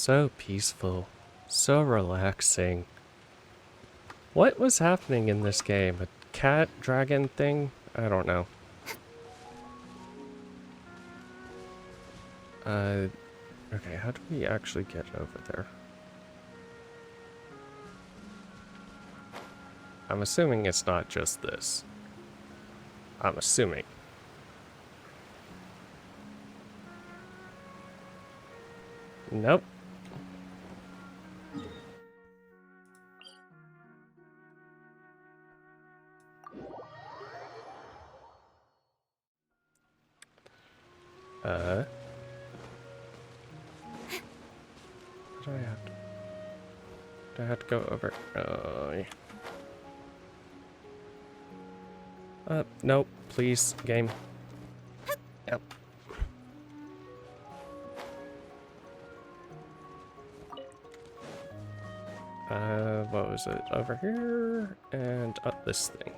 So peaceful. So relaxing. What was happening in this game? A cat dragon thing? I don't know. Okay, how do we actually get over there? I'm assuming it's not just this. I'm assuming. Nope. What do I have to... Do I have to go over? Oh, yeah. Nope. Please, game. Yep. What was it? Over here and up this thing.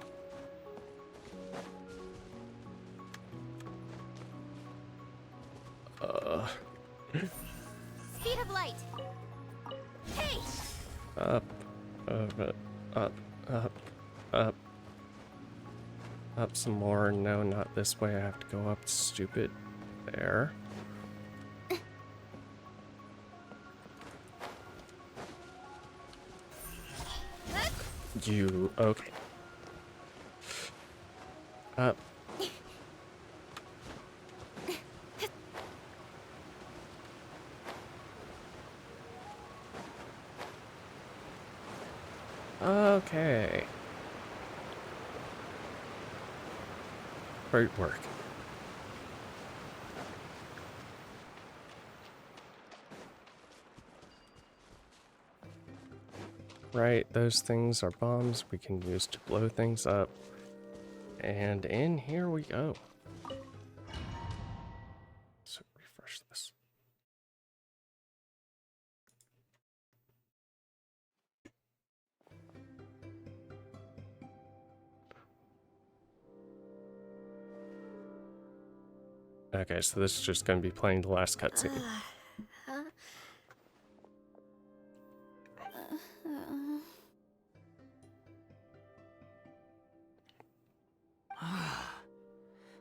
Speed of light. Hey! Up, up, up, up, up. Up some more. No, not this way. I have to go up. Stupid. There. You... Okay. Up. Okay. Great work. Right, those things are bombs we can use to blow things up. And in here we go. So refresh this. Okay, so this is just going to be playing the last cutscene.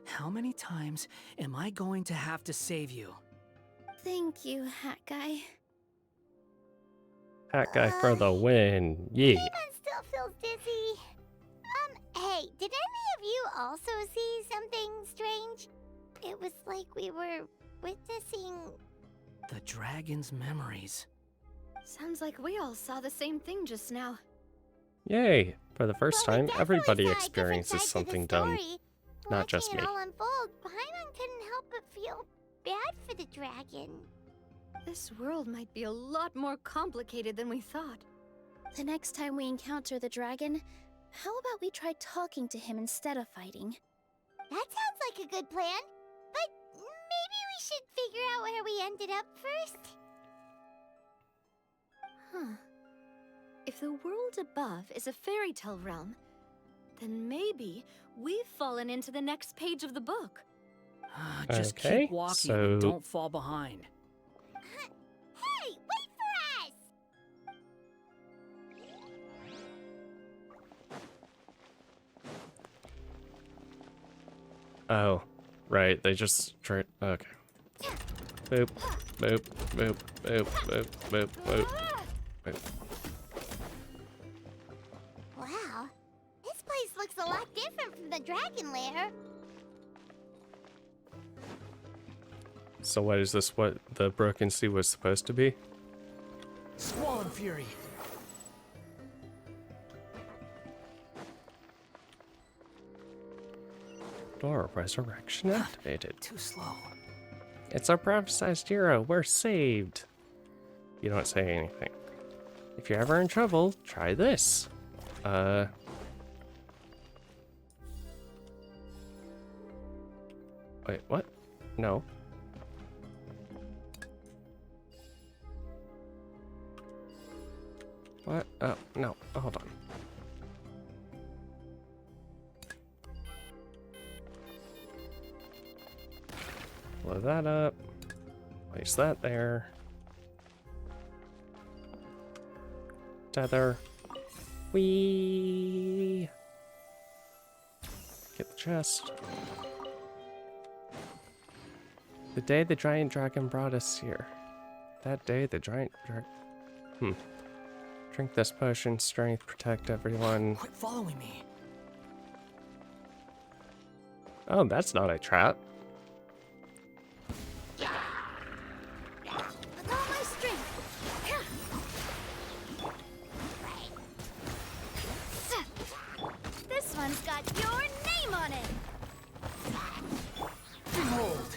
How many times am I going to have to save you? Thank you, Hat Guy. Hat guy for the win. Yeah. Paimon still feels dizzy. Hey, did any of you also see something strange? It was like we were witnessing... The dragon's memories. Sounds like we all saw the same thing just now. Yay. For the first Well, we time, definitely everybody saw a different experiences side to the something dumb. story. Not just Watching me. it all unfold, Paimon couldn't help but feel bad for the dragon. This world might be a lot more complicated than we thought. The next time we encounter the dragon, how about we try talking to him instead of fighting? That sounds like a good plan. But maybe we should figure out where we ended up first. Huh. If the world above is a fairy tale realm, then maybe we've fallen into the next page of the book. Just Okay, keep walking so- and don't fall behind. Hey, wait for us! Oh, right. They just try. Okay. Boop, boop, boop, boop, boop, boop, boop, boop. Wow, this place looks a lot different from the dragon lair. So what is this? What the Broken Sea was supposed to be? Swollen Fury. Door resurrection activated. Too slow. It's our prophesized hero. We're saved. You don't say anything. If you're ever in trouble, try this. Wait, what? No. What? Oh, no. Hold on. Blow that up. Place that there. Tether. Whee! Get the chest. The day the giant dragon brought us here. That day the giant dragon... Drink this potion, strength, protect everyone. Quit following me. Oh, that's not a trap. With all my strength. This one's got your name on it. Behold.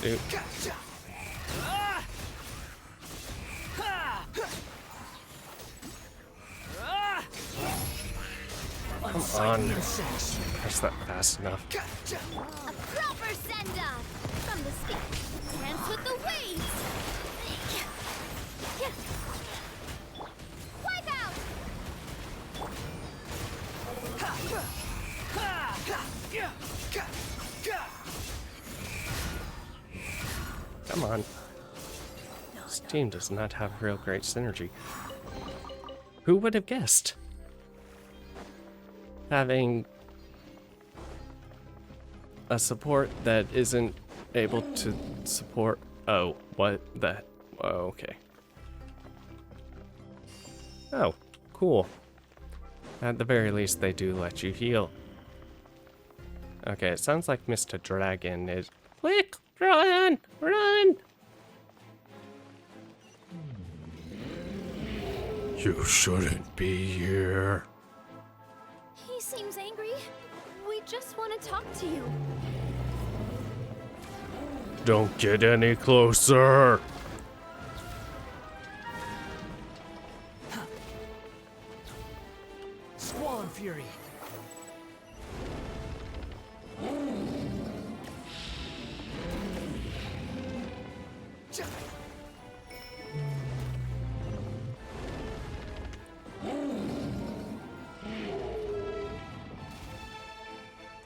Oop. Come on. Press that fast enough. A proper send-off from the sea. Dance with the waves. Wipe out. Come on. This team does not have real great synergy. Who would have guessed? Having a support that isn't able to support... Oh, what the... Oh, okay. Oh, cool. At the very least, they do let you heal. Okay, it sounds like Mr. Dragon is... Quick! Run! Run! You shouldn't be here. He seems angry. We just want to talk to you. Don't get any closer. Squall and Fury.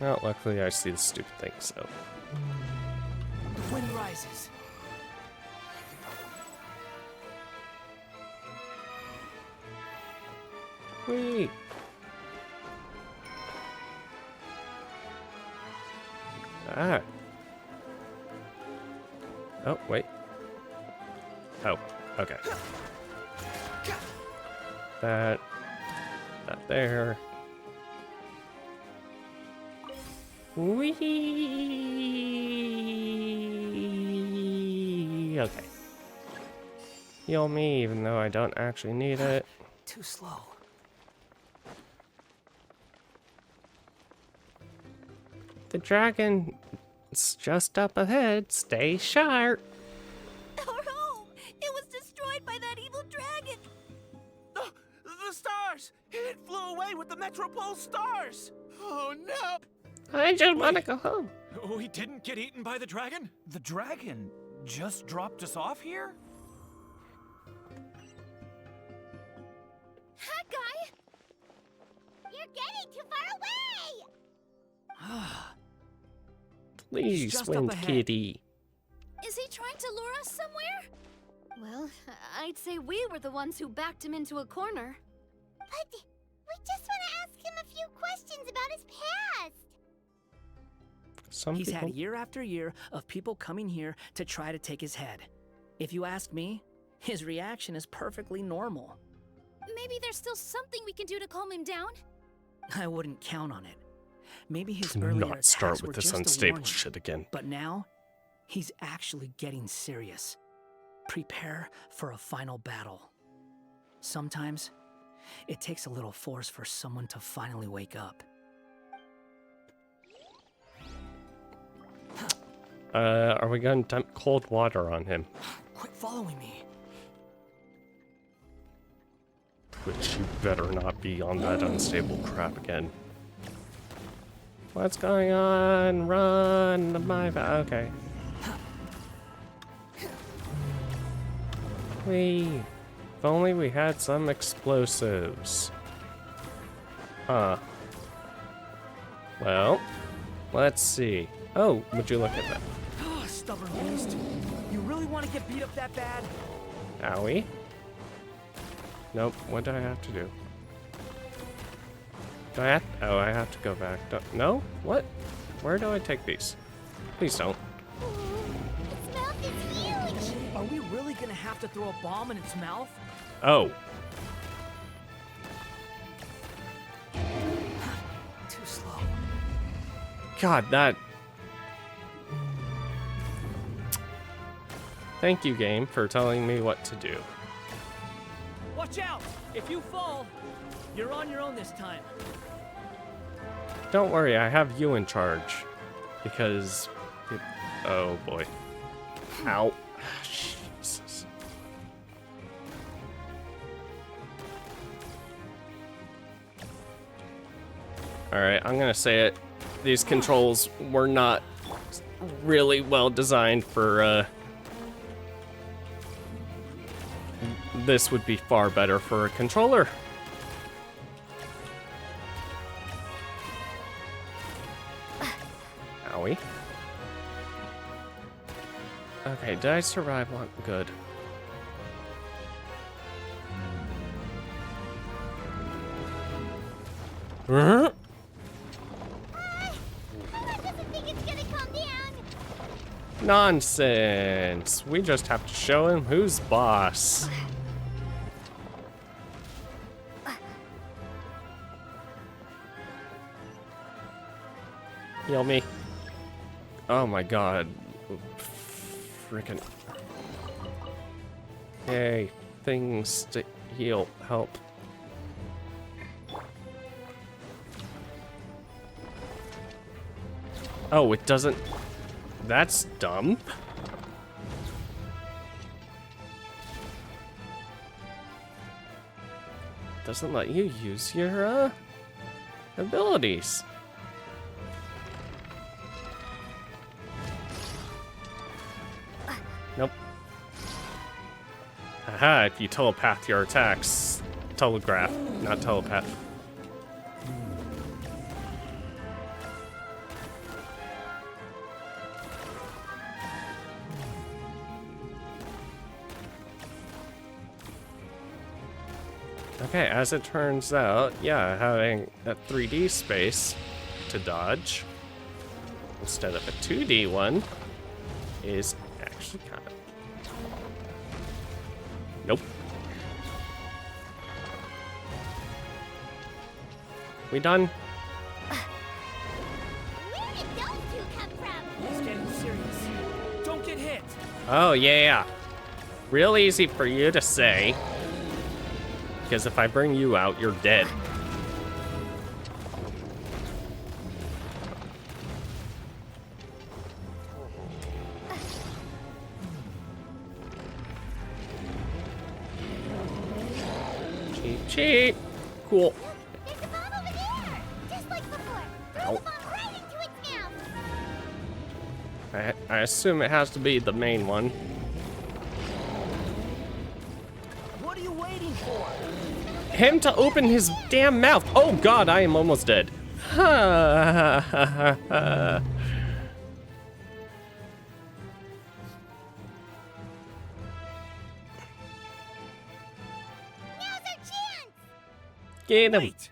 Well, luckily I see the stupid thing, so... Wind rises. Whee! Ah! Oh, wait. Oh, okay. That there. Whee! Okay. Heal me, even though I don't actually need it. Too slow. The dragon's just up ahead. Stay sharp. Our home! It was destroyed by that evil dragon! The stars! It flew away with the Metropole stars! Oh no! I just want to go home. We didn't get eaten by the dragon? The dragon just dropped us off here? That guy! You're getting too far away! Please, just Wind up ahead. Kitty. Is he trying to lure us somewhere? Well, I'd say we were the ones who backed him into a corner. But we just want to ask him a few questions about his past. Some He's people... had year after year of people coming here to try to take his head. If you ask me, his reaction is perfectly normal. Maybe there's still something we can do to calm him down? I wouldn't count on it. Maybe his Do earlier not start attacks with were this just a unstable warning. shit again. But now, he's actually getting serious. Prepare for a final battle. Sometimes, it takes a little force for someone to finally wake up. Are we going to dump cold water on him? Quit following me. Which you better not be on that unstable crap again. What's going on? Run! Okay. Whee! If only we had some explosives. Huh. Well, let's see. Oh, would you look at that? Stubborn beast. You really want to get beat up that bad? Owie. Nope, what do I have to do? Do I have... Oh, I have to go back. No? What? Where do I take these? Please don't. Its mouth is huge! Are we really gonna have to throw a bomb in its mouth? Oh. Too slow. God, that... Thank you, game, for telling me what to do. Watch out! If you fall, you're on your own this time. Don't worry, I have you in charge. Because... Oh, boy. Ow. Jesus. Alright, I'm gonna say it. These controls were not really well designed for, This would be far better for a controller. Owie. Okay, did I survive one? Good. I doesn't think it's gonna calm down. Nonsense. We just have to show him who's boss. Heal me. Oh my god. Frickin'. Yay. Things to heal. Help. Oh, it doesn't... That's dumb. Doesn't let you use your, abilities. Nope. Haha, if you telepath your attacks. Telegraph, not telepath. Okay, as it turns out, yeah, having a 3D space to dodge instead of a 2D one is actually kind of... Nope. We done? Where did those two come from? It's getting serious. Don't get hit. Oh, yeah. Real easy for you to say. Because if I bring you out, you're dead. Cheap, cheap. Cool. There's a bomb over there! Just like before. Throw the bomb right into its mouth. I assume it has to be the main one. What are you waiting for? Him to open his damn mouth. Oh god, I am almost dead. Ha ha ha ha. Now's our chance! Get him. Wait.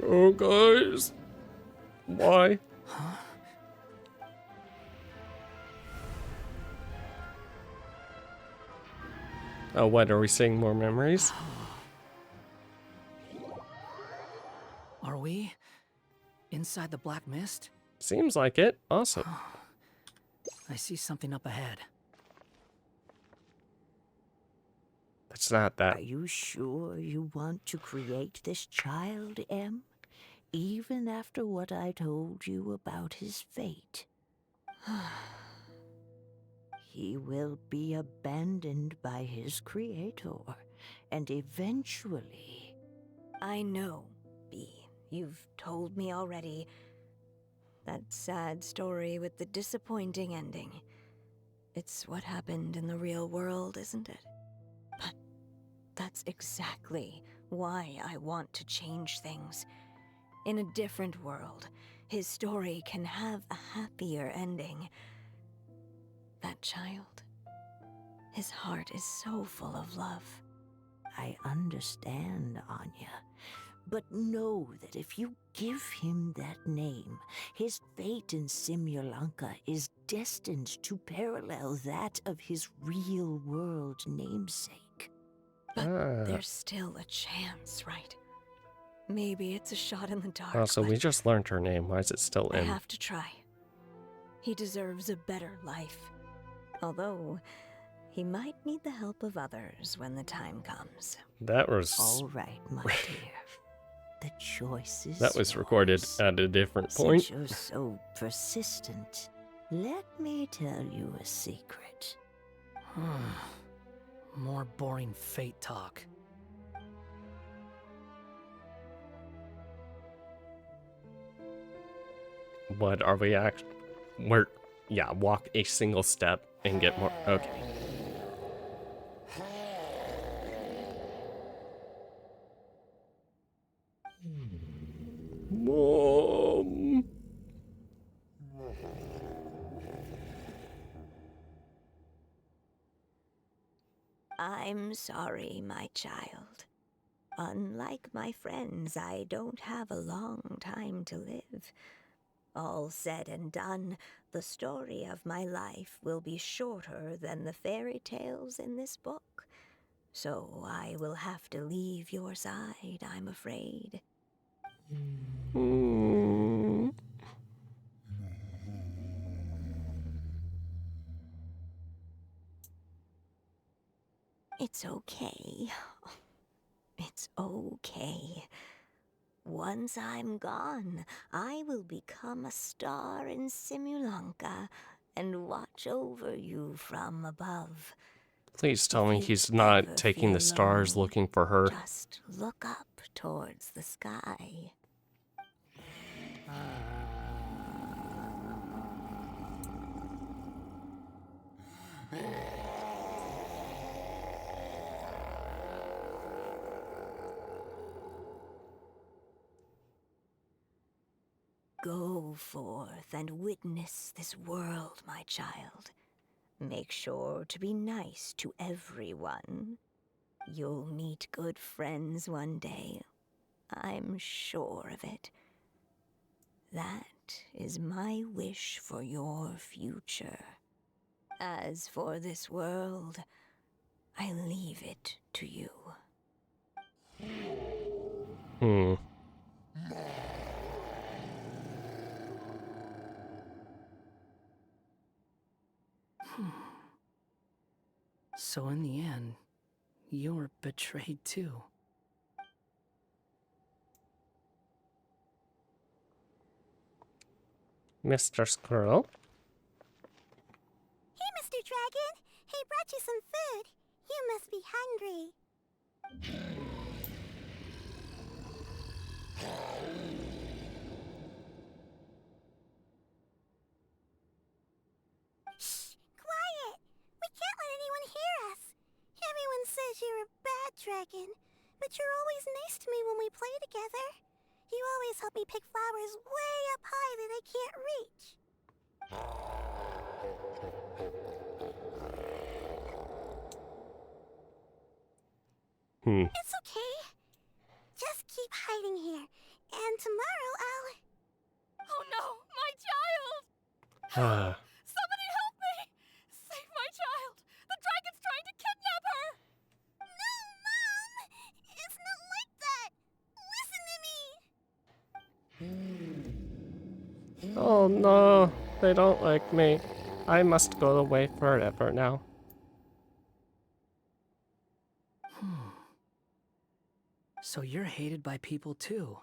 Oh, guys. Why? Oh, what? Are we seeing more memories? Are we inside the black mist? Seems like it. Awesome. I see something up ahead. That's not that. Are you sure you want to create this child, Em? Even after what I told you about his fate? He will be abandoned by his creator, and eventually... I know, B. You've told me already. That sad story with the disappointing ending. It's what happened in the real world, isn't it? But that's exactly why I want to change things. In a different world, his story can have a happier ending. That child, his heart is so full of love. I understand, Anya. But know that if you give him that name, his fate in Simulanka is destined to parallel that of his real-world namesake. But there's still a chance, right? Maybe it's a shot in the dark. Oh, so but we just learned her name. Why is it still I in? have to try. He deserves a better life. Although, he might need the help of others when the time comes. That was All right, my dear. The choice is that was recorded yours. at a different point. Since you're so persistent, let me tell you a secret. More boring fate talk. What are we yeah, walk a single step and get more. Okay. Mom. I'm sorry, my child. Unlike my friends, I don't have a long time to live. All said and done, the story of my life will be shorter than the fairy tales in this book. So I will have to leave your side, I'm afraid. Mm. It's okay. It's okay. Once I'm gone, I will become a star in Simulanka and watch over you from above. Please tell If me you he's ever not taking the feel stars lonely, looking for her. just look up towards the sky. Go forth and witness this world, my child. Make sure to be nice to everyone. You'll meet good friends one day. I'm sure of it. That is my wish for your future. As for this world, I leave it to you. Hmm. So in the end, you were betrayed too. Mr. Squirrel? Hey, Mr. Dragon. He brought you some food. You must be hungry. Shh! Quiet! We can't let anyone hear us. Everyone says you're a bad dragon, but you're always nice to me when we play together. You always help me pick flowers way up high that I can't reach. It's okay. Just keep hiding here, and tomorrow I'll... Oh no, my child! Somebody help me! Save my child! The dragon's trying to kidnap her! No, Mom! It's not like that! Listen to me! Oh no, they don't like me. I must go away forever now. So you're hated by people too.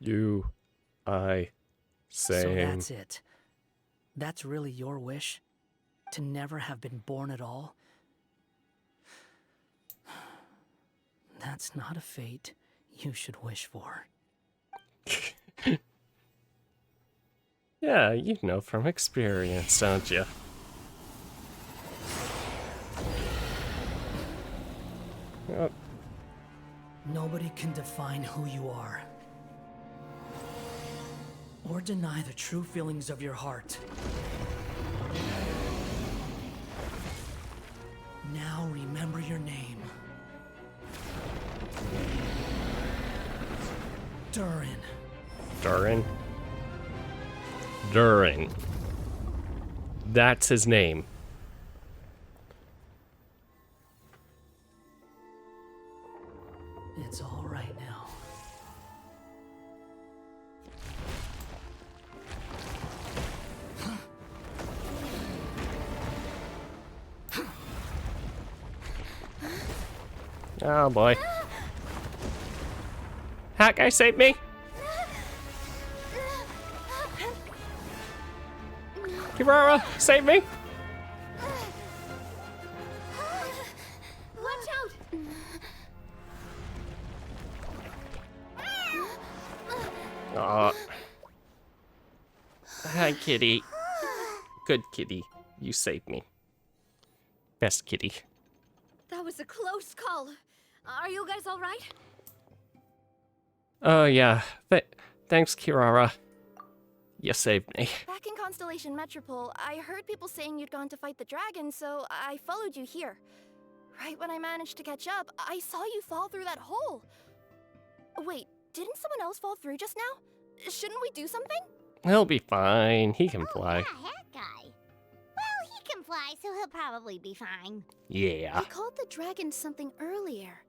You, I, So same. that's it. That's really your wish? To never have been born at all? That's not a fate you should wish for. Yeah, you know from experience, don't you? Oh, Nobody can define who you are. Or deny the true feelings of your heart. Now remember your name. Durin. Durin. Durin. That's his name. It's all right now. Oh boy. That guy saved me. Kirara, save me. Watch out! Aw. Hi, kitty. Good kitty. You saved me. Best kitty. That was a close call. Are you guys all right? Oh, yeah. Thanks, Kirara. You saved me. Back in Constellation Metropole, I heard people saying you'd gone to fight the dragon, so I followed you here. Right when I managed to catch up, I saw you fall through that hole. Wait, didn't someone else fall through just now? Shouldn't we do something? He'll be fine. He can fly. Oh, yeah, that guy. Well, he can fly, so he'll probably be fine. Yeah. He called the dragon something earlier.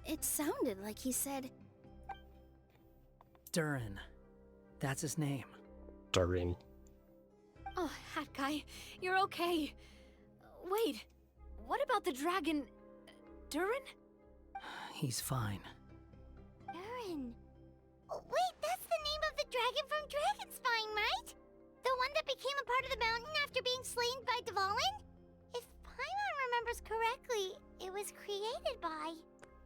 It sounded like he said... Durin. That's his name. Durin. Oh, Hat Guy, you're okay. Wait, what about the dragon... Durin? He's fine. Durin. Oh, wait, that's the name of the dragon from Dragonspine, right? The one that became a part of the mountain after being slain by Dvalin? If Paimon remembers correctly, it was created by...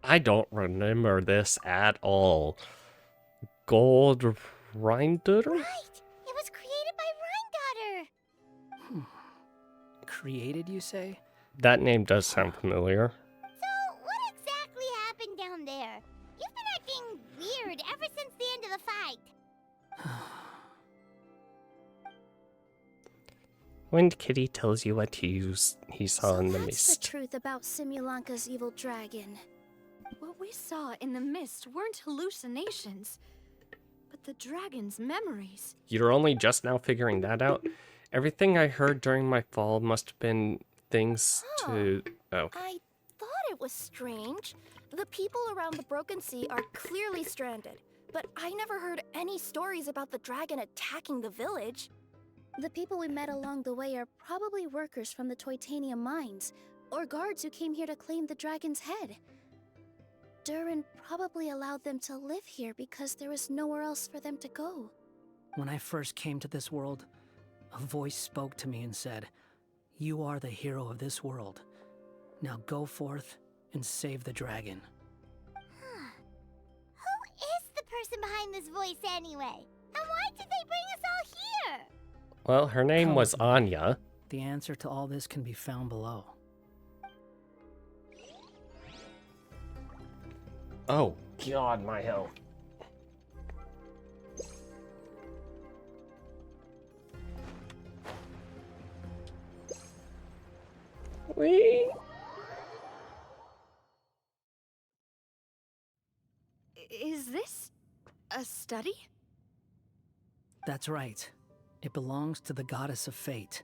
I don't remember this at all. Gold Reindutter? Right! It was created by Rhine Daughter! Created, you say? That name does sound familiar. So, what exactly happened down there? You've been acting weird ever since the end of the fight. When Kitty tells you what he saw in the that's mist. the truth about Simulanka's evil dragon. What we saw in the mist weren't hallucinations, but the dragon's memories. You're only just now figuring that out? Everything I heard during my fall must have been things to... Oh. I thought it was strange. The people around the Broken Sea are clearly stranded, but I never heard any stories about the dragon attacking the village. The people we met along the way are probably workers from the Toitania mines, or guards who came here to claim the dragon's head. Durin probably allowed them to live here because there was nowhere else for them to go. When I first came to this world, a voice spoke to me and said, "You are the hero of this world. Now go forth and save the dragon." Who is the person behind this voice anyway? And why did they bring us all here? Well, her name was Anya. The answer to all this can be found below. Oh, God, my health. Wee. Is this a study? That's right. It belongs to the goddess of fate.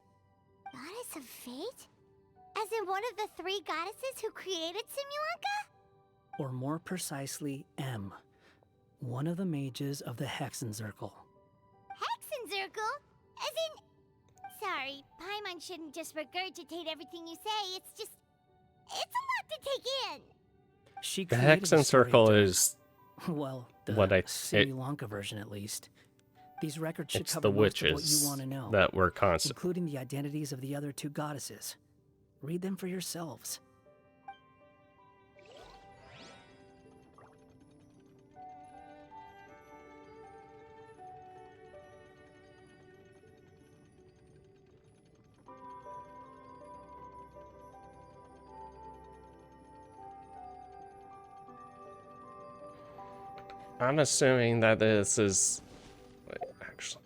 Goddess of fate? As in one of the three goddesses who created Simulanka? Or more precisely, M. One of the mages of the Hexenzirkel. Hexenzirkel? As in... Sorry, Paimon shouldn't just regurgitate everything you say. It's just... It's a lot to take in. She The created a story Hexenzirkel to- is... Well, the What I- Simulanka version at least. These records should It's cover the most of what you witches want to know, that were constant. including the identities of the other two goddesses. Read them for yourselves. I'm assuming that this is... Wait, actually...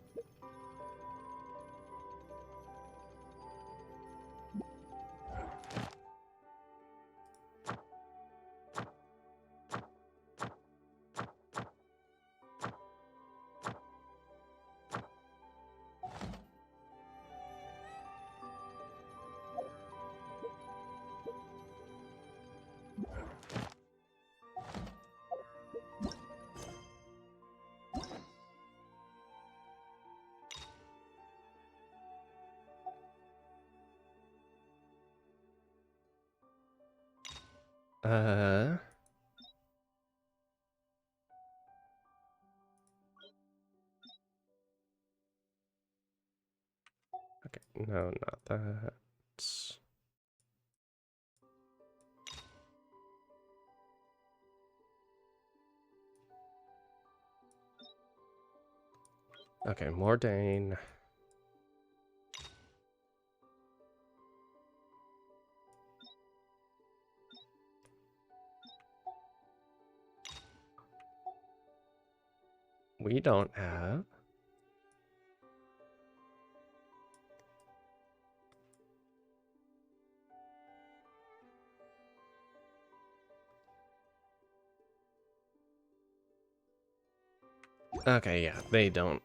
Okay, no, not that. Okay, Mordain. We don't have. Okay, yeah, they don't.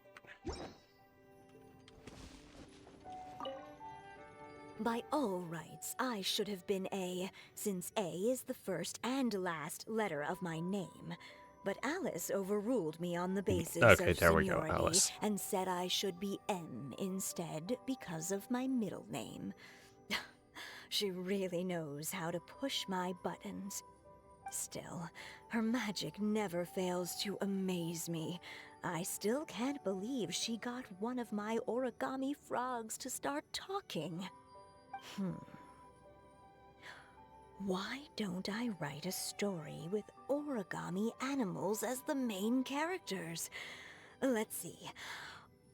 By all rights, I should have been A, since A is the first and last letter of my name. But Alice overruled me on the basis Okay, of there we go, seniority Alice. and said I should be M instead because of my middle name. She really knows how to push my buttons. Still, her magic never fails to amaze me. I still can't believe she got one of my origami frogs to start talking. Why don't I write a story with origami animals as the main characters? Let's see.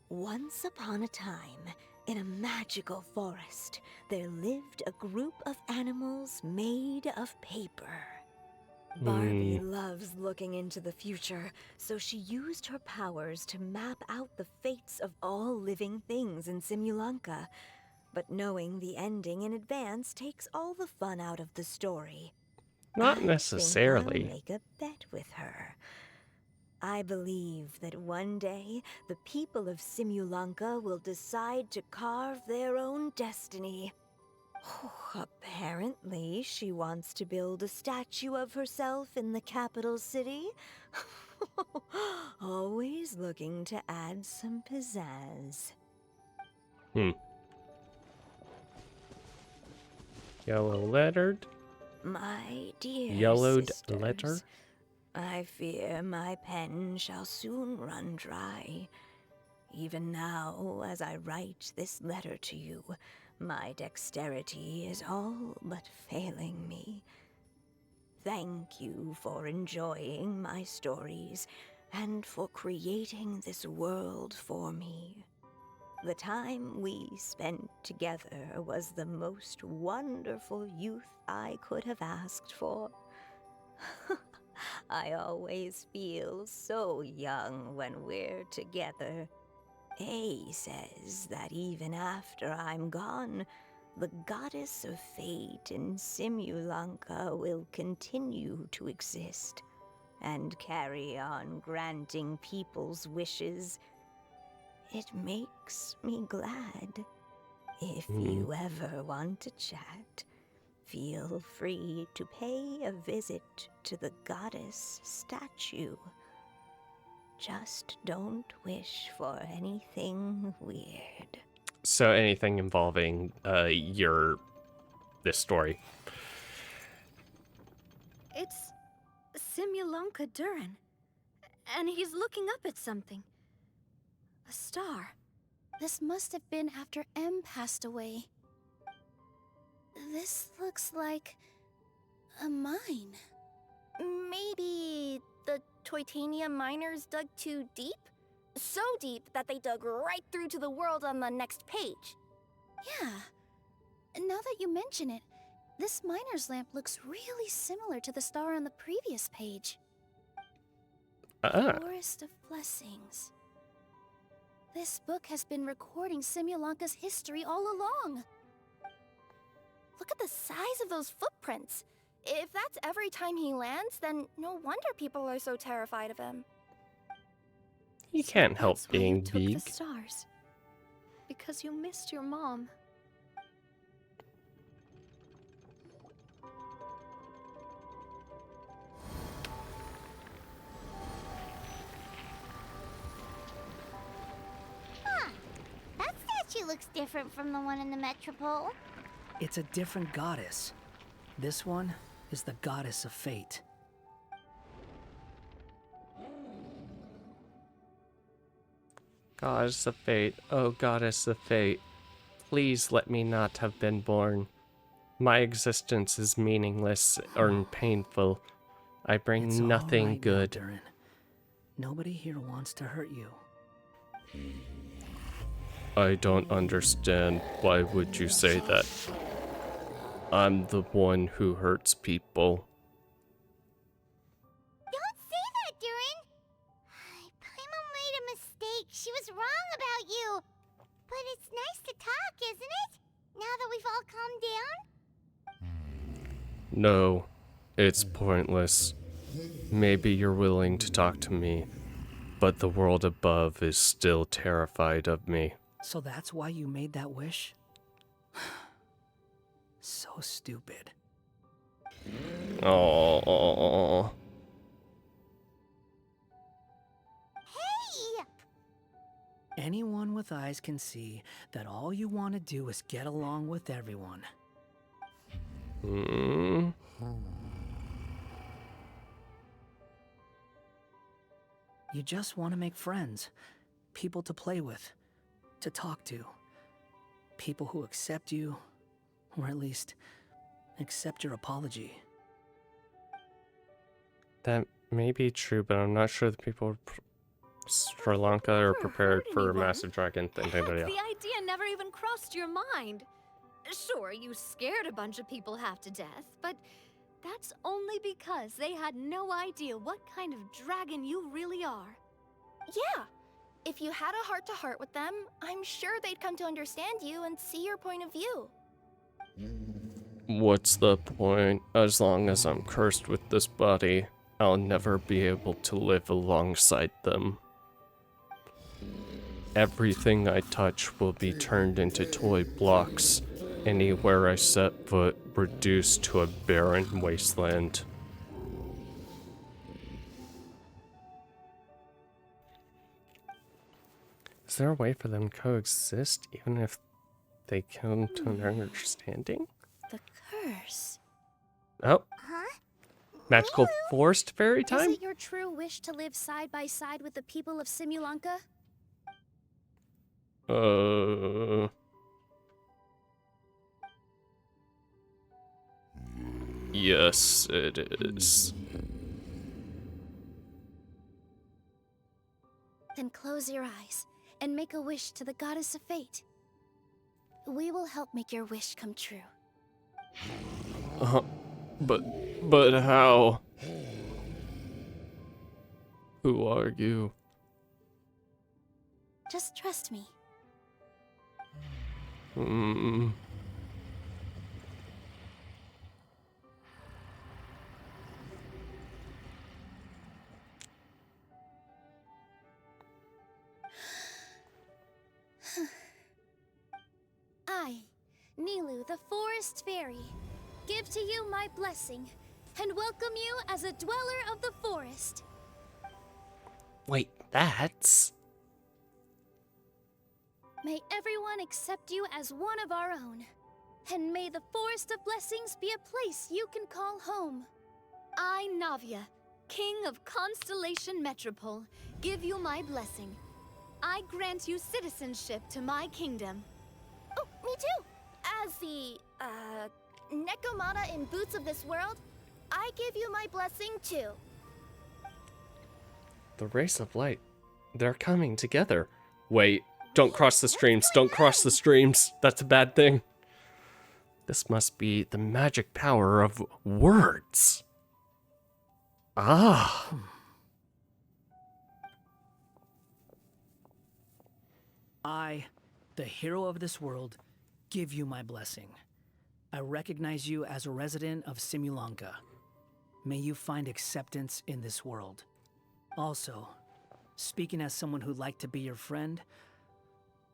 Once upon a time, in a magical forest, there lived a group of animals made of paper. Barbie loves looking into the future, so she used her powers to map out the fates of all living things in Simulanka. But knowing the ending in advance takes all the fun out of the story. Not I necessarily. think I'll make a bet with her. I believe that one day the people of Simulanka will decide to carve their own destiny. Apparently, she wants to build a statue of herself in the capital city. Always looking to add some pizzazz. Yellow lettered? My dear Yellowed sisters, letter? I fear my pen shall soon run dry. Even now, as I write this letter to you, my dexterity is all but failing me. Thank you for enjoying my stories and for creating this world for me. The time we spent together was the most wonderful youth I could have asked for. I always feel so young when we're together. A says that even after I'm gone, the goddess of fate in Simulanka will continue to exist and carry on granting people's wishes. It makes me glad. If you ever want to chat, feel free to pay a visit to the goddess statue. Just don't wish for anything weird. So anything involving this story. It's Simulanka Durin. And he's looking up at something. A star. This must have been after M passed away. This looks like a mine. Maybe the Toitania miners dug too deep? So deep that they dug right through to the world on the next page. Yeah. Now that you mention it, this miner's lamp looks really similar to the star on the previous page. Ah, Forest of Blessings. This book has been recording Simulanka's history all along. Look at the size of those footprints. If that's every time he lands, then no wonder people are so terrified of him. you can't help That's why you being took big. the stars. Because you missed your mom. That statue looks different from the one in the Metropole. It's a different goddess. This one is the goddess of fate. Goddess of fate, oh goddess of fate, please let me not have been born. My existence is meaningless or painful. I bring It's all nothing right good. now, Durin. Nobody here wants to hurt you. I don't understand. Why would you say that? I'm the one who hurts people. Don't say that, Durin. Paimon made a mistake. She was wrong about you. But it's nice to talk, isn't it? Now that we've all calmed down? No, it's pointless. Maybe you're willing to talk to me, but the world above is still terrified of me. So that's why you made that wish? So stupid. Oh. Hey! Anyone with eyes can see that all you want to do is get along with everyone. Hmm. You just want to make friends, people to play with, to talk to, people who accept you, or at least accept your apology. That may be true, but I'm not sure the people of Sri Lanka are prepared for a massive dragon than Heck, anybody else. the idea never even crossed your mind. Sure, you scared a bunch of people half to death, but that's only because they had no idea what kind of dragon you really are. Yeah, if you had a heart-to-heart with them, I'm sure they'd come to understand you and see your point of view. What's the point? As long as I'm cursed with this body, I'll never be able to live alongside them. Everything I touch will be turned into toy blocks. Anywhere I set foot, reduced to a barren wasteland. Is there a way for them to coexist, even if they come to an understanding? The curse. Oh, Huh? magical forest fairy Is time? it your true wish to live side by side with the people of Simulanka? Yes, it is. Then close your eyes and make a wish to the goddess of fate. We will help make your wish come true. But how? Who are you? Just trust me. Hmm. I, Nilu, the forest fairy, give to you my blessing and welcome you as a dweller of the forest. Wait, that's... May everyone accept you as one of our own. And may the Forest of Blessings be a place you can call home. I, Navia, King of Constellation Metropole, give you my blessing. I grant you citizenship to my kingdom. Oh, me too! As the, Nekomata in Boots of this world, I give you my blessing too. The race of light. They're coming together. Wait, don't cross the streams. Don't cross the streams. That's a bad thing. This must be the magic power of words. Ah. I, the hero of this world, give you my blessing. I recognize you as a resident of Simulanka. May you find acceptance in this world. Also, speaking as someone who'd like to be your friend,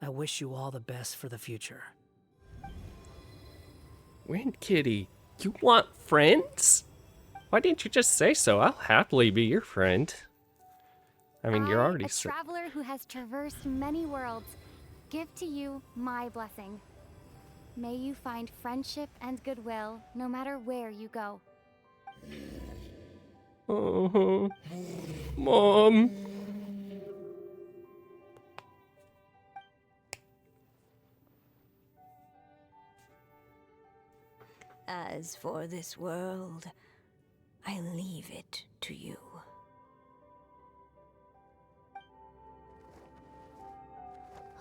I wish you all the best for the future. Wind Kitty, you want friends? Why didn't you just say so? I'll happily be your friend. I mean, you're already a traveler who has traversed many worlds, give to you my blessing. May you find friendship and goodwill no matter where you go. Mom. As for this world, I leave it to you.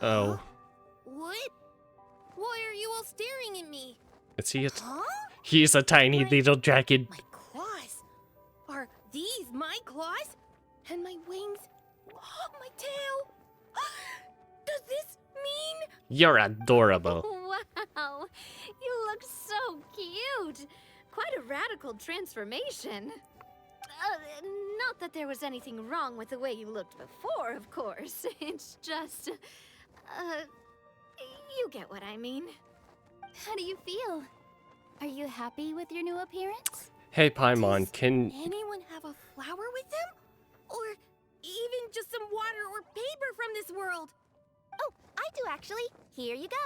Oh. What? Why are you all staring at me? Is he a... Huh? He's a tiny little dragon. My claws? Are these my claws? And my wings? Oh, my tail? Does this mean... You're adorable. Wow, you look so cute. Quite a radical transformation. Not that there was anything wrong with the way you looked before, of course. It's just, you get what I mean. How do you feel? Are you happy with your new appearance? Hey, Paimon, Does can... anyone have a flower with them? Or even just some water or paper from this world? Oh, I do actually. Here you go.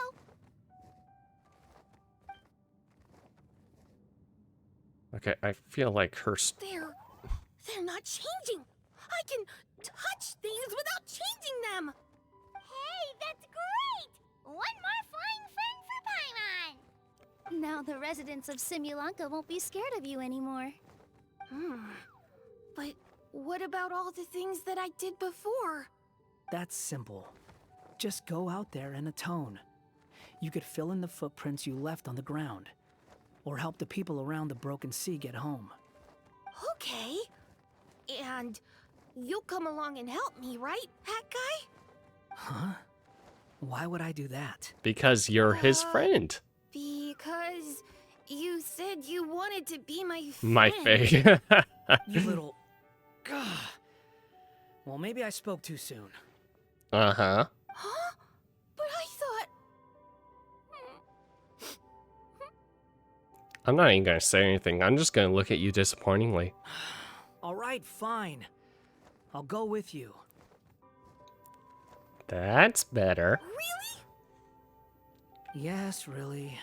Okay, I feel like her... They're not changing. I can touch things without changing them. Hey, that's great! One more flying friend for Paimon! Now the residents of Simulanka won't be scared of you anymore. But what about all the things that I did before? That's simple. Just go out there and atone. You could fill in the footprints you left on the ground, or help the people around the Broken Sea get home. Okay. And you'll come along and help me, right, Hat Guy? Huh? Why would I do that? Because you're his friend. Because you said you wanted to be my friend. My face. You little... Gah. Well, maybe I spoke too soon. Uh-huh. Huh? But I thought... I'm not even gonna say anything. I'm just gonna look at you disappointingly. All right, fine. I'll go with you. That's better. Really? Yes, really.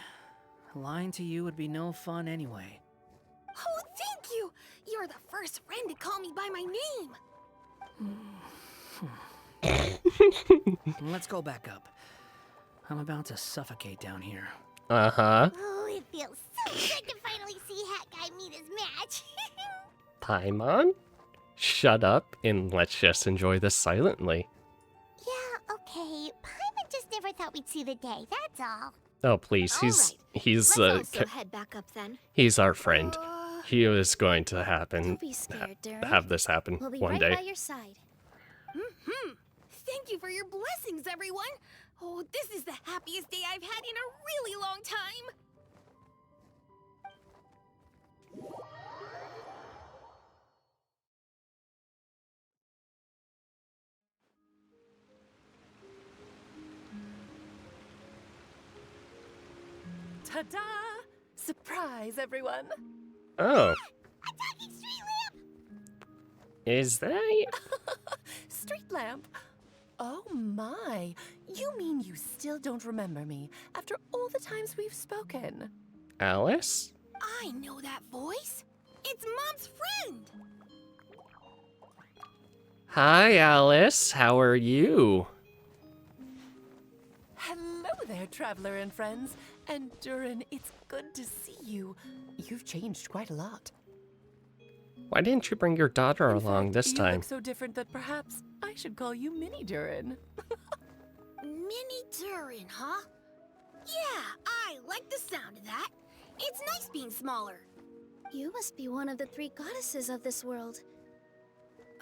Lying to you would be no fun anyway. Oh, thank you! You're the first friend to call me by my name! Let's go back up. I'm about to suffocate down here. Uh-huh. Oh, it feels so good to finally see Hat Guy meet his match. Paimon? Shut up and let's just enjoy this silently. Yeah, okay. Paimon just never thought we'd see the day, that's all. Oh, please. All He's Let's also head back up then. he's our friend. He is going to happen. Don't be scared, Durin. Have this happen We'll be one right day. by your side. Thank you for your blessings, everyone! Oh, this is the happiest day I've had in a really long time! Ta-da! Surprise, everyone! Oh, A talking street lamp! is that? Street lamp? Oh my! You mean you still don't remember me after all the times we've spoken? Alice? I know that voice! It's Mom's friend! Hi, Alice. How are you? Hello there, traveler and friends. And Durin, it's good to see you. You've changed quite a lot. Why didn't you bring your daughter In along fact, this you time? look so different that perhaps I should call you Mini Durin. Mini Durin, huh? Yeah, I like the sound of that. It's nice being smaller. You must be one of the three goddesses of this world.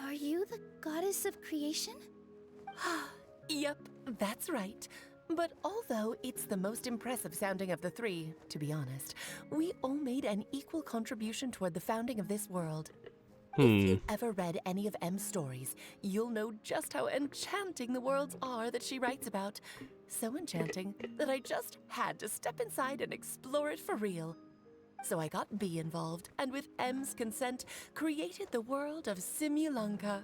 Are you the goddess of creation? Yep, That's right. But although it's the most impressive sounding of the three, to be honest, we all made an equal contribution toward the founding of this world. If you've ever read any of M's stories, you'll know just how enchanting the worlds are that she writes about. So enchanting that I just had to step inside and explore it for real. So I got B involved, and with M's consent, created the world of Simulanka.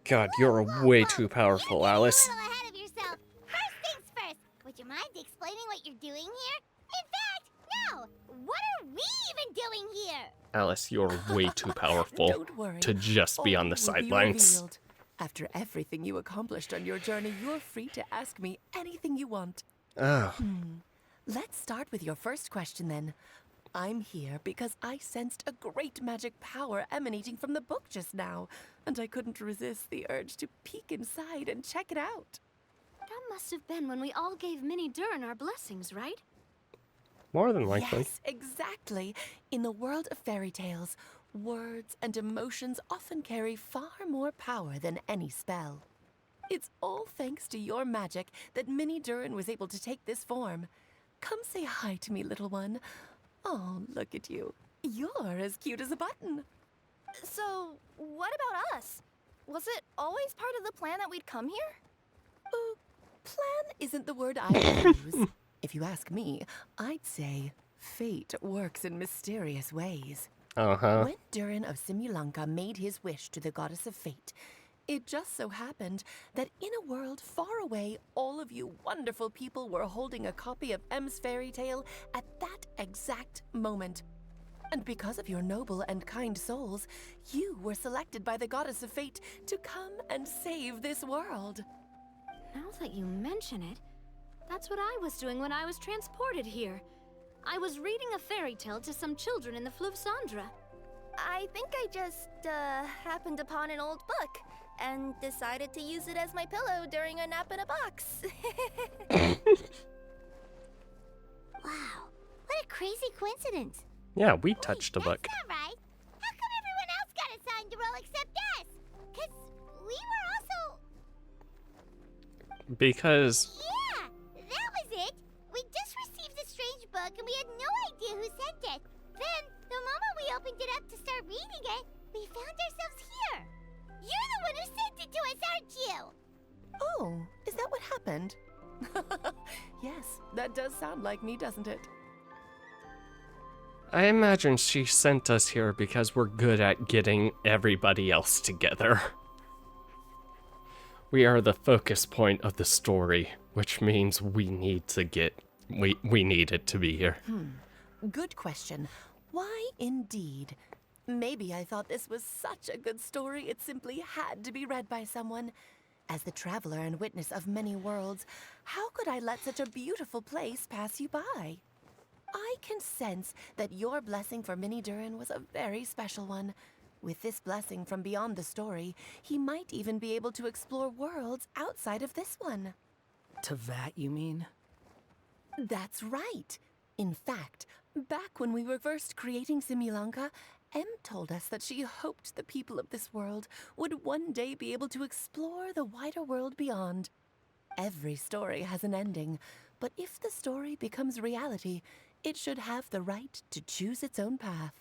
God, you're way too powerful, Alice. You're getting a little ahead of yourself. First things first, would you mind explaining what you're doing here? In fact, no! What are we even doing here? Alice, you're way too powerful Don't worry. to just be on the All will be sidelines. revealed. After everything you accomplished on your journey, you're free to ask me anything you want. Oh, Let's start with your first question then. I'm here because I sensed a great magic power emanating from the book just now, and I couldn't resist the urge to peek inside and check it out. That must have been when we all gave Minnie Durin our blessings, right? more than likely. Yes, exactly. In the world of fairy tales, words and emotions often carry far more power than any spell. It's all thanks to your magic that Minnie Durin was able to take this form. Come say hi to me, little one. Oh, look at you. You're as cute as a button. So, what about us? Was it always part of the plan that we'd come here? Plan isn't the word I would use. If you ask me, I'd say fate works in mysterious ways. When Durin of Simulanka made his wish to the goddess of fate, it just so happened that in a world far away, all of you wonderful people were holding a copy of M's fairy tale at that exact moment. And because of your noble and kind souls, you were selected by the goddess of fate to come and save this world. Now that you mention it, that's what I was doing when I was transported here. I was reading a fairy tale to some children in the Fleuve Cendra. I think I just, happened upon an old book and decided to use it as my pillow during a nap in a box. Wow, what a crazy coincidence. Yeah, we touched a book. That's not right. How come everyone else got assigned to roll except us? Because we were also... Because, Yeah, that was it. We just received a strange book and we had no idea who sent it. Then, the moment we opened it up to start reading it, we found ourselves here. You're the one who sent it to us, aren't you? Oh, is that what happened? Yes, that does sound like me, doesn't it? I imagine she sent us here because we're good at getting everybody else together. We are the focus point of the story, which means we need to get... We need it to be here. Good question. Why indeed? Maybe I thought this was such a good story it simply had to be read by someone. As the traveler and witness of many worlds, how could I let such a beautiful place pass you by? I can sense that your blessing for Minnie Durin was a very special one. With this blessing from beyond the story, he might even be able to explore worlds outside of this one. Teyvat, you mean? That's right. In fact, back when we were first creating Simulanka, Em told us that she hoped the people of this world would one day be able to explore the wider world beyond. Every story has an ending, but if the story becomes reality, it should have the right to choose its own path.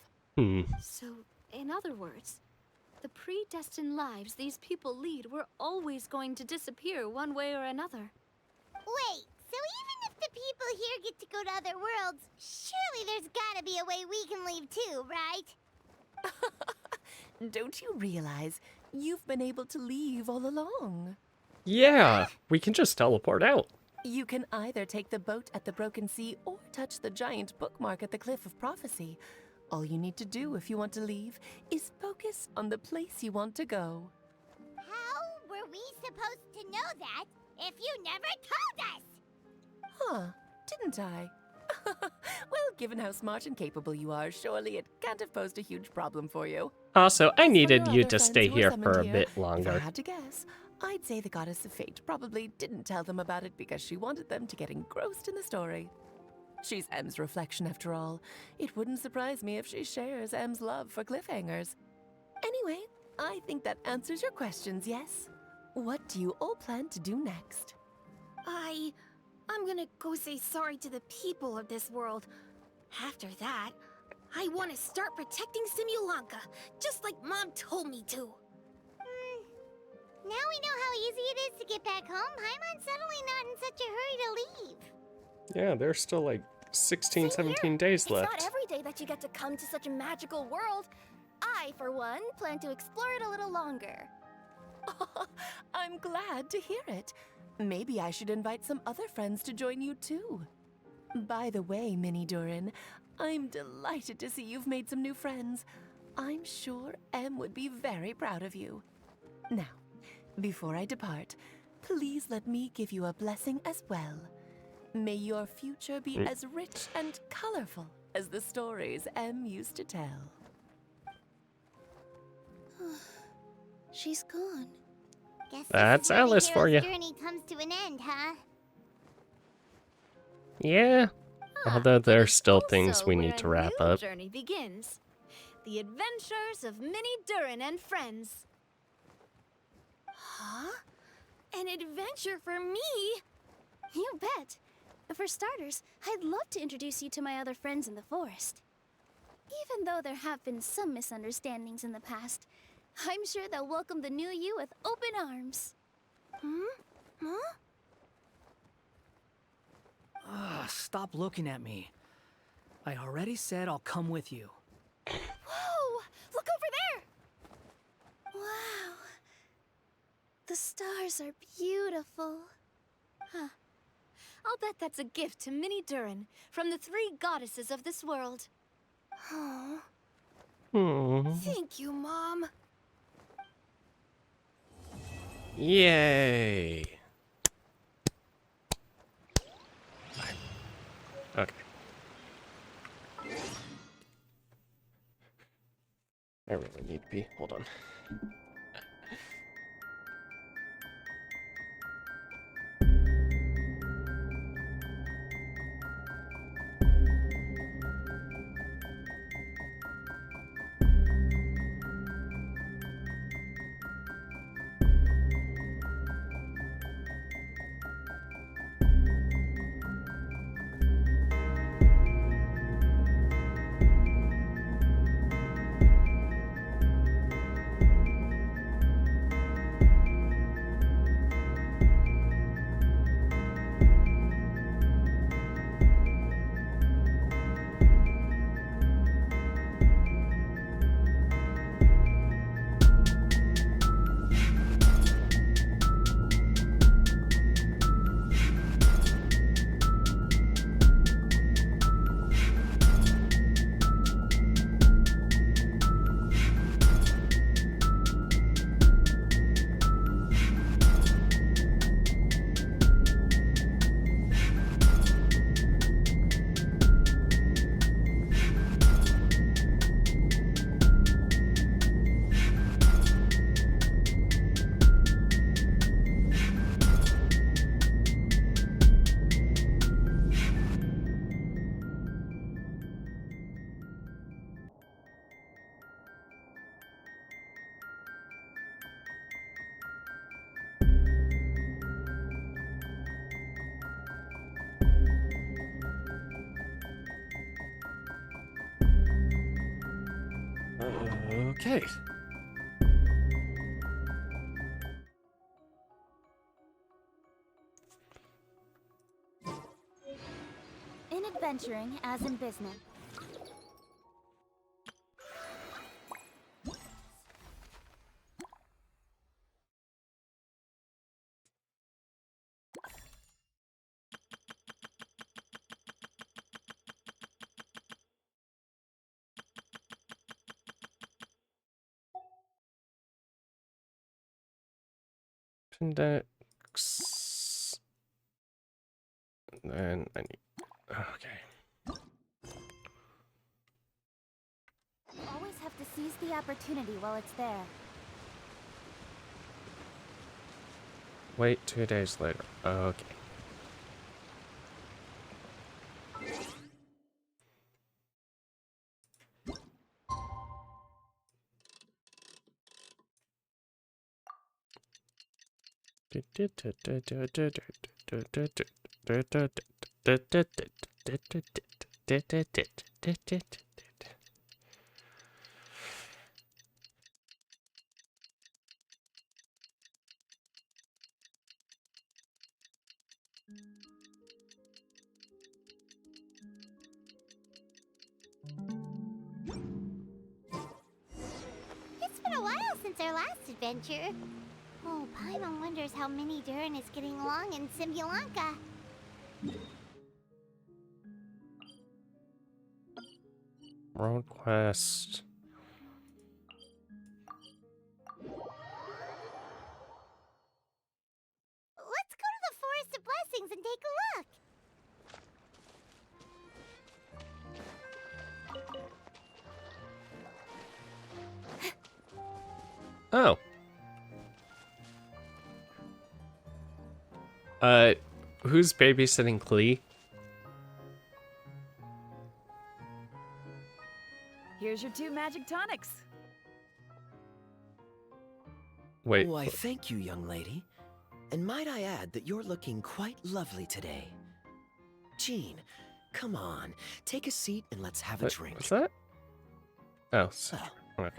So, in other words, the predestined lives these people lead were always going to disappear one way or another. Wait, so even if the people here get to go to other worlds, surely there's gotta be a way we can leave too, right? Don't you realize you've been able to leave all along? Yeah, we can just teleport out. You can either take the boat at the Broken Sea or touch the giant bookmark at the Cliff of Prophecy. All you need to do if you want to leave is focus on the place you want to go. How were we supposed to know that if you never told us? Huh, didn't I? Well, given how smart and capable you are, surely it can't have posed a huge problem for you. Also, I As for needed your you other to friends stay who were here summoned for a here, bit If I longer. had to guess, I'd say the Goddess of Fate probably didn't tell them about it because she wanted them to get engrossed in the story. She's M's reflection, after all. It wouldn't surprise me if she shares M's love for cliffhangers. Anyway, I think that answers your questions, yes? What do you all plan to do next? I'm gonna go say sorry to the people of this world. After that, I want to start protecting Simulanka, just like Mom told me to. Now we know how easy it is to get back home. Paimon's suddenly not in such a hurry to leave. Yeah, there's still like 16, 17 days left. It's not every day that you get to come to such a magical world. I, for one, plan to explore it a little longer. I'm glad to hear it. Maybe I should invite some other friends to join you too. By the way, Minnie Durin, I'm delighted to see you've made some new friends. I'm sure Em would be very proud of you. Now, before I depart, please let me give you a blessing as well. May your future be as rich and colorful as the stories Em used to tell. She's gone. Guess That's this is where Alice the for hero's you. journey comes to an end, huh? Yeah. Although there's still Also things we where need to a wrap new up. journey begins. The adventures of Minnie Durin and friends. Huh? An adventure for me? You bet. For starters, I'd love to introduce you to my other friends in the forest. Even though there have been some misunderstandings in the past, I'm sure they'll welcome the new you with open arms. Huh? Stop looking at me. I already said I'll come with you. Whoa! Look over there! Wow. The stars are beautiful. Huh. I'll bet that's a gift to Minnie Durin from the 3 goddesses of this world. Oh, Hmm. thank you, Mom. Yay. Okay. I really need to pee. Hold on. Okay. In adventuring as in business. Index. And then I need. Okay. Always have to seize the opportunity while it's there. Wait 2 days later. Okay. It's been a while since our last adventure. Oh, Paimon wonders how Mini Durin is getting along in Simulanka. World quest. Let's go to the Forest of Blessings and take a look. Oh. Who's babysitting Klee? Here's your 2 magic tonics. Wait. Why, thank you, young lady. And might I add that you're looking quite lovely today. Jean, come on, take a seat and let's have a drink. What's that? Oh, okay.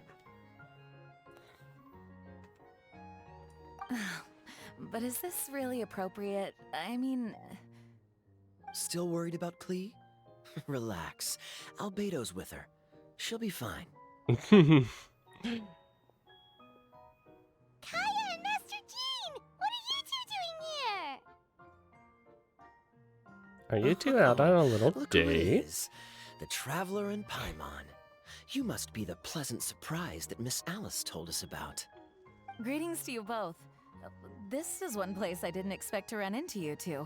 But is this really appropriate? I mean... Still worried about Klee? Relax. Albedo's with her. She'll be fine. Kaya and Master Jean! What are you two doing here? Are you two out on a little Look who it date? is. The Traveler and Paimon. You must be the pleasant surprise that Miss Alice told us about. Greetings to you both. This is one place I didn't expect to run into you two.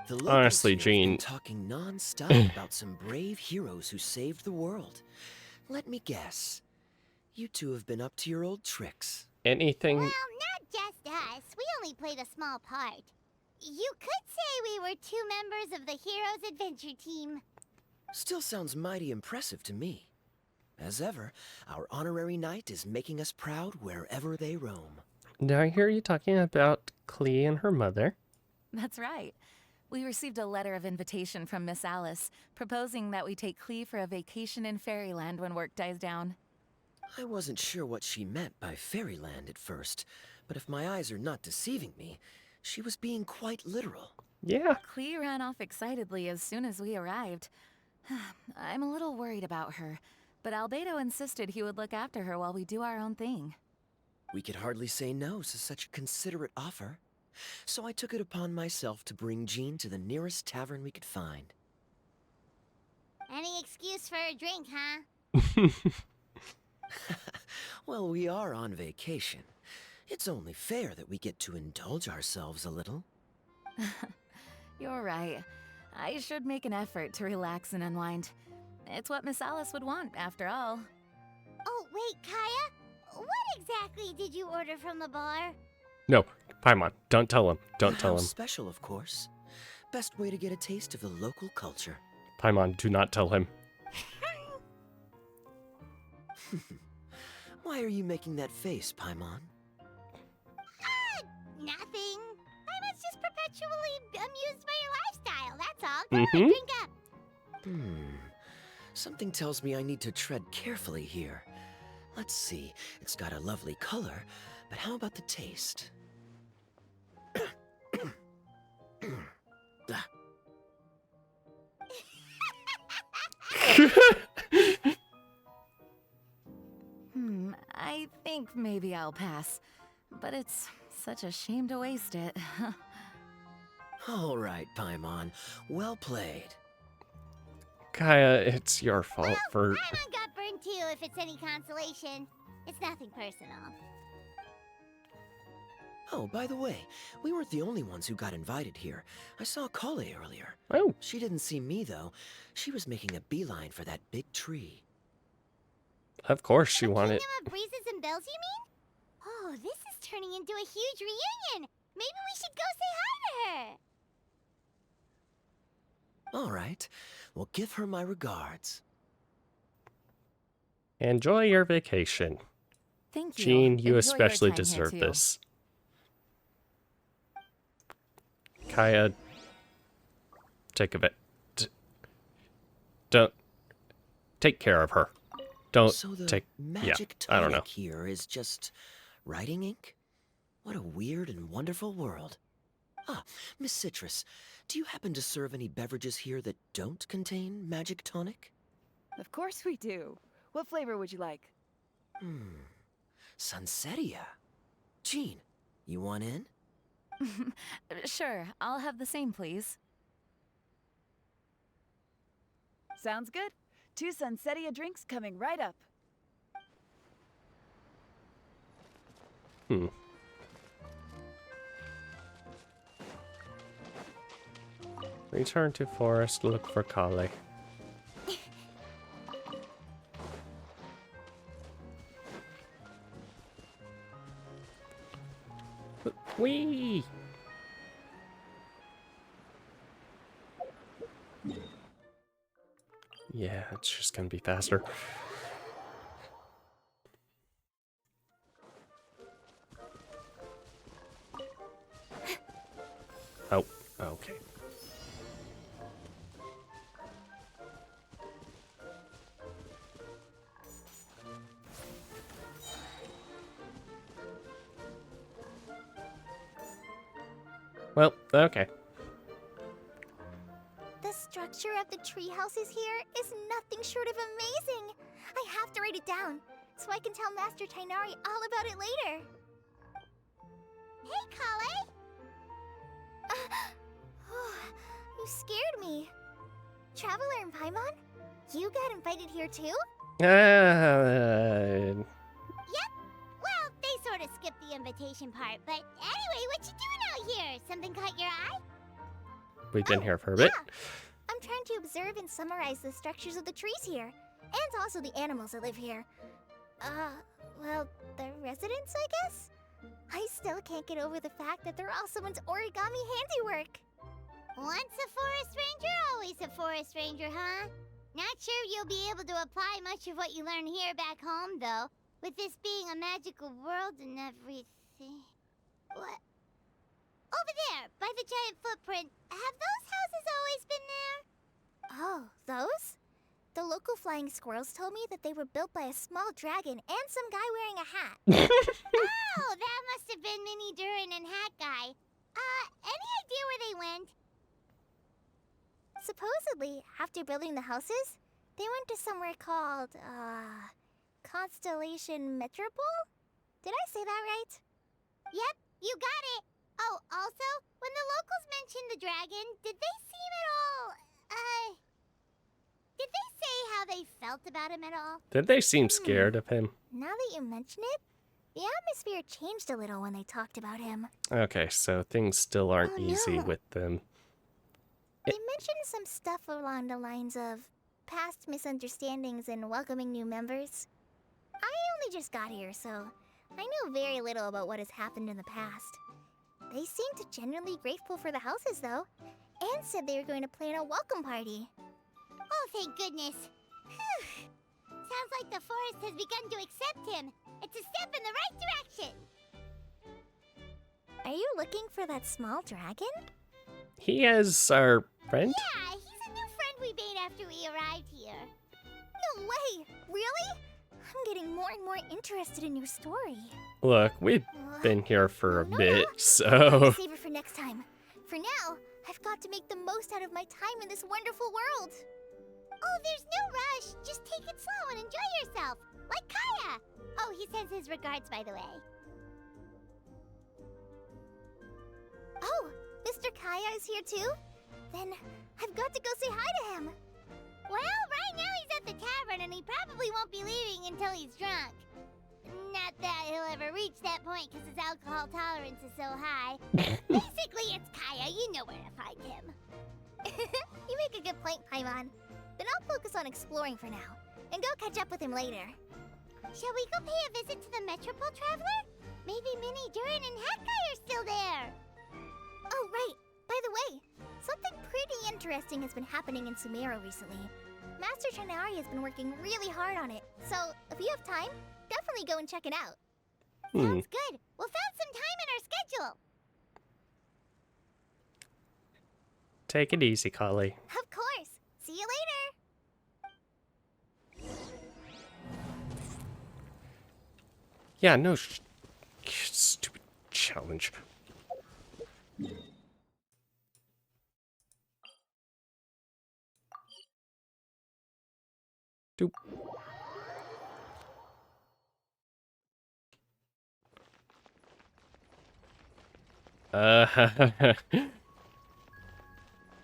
The locals Honestly, here have Jean. been talking non-stop about some brave heroes who saved the world. Let me guess. You two have been up to your old tricks. Anything? Well, not just us. We only played a small part. You could say we were 2 members of the Heroes Adventure Team. Still sounds mighty impressive to me. As ever, our honorary knight is making us proud wherever they roam. Did I hear you talking about Klee and her mother? That's right. We received a letter of invitation from Miss Alice, proposing that we take Klee for a vacation in Fairyland when work dies down. I wasn't sure what she meant by Fairyland at first, but if my eyes are not deceiving me, she was being quite literal. Yeah. Klee ran off excitedly as soon as we arrived. I'm a little worried about her, but Albedo insisted he would look after her while we do our own thing. We could hardly say no to such a considerate offer, so I took it upon myself to bring Jean to the nearest tavern we could find. Any excuse for a drink, huh? Well, we are on vacation. It's only fair that we get to indulge ourselves a little. You're right. I should make an effort to relax and unwind. It's what Miss Alice would want, after all. Oh, wait, Kaya? What exactly did you order from the bar? No, Paimon, don't tell him. Don't tell him. Special, of course. Best way to get a taste of the local culture. Paimon, do not tell him. Why are you making that face, Paimon? Nothing. I was just perpetually amused by your lifestyle, that's all. Come on, drink up. Something tells me I need to tread carefully here. Let's see, it's got a lovely color, but how about the taste? I think maybe I'll pass. But it's such a shame to waste it. All right, Paimon. Well played. Kaya, it's your fault for... Paimon got burned too, if it's any consolation. It's nothing personal. Oh, by the way, we weren't the only ones who got invited here. I saw Kale earlier. Oh. She didn't see me, though. She was making a beeline for that big tree. Of course she wanted... Kingdom of Breezes and Bells, you mean? Oh, this is turning into a huge reunion. Maybe we should go say hi to her. All right. Well, give her my regards. Enjoy your vacation. Thank you. Jean, you Enjoy especially your time here, deserve too. this. Kaya, take a bit. Don't take care of her. Don't so the take. magic I don't know. tonic here is just writing ink? What a weird and wonderful world. Ah, Miss Citrus, do you happen to serve any beverages here that don't contain magic tonic? Of course we do. What flavor would you like? Sunsetia. Jean, you want in? Sure, I'll have the same, please. Sounds good. 2 Sunsetia drinks coming right up. Return to forest, look for Kale. Whee! Yeah, it's just gonna be faster. Oh, okay. Well, okay. The structure of the tree houses here is nothing short of amazing. I have to write it down so I can tell Master Tainari all about it later. Hey, Kale! You scared me. Traveler and Paimon? You got invited here too? Yep. Well, they sort of skipped the invitation part, but anyway, what you doing out here? Something caught your eye? We've been here for a bit. Yeah. I'm trying to observe and summarize the structures of the trees here, and also the animals that live here. Well, the residents, I guess? I still can't get over the fact that they're all someone's origami handiwork. Once a forest ranger, always a forest ranger, huh? Not sure you'll be able to apply much of what you learn here back home, though. With this being a magical world and everything. What? Over there, by the giant footprint. Have those houses always been there? Oh, those? The local flying squirrels told me that they were built by a small dragon and some guy wearing a hat. Oh, that must have been Mini Durin and Hat Guy. Any idea where they went? Supposedly, after building the houses, they went to somewhere called, Constellation Metropole? Did I say that right? Yep, you got it. Oh, also, when the locals mentioned the dragon, did they seem at all, did they say how they felt about him at all? Did they seem scared of him? Now that you mention it, the atmosphere changed a little when they talked about him. Okay, so things still aren't easy with them. They mentioned some stuff along the lines of past misunderstandings and welcoming new members. I only just got here, so I know very little about what has happened in the past. They seemed to genuinely grateful for the houses, though, and said they were going to plan a welcome party. Oh, thank goodness. Whew. Sounds like the forest has begun to accept him. It's a step in the right direction. Are you looking for that small dragon? He is our friend? Yeah, he's a new friend we made after we arrived here. No way! Really? I'm getting more and more interested in your story. Look, we've been here for a bit, I'll so... save it for next time. For now, I've got to make the most out of my time in this wonderful world. Oh, there's no rush. Just take it slow and enjoy yourself. Like Kaya. Oh, he sends his regards, by the way. Oh, Mr. Kaya is here too? Then I've got to go say hi to him. Well, right now he's at the tavern and he probably won't be leaving until he's drunk. Not that he'll ever reach that point because his alcohol tolerance is so high. Basically, it's Kaya. You know where to find him. You make a good point, Paimon. Then I'll focus on exploring for now, and go catch up with him later. Shall we go pay a visit to the Metropole Traveler? Maybe Mini Durin and Hat Guy are still there. Oh, right. By the way, something pretty interesting has been happening in Sumeru recently. Master Tainari has been working really hard on it, so if you have time, definitely go and check it out. Sounds good. We'll find some time in our schedule. Take it easy, Collie. Of course. See you later. Yeah, no stupid challenge. Doop.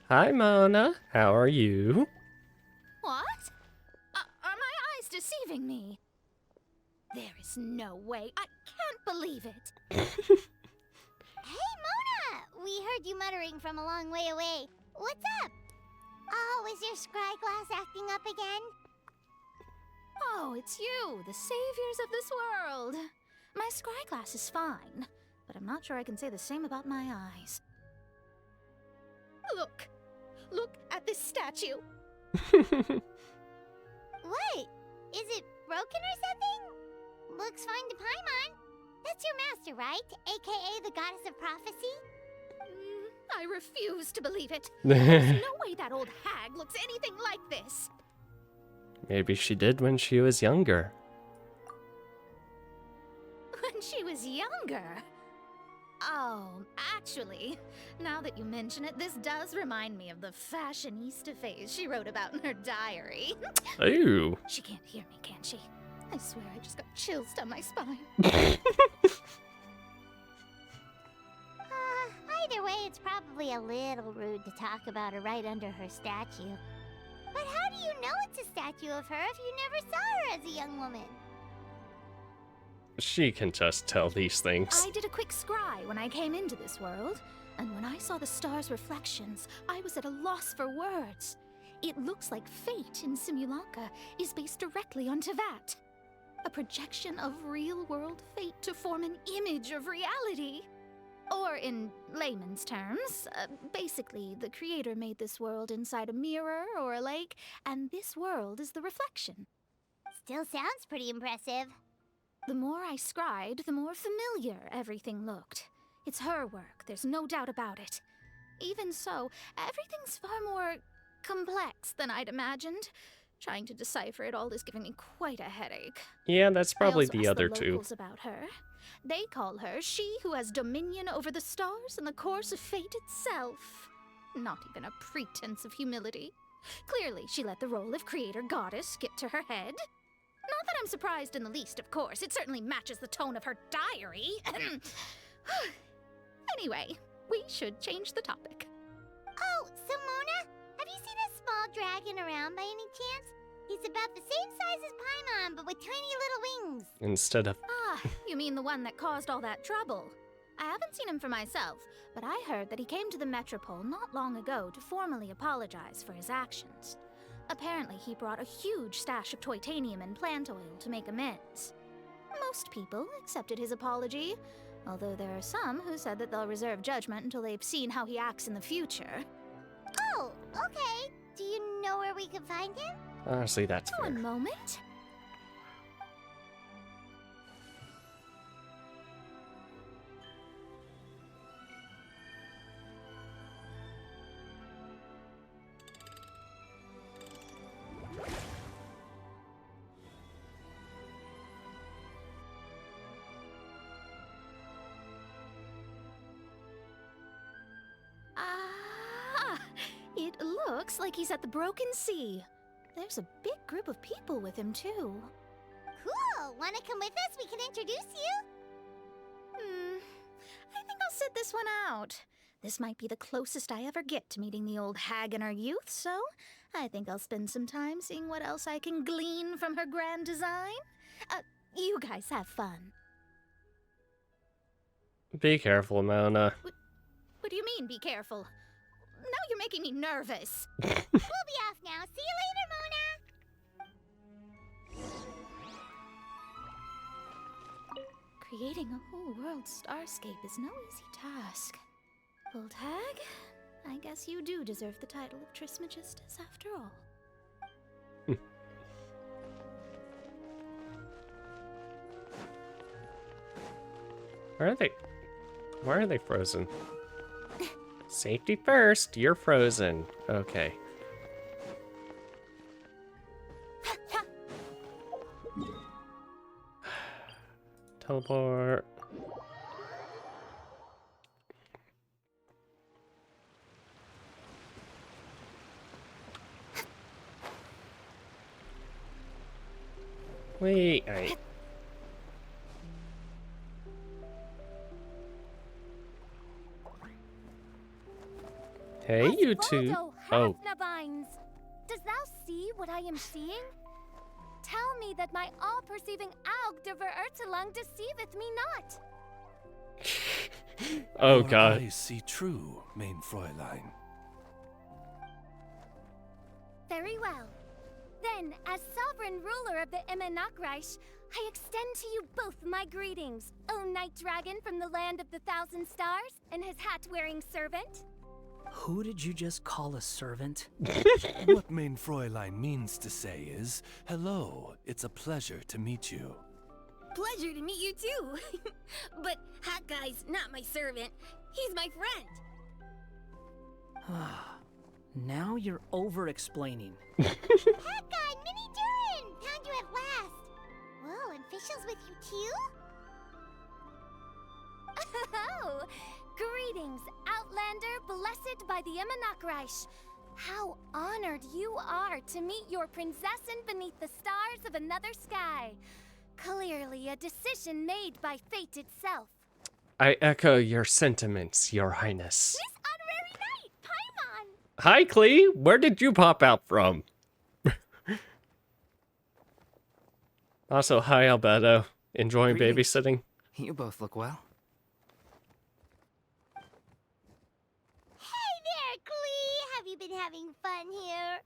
Hi, Mona. How are you? What? Are my eyes deceiving me? There is no way. I can't believe it. Hey, Mona! We heard you muttering from a long way away. What's up? Oh, is your scry glass acting up again? Oh, it's you, the saviors of this world. My scry glass is fine, but I'm not sure I can say the same about my eyes. Look at this statue. What? Is it broken or something? Looks fine to Paimon. That's your master, right? AKA the goddess of prophecy? I refuse to believe it. There's no way that old hag looks anything like this. Maybe she did when she was younger. When she was younger? Oh, actually, now that you mention it, this does remind me of the fashionista phase she wrote about in her diary. Ooh. She can't hear me, can she? I swear I just got chills down my spine. Either way, it's probably a little rude to talk about her right under her statue. But how do you know it's a statue of her if you never saw her as a young woman? She can just tell these things. I did a quick scry when I came into this world, and when I saw the stars' reflections, I was at a loss for words. It looks like fate in Simulanka is based directly on Tevat. A projection of real-world fate to form an image of reality. Or in layman's terms, basically the creator made this world inside a mirror or a lake, and this world is the reflection. Still sounds pretty impressive. The more I scried, the more familiar everything looked. It's her work, there's no doubt about it. Even so, everything's far more complex than I'd imagined. Trying to decipher it all is giving me quite a headache. Yeah, that's probably the other the two. locals about her. They call her she who has dominion over the stars and the course of fate itself. Not even a pretense of humility. Clearly, she let the role of creator goddess get to her head. Not that I'm surprised in the least, of course. It certainly matches the tone of her diary. Anyway, we should change the topic. Oh, so Mona, have you seen a small dragon around by any chance? He's about the same size as Paimon, but with tiny little wings. Instead of... Ah, you mean the one that caused all that trouble? I haven't seen him for myself, but I heard that he came to the Metropole not long ago to formally apologize for his actions. Apparently, he brought a huge stash of Toitanium and plant oil to make amends. Most people accepted his apology, although there are some who said that they'll reserve judgment until they've seen how he acts in the future. Oh, okay. Do you know where we can find him? Honestly, that's fair. One moment. It looks like he's at the Broken Sea. There's a big group of people with him, too. Cool! Wanna come with us? We can introduce you? I think I'll sit this one out. This might be the closest I ever get to meeting the old hag in her youth, so I think I'll spend some time seeing what else I can glean from her grand design. You guys have fun. Be careful, Mona. What do you mean, be careful? Now you're making me nervous. We'll be off now. See you later, Mona! Creating a whole world starscape is no easy task. Old hag, I guess you do deserve the title of Trismegistus after all. Where are they? Why are they frozen? Safety first. You're frozen. Okay. Teleport. Wait, Hey, you two. Oh. Does thou see what I am seeing? Tell me that my all-perceiving Aug de Verurtelung deceiveth me not. Oh, God. I see true, mein Fräulein. Very well. Then, as sovereign ruler of the Immenachreich, I extend to you both my greetings, O Night Dragon from the land of the Thousand Stars and his hat-wearing servant. Who did you just call a servant? What mein Fräulein means to say is, hello, it's a pleasure to meet you. Pleasure to meet you too. But Hat Guy's not my servant. He's my friend. Now you're over-explaining. Hat Guy, Mini Durin! Found you at last. Whoa, and Fischl's with you too? Oh, greetings, Outlander blessed by the Immenachreich. How honored you are to meet your prinzessin beneath the stars of another sky. Clearly a decision made by fate itself. I echo your sentiments, Your Highness. This honorary knight, Paimon! Hi, Klee. Where did you pop out from? Also, hi, Alberto. Enjoying babysitting? You both look well. Hey there, Klee! Have you been having fun here?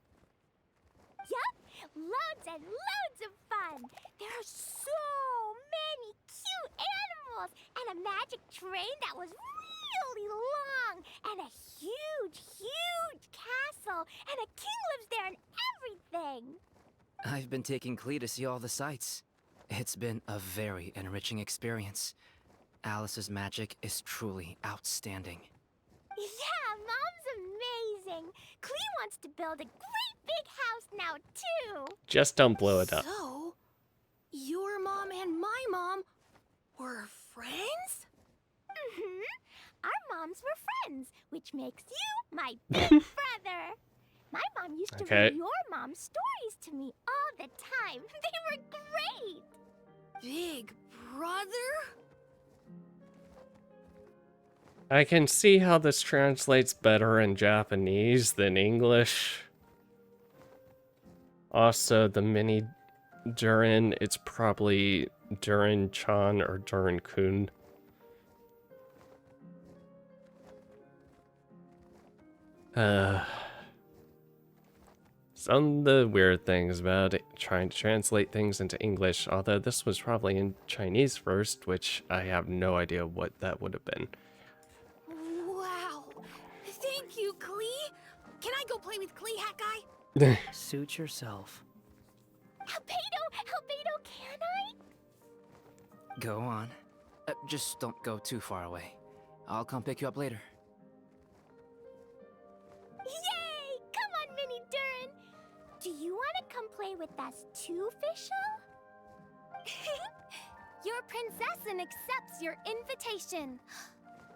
Yup, loads and loads of fun. There are so many cute animals and a magic train that was really long and a huge, huge castle and a king lives there and everything. I've been taking Klee to see all the sights. It's been a very enriching experience. Alice's magic is truly outstanding. Yeah, Mom's amazing. Klee wants to build a great big house now, too. Just don't blow it up. So, your mom and my mom were friends? Mm-hmm. Our moms were friends, which makes you my big brother. My mom used to read your mom's stories to me all the time. They were great. Big brother? I can see how this translates better in Japanese than English. Also, the mini Durin, it's probably Durin-chan or Durin-kun. Some of the weird things about it, trying to translate things into English, although this was probably in Chinese first, which I have no idea what that would have been. Wow. Thank you, Klee. Can I go play with Klee, Hat Guy? Suit yourself. Albedo, can I? Go on. Just don't go too far away. I'll come pick you up later. Yay! Come on, Mini Durin. Do you want to come play with us too, Fischl? Your prinzessin accepts your invitation.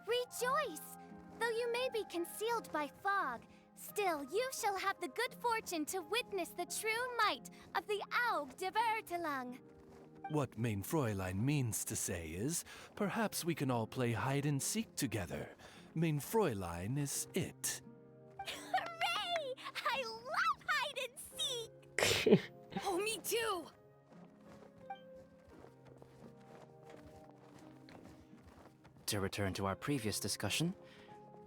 Rejoice! Though you may be concealed by fog, still you shall have the good fortune to witness the true might of the Aug de Verurtelung. What mein Fräulein means to say is, perhaps we can all play hide and seek together. Mein Fräulein is it. Hooray! I love hide and seek! Oh, me too! To return to our previous discussion,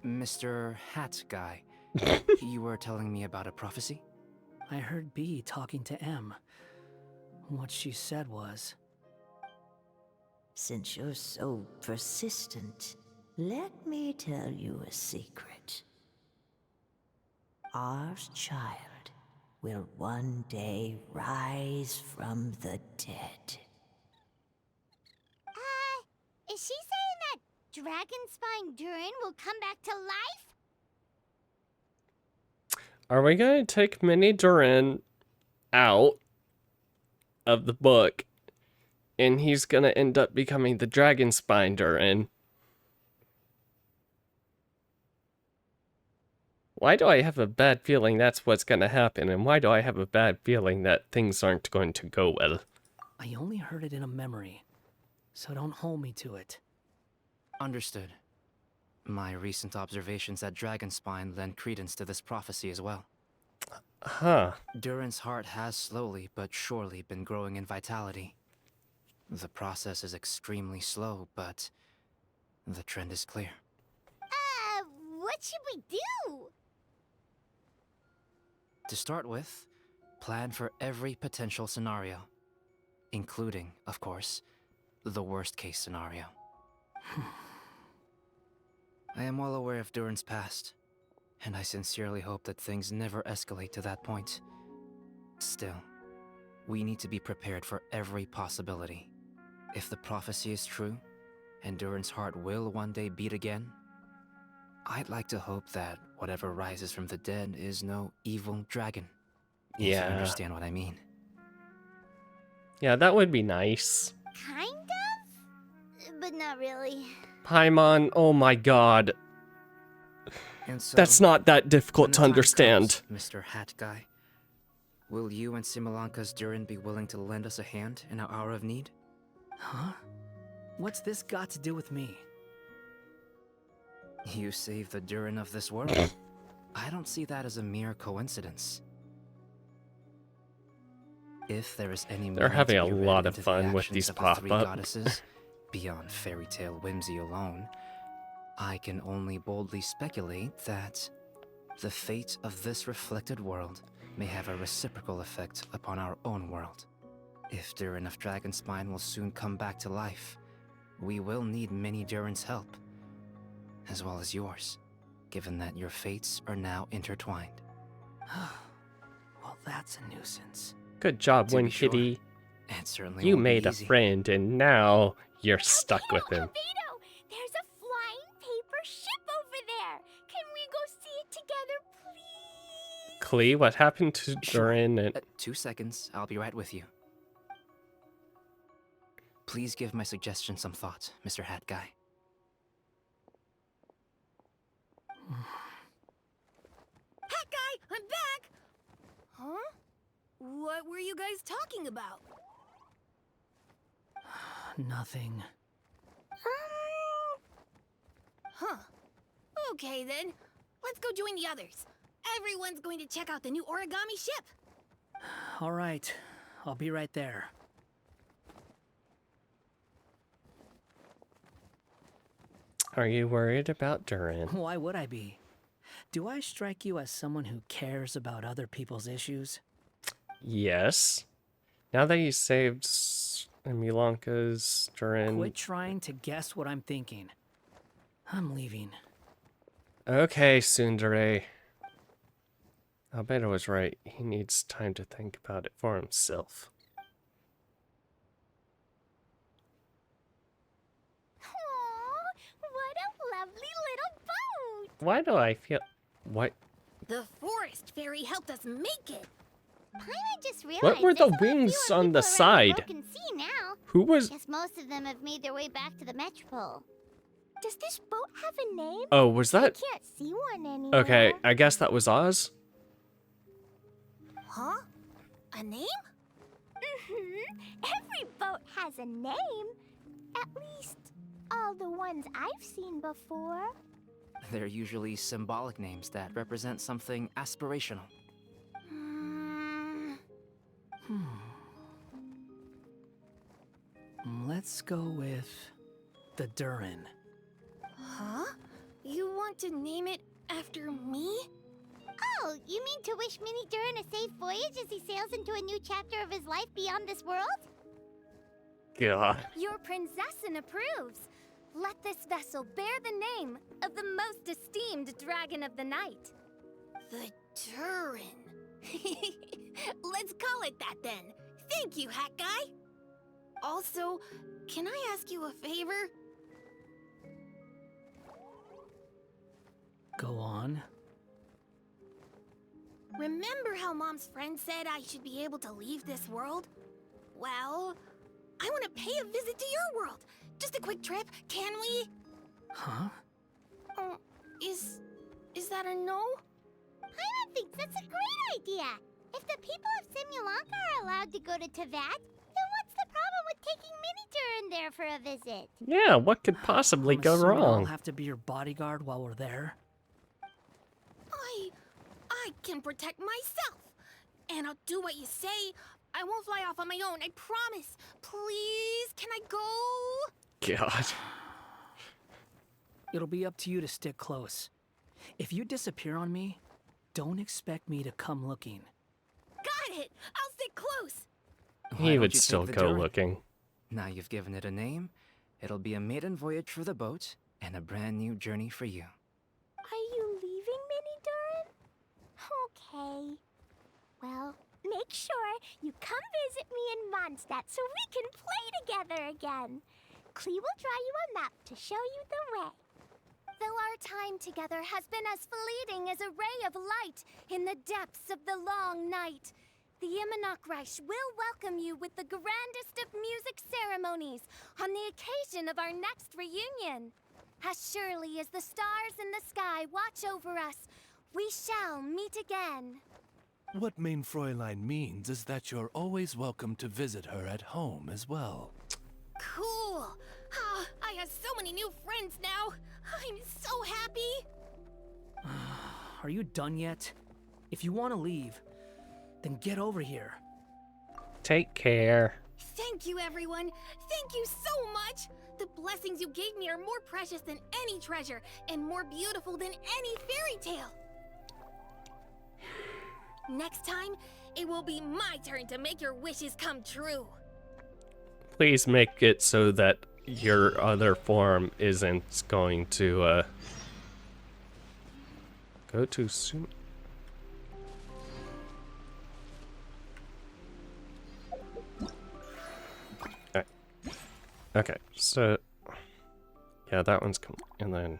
Mr. Hat Guy, you were telling me about a prophecy? I heard B talking to M. What she said was... Since you're so persistent, let me tell you a secret. Our child will one day rise from the dead. Is she saying that Dragon Spine Durin will come back to life? Are we going to take Mini Durin out of the book, and he's going to end up becoming the Dragon Spine Durin? Why do I have a bad feeling that's what's going to happen, and why do I have a bad feeling that things aren't going to go well? I only heard it in a memory, so don't hold me to it. Understood. My recent observations at Dragonspine lend credence to this prophecy as well. Huh. Durin's heart has slowly but surely been growing in vitality. The process is extremely slow, but the trend is clear. What should we do? To start with, plan for every potential scenario, including, of course, the worst-case scenario. I am well aware of Durin's past, and I sincerely hope that things never escalate to that point. Still, we need to be prepared for every possibility. If the prophecy is true, and Durin's heart will one day beat again, I'd like to hope that whatever rises from the dead is no evil dragon. If you understand what I mean. Yeah, that would be nice. Kind of? But not really. Paimon, oh my god. And so, that's not that difficult to when the time understand. comes, Mr. Hat Guy, will you and Simulanka's Durin be willing to lend us a hand in our hour of need? Huh? What's this got to do with me? You saved the Durin of this world. I don't see that as a mere coincidence. If there is any They're having a to be read lot of into the fun with actions these of the three pop-up. goddesses, beyond fairy tale whimsy alone, I can only boldly speculate that the fate of this reflected world may have a reciprocal effect upon our own world. If Durin of Dragonspine will soon come back to life, we will need many Durin's help, as well as yours, given that your fates are now intertwined. Well, that's a nuisance. Good job, To be Win Kitty. Sure, it certainly You won't be made a easy. friend, and now you're stuck with him. Albedo, there's a flying paper ship over there. Can we go see it together, please? Klee, what happened to Durin? And 2 seconds, I'll be right with you. Please give my suggestion some thought, Mr. Hat Guy. Hat Guy, I'm back! Huh? What were you guys talking about? Nothing. Huh. Okay then. Let's go join the others. Everyone's going to check out the new origami ship. All right, I'll be right there. are you worried about Durin? Why would I be? Do I strike you as someone who cares about other people's issues? Yes. Now that you saved Milanka's Durin... Quit trying to guess what I'm thinking. I'm leaving. Okay, Tsundere. Albedo was right. He needs time to think about it for himself. Aww, what a lovely little boat! Why do I feel... What? The forest fairy helped us make it. Paimon just realized What were the there's a lot wings fewer on the people around side? Broken Sea now. Who was... Guess most of them have made their way back to the Metropole. Does this boat have a name? Oh, was that... I can't see one anymore. Okay, I guess that was Oz? Huh? A name? Every boat has a name. At least, all the ones I've seen before. They're usually symbolic names that represent something aspirational. Let's go with the Durin. Huh? You want to name it after me? Oh, you mean to wish Mini Durin a safe voyage as he sails into a new chapter of his life beyond this world? God. Your princessin approves. Let this vessel bear the name of the most esteemed dragon of the night. The Durin. Let's call it that then. Thank you, Hat Guy. Also, can I ask you a favor? Go on. Remember how Mom's friend said I should be able to leave this world? Well, I want to pay a visit to your world. Just a quick trip, can we? Huh? Is that a no? Paimon thinks that's a great idea. If the people of Simulanka are allowed to go to Teyvat, then what's the problem with taking Minitur in there for a visit? Yeah, what could possibly go assuming I'll wrong? have to be your bodyguard while we're there. I can protect myself. And I'll do what you say. I won't fly off on my own, I promise. Please, can I go? God. It'll be up to you to stick close. If you disappear on me, don't expect me to come looking. Got it! I'll stick close! Why He don't would you still take the go Durin? looking. Now you've given it a name, it'll be a maiden voyage for the boat and a brand new journey for you. Are you leaving, Mini Durin? Okay. Well, make sure you come visit me in Mondstadt so we can play together again. Klee will draw you a map to show you the way. Though our time together has been as fleeting as a ray of light in the depths of the long night, the Immonokreich will welcome you with the grandest of music ceremonies on the occasion of our next reunion. As surely as the stars in the sky watch over us, we shall meet again. What Main Fräulein means is that you're always welcome to visit her at home as well. Cool! Ah, I have so many new friends now! I'm so happy! Are you done yet? If you want to leave, then get over here. Take care. Thank you, everyone! Thank you so much! The blessings you gave me are more precious than any treasure, and more beautiful than any fairy tale! Next time, it will be my turn to make your wishes come true! Please make it so that your other form isn't going to, go too soon. Okay, so yeah, that one's coming, and then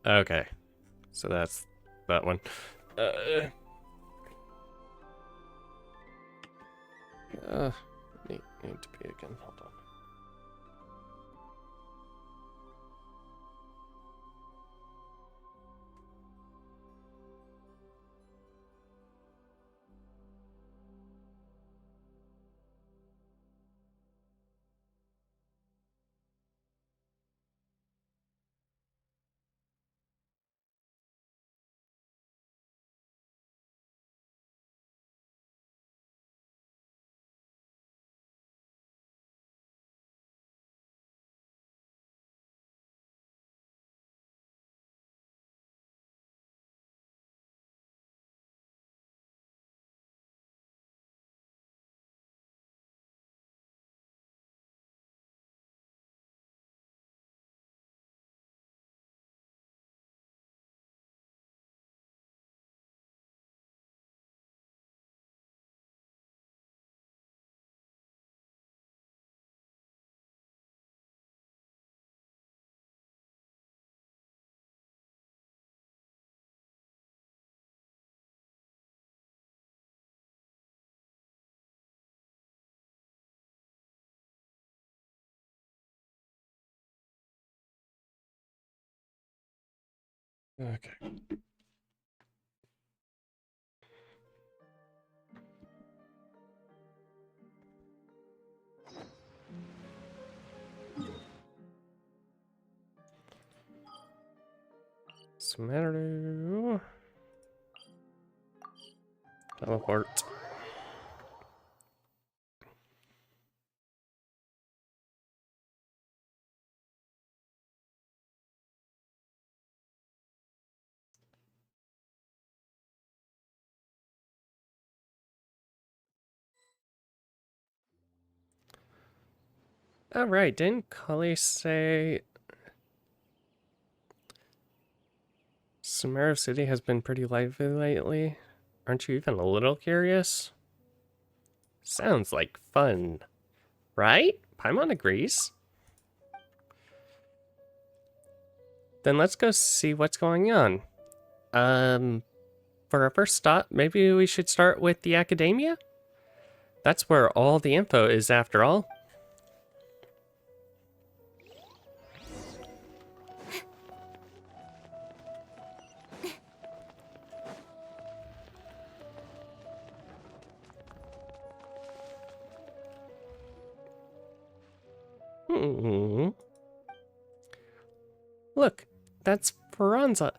okay, so that's that one. Need to be again. Hold on. Okay. Smatter. Teleport. Alright, didn't Cully say Sumeru City has been pretty lively lately? Aren't you even a little curious? Sounds like fun, right? Paimon agrees. Then let's go see what's going on. For our first stop, maybe we should start with the academia? That's where all the info is, after all. Look, that's Franza.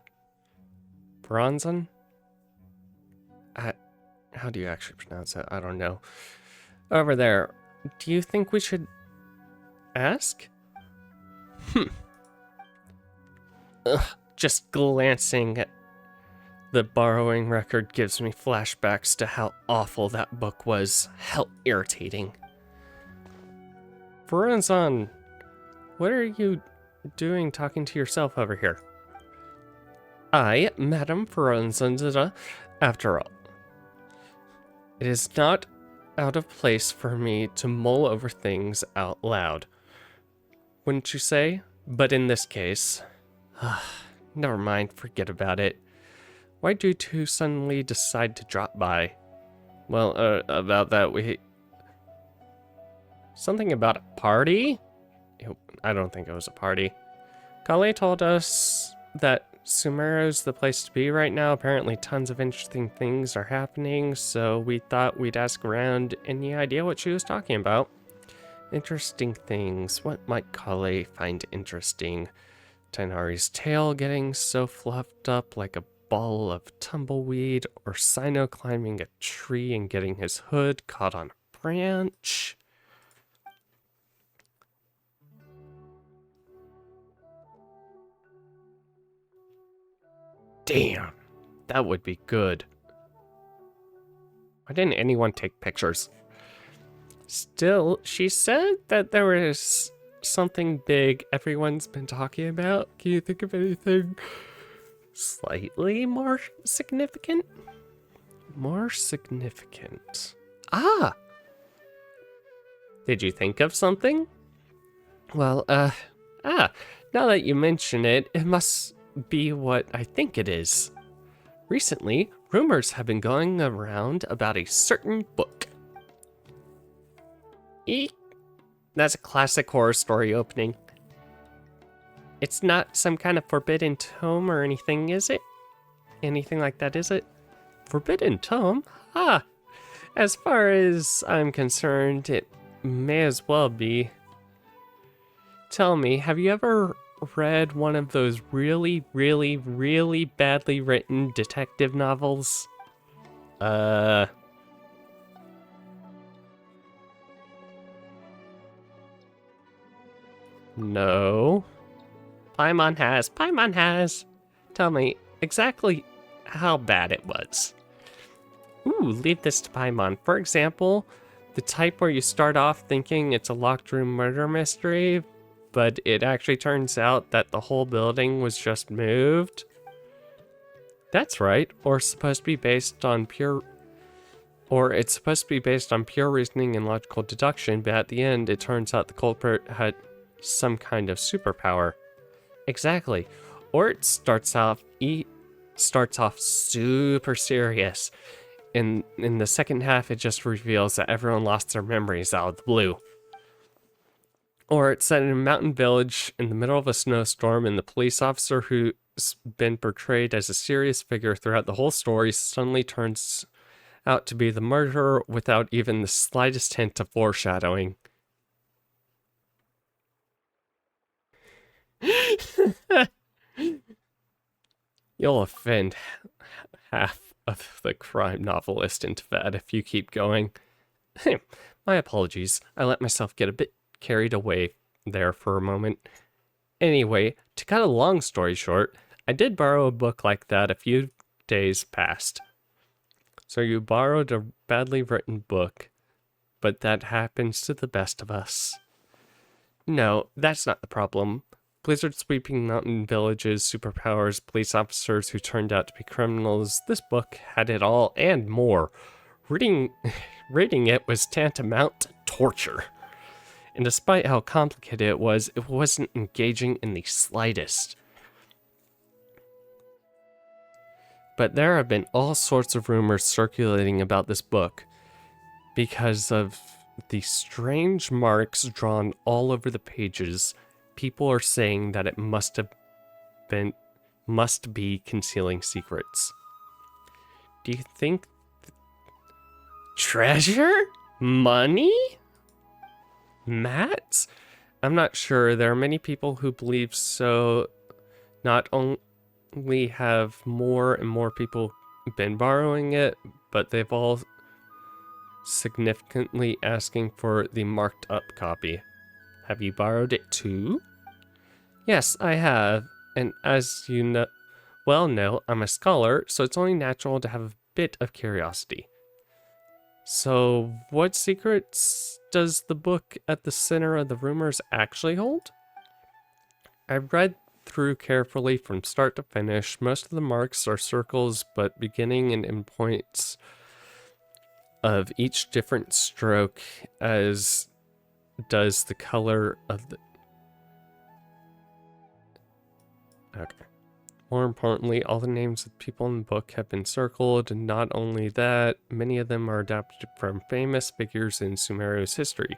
Bronzon? How do you actually pronounce it? I don't know. Over there. Do you think we should ask? Ugh, just glancing at the borrowing record gives me flashbacks to how awful that book was. How irritating. Bronzon, what are you doing talking to yourself over here? I, Madame Franza, after all. It is not out of place for me to mull over things out loud. Wouldn't you say? But in this case... never mind, forget about it. Why'd you two suddenly decide to drop by? Well, about that something about a party? I don't think it was a party. Kale told us that Sumeru's the place to be right now. Apparently tons of interesting things are happening, so we thought we'd ask around. Any idea what she was talking about? Interesting things. What might Kale find interesting? Tainari's tail getting so fluffed up like a ball of tumbleweed, or Sino climbing a tree and getting his hood caught on a branch. Damn, that would be good. Why didn't anyone take pictures? Still, she said that there was something big everyone's been talking about. Can you think of anything slightly more significant? More significant. Ah! Did you think of something? Well, now that you mention it, it must be what I think it is. Recently, rumors have been going around about a certain book. Eek. That's a classic horror story opening. It's not some kind of forbidden tome or anything, is it? Anything like that, is it? Forbidden tome? Ah! As far as I'm concerned, it may as well be. Tell me, have you ever read one of those really, really, really badly written detective novels? No. Paimon has. Tell me exactly how bad it was. Ooh, leave this to Paimon. For example, the type where you start off thinking it's a locked room murder mystery, but it actually turns out that the whole building was just moved. That's right, or it's supposed to be based on pure reasoning and logical deduction, but at the end it turns out the culprit had some kind of superpower. Exactly. Or it starts off super serious. In the second half, it just reveals that everyone lost their memories out of the blue. Or it's set in a mountain village in the middle of a snowstorm, and the police officer who's been portrayed as a serious figure throughout the whole story suddenly turns out to be the murderer without even the slightest hint of foreshadowing. You'll offend half of the crime novelist into that if you keep going. My apologies. I let myself get a bit carried away there for a moment. Anyway, to cut a long story short, I did borrow a book like that a few days past. So you borrowed a badly written book, but that happens to the best of us. No, that's not the problem. Blizzard sweeping mountain villages, superpowers, police officers who turned out to be criminals. This book had it all and more. Reading it was tantamount to torture. And despite how complicated it wasn't engaging in the slightest. But there have been all sorts of rumors circulating about this book because of the strange marks drawn all over the pages. People are saying that it must be concealing secrets. Do you think treasure? Money? Mats? I'm not sure. There are many people who believe so. Not only have more and more people been borrowing it, but they've all significantly asking for the marked up copy. Have you borrowed it too? Yes, I have. And as you know, I'm a scholar, so it's only natural to have a bit of curiosity. So, what secrets does the book at the center of the rumors actually hold? I've read through carefully from start to finish. Most of the marks are circles, but beginning and end points of each different stroke, as does the color of the... Okay. More importantly, all the names of people in the book have been circled, and not only that, many of them are adapted from famous figures in Sumerio's history.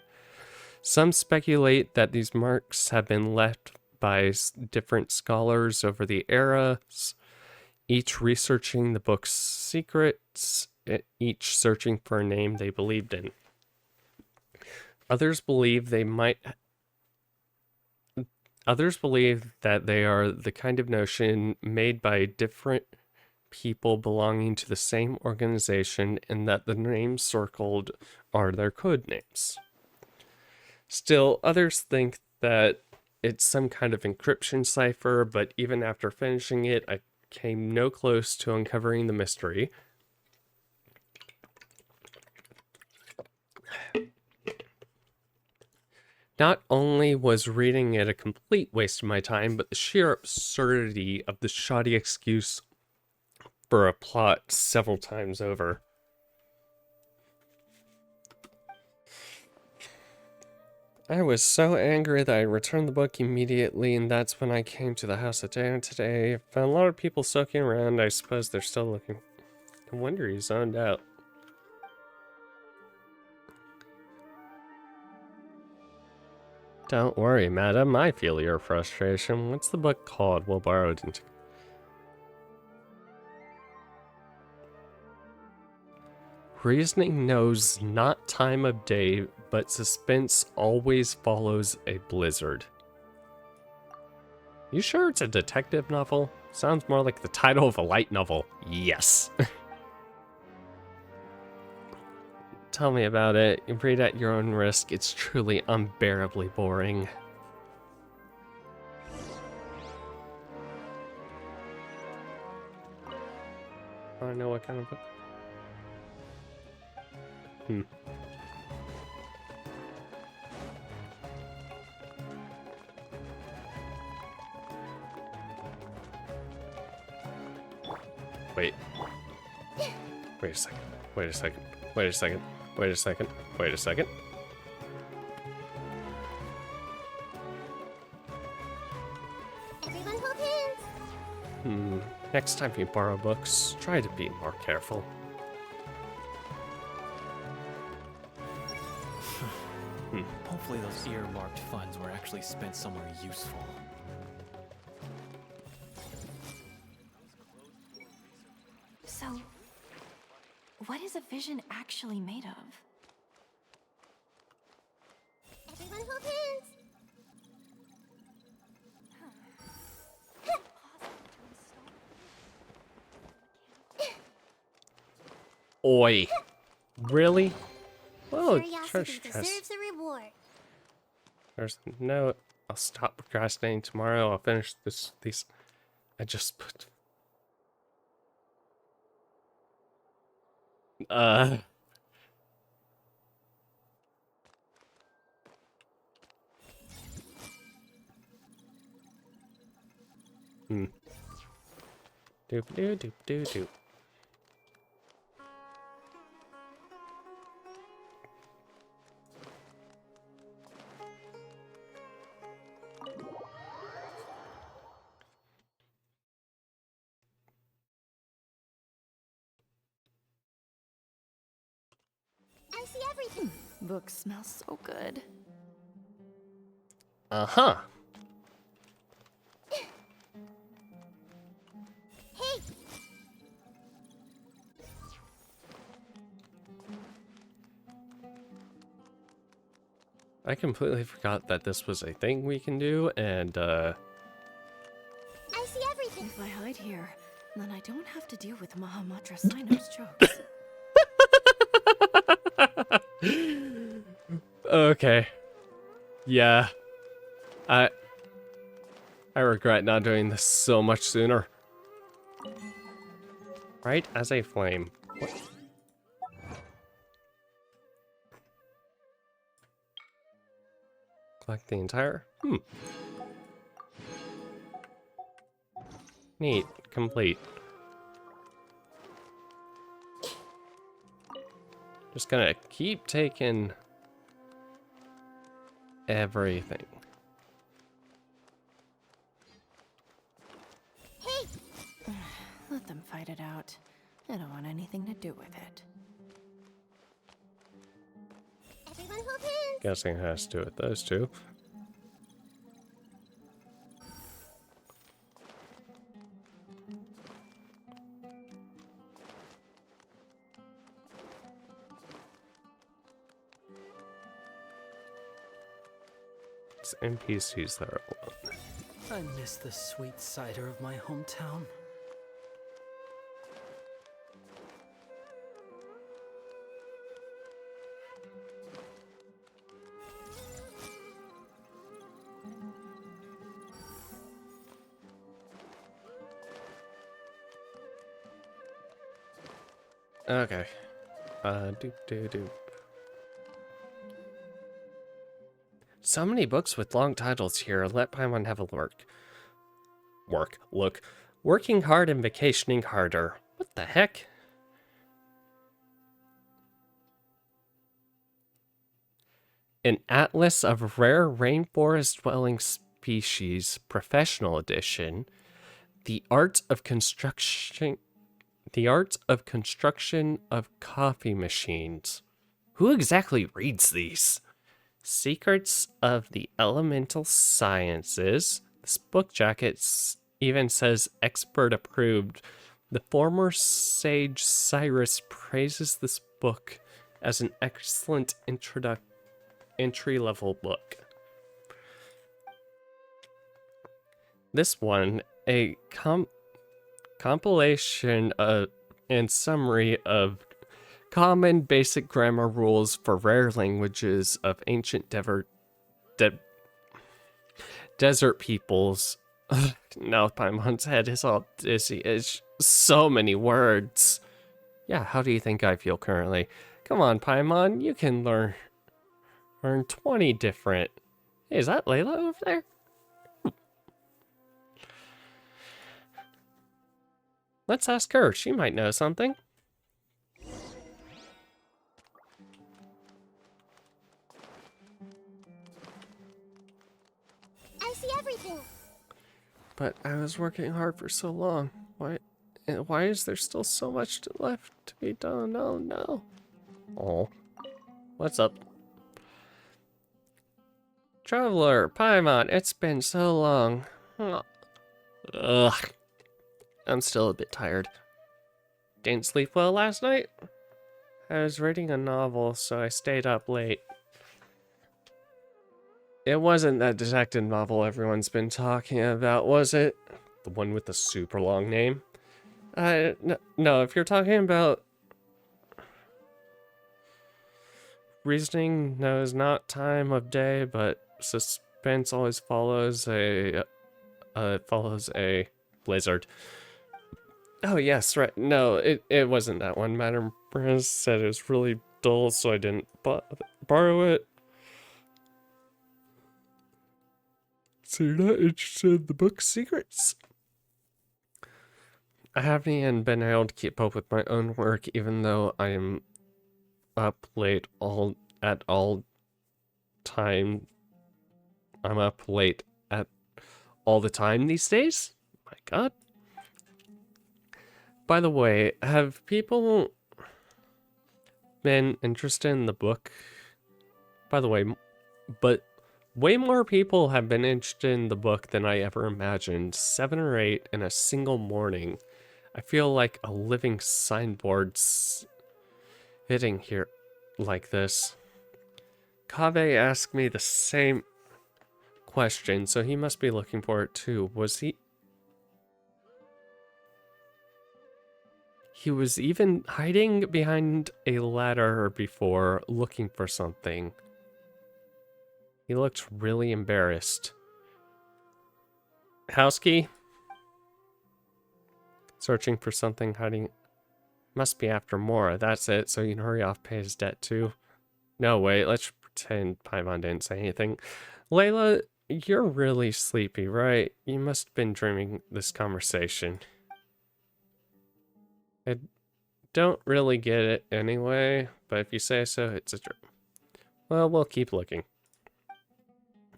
Some speculate that these marks have been left by different scholars over the eras, each researching the book's secrets, each searching for a name they believed in. Others believe that they are the kind of notion made by different people belonging to the same organization, and that the names circled are their code names. Still, others think that it's some kind of encryption cipher, but even after finishing it, I came no close to uncovering the mystery. Not only was reading it a complete waste of my time, but the sheer absurdity of the shoddy excuse for a plot several times over. I was so angry that I returned the book immediately, and that's when I came to the house of Dan today. Found a lot of people soaking around. I suppose they're still looking. No wonder he zoned out. Don't worry, madam. I feel your frustration. What's the book called? We'll borrow it into... Reasoning knows not time of day, but suspense always follows a blizzard. You sure it's a detective novel? Sounds more like the title of a light novel. Yes. Tell me about it. Read at your own risk. It's truly unbearably boring. I know what kind of book. Wait. Wait a second. Wait a second. Wait a second. Wait a second. Wait a second. Everyone hold hands. Next time you borrow books, try to be more careful. Hopefully those earmarked funds were actually spent somewhere useful. So, what is a vision actually made of? Everyone hold hands. Oi. Really? Well, Curiosity deserves a reward. There's no... I'll stop procrastinating tomorrow. I'll finish these... I just put... Doop doo doop doo doop. see everything. Book smells so good. Uh-huh. Hey! I completely forgot that this was a thing we can do, and, I see everything. If I hide here, then I don't have to deal with Mahamatra Sino's jokes. Okay. Yeah. I regret not doing this so much sooner. Right as a flame. What? Collect the entire... Neat. Complete. Just gonna keep taking everything. Hey! Let them fight it out. I don't want anything to do with it. Everyone hold hands. Guessing it has to do with those two. It's NPCs that are alone. I miss the sweet cider of my hometown. Okay. Doop doop doop. So many books with long titles here. Let Paimon have a look. Working hard and vacationing harder. What the heck? An Atlas of Rare Rainforest Dwelling Species, Professional Edition. The Art of Construction of Coffee Machines. Who exactly reads these? Secrets of the Elemental Sciences. This book jacket even says expert approved. The former sage Cyrus praises this book as an excellent entry-level book. This one, a compilation and summary of common basic grammar rules for rare languages of ancient desert peoples. Now Paimon's head is all dizzy. It's so many words. Yeah, how do you think I feel currently? Come on, Paimon, you can learn 20 different... Hey, is that Layla over there? Let's ask her. She might know something. I see everything. But I was working hard for so long. Why is there still so much left to be done? Oh no. Oh. What's up? Traveler, Paimon, it's been so long. Ugh. I'm still a bit tired. Didn't sleep well last night? I was reading a novel, so I stayed up late. It wasn't that detective novel everyone's been talking about, was it? The one with the super long name? No, if you're talking about... Reasoning knows not time of day, but suspense always follows a blizzard. Oh yes, right. No, it wasn't that one. Madame Briz said it was really dull, so I didn't borrow it. So you're not interested in the book's secrets? I haven't even been able to keep up with my own work, even though I am up late at all time. I'm up late at all the time these days? My god. By the way, have people been interested in the book, by the way, but way more people have been interested in the book than I ever imagined. 7 or 8 in a single morning. I feel like a living signboard hitting here like this. Kaveh asked me the same question, so he must be looking for it too. Was he? He was even hiding behind a ladder before, looking for something. He looked really embarrassed. House key? Searching for something, hiding. Must be after Mora. That's it, so you can hurry off, pay his debt too. No, wait, let's pretend Paimon didn't say anything. Layla, you're really sleepy, right? You must have been dreaming this conversation. I don't really get it anyway, but if you say so, it's a dream. Well, we'll keep looking.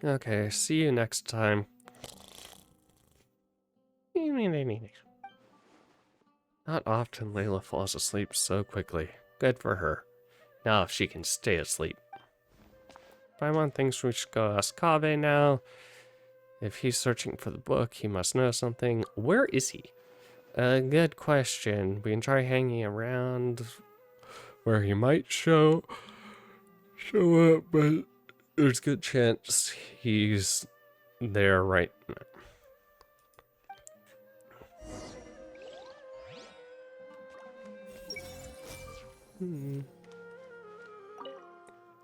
Okay, see you next time. Not often Layla falls asleep so quickly. Good for her. Now if she can stay asleep. Paimon thinks we should go ask Kaveh now. If he's searching for the book, he must know something. Where is he? Good question. We can try hanging around where he might show up, but there's a good chance he's there right now.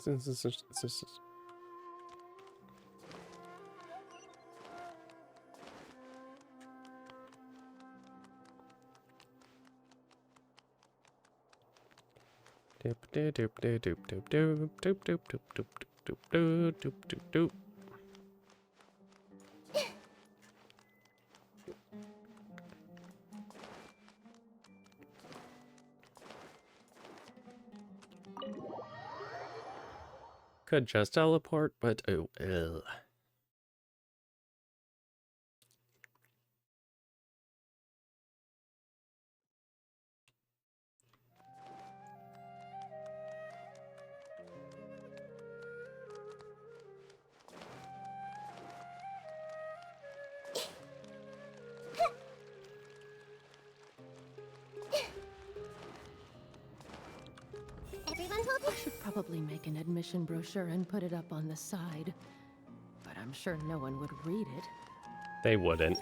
Doop doop doop doop doop doop doop doop doop doop doop doop doop doop doop. Could just teleport, but oh, ugh. I should probably make an admission brochure and put it up on the side. But I'm sure no one would read it. They wouldn't.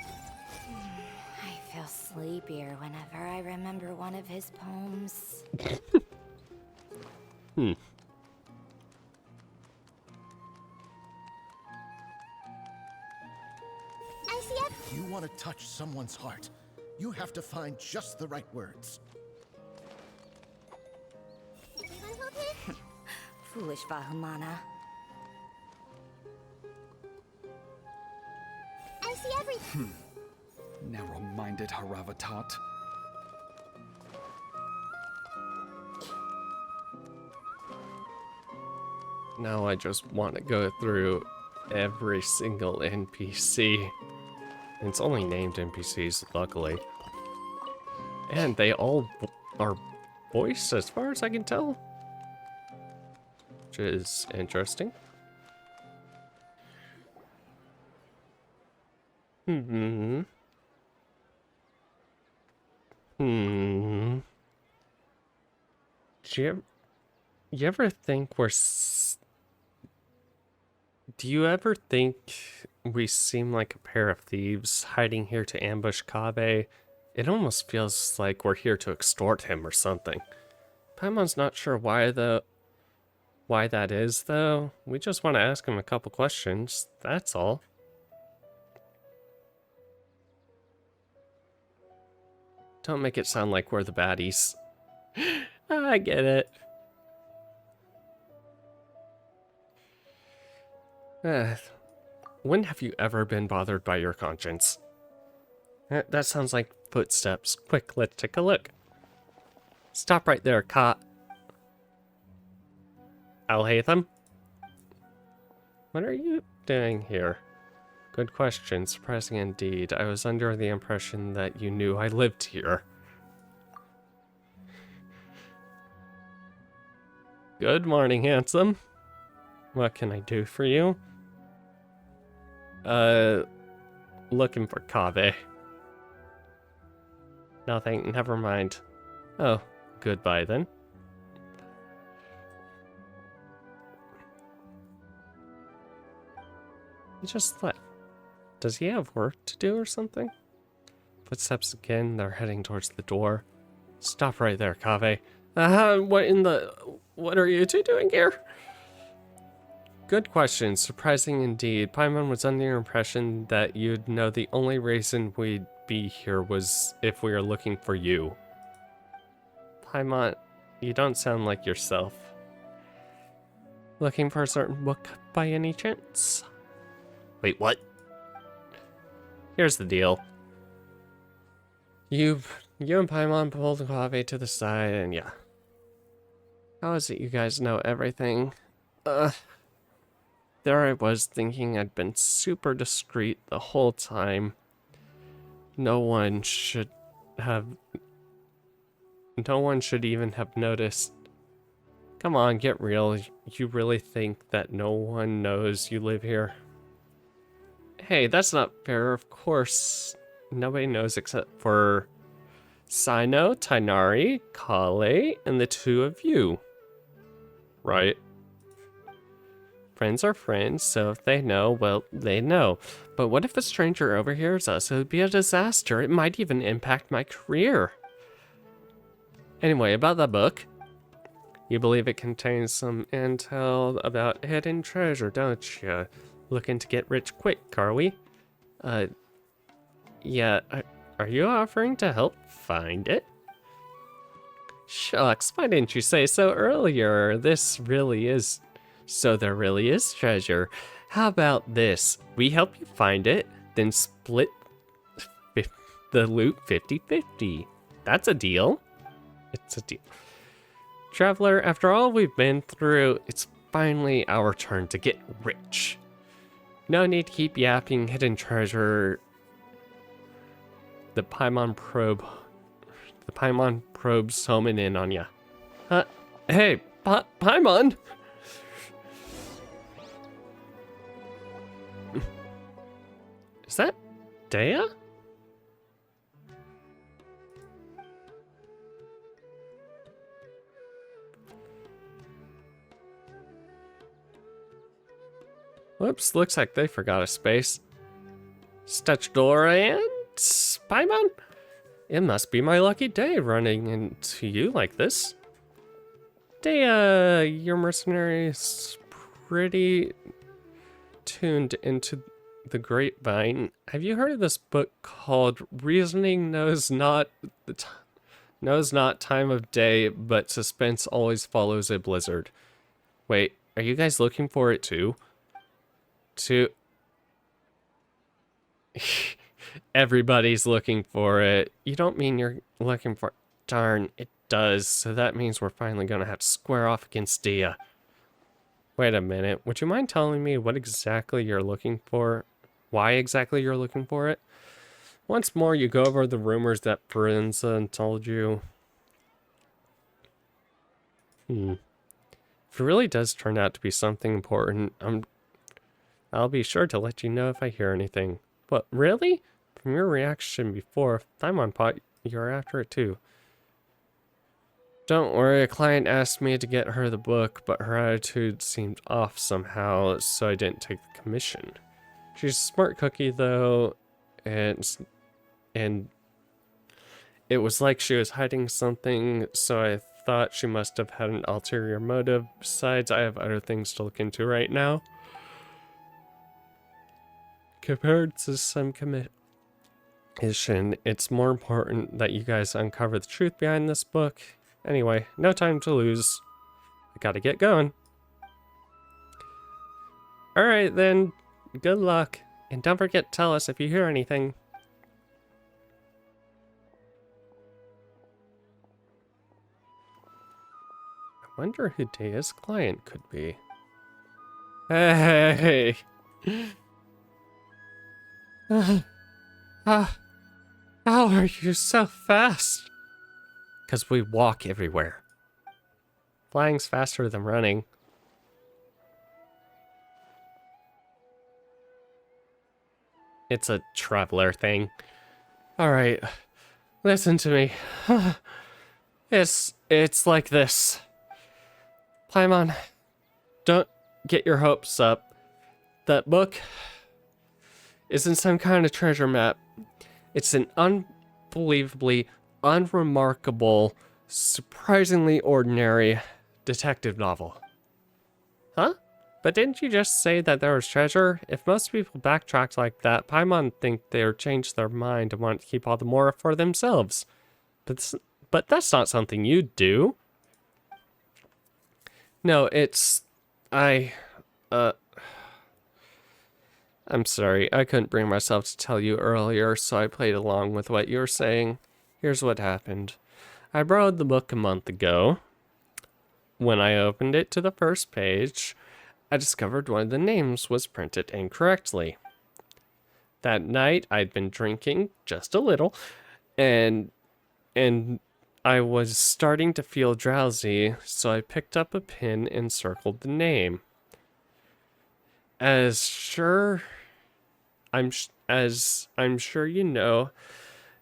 I feel sleepier whenever I remember one of his poems. If you want to touch someone's heart, you have to find just the right words. Foolish Vahumana. I see everything. Narrow-minded Haravatat. Now I just want to go through every single NPC. And it's only named NPCs, luckily. And they all are voiced as far as I can tell. Which is interesting. Do you ever think do you ever think we seem like a pair of thieves hiding here to ambush Kaveh? It almost feels like we're here to extort him or something. Paimon's not sure why that is, though. We just want to ask him a couple questions, that's all. Don't make it sound like we're the baddies. I get it. When have you ever been bothered by your conscience? That sounds like footsteps. Quick, let's take a look. Stop right there, Ka. Al-Haytham? What are you doing here? Good question. Surprising indeed. I was under the impression that you knew I lived here. Good morning, handsome. What can I do for you? Looking for Kaveh. Nothing, never mind. Oh, goodbye then. He just left. Does he have work to do or something? Footsteps again, they're heading towards the door. Stop right there, Kaveh. What are you two doing here? Good question. Surprising indeed. Paimon was under the impression that you'd know the only reason we'd be here was if we were looking for you. Paimon, you don't sound like yourself. Looking for a certain book by any chance? Wait, what? Here's the deal. You and Paimon pulled Kaveh to the side, and yeah. How is it you guys know everything? There I was thinking I'd been super discreet the whole time. No one should even have noticed. Come on, get real. You really think that no one knows you live here? Hey, that's not fair. Of course, nobody knows except for Sino, Tainari, Kale, and the two of you. Right? Friends are friends, so if they know, well, they know. But what if a stranger overhears us? It would be a disaster. It might even impact my career. Anyway, about that book. You believe it contains some intel about hidden treasure, don't you? Looking to get rich quick, are we? Yeah, are you offering to help find it? Shucks, why didn't you say so earlier? So there really is treasure. How about this? We help you find it, then split the loot 50-50. That's a deal. It's a deal. Traveler, after all we've been through, it's finally our turn to get rich. No need to keep yapping hidden treasure. The Paimon probe's homing in on ya. Hey, Paimon! Is that Dea? Whoops, looks like they forgot a space. Statutora and Paimon? It must be my lucky day running into you like this. Dea, your mercenary is pretty tuned into the grapevine. Have you heard of this book called Reasoning Knows Not Time of Day, but Suspense Always Follows a Blizzard? Wait, are you guys looking for it too? Everybody's looking for it. You don't mean you're looking for... Darn, it does. So that means we're finally gonna have to square off against Dea. Wait a minute. Would you mind telling me what exactly you're looking for? Why exactly you're looking for it? Once more, you go over the rumors that Forenza told you. If it really does turn out to be something important, I'll be sure to let you know if I hear anything. But really? From your reaction before, Paimon pot, you're after it too. Don't worry, a client asked me to get her the book, but her attitude seemed off somehow, so I didn't take the commission. She's a smart cookie though, and it was like she was hiding something, so I thought she must have had an ulterior motive. Besides, I have other things to look into right now. Compared to some commission, it's more important that you guys uncover the truth behind this book. Anyway, no time to lose. I gotta get going. Alright then, good luck. And don't forget to tell us if you hear anything. I wonder who Dea's client could be. Hey! How are you so fast? Because we walk everywhere. Flying's faster than running. It's a traveler thing. Alright, listen to me. It's like this. Paimon, don't get your hopes up. That book isn't some kind of treasure map. It's an unbelievably unremarkable, surprisingly ordinary detective novel. Huh? But didn't you just say that there was treasure? If most people backtracked like that, Paimon think they'll change their mind and want to keep all the more for themselves. But that's not something you'd do. No, I'm sorry, I couldn't bring myself to tell you earlier, so I played along with what you were saying. Here's what happened. I borrowed the book a month ago. When I opened it to the first page, I discovered one of the names was printed incorrectly. That night, I'd been drinking just a little, and I was starting to feel drowsy, so I picked up a pen and circled the name. As I'm sure you know,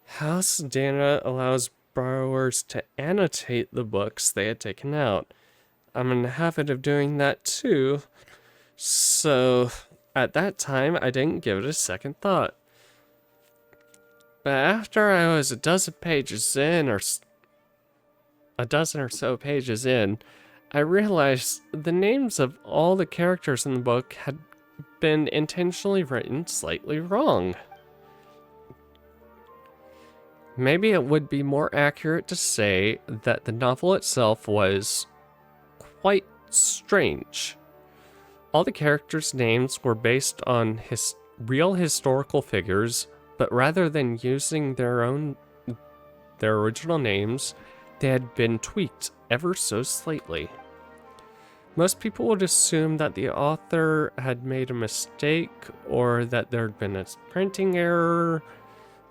House Dana allows borrowers to annotate the books they had taken out. I'm in the habit of doing that too, so at that time I didn't give it a second thought. But after I was a dozen or so pages in, I realized the names of all the characters in the book had been intentionally written slightly wrong. Maybe it would be more accurate to say that the novel itself was quite strange. All the characters' names were based on real historical figures, but rather than using their original names, they had been tweaked ever so slightly. Most people would assume that the author had made a mistake or that there had been a printing error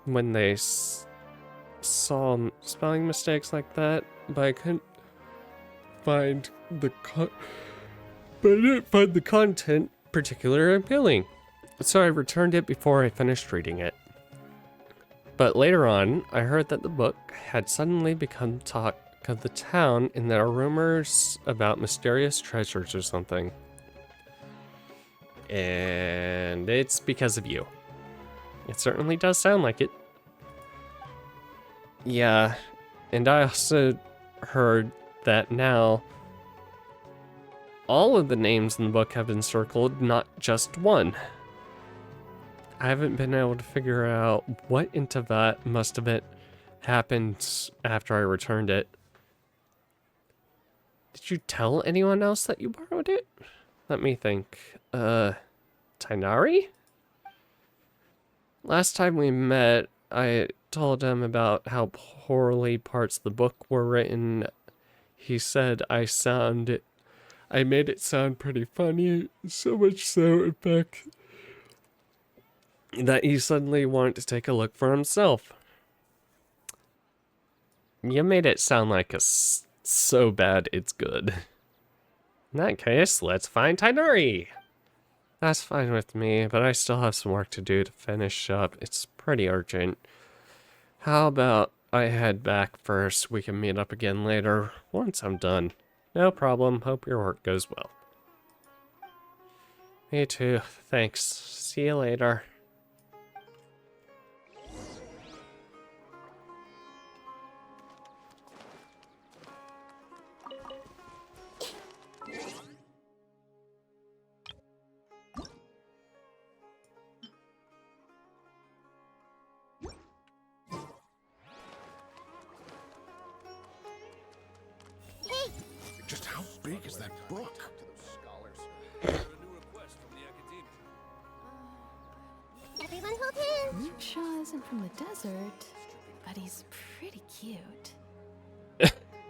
when they saw spelling mistakes like that, but I couldn't find the content particularly appealing, so I returned it before I finished reading it. But later on, I heard that the book had suddenly become talk of the town and there are rumors about mysterious treasures or something. And it's because of you. It certainly does sound like it. Yeah, and I also heard that now all of the names in the book have been circled, not just one. I haven't been able to figure out what into that must have happened after I returned it. Did you tell anyone else that you borrowed it? Let me think. Tighnari? Last time we met, I told him about how poorly parts of the book were written. He said I made it sound pretty funny, so much so, in fact, that he suddenly wanted to take a look for himself. You made it sound like so bad it's good. In that case, let's find Tighnari. That's fine with me, but I still have some work to do to finish up. It's pretty urgent. How about I head back first? We can meet up again later once I'm done. No problem. Hope your work goes well. Me too. Thanks. See you later. Just how big is that book? Everyone hold hands. Luke Shaw isn't from the desert, but he's pretty cute.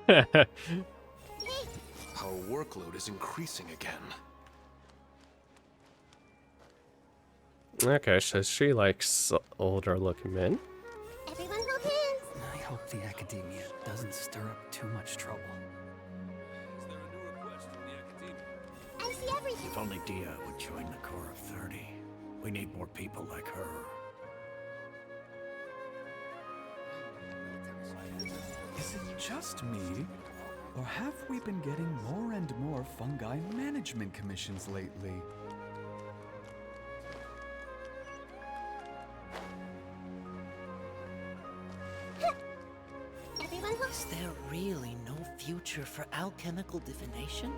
Our workload is increasing again. Okay, so she likes older looking men. Everyone hold hands. I hope the academia doesn't stir up too much trouble. see everything. If only Dia would join the Corps of 30. We need more people like her. Is it just me? Or have we been getting more and more fungi management commissions lately? Is there really no future for alchemical divination?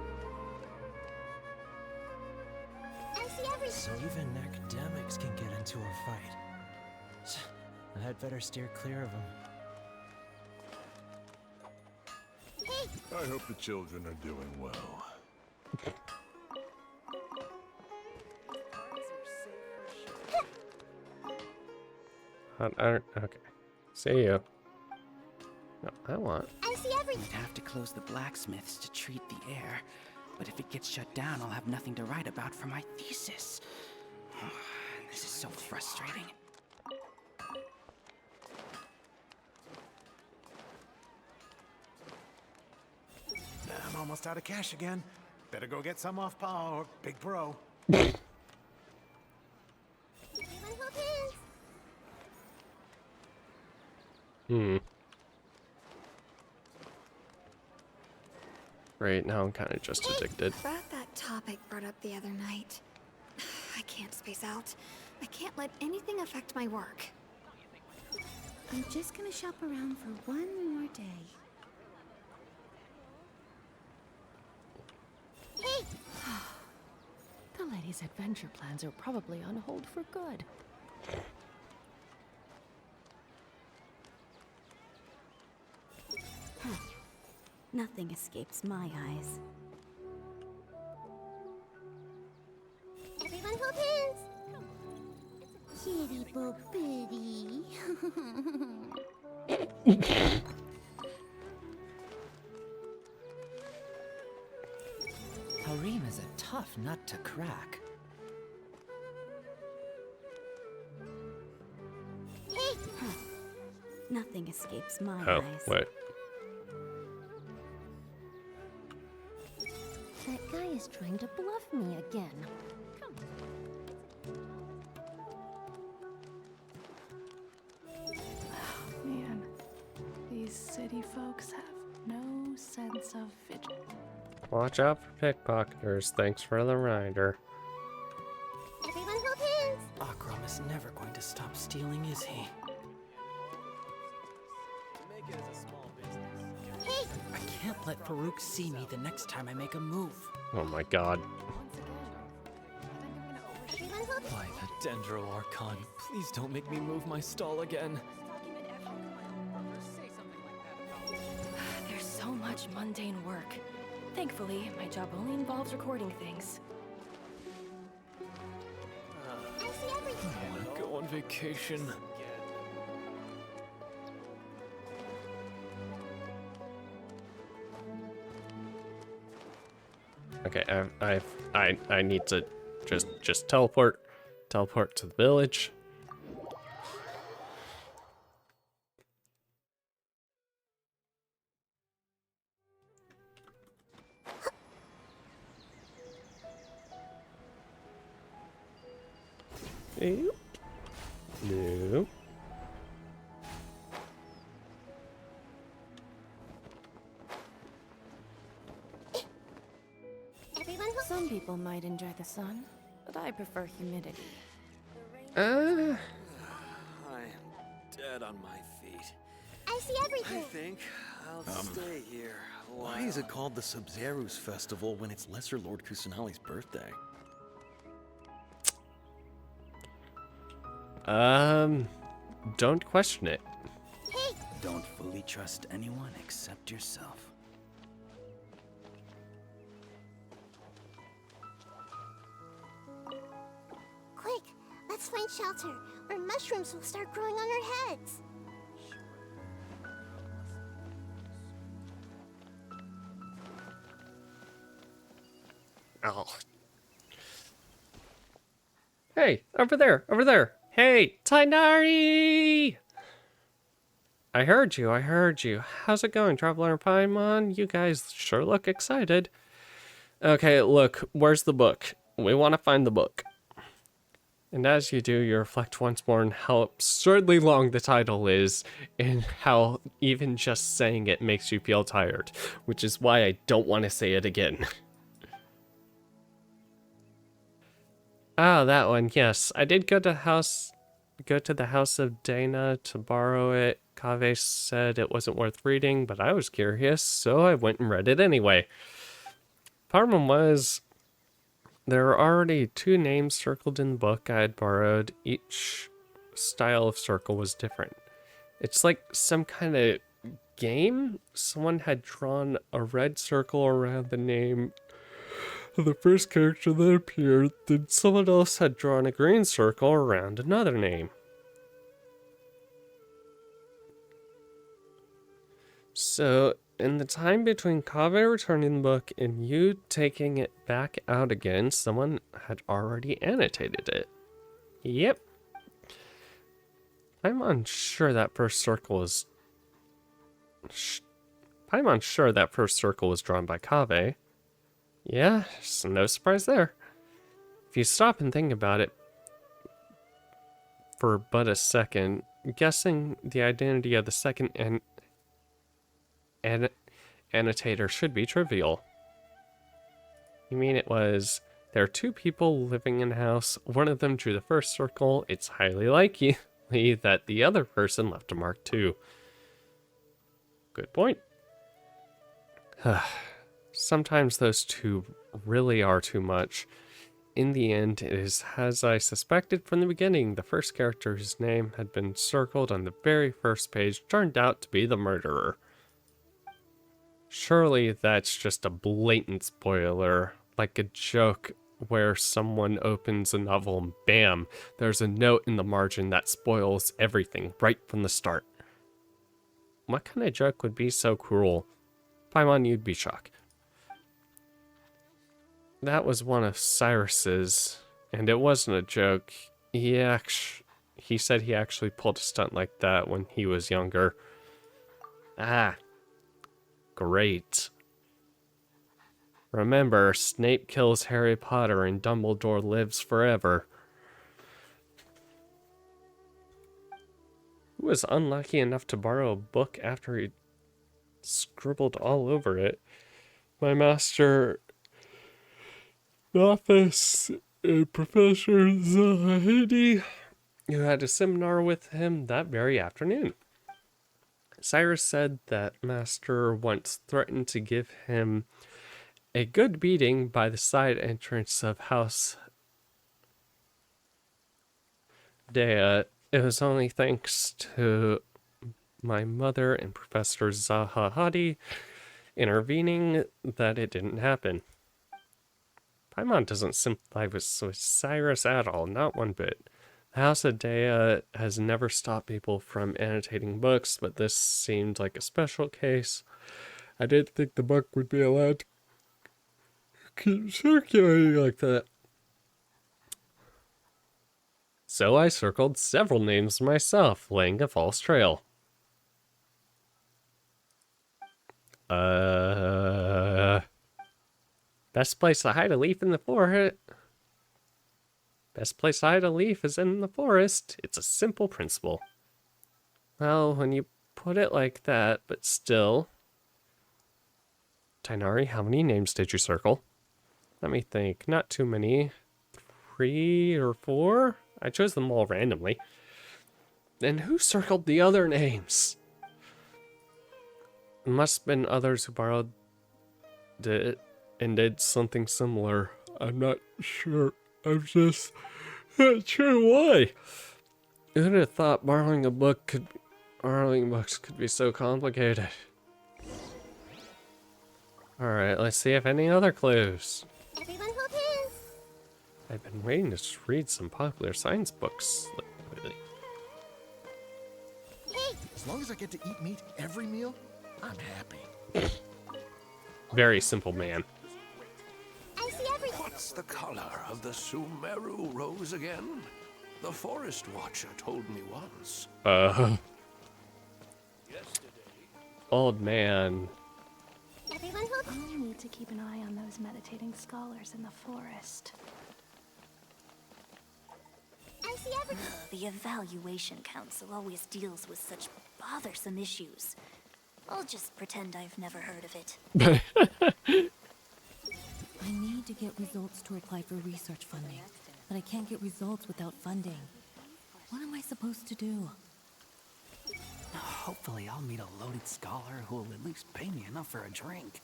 I see everything. So even academics can get into a fight. I'd better steer clear of them. I hope the children are doing well. Okay. See you. No, I want. I see everything. We'd have to close the blacksmiths to treat the air, but if it gets shut down, I'll have nothing to write about for my thesis. This is so frustrating. I'm almost out of cash again. Better go get some off Pa or Big Bro. Right now I'm kind of just addicted. About that topic brought up the other night. I can't space out. I can't let anything affect my work. I'm just gonna shop around for one more day. Hey! The lady's adventure plans are probably on hold for good. Nothing escapes my eyes. Everyone hold hands. Kitty bo bitty. Harim is a tough nut to crack. Hey! Nothing escapes my Oh, eyes. wait. That guy is trying to bluff me again. Oh, man. These city folks have no sense of vigilance. Watch out for pickpocketers. Thanks for the reminder. Everyone hold hands. Akram is never going to stop stealing, is he? Hey! I can't let Farouk see me the next time I make a move. Oh my god. By the Dendro Archon, please don't make me move my stall again. There's so much mundane work. Thankfully, my job only involves recording things. I see everything. I want to go on vacation. Okay, I need to just teleport to the village. Nope. No. Some people might enjoy the sun, but I prefer humidity. I'm dead on my feet. I see everything. I think I'll stay here. Why is it called the Sub-Zerus Festival when it's Lesser Lord Kusanali's birthday? Don't question it. Hey! Don't fully trust anyone except yourself. Quick, let's find shelter, or mushrooms will start growing on our heads. Oh. Hey, over there, over there. Hey, Tainari! I heard you. How's it going, Traveler and Paimon? You guys sure look excited. Okay, look, where's the book? We want to find the book. And as you do, you reflect once more on how absurdly long the title is, and how even just saying it makes you feel tired, which is why I don't want to say it again. Ah, that one, yes. I did go to the house of Dana to borrow it. Kaveh said it wasn't worth reading, but I was curious, so I went and read it anyway. Problem was, there were already 2 names circled in the book I had borrowed. Each style of circle was different. It's like some kind of game. Someone had drawn a red circle around the name of the first character that appeared, then someone else had drawn a green circle around another name. So, in the time between Kaveh returning the book and you taking it back out again, someone had already annotated it. Yep. I'm unsure that first circle was... I'm unsure that first circle was drawn by Kaveh. Yeah, so no surprise there. If you stop and think about it for but a second, guessing the identity of the second annotator should be trivial. You mean it was, there are 2 people living in a house, one of them drew the first circle, it's highly likely that the other person left a mark too. Good point. Sometimes those 2 really are too much. In the end, it is as I suspected from the beginning. The first character whose name had been circled on the very first page turned out to be the murderer. Surely that's just a blatant spoiler, like a joke where someone opens a novel and bam, there's a note in the margin that spoils everything right from the start. What kind of joke would be so cruel? Paimon, you'd be shocked. That was one of Cyrus's, and it wasn't a joke. He said he actually pulled a stunt like that when he was younger. Ah, great. Remember, Snape kills Harry Potter and Dumbledore lives forever. Who was unlucky enough to borrow a book after he scribbled all over it? My master... office, Professor Zahidi, who had a seminar with him that very afternoon. Cyrus said that Master once threatened to give him a good beating by the side entrance of House Dea. It was only thanks to my mother and Professor Zahadi intervening that it didn't happen. Paimon doesn't sympathize with Cyrus at all, not one bit. The House of Dea has never stopped people from annotating books, but this seemed like a special case. I didn't think the book would be allowed to keep circulating like that. So I circled several names myself, laying a false trail. Best place to hide a leaf in the forest. Best place to hide a leaf is in the forest. It's a simple principle. Well, when you put it like that, but still. Tainari, how many names did you circle? Let me think. Not too many. 3 or 4? I chose them all randomly. And who circled the other names? It must have been others who borrowed it and did something similar. I'm not sure. I'm just not sure why. Who'd have thought borrowing books could be so complicated? Alright, let's see if any other clues. Everyone hold hands. I've been waiting to read some popular science books. Hey! As long as I get to eat meat every meal, I'm happy. Very simple man. I see everything. What's the color of the Sumeru rose again? The Forest Watcher told me once. Old man. Everyone hold. Only need to keep an eye on those meditating scholars in the forest. I see everything. The Evaluation Council always deals with such bothersome issues. I'll just pretend I've never heard of it. I need to get results to apply for research funding, but I can't get results without funding. What am I supposed to do? Hopefully I'll meet a loaded scholar who will at least pay me enough for a drink.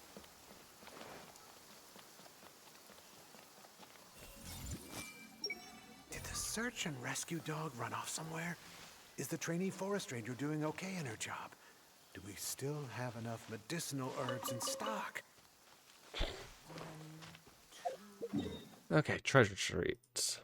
Did the search and rescue dog run off somewhere? Is the trainee forest ranger doing okay in her job? Do we still have enough medicinal herbs in stock? Okay, treasure streets.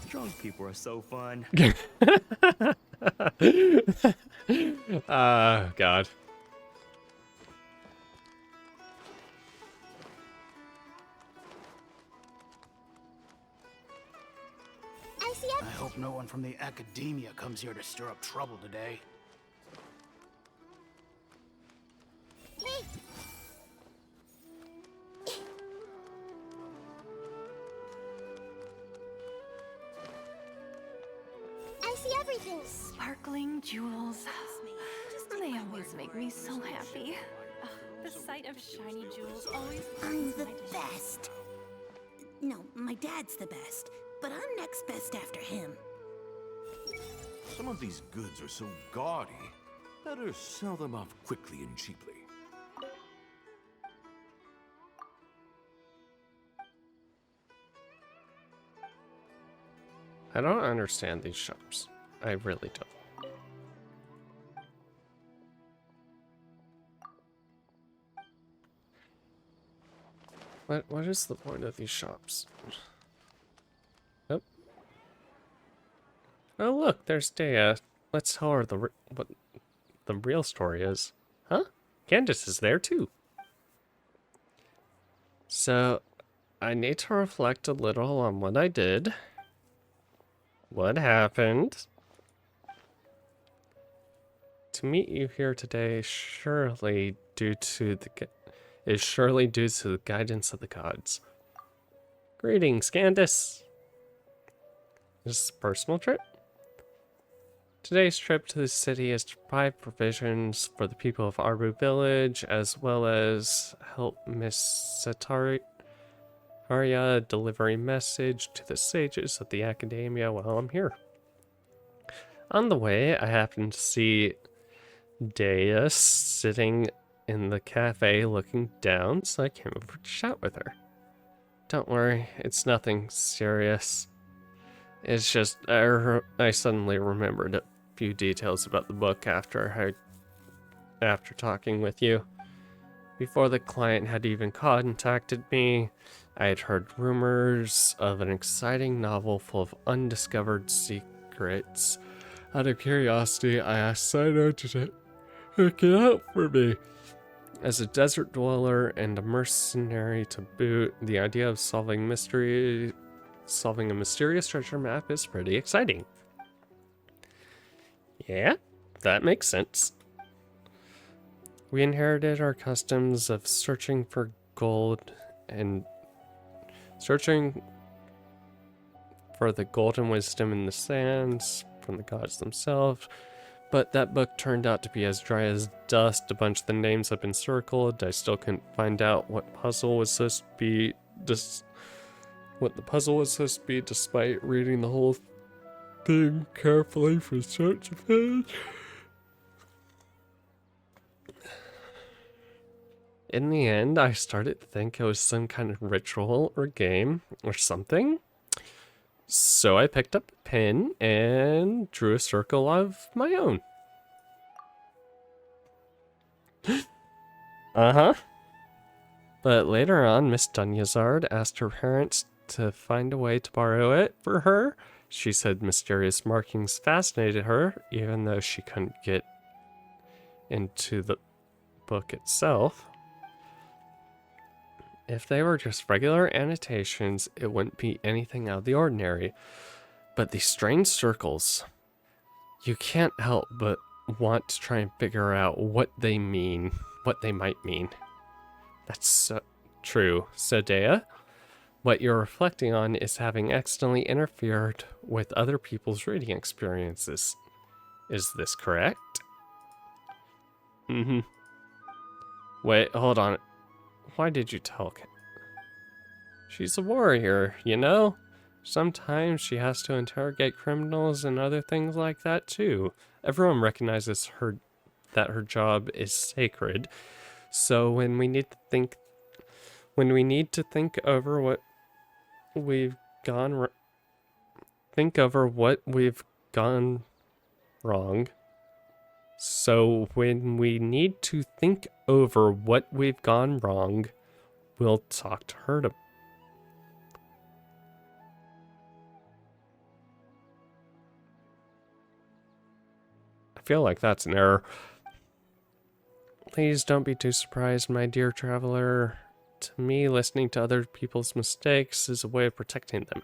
Drunk people are so fun. God. I hope no one from the academia comes here to stir up trouble today. Hey! I see everything. Sparkling jewels. They always make me so happy. The sight of shiny jewels always I'm the brightens my day. best. No, my dad's the best, but I'm next best after him. Some of these goods are so gaudy, better sell them off quickly and cheaply. I don't understand these shops. I really don't. What is the point of these shops? Nope. Oh look, there's Dea. Let's tell her what the real story is. Huh? Candace is there too. So, I need to reflect a little on what I did. What happened? To meet you here today is surely due to the guidance of the gods. Greetings, Candace. Is this a personal trip? Today's trip to the city is to buy provisions for the people of Arbu Village, as well as help Miss Arya deliver a message to the sages of the academia while I'm here. On the way, I happened to see Dea sitting in the cafe looking down, so I came over to chat with her. Don't worry, it's nothing serious. It's just I suddenly remembered a few details about the book after talking with you. Before the client had even contacted me, I had heard rumors of an exciting novel full of undiscovered secrets. Out of curiosity, I asked Saito to take it out for me. As a desert dweller and a mercenary to boot, the idea of solving a mysterious treasure map is pretty exciting. Yeah, that makes sense. We inherited our customs of searching for gold and searching for the golden wisdom in the sands from the gods themselves, but that book turned out to be as dry as dust. A bunch of the names have been circled. I still couldn't find out what the puzzle was supposed to be despite reading the whole thing carefully for such a page. In the end, I started to think it was some kind of ritual or game or something. So I picked up a pen and drew a circle of my own. Uh-huh. But later on, Miss Dunyazard asked her parents to find a way to borrow it for her. She said mysterious markings fascinated her, even though she couldn't get into the book itself. If they were just regular annotations, it wouldn't be anything out of the ordinary. But these strange circles, you can't help but want to try and figure out what they mean, what they might mean. That's so true. So, Dea, what you're reflecting on is having accidentally interfered with other people's reading experiences. Is this correct? Mm-hmm. Wait, hold on. Why did you tell Kat? She's a warrior, you know? Sometimes she has to interrogate criminals and other things like that too. Everyone recognizes that her job is sacred. So when we need to think over what we've gone wrong. So when we need to think over what we've gone wrong, we'll talk to her to... I feel like that's an error. Please don't be too surprised, my dear traveler. To me, listening to other people's mistakes is a way of protecting them.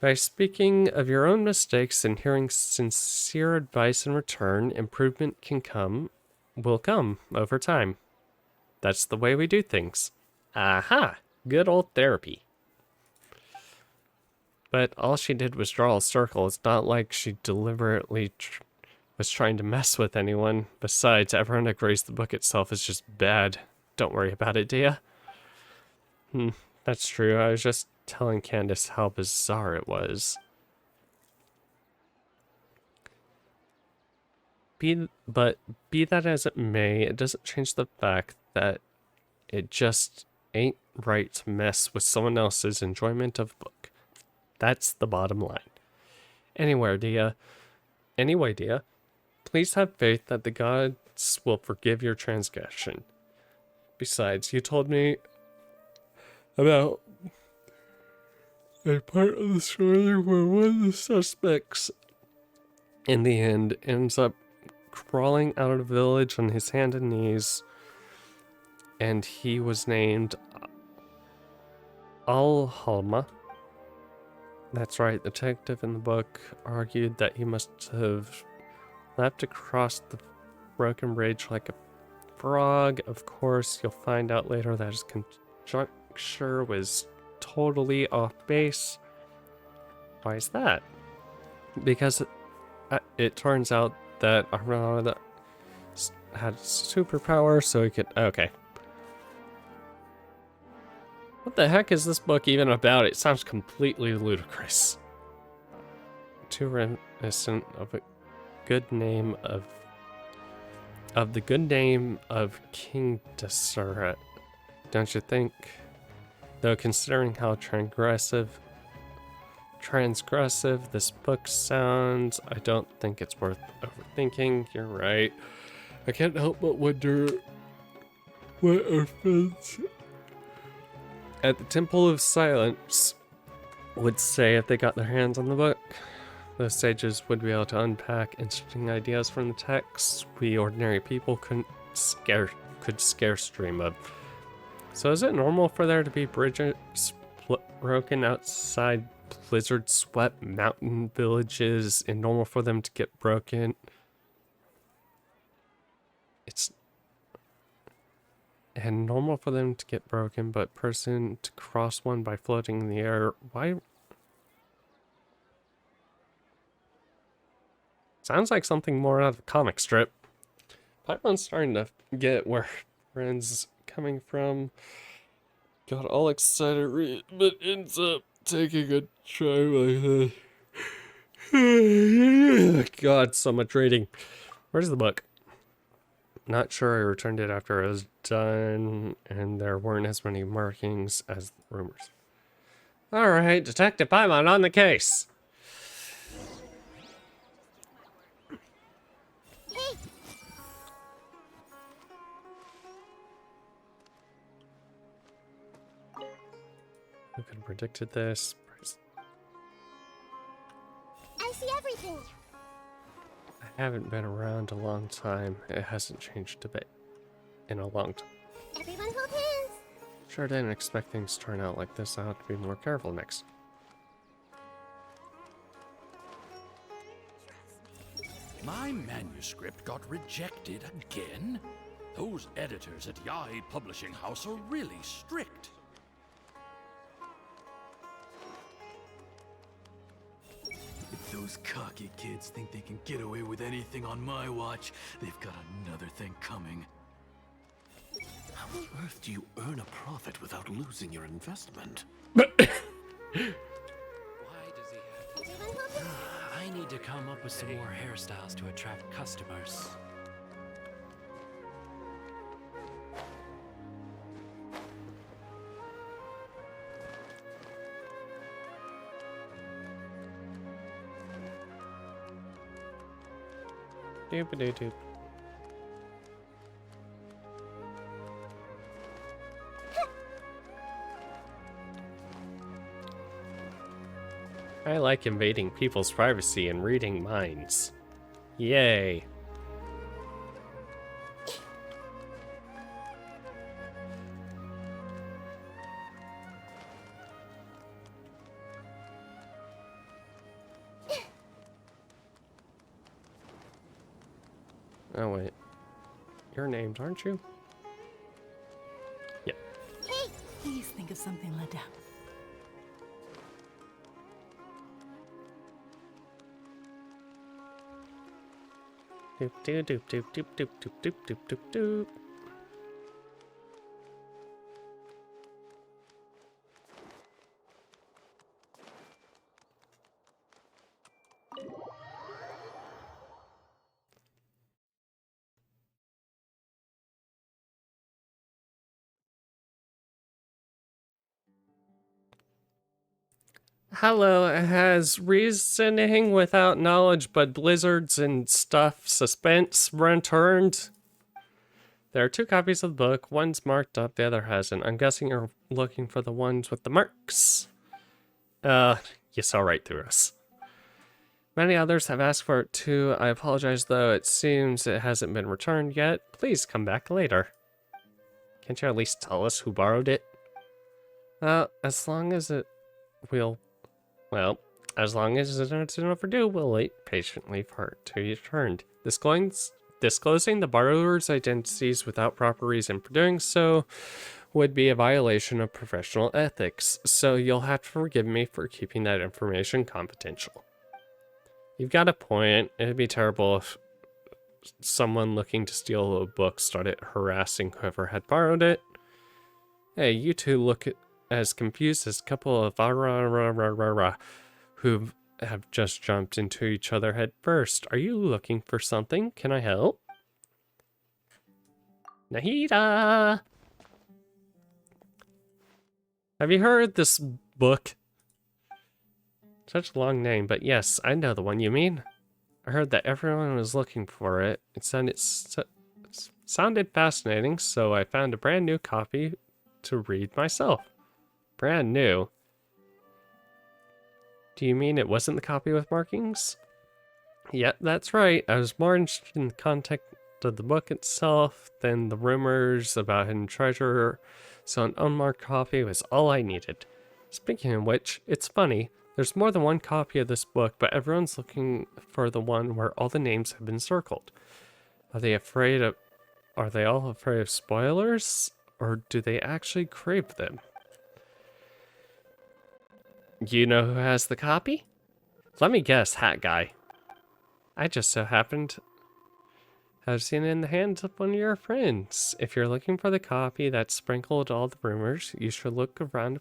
By speaking of your own mistakes and hearing sincere advice in return, improvement will come over time. That's the way we do things. Aha! Good old therapy. But all she did was draw a circle. It's not like she deliberately was trying to mess with anyone. Besides, everyone agrees the book itself is just bad. Don't worry about it, Dea. That's true. I was just telling Candace how bizarre it was. Be that as it may, it doesn't change the fact that it just ain't right to mess with someone else's enjoyment of a book. That's the bottom line. Anyway, Dea, please have faith that the gods will forgive your transgression. Besides, you told me about a part of the story where one of the suspects in the end ends up crawling out of the village on his hands and knees, and he was named Al-Halma. That's right, the detective in the book argued that he must have leapt across the broken bridge like a frog. Of course, you'll find out later that his conjecture was totally off base. Why is that? Because it turns out that Armada had superpower, so he could... Okay. What the heck is this book even about? It sounds completely ludicrous. Too reminiscent of a good name of the good name of King Deseret, don't you think? Though considering how transgressive this book sounds, I don't think it's worth overthinking. You're right. I can't help but wonder what our friends at the Temple of Silence would say if they got their hands on the book. Those sages would be able to unpack interesting ideas from the text we ordinary people could scarce dream of. So is it normal for there to be bridges broken outside blizzard-swept mountain villages, and normal for them to get broken? And normal for them to get broken, but person to cross one by floating in the air. Why? Sounds like something more out of a comic strip. Paimon's starting to get where friends coming from. Got all excited, but ends up taking a try like that. God, so much reading. Where's the book? Not sure. I returned it after it was done, and there weren't as many markings as the rumors. Alright, Detective Paimon on the case. Hey! Who could have predicted this? I see everything. I haven't been around a long time. It hasn't changed a bit in a long time. Everyone hold hands. Sure didn't expect things to turn out like this. I'll have to be more careful next. My manuscript got rejected again? Those editors at Yahi Publishing House are really strict. If those cocky kids think they can get away with anything on my watch, they've got another thing coming. How on earth do you earn a profit without losing your investment? I need to come up with some more hairstyles to attract customers. Doop-a-doo-doop. I like invading people's privacy and reading minds. Yay. Oh wait. You're named, aren't you? Yeah. Hey! Please think of something, Leda. Doop doop doop doop doop doop doop doop doop doop. Hello, has reasoning without knowledge but blizzards and stuff suspense returned? There are 2 copies of the book. One's marked up, the other hasn't. I'm guessing you're looking for the ones with the marks. You saw right through us. Many others have asked for it too. I apologize though, it seems it hasn't been returned yet. Please come back later. Can't you at least tell us who borrowed it? As long as it will... Well, as long as it's overdue, we'll wait patiently for it to be returned. Disclosing the borrower's identities without proper reason for doing so would be a violation of professional ethics, so you'll have to forgive me for keeping that information confidential. You've got a point. It'd be terrible if someone looking to steal a book started harassing whoever had borrowed it. Hey, you two look as confused as a couple of who have just jumped into each other head first. Are you looking for something? Can I help? Nahida! Have you heard this book? Such a long name, but yes, I know the one you mean. I heard that everyone was looking for it. It sounded fascinating, so I found a brand new copy to read myself. Brand new? Do you mean it wasn't the copy with markings? Yep, that's right. I was more interested in the content of the book itself than the rumors about hidden treasure, so an unmarked copy was all I needed. Speaking of which, it's funny. There's more than one copy of this book, but everyone's looking for the one where all the names have been circled. Are they all afraid of spoilers? Or do they actually crave them? You know who has the copy? Let me guess, Hat Guy. I just so happened to have seen it in the hands of one of your friends. If you're looking for the copy that sprinkled all the rumors, you should look around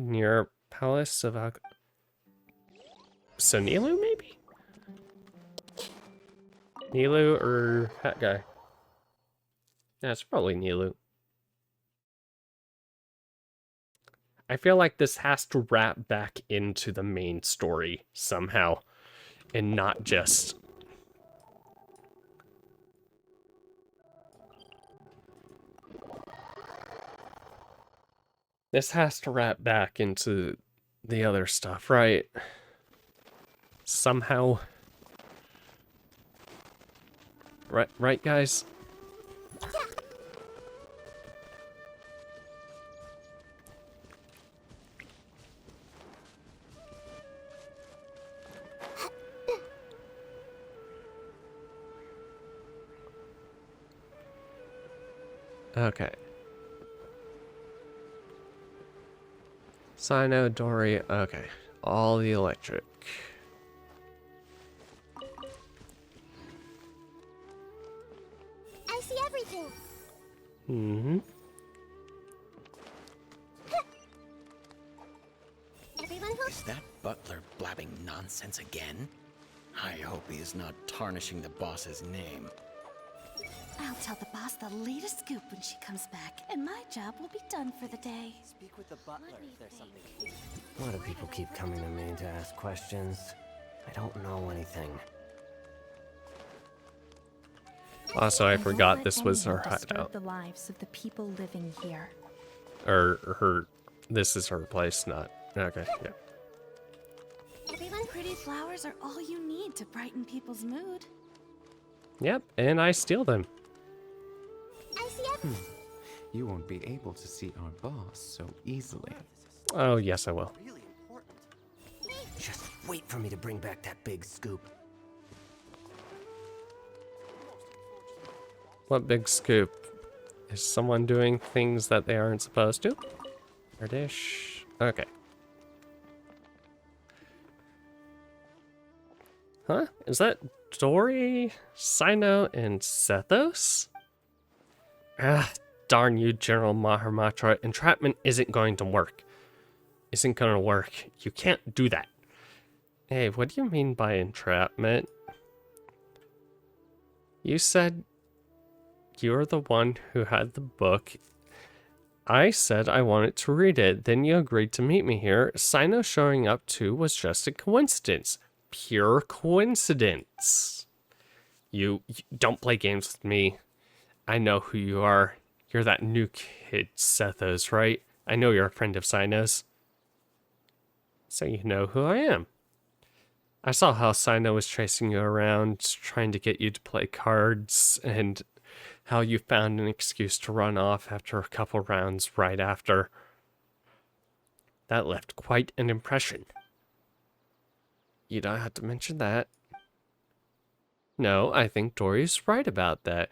near Palace of So Nilu, maybe? Nilu or Hat Guy? Yeah, it's probably Nilu. I feel like this has to wrap back into the main story somehow, and not just... This has to wrap back into the other stuff, right? Somehow. Right, guys? Okay. Sino, Dory, okay. All the electric. I see everything. Mm-hmm. Everyone will... Is that butler blabbing nonsense again? I hope he is not tarnishing the boss's name. I'll tell the boss the latest scoop when she comes back, and my job will be done for the day. Speak with the butler if there's something. Why do people keep coming to me to ask questions? I don't know anything. Also, I forgot Let this was her anyone disturb hideout. the lives of the people living here. Or her, this is her place, not, okay, yeah. Everyone, pretty flowers are all you need to brighten people's mood. Yep, and I steal them. I see everything. You won't be able to see our boss so easily. Oh, yes, I will. Just wait for me to bring back that big scoop. What big scoop? Is someone doing things that they aren't supposed to? Or dish? Okay. Huh? Is that Dory, Sino, and Sethos? Ah, darn you, General Mahamatra. Entrapment isn't going to work. Isn't gonna work. You can't do that. Hey, what do you mean by entrapment? You said you're the one who had the book. I said I wanted to read it. Then you agreed to meet me here. Sino showing up too was just a coincidence. Pure coincidence. You don't play games with me. I know who you are. You're that new kid, Sethos, right? I know you're a friend of Sino's. So you know who I am. I saw how Sino was tracing you around, trying to get you to play cards, and how you found an excuse to run off after a couple rounds right after. That left quite an impression. You don't have to mention that. No, I think Dory's right about that.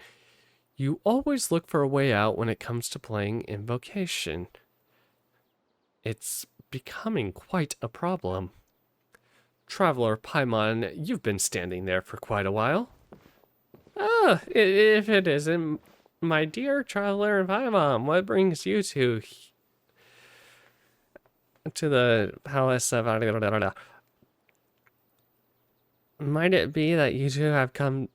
You always look for a way out when it comes to playing Invocation. It's becoming quite a problem. Traveler Paimon, you've been standing there for quite a while. Ah, if it isn't my dear Traveler Paimon, what brings you to the palace of... Might it be that you two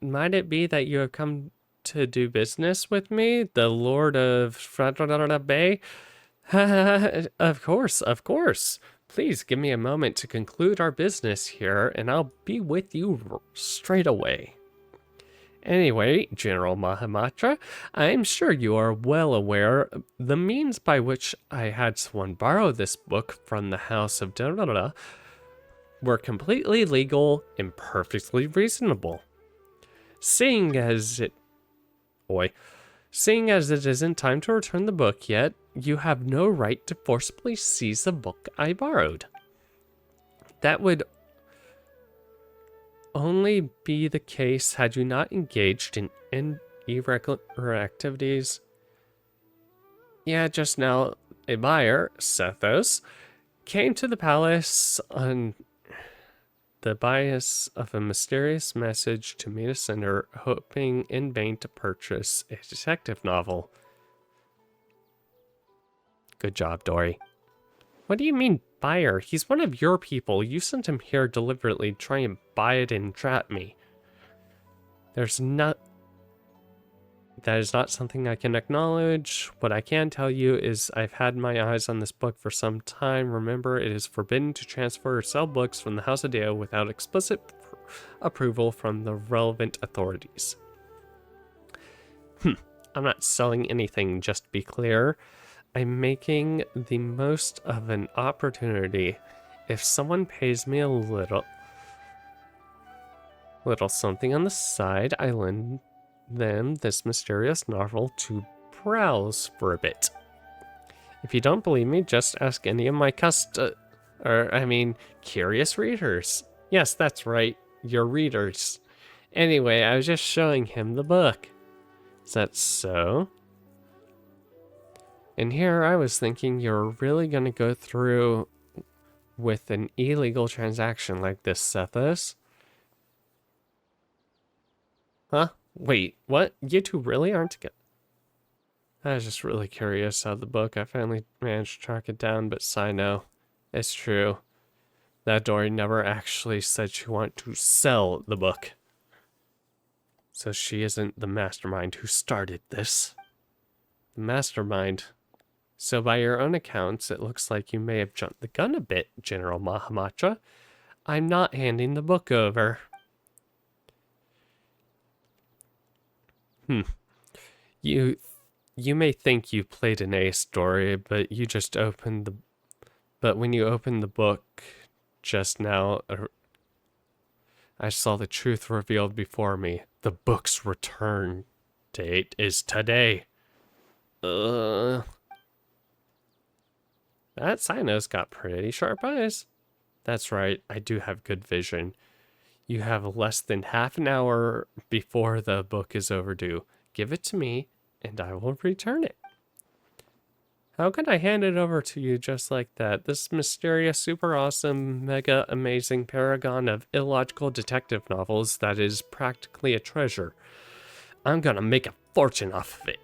might it be that you have come to do business with me, the Lord of Bay? Of course, of course. Please give me a moment to conclude our business here, and I'll be with you straight away. Anyway, General Mahamatra, I'm sure you are well aware the means by which I had someone borrow this book from the House of Darada were completely legal and perfectly reasonable. Seeing as it isn't time to return the book yet, you have no right to forcibly seize the book I borrowed. That would only be the case had you not engaged in irregular activities. Yeah, just now, a buyer, Sethos, came to the palace on the bias of a mysterious message to me to send her, hoping in vain to purchase a detective novel. Good job, Dory. What do you mean, buyer? He's one of your people. You sent him here deliberately to try and buy it and trap me. That is not something I can acknowledge. What I can tell you is I've had my eyes on this book for some time. Remember, it is forbidden to transfer or sell books from the House of Deo without explicit approval from the relevant authorities. I'm not selling anything, just to be clear. I'm making the most of an opportunity. If someone pays me a little something on the side, I lend them this mysterious novel to browse for a bit. If you don't believe me, just ask any of my curious readers. Yes, that's right, your readers. Anyway, I was just showing him the book. Is that so? And here I was thinking you're really going to go through with an illegal transaction like this, Sethus. Huh? Wait, what? You two really aren't together? I was just really curious how the book. I finally managed to track it down, but no, it's true. That Dory never actually said she wanted to sell the book. So she isn't the mastermind who started this. The mastermind. So by your own accounts, it looks like you may have jumped the gun a bit, General Mahamatra. I'm not handing the book over. You may think you played an ace story, but when you opened the book just now, I saw the truth revealed before me. The book's return date is today. That Sino's got pretty sharp eyes. That's right, I do have good vision. You have less than half an hour before the book is overdue. Give it to me, and I will return it. How could I hand it over to you just like that? This mysterious, super awesome, mega amazing paragon of illogical detective novels that is practically a treasure. I'm gonna make a fortune off of it.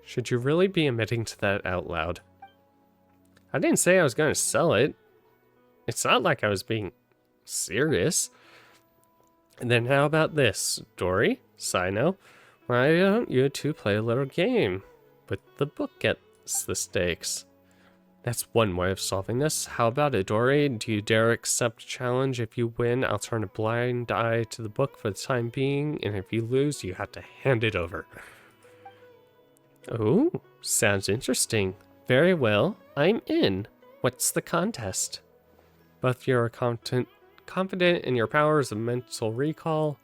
Should you really be admitting to that out loud? I didn't say I was gonna sell it. It's not like I was being serious. And then how about this, Dory, Sino? Why don't you two play a little game? But the book gets the stakes. That's one way of solving this. How about it, Dory? Do you dare accept a challenge? If you win, I'll turn a blind eye to the book for the time being, and if you lose, you have to hand it over. Oh, sounds interesting. Very well, I'm in. What's the contest? Both you are confident in your powers of mental recall.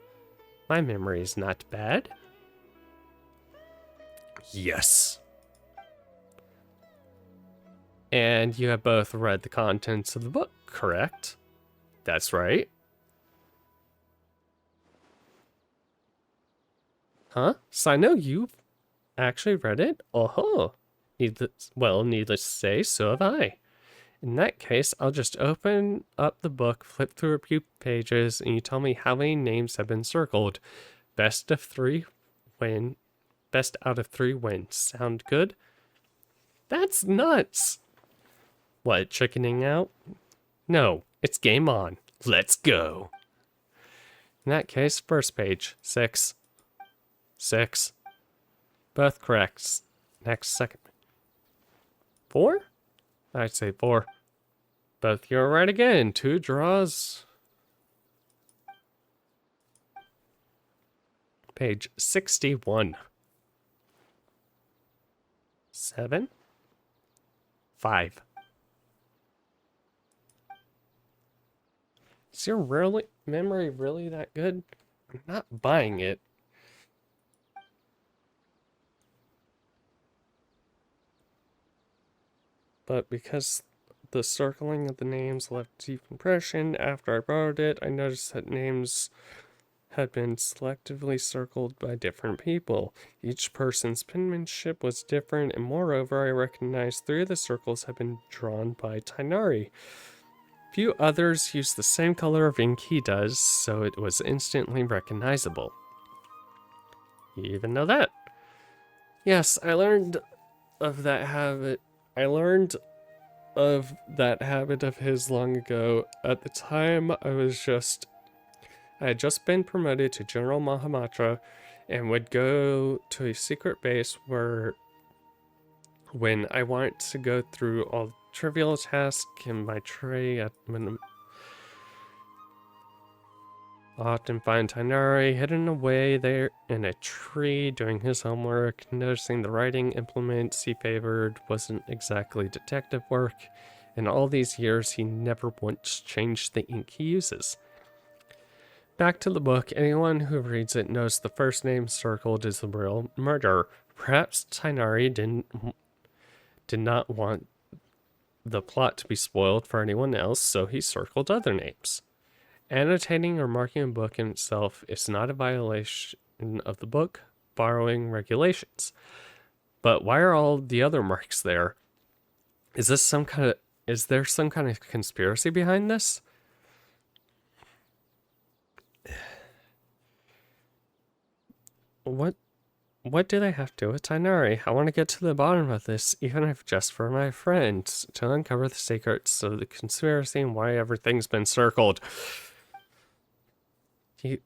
My memory is not bad. Yes. And you have both read the contents of the book, correct? That's right. Huh? So I know you've actually read it? Oh, needless to say, so have I. In that case, I'll just open up the book, flip through a few pages, and you tell me how many names have been circled. Best out of 3 wins. Sound good? That's nuts! What, chickening out? No, it's game on. Let's go. In that case, first page, 6. 6. Both correct. Next, second. 4? I'd say 4. Both you're right again. 2 draws. Page 61. 7. 5. Is your memory really that good? I'm not buying it. But because the circling of the names left a deep impression after I borrowed it, I noticed that names had been selectively circled by different people. Each person's penmanship was different, and moreover, I recognized 3 of the circles had been drawn by Tainari. Few others use the same color of ink he does, so it was instantly recognizable. You even know that? Yes, I learned of that habit. Of his long ago. At the time, I had just been promoted to General Mahamatra and would go to a secret base when I wanted to go through all the trivial tasks in my tray I often find Tainari hidden away there in a tree doing his homework. Noticing the writing implements he favored wasn't exactly detective work. In all these years, he never once changed the ink he uses. Back to the book, anyone who reads it knows the first name circled is the real murderer. Perhaps Tainari did not want the plot to be spoiled for anyone else, so he circled other names. Annotating or marking a book in itself is not a violation of the book, borrowing regulations. But why are all the other marks there? Is there some kind of conspiracy behind this? What do they have to do with Tainari? I want to get to the bottom of this, even if just for my friends, to uncover the secrets of the conspiracy and why everything's been circled. To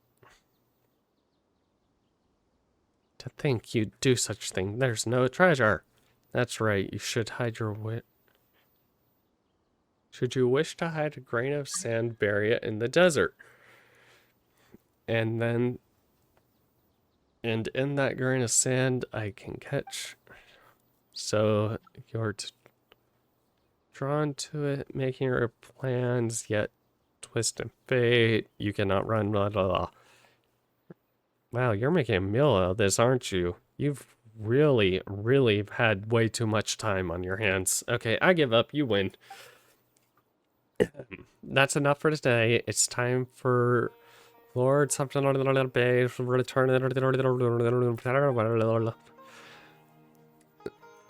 think you'd do such thing. There's no treasure. That's right, you should hide your wit. Should you wish to hide a grain of sand, bury it in the desert. And in that grain of sand I can catch. So you're drawn to it, making your plans, yet twist and fate. You cannot run, blah, blah, blah. Wow, you're making a meal out of this, aren't you? You've really, really had way too much time on your hands. Okay, I give up. You win. That's enough for today. It's time for Lord something or the little bit return.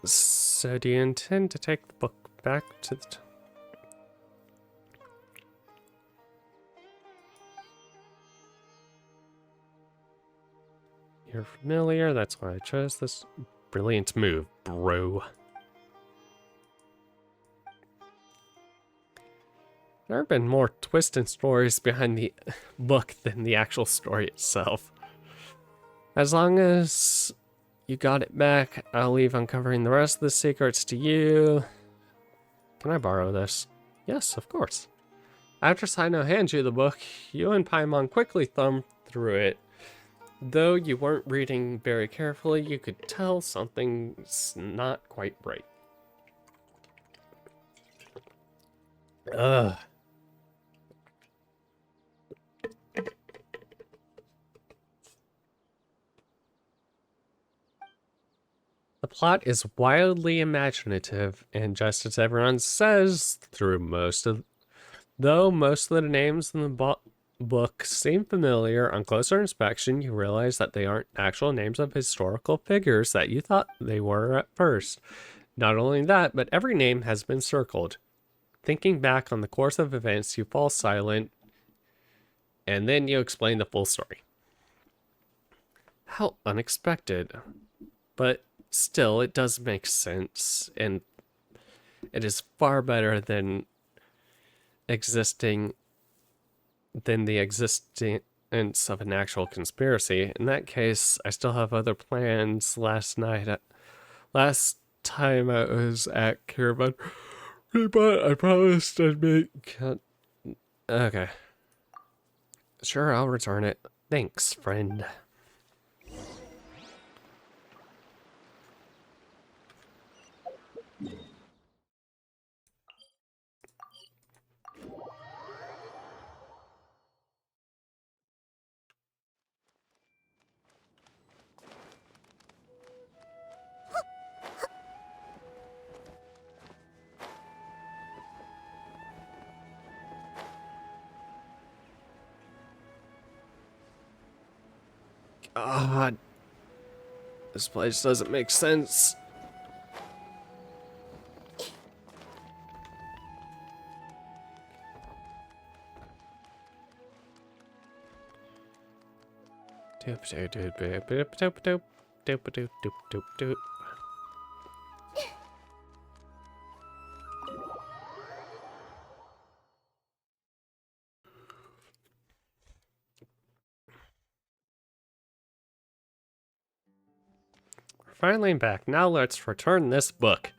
So do you intend to take the book back to the... You're familiar, that's why I chose this brilliant move, bro. There have been more twists and stories behind the book than the actual story itself. As long as you got it back, I'll leave uncovering the rest of the secrets to you. Can I borrow this? Yes, of course. After Sino hands you the book, you and Paimon quickly thumb through it. Though you weren't reading very carefully, you could tell something's not quite right. Ugh. The plot is wildly imaginative, and just as everyone says, most of the names in the book seem familiar, on closer inspection you realize that they aren't actual names of historical figures that you thought they were at first. Not only that, but every name has been circled. Thinking back on the course of events, you fall silent, and then you explain the full story. How unexpected. But still, it does make sense, and it is far better than the existence of an actual conspiracy. In that case, I still have other plans. Last time I was at Kiribati, I promised I'd make... Okay. Sure, I'll return it. Thanks, friend. God, this place doesn't make sense. Finally back. Now let's return this book.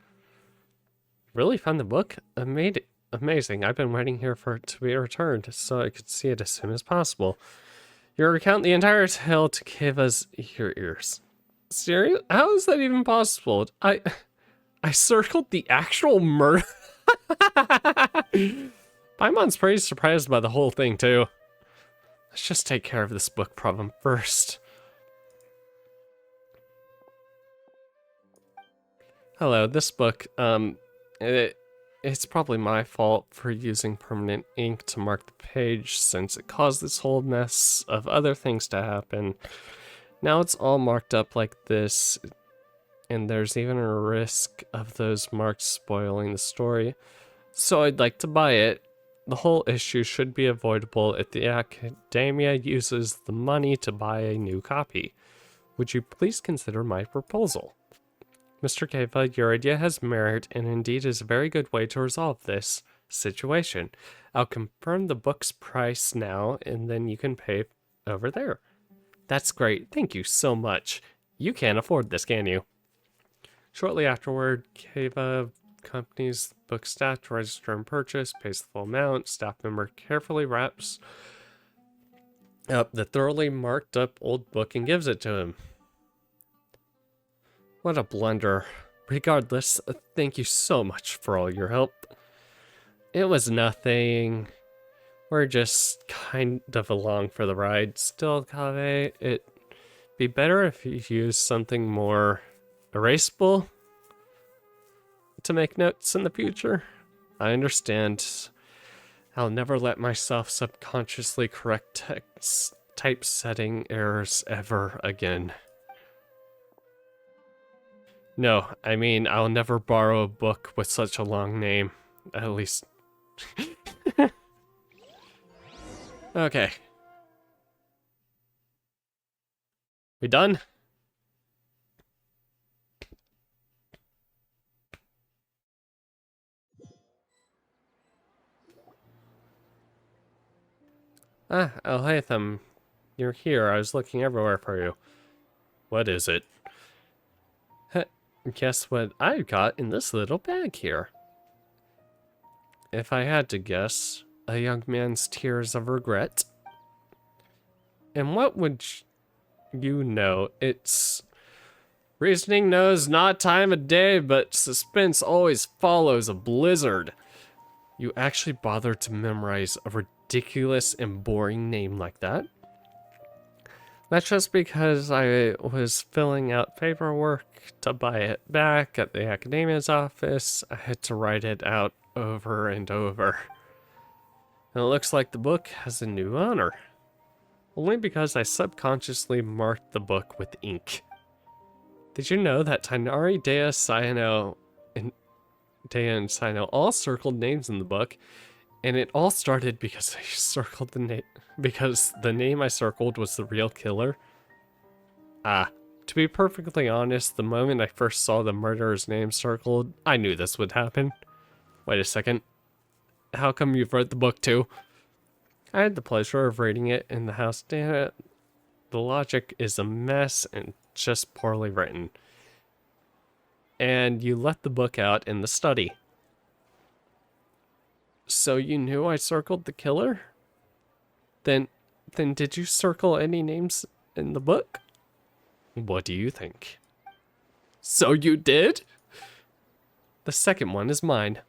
Really found the book? Amazing. I've been waiting here for it to be returned so I could see it as soon as possible. You recount the entire tale to give us your ears. Serious? How is that even possible? I circled the actual murder. Paimon's pretty surprised by the whole thing too. Let's just take care of this book problem first. Hello, this book, it's probably my fault for using permanent ink to mark the page since it caused this whole mess of other things to happen. Now it's all marked up like this, and there's even a risk of those marks spoiling the story. So I'd like to buy it. The whole issue should be avoidable if the Academia uses the money to buy a new copy. Would you please consider my proposal? Mr. Keva, your idea has merit and indeed is a very good way to resolve this situation. I'll confirm the book's price now and then you can pay over there. That's great. Thank you so much. You can't afford this, can you? Shortly afterward, Keva accompanies the book staff to register and purchase, pays the full amount. Staff member carefully wraps up the thoroughly marked up old book and gives it to him. What a blunder. Regardless, thank you so much for all your help. It was nothing. We're just kind of along for the ride. Still, Kave, it'd be better if you used something more erasable to make notes in the future. I understand. I'll never let myself subconsciously correct text typesetting errors ever again. No, I mean, I'll never borrow a book with such a long name. At least... Okay. We done? Ah, Alhaitham. You're here. I was looking everywhere for you. What is it? Guess what I've got in this little bag here? If I had to guess, a young man's tears of regret. And what would you know? It's... Reasoning knows not time of day, but suspense always follows a blizzard. You actually bothered to memorize a ridiculous and boring name like that? That's just because I was filling out paperwork to buy it back at the Academia's office. I had to write it out over and over. And it looks like the book has a new owner. Only because I subconsciously marked the book with ink. Did you know that Tainari, Dea, Cyano, and Dea and Cyano all circled names in the book? And it all started because I circled the name, because the name I circled was the real killer. To be perfectly honest, the moment I first saw the murderer's name circled, I knew this would happen. Wait a second. How come you've read the book too? I had the pleasure of reading it in the house. Damn it. The logic is a mess and just poorly written. And you left the book out in the study. So you knew I circled the killer? Then did you circle any names in the book? What do you think? So you did? The second one is mine.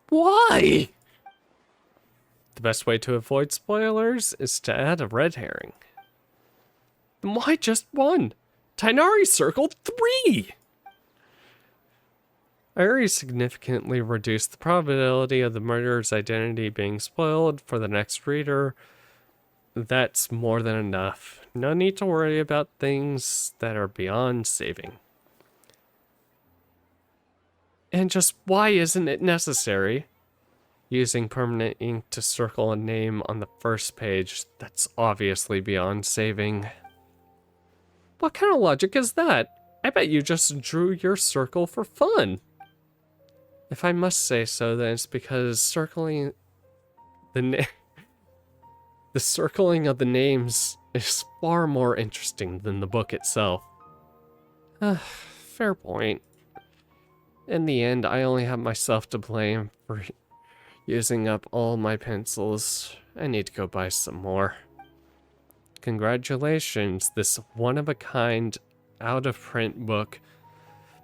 Why? The best way to avoid spoilers is to add a red herring. Then why just one? Tainari circled 3! I already significantly reduced the probability of the murderer's identity being spoiled for the next reader. That's more than enough. No need to worry about things that are beyond saving. And just why isn't it necessary? Using permanent ink to circle a name on the first page, that's obviously beyond saving. What kind of logic is that? I bet you just drew your circle for fun. If I must say so, then it's because circling the circling of the names is far more interesting than the book itself. Fair point. In the end, I only have myself to blame for using up all my pencils. I need to go buy some more. Congratulations, this one-of-a-kind, out-of-print book,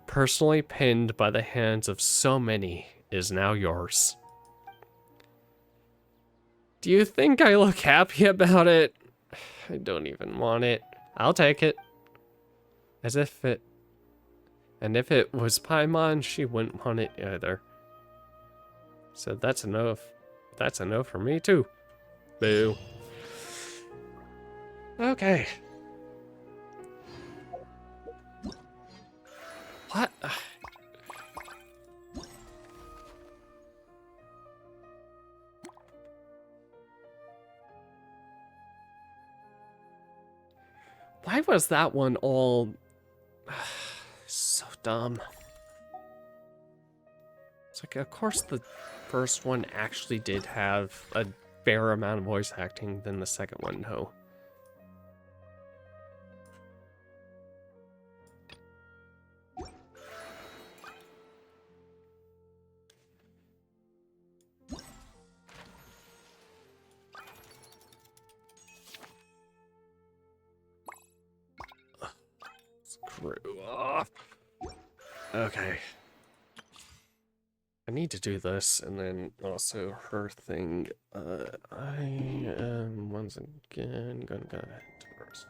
personally penned by the hands of so many, is now yours. Do you think I look happy about it? I don't even want it. I'll take it. As if it... And if it was Paimon, she wouldn't want it either. So that's a no. That's a no for me too. Boo. Okay. What? Why was that one all so dumb? It's like, of course the first one actually did have a fair amount of voice acting than the second one, no. Screw off. Okay. I need to do this, and then also her thing. I am once again gonna go to first.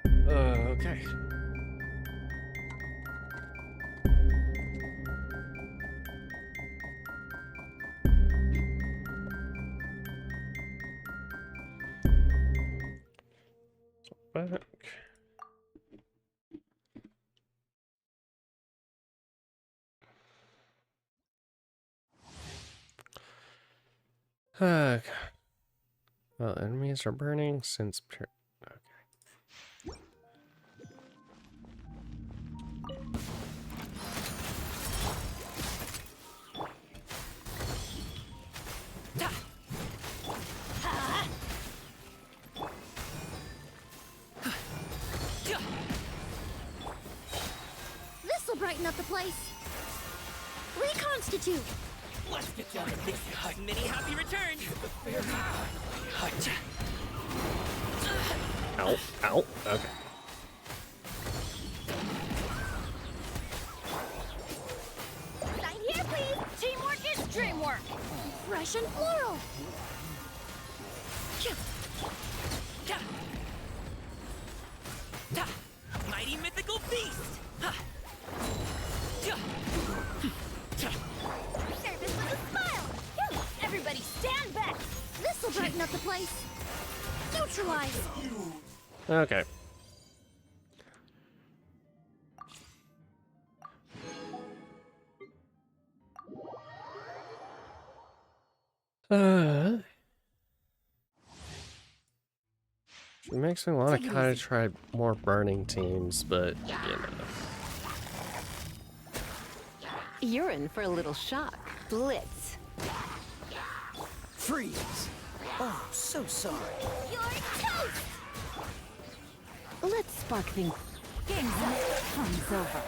Okay. Back. Okay. Well, enemies are burning since. Okay. This'll brighten up the place. Reconstitute. Let's get down to this. Mini happy return. Ow. Ow. Okay. Sign here, please. Teamwork is dreamwork. Fresh and floral. Mighty mythical beast. Service with a smile. Everybody stand back. This'll brighten up the place. Neutralize. Okay. It makes me want to kind of try more burning teams, but you know. You're in for a little shock. Blitz. Freeze. Oh, so sorry. You're toast. Let's spark things. Game's up. Fun's over.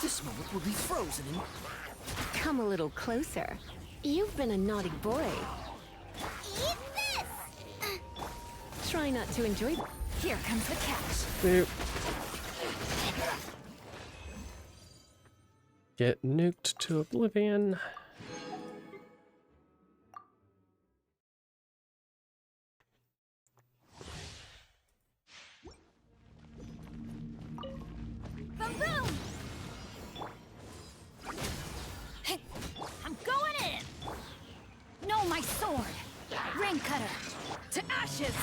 This moment will be frozen in. Come a little closer. You've been a naughty boy. Eat this. Try not to enjoy. Here comes the catch. Boop. Get nuked to oblivion. Boom, boom. I'm going in. No, my sword. Rain cutter. To ashes.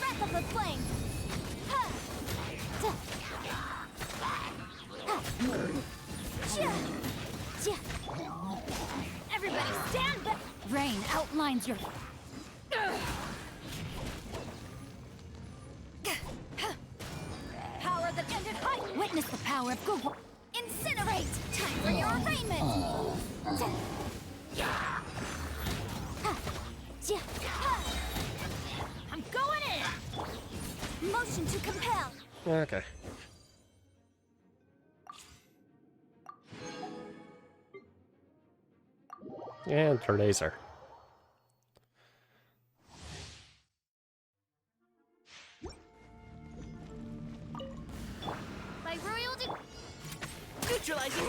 Wrath of the flame. Ha. Ta. Ha. Ja. Ja. Everybody stand back. Rain outlines your. Power that ended height. Witness the power of Google. Incinerate. Time for your arraignment. Ja. Ha. Ja. Ha. I'm going in. Motion to compel. Okay. And Tornacer. By royal Neutralizing.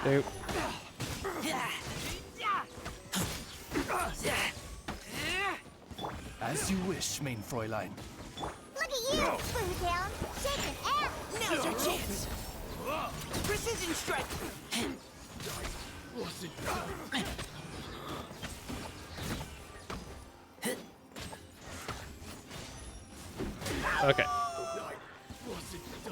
Nope. As you wish, main Fräulein. Look at you, Bootown. Shaking ass. Now's our chance. Precision strike. Okay.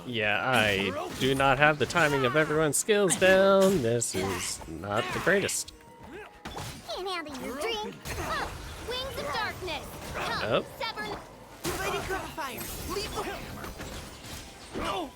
Yeah, I do not have the timing of everyone's skills down. This is not the greatest. Can't handle your drink. Oh, wings of darkness. Oh. Sever. Lady Fire. Leave the hammer. No.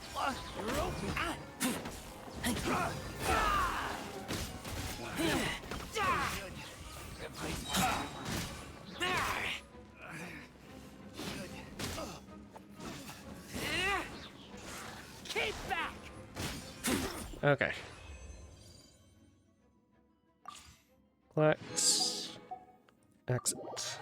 Okay. Collect. Exit.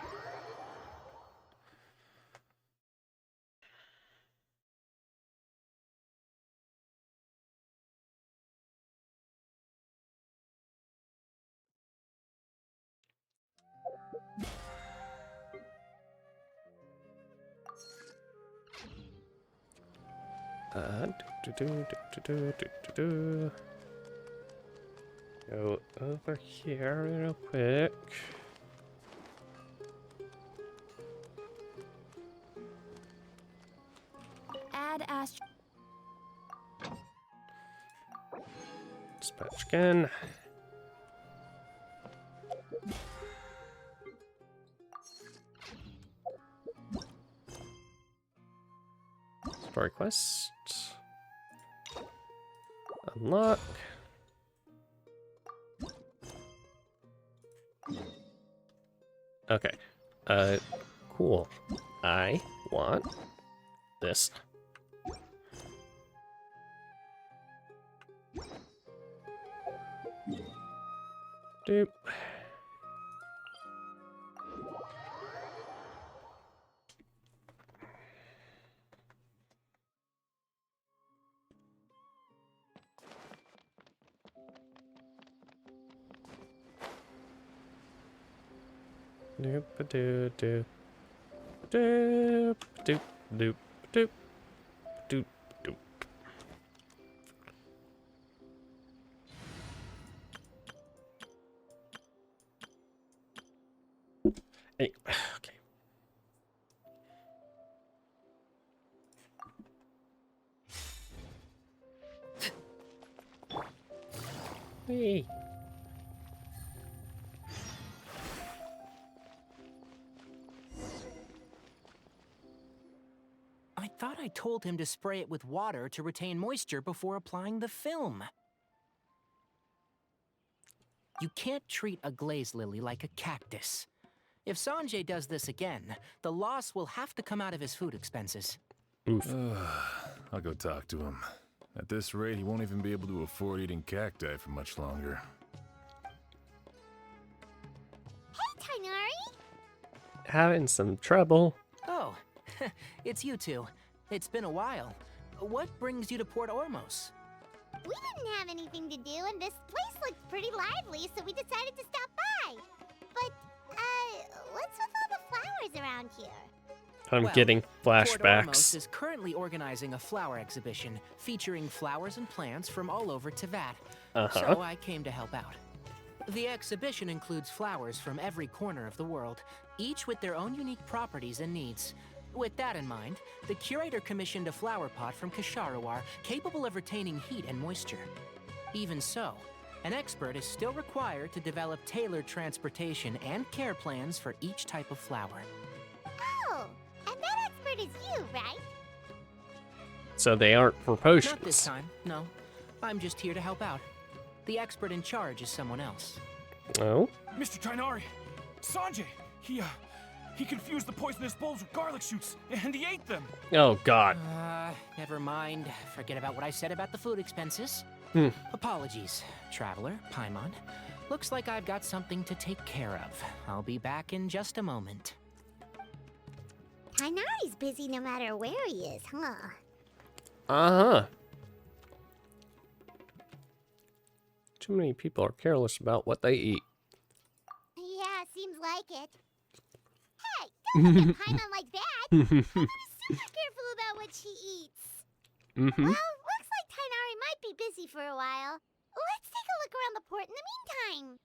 Go over here real quick. Add Ast. Dispatch again. Story quest. Unlock. Okay. Cool. I want this. Doop. Doop doop doop doop doop doop doop doop doop. Hey, okay. Hey. I thought I told him to spray it with water to retain moisture before applying the film. You can't treat a glaze lily like a cactus. If Sanjay does this again, the loss will have to come out of his food expenses. I'll go talk to him. At this rate, he won't even be able to afford eating cacti for much longer. Hey, Tainari! Having some trouble. Oh, it's you two. It's been a while. What brings you to Port Ormos? We didn't have anything to do, and this place looked pretty lively, so we decided to stop by. But, what's with all the flowers around here? I'm getting Port flashbacks. Ormos is currently organizing a flower exhibition featuring flowers and plants from all over Teyvat. So I came to help out. The exhibition includes flowers from every corner of the world, each with their own unique properties and needs. With that in mind, the curator commissioned a flower pot from Kasharawar capable of retaining heat and moisture. Even so, an expert is still required to develop tailored transportation and care plans for each type of flower. Oh, and that expert is you, right? So they aren't for potions. Not this time, no. I'm just here to help out. The expert in charge is someone else. Oh? Mr. Tainari! Sanjay! He confused the poisonous bulbs with garlic shoots, and he ate them! Oh, God. Never mind. Forget about what I said about the food expenses. Apologies, Traveler, Paimon. Looks like I've got something to take care of. I'll be back in just a moment. Tainari's busy no matter where he is, huh? Uh-huh. Too many people are careless about what they eat. Yeah, seems like it. Hey, don't look at Paimon like that! Paimon is super careful about what she eats. Well, looks like Tainari might be busy for a while. Let's take a look around the port in the meantime.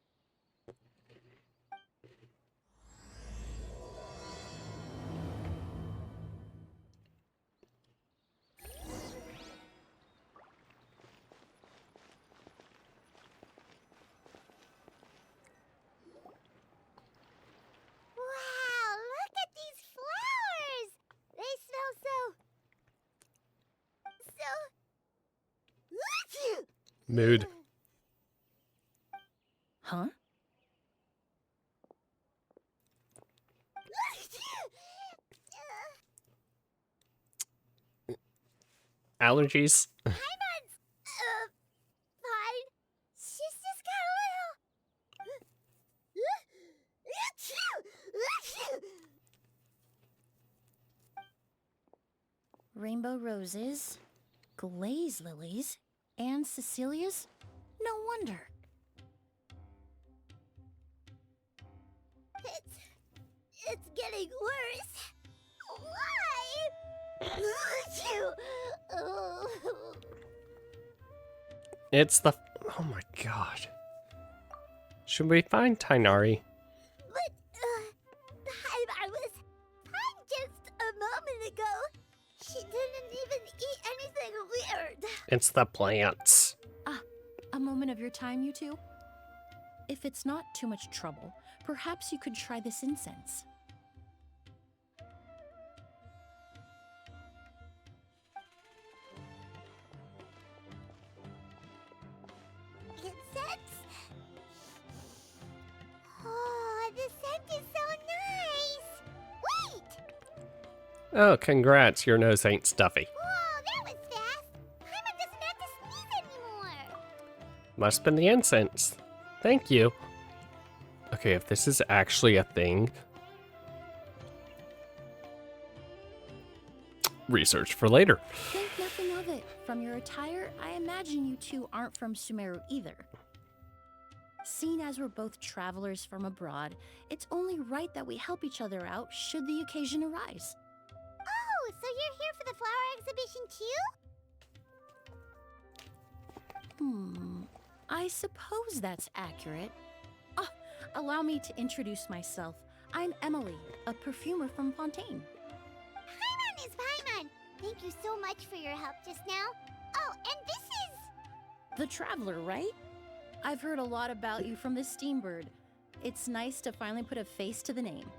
Wow, look at these flowers! They smell so... Mood. Huh? Allergies? Paimon's, fine. She's just got a little... rainbow roses, glaze lilies, and Cecilia's? No wonder. It's getting worse. Why? It's the... Oh my god. Should we find Tainari? But, I was fine just a moment ago. She didn't even eat anything weird. It's the plants. A moment of your time, you two? If it's not too much trouble, perhaps you could try this incense. Incense? Oh, the scent is so nice. Wait! Oh, congrats, your nose ain't stuffy. Whoa, that was fast. Paimon doesn't have to sneeze anymore. Must have been the incense. Thank you. Okay, if this is actually a thing... Research for later. Think nothing of it. From your attire, I imagine you two aren't from Sumeru either. Seeing as we're both travelers from abroad, it's only right that we help each other out should the occasion arise. Oh, so you're here for the flower exhibition too? I suppose that's accurate. Allow me to introduce myself. I'm Emily, a perfumer from Fontaine. Paimon is Paimon. Thank you so much for your help just now. Oh, and this is... The Traveler, right? I've heard a lot about you from the Steambird. It's nice to finally put a face to the name.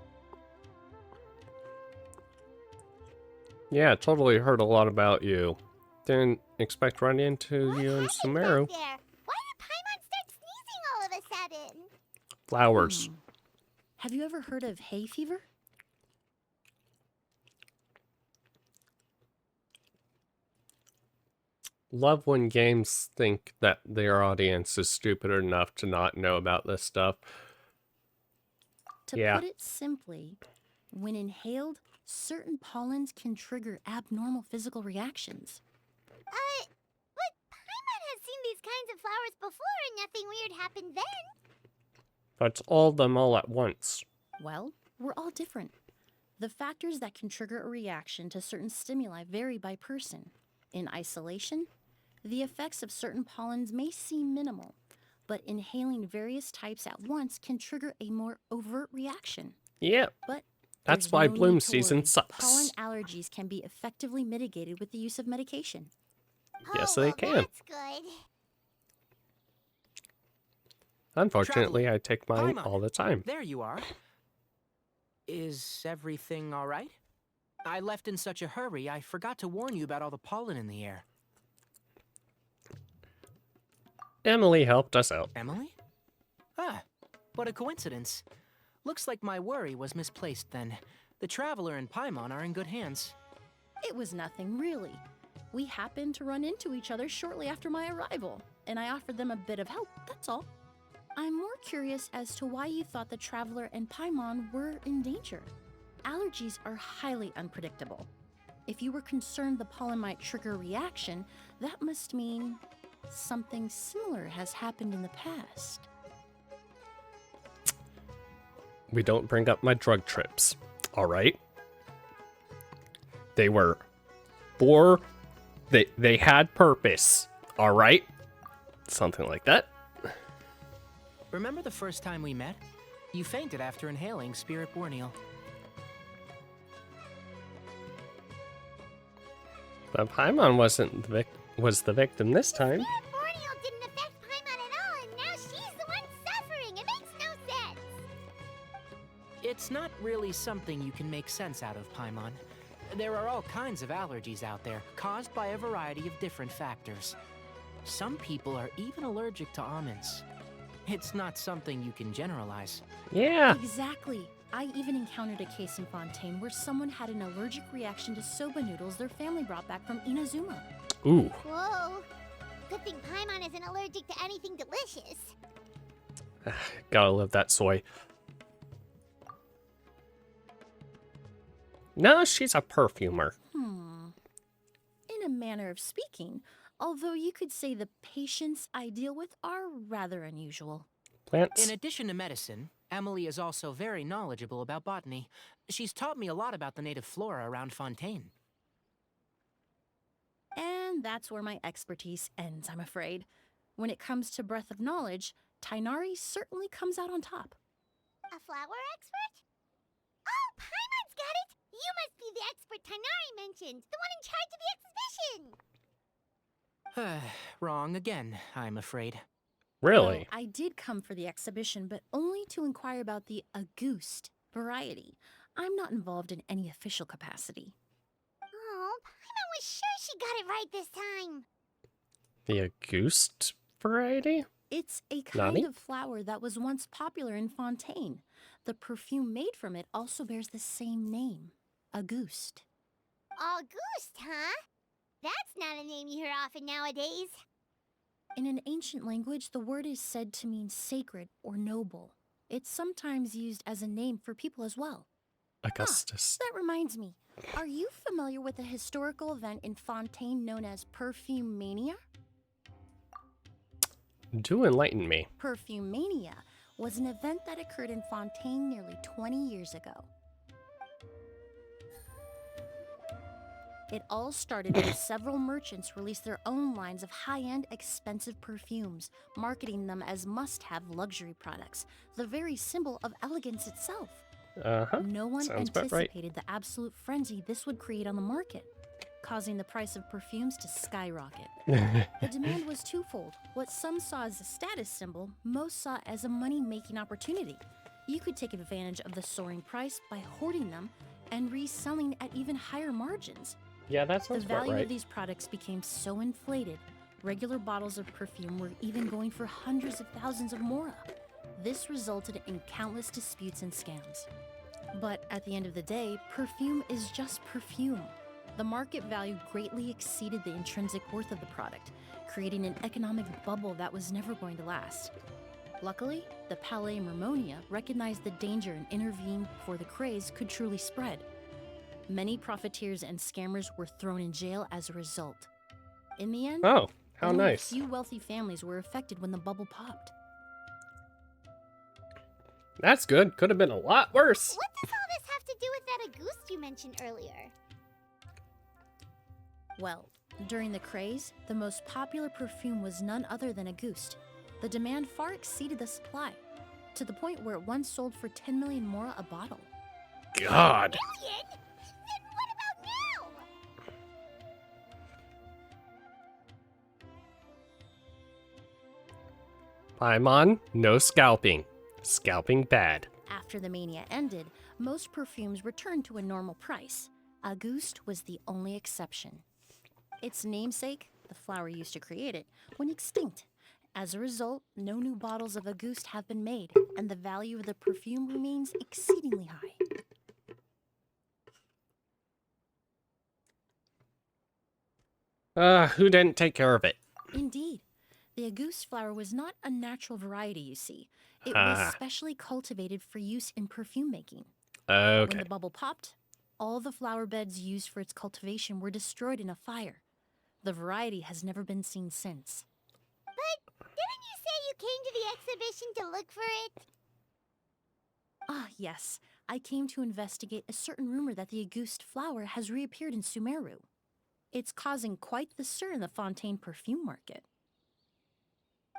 Yeah, totally heard a lot about you. Didn't expect running into you in Sumeru. There. Why did Paimon start sneezing all of a sudden? Flowers. Have you ever heard of hay fever? Love when games think that their audience is stupid enough to not know about this stuff. To put it simply, when inhaled, certain pollens can trigger abnormal physical reactions. But Paimon has seen these kinds of flowers before and nothing weird happened then. But all of them all at once. Well, we're all different. The factors that can trigger a reaction to certain stimuli vary by person. In isolation, the effects of certain pollens may seem minimal, but inhaling various types at once can trigger a more overt reaction. Yeah. But that's there's why no bloom need to season worry. sucks. Pollen allergies can be effectively mitigated with the use of medication. Yes, they can. That's good. Unfortunately, I take mine Paimon, all the time. There you are. Is everything all right? I left in such a hurry, I forgot to warn you about all the pollen in the air. Emily helped us out. Emily? Ah, what a coincidence. Looks like my worry was misplaced then. The Traveler and Paimon are in good hands. It was nothing, really. We happened to run into each other shortly after my arrival, and I offered them a bit of help, that's all. I'm more curious as to why you thought the Traveler and Paimon were in danger. Allergies are highly unpredictable. If you were concerned the pollen might trigger a reaction, that must mean something similar has happened in the past. We don't bring up my drug trips, all right? They were they had purpose, all right? Something like that. Remember the first time we met? You fainted after inhaling Spirit Borneal. But Paimon was the victim this time. Spirit Borneal didn't affect Paimon at all, and now she's the one suffering. It makes no sense. It's not really something you can make sense out of, Paimon. There are all kinds of allergies out there, caused by a variety of different factors. Some people are even allergic to almonds. It's not something you can generalize. Yeah. Exactly. I even encountered a case in Fontaine where someone had an allergic reaction to soba noodles their family brought back from Inazuma. Ooh. Whoa. Good thing Paimon isn't allergic to anything delicious. Gotta love that soy. No, she's a perfumer. in a manner of speaking, although you could say the patients I deal with are rather unusual. Plants? In addition to medicine, Emily is also very knowledgeable about botany. She's taught me a lot about the native flora around Fontaine. And that's where my expertise ends, I'm afraid. When it comes to breadth of knowledge, Tainari certainly comes out on top. A flower expert? Oh, Paimon's got it! You must be the expert Tainari mentioned, the one in charge of the exhibition! Wrong again, I'm afraid. Really? Well, I did come for the exhibition, but only to inquire about the Auguste variety. I'm not involved in any official capacity. Oh, Paimon was sure she got it right this time. The Auguste variety? It's a kind Nani? of flower that was once popular in Fontaine. The perfume made from it also bears the same name, Auguste. Auguste, huh? That's not a name you hear often nowadays. In an ancient language, the word is said to mean sacred or noble. It's sometimes used as a name for people as well. Augustus. That reminds me, are you familiar with a historical event in Fontaine known as Perfume Mania? Do enlighten me. Perfume Mania was an event that occurred in Fontaine nearly 20 years ago. It all started when several merchants released their own lines of high-end, expensive perfumes, marketing them as must-have luxury products, the very symbol of elegance itself. No one Sounds about right. anticipated the absolute frenzy this would create on the market, causing the price of perfumes to skyrocket. The demand was twofold. What some saw as a status symbol, most saw as a money-making opportunity. You could take advantage of the soaring price by hoarding them and reselling at even higher margins. Yeah, that sounds The about value right. of these products became so inflated, regular bottles of perfume were even going for hundreds of thousands of mora. This resulted in countless disputes and scams. But at the end of the day, perfume is just perfume. The market value greatly exceeded the intrinsic worth of the product, creating an economic bubble that was never going to last. Luckily, the Palais Mermonia recognized the danger and intervened before the craze could truly spread. Many profiteers and scammers were thrown in jail as a result. In the end, Oh, how only nice. a few wealthy families were affected when the bubble popped. That's good. Could have been a lot worse. What does all this have to do with that Auguste you mentioned earlier? Well, during the craze, the most popular perfume was none other than Auguste. The demand far exceeded the supply, to the point where it once sold for 10 million mora a bottle. God. Million? Then what about now? Paimon, no scalping. Scalping bad. After the mania ended, most perfumes returned to a normal price. Auguste was the only exception. Its namesake, the flower used to create it, went extinct. As a result, no new bottles of Auguste have been made, and the value of the perfume remains exceedingly high. Who didn't take care of it? Indeed. The Auguste flower was not a natural variety, you see. It was specially cultivated for use in perfume making. Okay. When the bubble popped, all the flower beds used for its cultivation were destroyed in a fire. The variety has never been seen since. But didn't you say you came to the exhibition to look for it? Ah, yes. I came to investigate a certain rumor that the Auguste flower has reappeared in Sumeru. It's causing quite the stir in the Fontaine perfume market.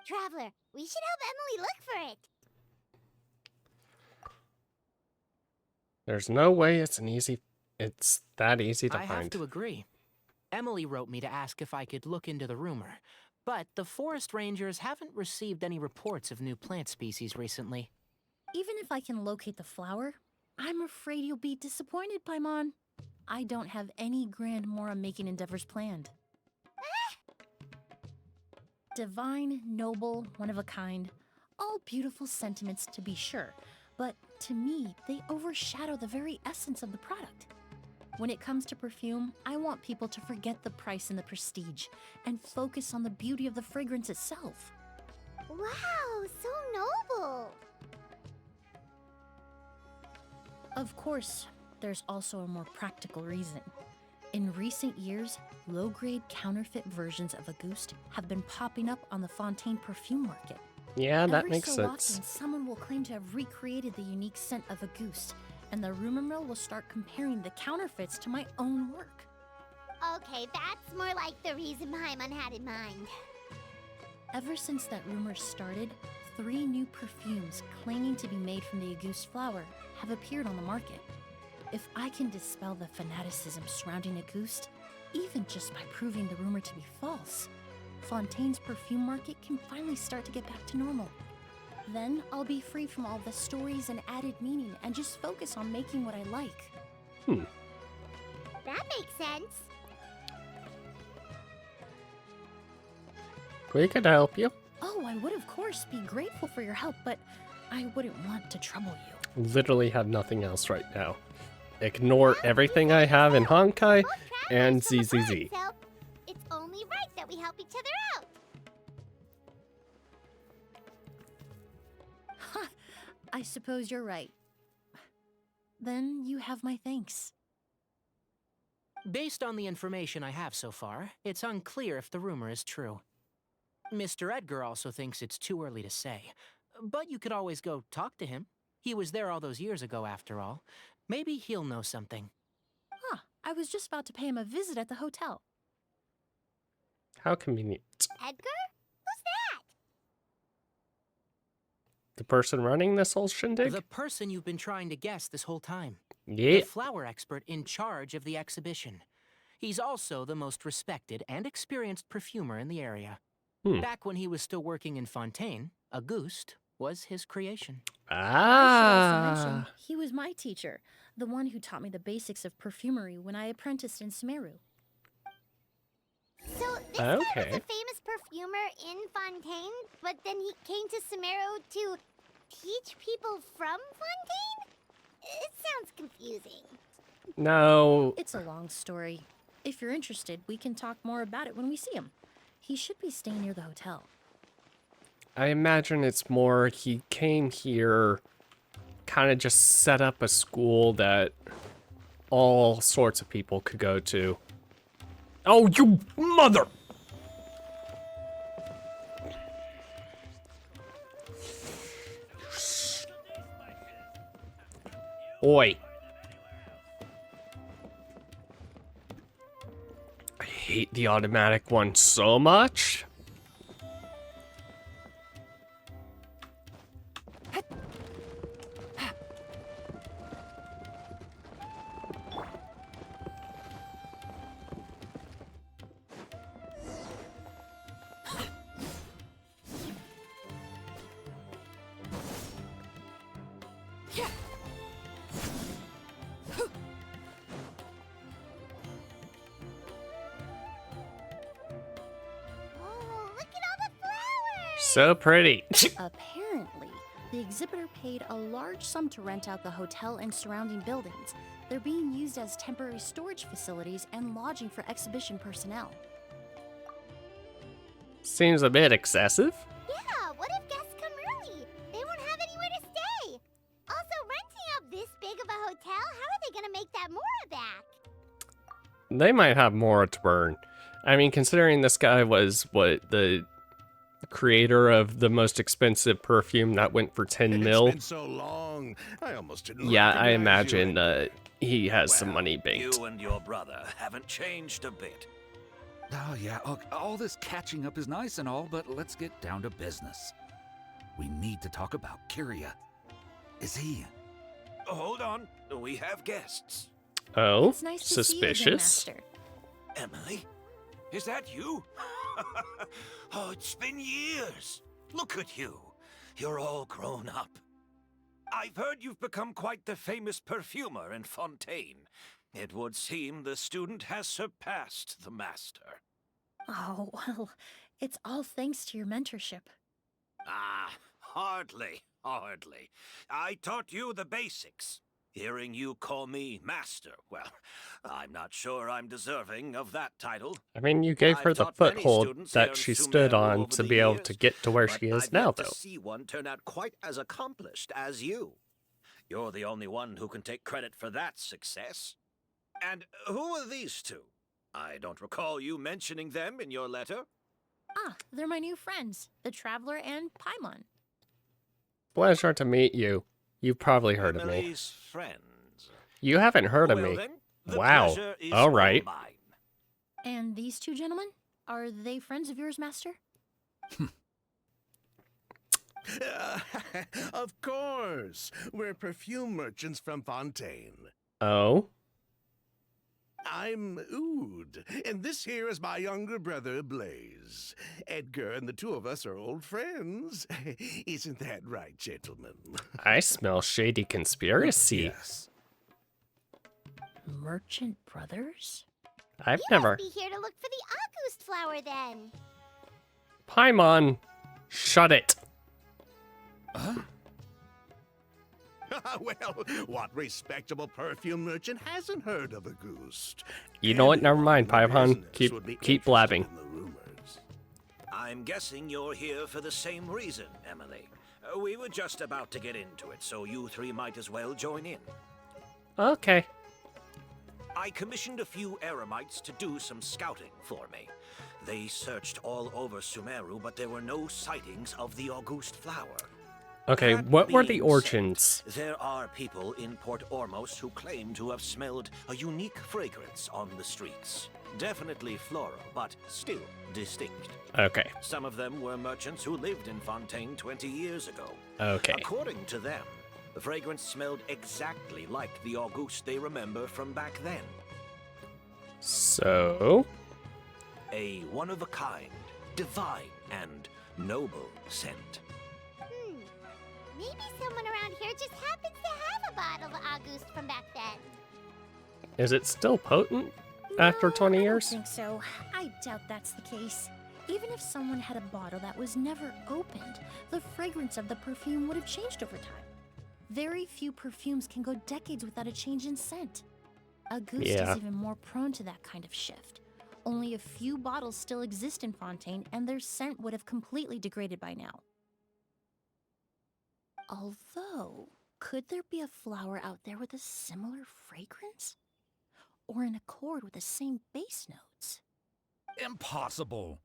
Traveler, we should help Emily look for it. There's no way it's that easy to I find. have to agree. Emily wrote me to ask if I could look into the rumor, but the forest rangers haven't received any reports of new plant species recently. Even if I can locate the flower, I'm afraid you'll be disappointed, Paimon. I don't have any grand mora-making endeavors planned. Divine, noble, one of a kind, all beautiful sentiments to be sure, but to me, they overshadow the very essence of the product. When it comes to perfume, I want people to forget the price and the prestige, and focus on the beauty of the fragrance itself. Wow, so noble! Of course, there's also a more practical reason. In recent years, low-grade counterfeit versions of Auguste have been popping up on the Fontaine perfume market. Yeah, that Every makes so sense. often, someone will claim to have recreated the unique scent of Auguste, and the rumor mill will start comparing the counterfeits to my own work. Okay, that's more like the reason Paimon had in mind. Ever since that rumor started, 3 new perfumes claiming to be made from the Auguste flower have appeared on the market. If I can dispel the fanaticism surrounding Auguste, even just by proving the rumor to be false, Fontaine's perfume market can finally start to get back to normal. Then I'll be free from all the stories and added meaning and just focus on making what I like. That makes sense. We could help you. Oh, I would of course be grateful for your help, but I wouldn't want to trouble you. Literally have nothing else right now. Ignore everything I have in Honkai and ZZZ. So it's only right that we help each other out. Ha! I suppose you're right. Then you have my thanks. Based on the information I have so far, it's unclear if the rumor is true. Mr. Edgar also thinks it's too early to say, but you could always go talk to him. He was there all those years ago, after all. Maybe he'll know something. I was just about to pay him a visit at the hotel. How convenient. Edgar? Who's that? The person running this whole shindig? The person you've been trying to guess this whole time. Yeah. The flower expert in charge of the exhibition. He's also the most respected and experienced perfumer in the area. Back when he was still working in Fontaine, Auguste was his creation. I should also mention, he was my teacher, the one who taught me the basics of perfumery when I apprenticed in Sumeru. So this guy was a famous perfumer in Fontaine, but then he came to Sumeru to teach people from Fontaine? It sounds confusing. No. It's a long story. If you're interested, we can talk more about it when we see him. He should be staying near the hotel. I imagine it's more he came here, kind of just set up a school that all sorts of people could go to. Oh, you mother! Oi. I hate the automatic one so much. So pretty. Apparently, the exhibitor paid a large sum to rent out the hotel and surrounding buildings. They're being used as temporary storage facilities and lodging for exhibition personnel. Seems a bit excessive. Yeah, what if guests come early? They won't have anywhere to stay. Also, renting out this big of a hotel, how are they gonna make that Mora back? They might have more to burn. I mean, considering this guy was, what, the creator of the most expensive perfume that went for 10 mil. It's been so long, I almost didn't I recognize imagine he has some money banked. You and your brother haven't changed a bit. Oh, yeah, all this catching up is nice and all, but let's get down to business. We need to talk about Kyria. Is he... Hold on, we have guests. Oh, it's nice to suspicious. See you again, Master. Emily, is that you? Oh, it's been years. Look at you. You're all grown up. I've heard you've become quite the famous perfumer in Fontaine. It would seem the student has surpassed the master. Oh, well, it's all thanks to your mentorship. Ah, hardly. I taught you the basics. Hearing you call me master, well, I'm not sure I'm deserving of that title. I mean, you gave her the foothold that she stood on to be able to get to where she is now, though. I've yet to see one turn out quite as accomplished as you. You're the only one who can take credit for that success. And who are these two? I don't recall you mentioning them in your letter. Ah, they're my new friends, the Traveler and Paimon. Pleasure to meet you. You've probably heard of me. Emily's friends. You haven't heard of Well, me. then, the Wow. pleasure is All right. all mine. And these two gentlemen? Are they friends of yours, Master? Of course. We're perfume merchants from Fontaine. Oh? I'm Ood, and this here is my younger brother, Blaze. Edgar and the two of us are old friends. Isn't that right, gentlemen? I smell shady conspiracy. Yes. Merchant brothers? I've You never... must be here to look for the August flower, then. Paimon, shut it. Well, what respectable perfume merchant hasn't heard of a goose? You know what? Never mind, Paimon. Keep blabbing. I'm guessing you're here for the same reason, Emily. We were just about to get into it, so you three might as well join in. Okay. I commissioned a few eremites to do some scouting for me. They searched all over Sumeru, but there were no sightings of the August flower. Okay, That what were the being origins? said, there are people in Port Ormos who claim to have smelled a unique fragrance on the streets. Definitely floral, but still distinct. Okay. Some of them were merchants who lived in Fontaine 20 years ago. Okay. According to them, the fragrance smelled exactly like the August they remember from back then. So? A one-of-a-kind, divine, and noble scent. Maybe someone around here just happens to have a bottle of August from back then. Is it still potent after 20 years? I don't think so. I doubt that's the case. Even if someone had a bottle that was never opened, the fragrance of the perfume would have changed over time. Very few perfumes can go decades without a change in scent. Auguste is even more prone to that kind of shift. Only a few bottles still exist in Fontaine, and their scent would have completely degraded by now. Although, could there be a flower out there with a similar fragrance? Or in accord with the same base notes? Impossible!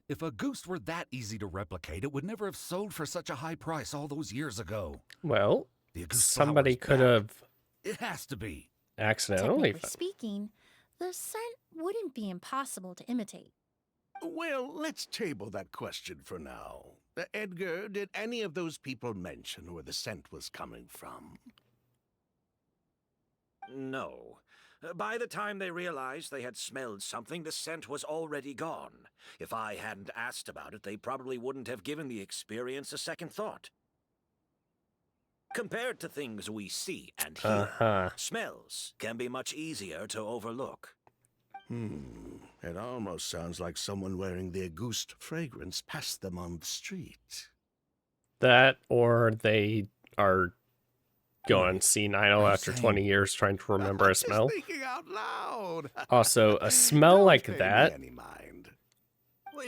If a goose were that easy to replicate, it would never have sold for such a high price all those years ago. Well, The Auguste somebody flower's could back. have It has to be. accidentally... Technically speaking, the scent wouldn't be impossible to imitate. Well, let's table that question for now. Edgar, did any of those people mention where the scent was coming from? No. By the time they realized they had smelled something, the scent was already gone. If I hadn't asked about it, they probably wouldn't have given the experience a second thought. Compared to things we see and hear, smells can be much easier to overlook. It almost sounds like someone wearing the Auguste fragrance passed them on the street. That, or they are going senile after 20 years trying to remember a smell. Thinking out loud. Also, a smell like that,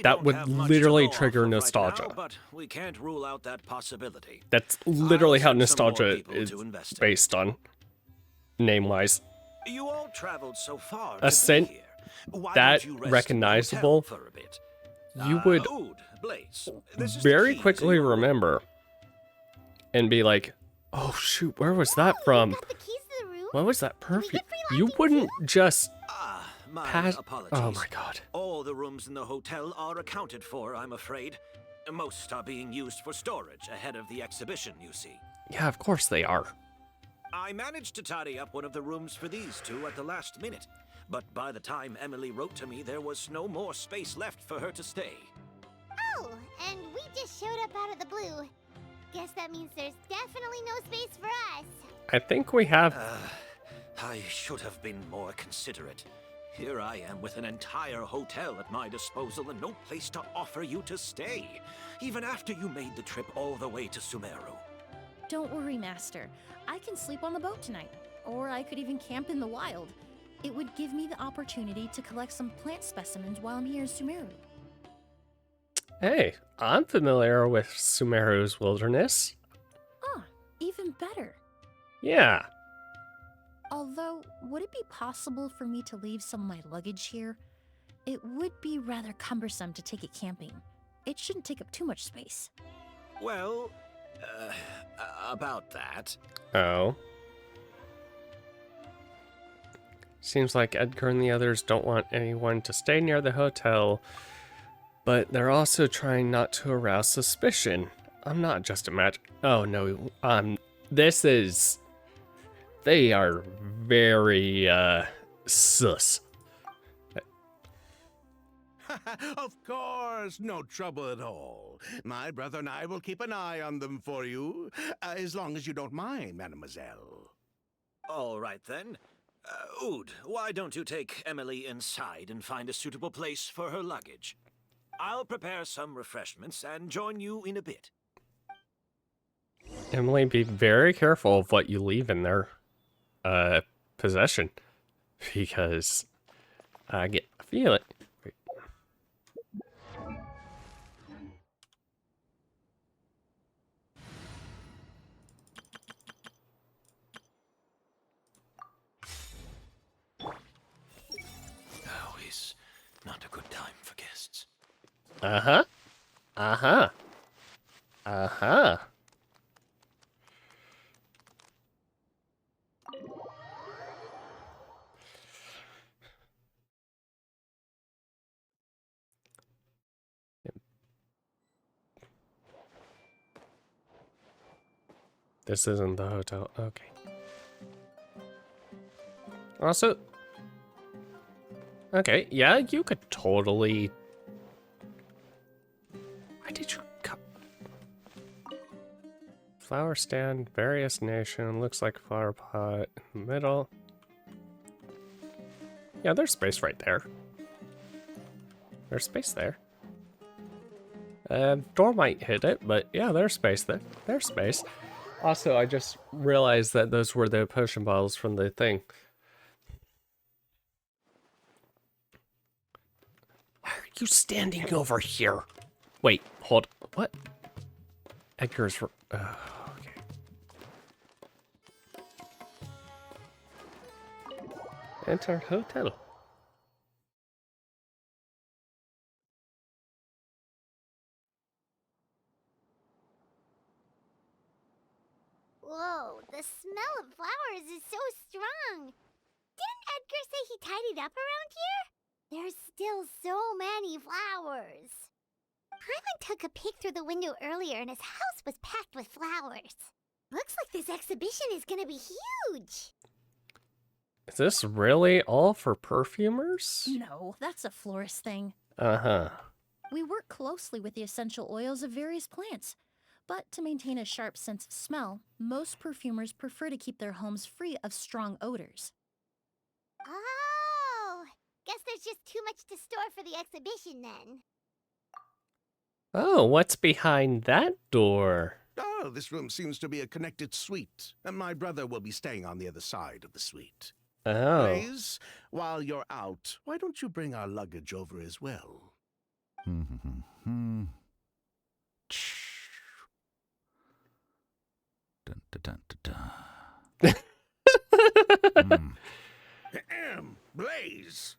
that would literally trigger nostalgia. Now, but we can't rule out that possibility. That's literally how send some more nostalgia people is to investigate. based on, name-wise. You all traveled so far A to be scent here. Why that don't you rest in the recognizable, hotel for a bit? you would Ood, Blaze, this is very the key quickly to your remember and be like, oh shoot, where was that from? What was that perfume? You wouldn't just My pass. apologies. Oh my god. All the rooms in the hotel are accounted for, I'm afraid. Most are being used for storage ahead of the exhibition, you see. Yeah, of course they are. I managed to tidy up one of the rooms for these two at the last minute, but by the time Emily wrote to me, there was no more space left for her to stay. Oh, and we just showed up out of the blue. Guess that means there's definitely no space for us. I think we have... I should have been more considerate. Here I am with an entire hotel at my disposal and no place to offer you to stay, even after you made the trip all the way to Sumeru. Don't worry, Master. I can sleep on the boat tonight, or I could even camp in the wild. It would give me the opportunity to collect some plant specimens while I'm here in Sumeru. Hey, I'm familiar with Sumeru's wilderness. Ah, even better. Yeah. Although, would it be possible for me to leave some of my luggage here? It would be rather cumbersome to take it camping. It shouldn't take up too much space. Well, about that. Oh. Seems like Edgar and the others don't want anyone to stay near the hotel, but they're also trying not to arouse suspicion. I'm not just imagining. Oh no, this is. They are very, sus. Of course, no trouble at all. My brother and I will keep an eye on them for you, as long as you don't mind, mademoiselle. All right then. Oud, why don't you take Emily inside and find a suitable place for her luggage? I'll prepare some refreshments and join you in a bit. Emily, be very careful of what you leave in their possession, because I feel it. Wait. Now is not a good time for guests. Uh-huh. Uh-huh. Uh-huh. This isn't the hotel. Okay. Also, okay, yeah, you could totally. Why did you come? Flower stand, various nation, looks like flower pot in the middle. Yeah, there's space right there. There's space there. Door might hit it, but yeah, there's space there. There's space. Also, I just realized that those were the potion bottles from the thing. Why are you standing over here? Wait, hold. What? Edgar's. Okay. Enter hotel. Whoa, the smell of flowers is so strong. Didn't Edgar say he tidied up around here? There's still so many flowers. Paimon took a peek through the window earlier and his house was packed with flowers. Looks like this exhibition is gonna be huge. Is this really all for perfumers? No, that's a florist thing. Uh-huh. We work closely with the essential oils of various plants. But to maintain a sharp sense of smell, most perfumers prefer to keep their homes free of strong odors. Oh, guess there's just too much to store for the exhibition then. Oh, what's behind that door? Oh, this room seems to be a connected suite, and my brother will be staying on the other side of the suite. Oh. Blaze, while you're out, why don't you bring our luggage over as well? Dun, dun, dun, dun. Blaze!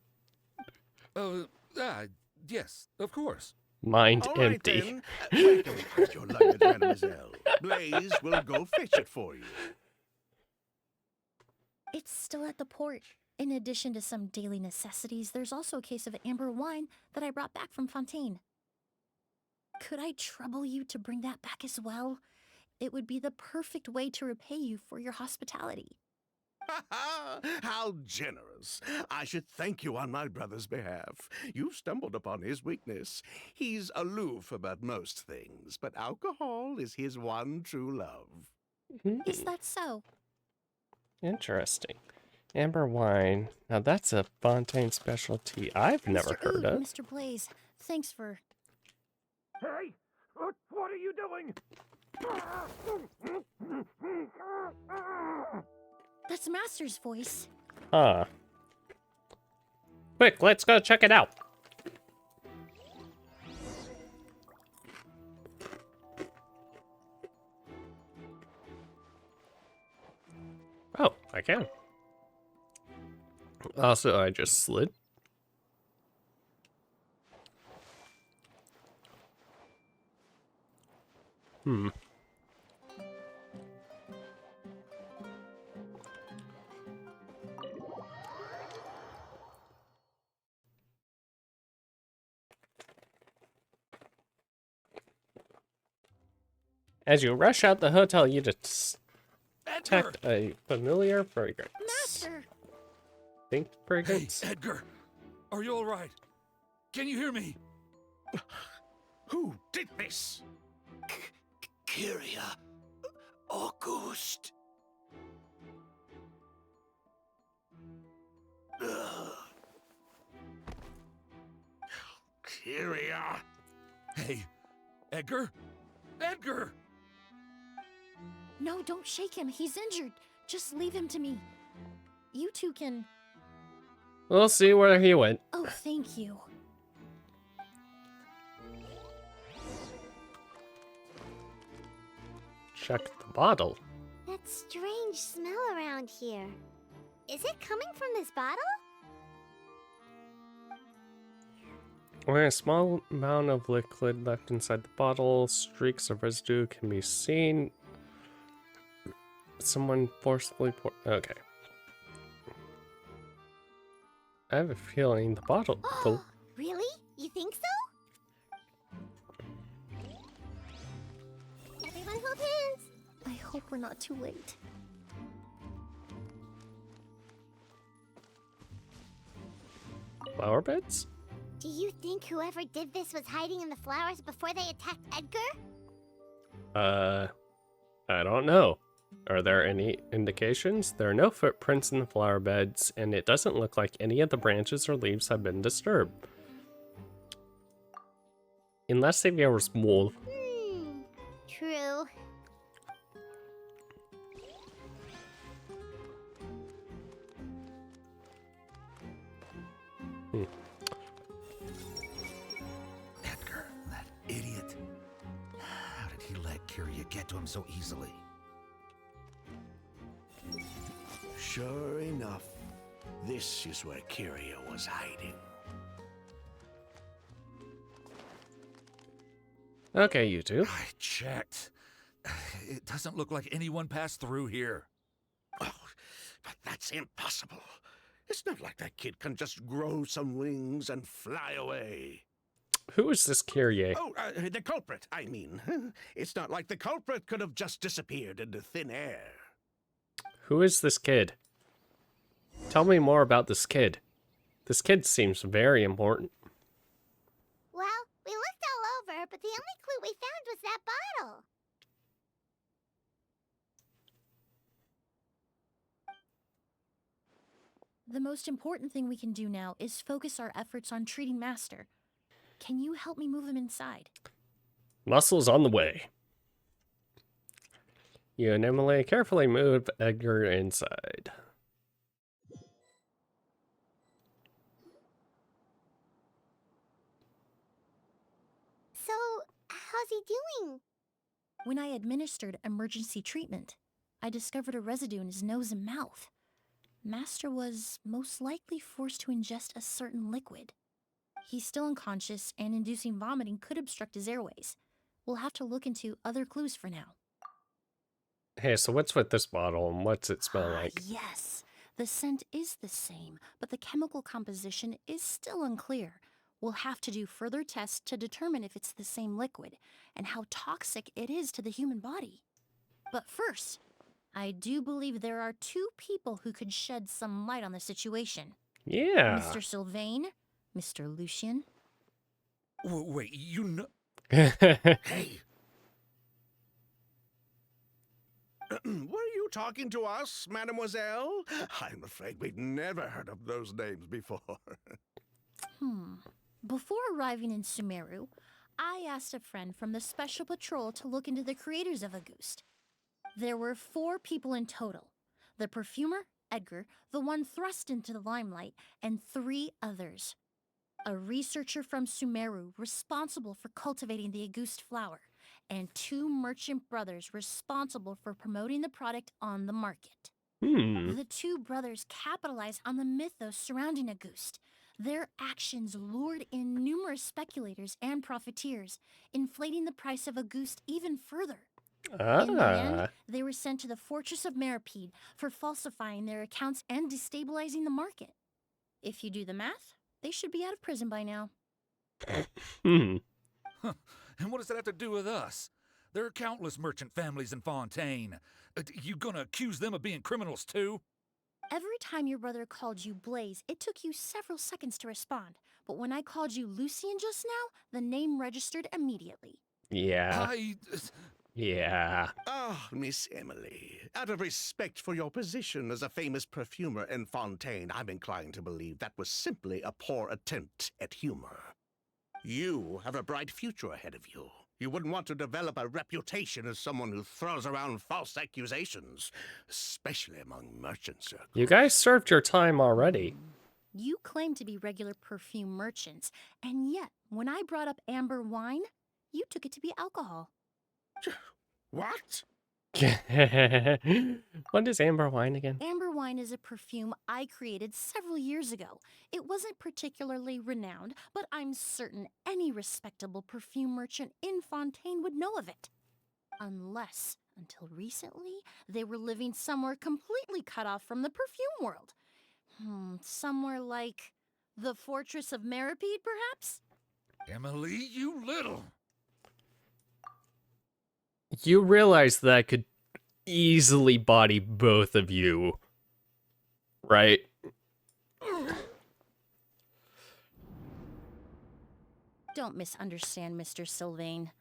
Yes, of course. Mind All right, empty. Then. Where can we put your luggage, mademoiselle? Blaze will go fetch it for you. It's still at the port. In addition to some daily necessities, there's also a case of amber wine that I brought back from Fontaine. Could I trouble you to bring that back as well? It would be the perfect way to repay you for your hospitality. How generous. I should thank you on my brother's behalf. You stumbled upon his weakness. He's aloof about most things, but alcohol is his one true love. Is that so? Interesting. Amber wine. Now that's a Fontaine specialty I've never heard of. Mr. Blaze, thanks for... Hey! What are you doing? That's Master's voice. Huh. Quick, let's go check it out. Oh, I can. Also, I just slid. As you rush out the hotel, you detect a familiar fragrance. Master! Hey, Fragrance? Edgar! Are you alright? Can you hear me? Who did this? Kyria. August. Kyria. Hey, Edgar? Edgar! No, don't shake him. He's injured. Just leave him to me. You two can... We'll see where he went. Oh, thank you. Check the bottle. That strange smell around here. Is it coming from this bottle? When a small amount of liquid left inside the bottle, streaks of residue can be seen. Someone forcefully pour. Okay. I have a feeling the bottle. Really? You think so? Everyone hold hands. I hope we're not too late. Flower beds? Do you think whoever did this was hiding in the flowers before they attacked Edgar? I don't know. Are there any indications? There are no footprints in the flower beds, and it doesn't look like any of the branches or leaves have been disturbed. Unless they were small. True. Edgar, that idiot. How did he let Kyria get to him so easily? Sure enough, this is where Kyria was hiding. Okay, you two. I checked. It doesn't look like anyone passed through here. Oh, but that's impossible. It's not like that kid can just grow some wings and fly away. Who is this Kyrie? Oh, the culprit, I mean. It's not like the culprit could have just disappeared into thin air. Who is this kid? Tell me more about this kid. This kid seems very important. Well, we looked all over, but the only clue we found was that bottle. The most important thing we can do now is focus our efforts on treating Master. Can you help me move him inside? Muscles on the way. You and Emily carefully move Edgar inside. So, how's he doing? When I administered emergency treatment, I discovered a residue in his nose and mouth. Master was most likely forced to ingest a certain liquid. He's still unconscious, and inducing vomiting could obstruct his airways. We'll have to look into other clues for now. Hey, so what's with this bottle and what's it smell like? Yes, the scent is the same, but the chemical composition is still unclear. We'll have to do further tests to determine if it's the same liquid and how toxic it is to the human body. But first, I do believe there are two people who could shed some light on the situation. Yeah. Mr. Sylvain, Mr. Lucien. Wait, you know... Hey! Were you talking to us, mademoiselle? I'm afraid we'd never heard of those names before. Before arriving in Sumeru, I asked a friend from the Special Patrol to look into the creators of Auguste. There were 4 people in total. The perfumer, Edgar, the one thrust into the limelight, and 3 others. A researcher from Sumeru responsible for cultivating the Auguste flower, and 2 merchant brothers responsible for promoting the product on the market. The two brothers capitalized on the mythos surrounding Auguste. Their actions lured in numerous speculators and profiteers, inflating the price of Auguste even further. In the end, they were sent to the fortress of Meripede for falsifying their accounts and destabilizing the market. If you do the math, they should be out of prison by now. Huh. And what does that have to do with us? There are countless merchant families in Fontaine. You gonna accuse them of being criminals too? Every time your brother called you Blaze, it took you several seconds to respond. But when I called you Lucien just now, the name registered immediately. Yeah. Yeah. Ah, Miss Emily, out of respect for your position as a famous perfumer in Fontaine, I'm inclined to believe that was simply a poor attempt at humor. You have a bright future ahead of you. You wouldn't want to develop a reputation as someone who throws around false accusations, especially among merchant circles. You guys served your time already. You claim to be regular perfume merchants, and yet, when I brought up amber wine, you took it to be alcohol. What? What is amber wine again? Amber wine is a perfume I created several years ago. It wasn't particularly renowned, but I'm certain any respectable perfume merchant in Fontaine would know of it. Unless, until recently, they were living somewhere completely cut off from the perfume world. Somewhere like the fortress of Meripede, perhaps? Emily, you little... You realize that I could easily body both of you, right? Don't misunderstand, Mr. Sylvain.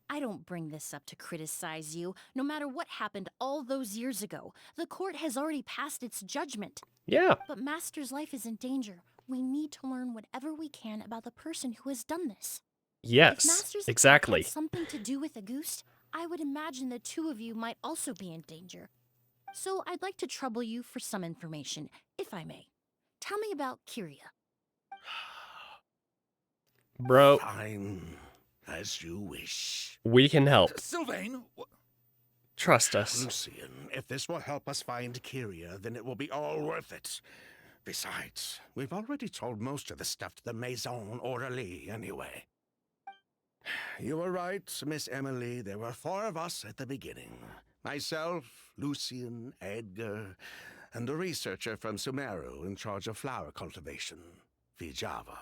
I don't bring this up to criticize you. No matter what happened all those years ago, the court has already passed its judgment. Yeah. But Master's life is in danger. We need to learn whatever we can about the person who has done this. Yes, if Master's exactly. had something to do with Auguste, I would imagine the two of you might also be in danger. So I'd like to trouble you for some information, if I may. Tell me about Kyria. Bro. Fine. As you wish. We can help. Sylvain! Trust us. Lucien, if this will help us find Kyria, then it will be all worth it. Besides, we've already told most of the stuff to the Maison Orderly anyway. You were right, Miss Emily. There were 4 of us at the beginning. Myself, Lucien, Edgar, and a researcher from Sumeru in charge of flower cultivation, Vijava.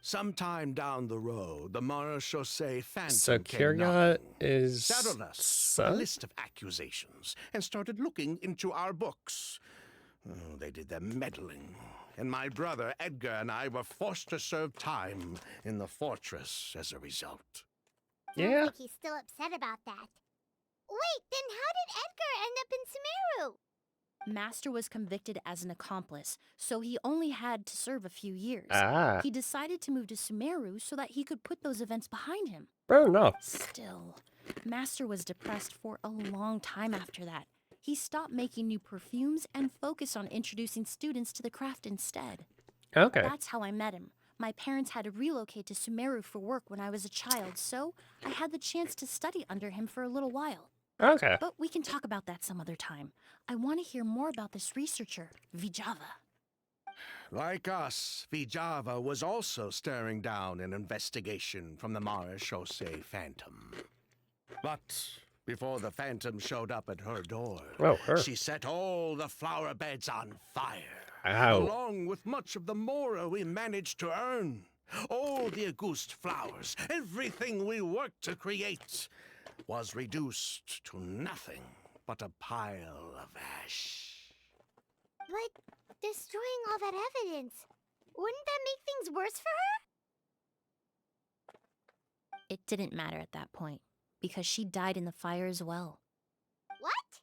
Sometime down the road, the Marechaussee Phantom So came Kyria knocking, is saddled us with a list of accusations, and started looking into our books. Oh, they did their meddling, and my brother Edgar and I were forced to serve time in the fortress as a result. Yeah. Like he's still upset about that. Wait, then how did Edgar end up in Sumeru? Master was convicted as an accomplice, so he only had to serve a few years. He decided to move to Sumeru so that he could put those events behind him. Bro, no. Still, Master was depressed for a long time after that. He stopped making new perfumes and focused on introducing students to the craft instead. Okay. That's how I met him. My parents had to relocate to Sumeru for work when I was a child, so I had the chance to study under him for a little while. Okay. But we can talk about that some other time. I want to hear more about this researcher, Vijava. Like us, Vijava was also staring down an investigation from the Marechaussee Phantom. But before the Phantom showed up at her door, she set all the flower beds on fire. Ow. Along with much of the mora we managed to earn. All the Auguste flowers, everything we worked to create, was reduced to nothing but a pile of ash. But destroying all that evidence, wouldn't that make things worse for her? It didn't matter at that point, because she died in the fire as well. What?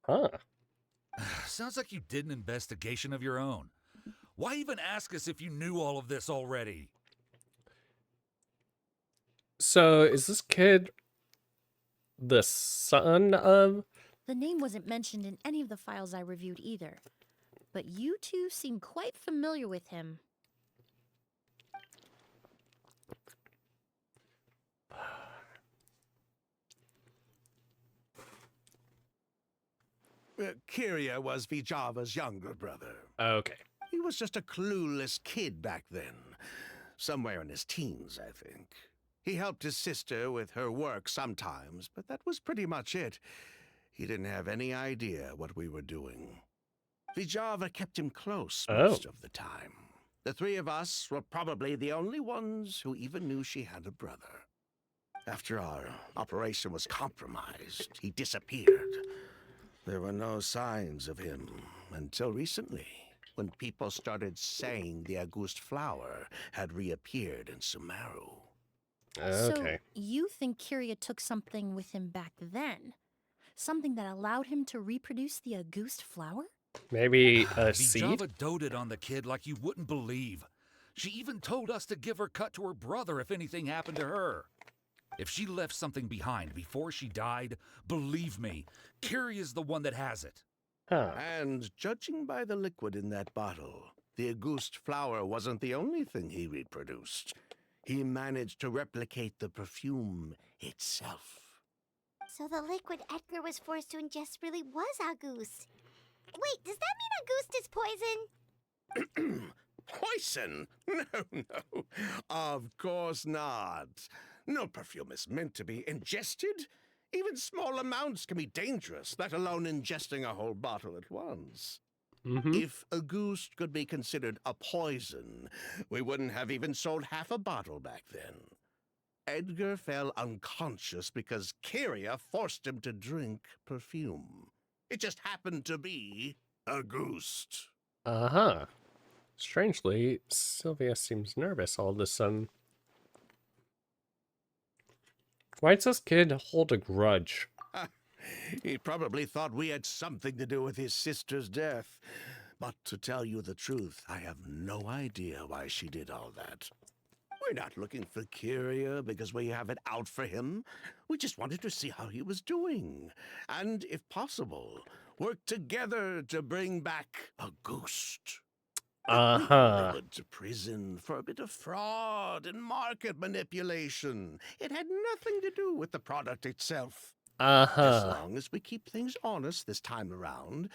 Huh. Sounds like you did an investigation of your own. Why even ask us if you knew all of this already? So, is this kid the son of... The name wasn't mentioned in any of the files I reviewed either. But you two seem quite familiar with him. Kyria was Vijava's younger brother. Okay. He was just a clueless kid back then. Somewhere in his teens, I think. He helped his sister with her work sometimes, but that was pretty much it. He didn't have any idea what we were doing. Vijava kept him close most of the time. The three of us were probably the only ones who even knew she had a brother. After our operation was compromised, he disappeared. There were no signs of him until recently, when people started saying the August flower had reappeared in Sumeru. Okay. So you think Kyria took something with him back then? Something that allowed him to reproduce the August flower? Maybe a seed? Vijava doted on the kid like you wouldn't believe. She even told us to give her cut to her brother if anything happened to her. If she left something behind before she died, believe me, Kyria's the one that has it. Huh. And judging by the liquid in that bottle, the August flower wasn't the only thing he reproduced. He managed to replicate the perfume itself. So the liquid Edgar was forced to ingest really was August. Wait, does that mean August is poison? Poison? No. Of course not. No perfume is meant to be ingested. Even small amounts can be dangerous, let alone ingesting a whole bottle at once. If August could be considered a poison, we wouldn't have even sold half a bottle back then. Edgar fell unconscious because Kyria forced him to drink perfume. It just happened to be August. Uh-huh. Strangely, Sylvia seems nervous all of a sudden. Why does this kid hold a grudge? He probably thought we had something to do with his sister's death. But to tell you the truth, I have no idea why she did all that. We're not looking for Kyria because we have it out for him. We just wanted to see how he was doing. And, if possible, work together to bring back August. We only went to prison for a bit of fraud and market manipulation. It had nothing to do with the product itself. As long as we keep things honest this time around,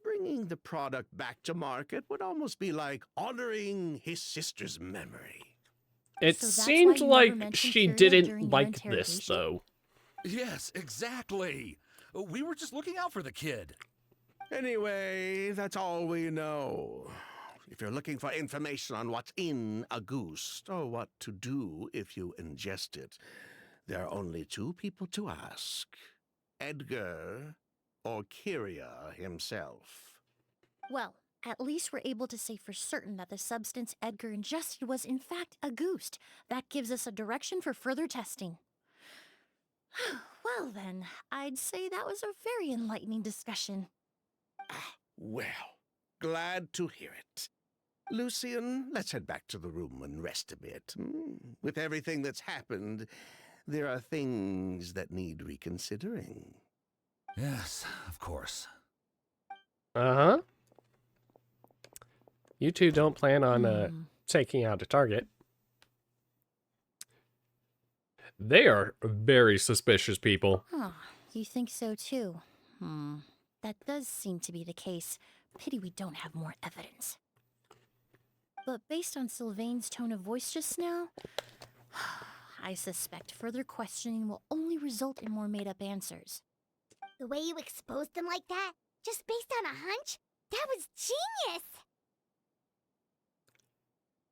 bringing the product back to market would almost be like honoring his sister's memory. It seemed like she didn't like this, though. Yes, exactly. We were just looking out for the kid. Anyway, that's all we know. If you're looking for information on what's in August, or what to do if you ingest it, there are only two people to ask. Edgar or Kyria himself. Well, at least we're able to say for certain that the substance Edgar ingested was in fact August. That gives us a direction for further testing. Well then, I'd say that was a very enlightening discussion. Well, glad to hear it. Lucian, let's head back to the room and rest a bit. With everything that's happened, there are things that need reconsidering. Yes, of course. Uh-huh. You two don't plan on taking out a target. They are very suspicious people. Huh, you think so too? That does seem to be the case. Pity we don't have more evidence. But based on Sylvain's tone of voice just now, I suspect further questioning will only result in more made-up answers. The way you exposed them like that, just based on a hunch, that was genius!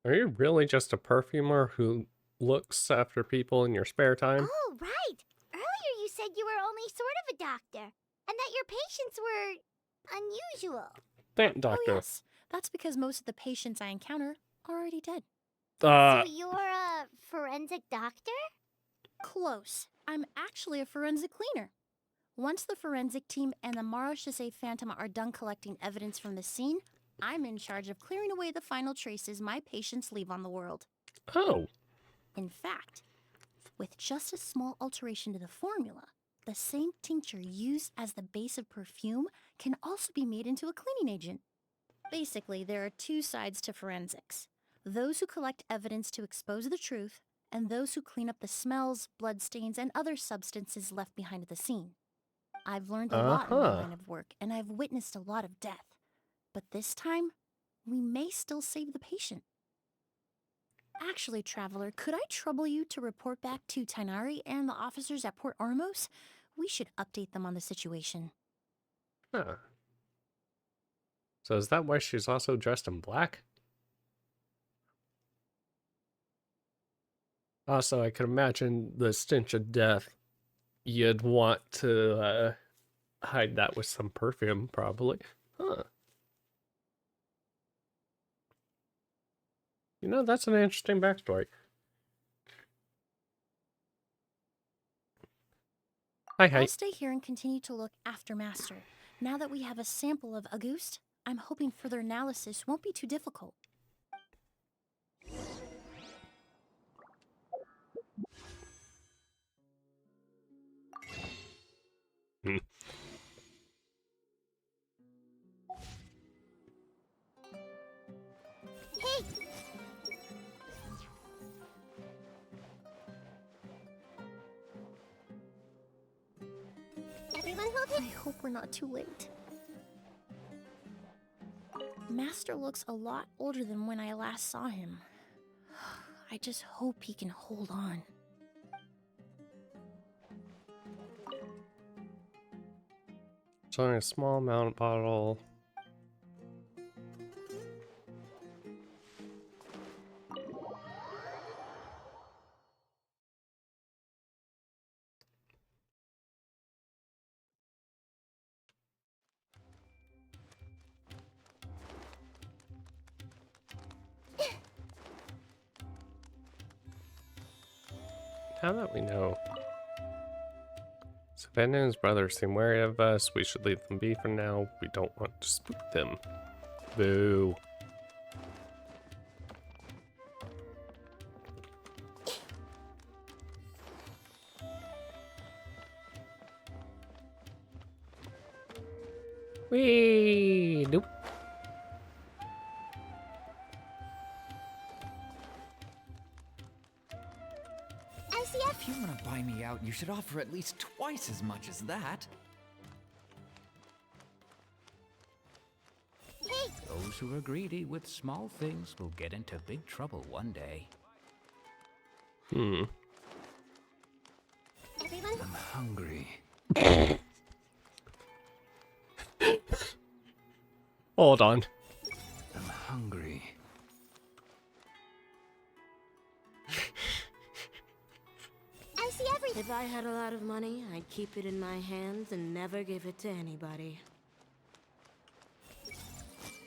Are you really just a perfumer who looks after people in your spare time? Oh, right! Earlier you said you were only sort of a doctor, and that your patients were unusual. That doctor. Oh yes, that's because most of the patients I encounter are already dead. So you're a forensic doctor? Close. I'm actually a forensic cleaner. Once the forensic team and the Marochisei Phantom are done collecting evidence from the scene, I'm in charge of clearing away the final traces my patients leave on the world. Oh. In fact, with just a small alteration to the formula, the same tincture used as the base of perfume can also be made into a cleaning agent. Basically, there are two sides to forensics. Those who collect evidence to expose the truth, and those who clean up the smells, bloodstains, and other substances left behind at the scene. I've learned a lot in my line of work, and I've witnessed a lot of death. But this time, we may still save the patient. Actually, Traveler, could I trouble you to report back to Tainari and the officers at Port Ormos? We should update them on the situation. Huh. So is that why she's also dressed in black? Also, I could imagine the stench of death. You'd want to hide that with some perfume, probably. Huh. You know, that's an interesting backstory. Hi. I'll stay here and continue to look after Master. Now that we have a sample of Auguste, I'm hoping further analysis won't be too difficult. Hmm. Hey! Everyone hold it. I hope we're not too late. Master looks a lot older than when I last saw him. I just hope he can hold on. It's only a small amount bottle. Now that we know. So Ben and his brother seem wary of us. We should leave them be for now. We don't want to spook them. Boo. Whee! Nope. If you want to buy me out, you should offer at least twice as much as that. Hey! Those who are greedy with small things will get into big trouble one day. Everyone? I'm hungry. Hold on. I'm hungry. I see everything. If I had a lot of money, I'd keep it in my hands and never give it to anybody.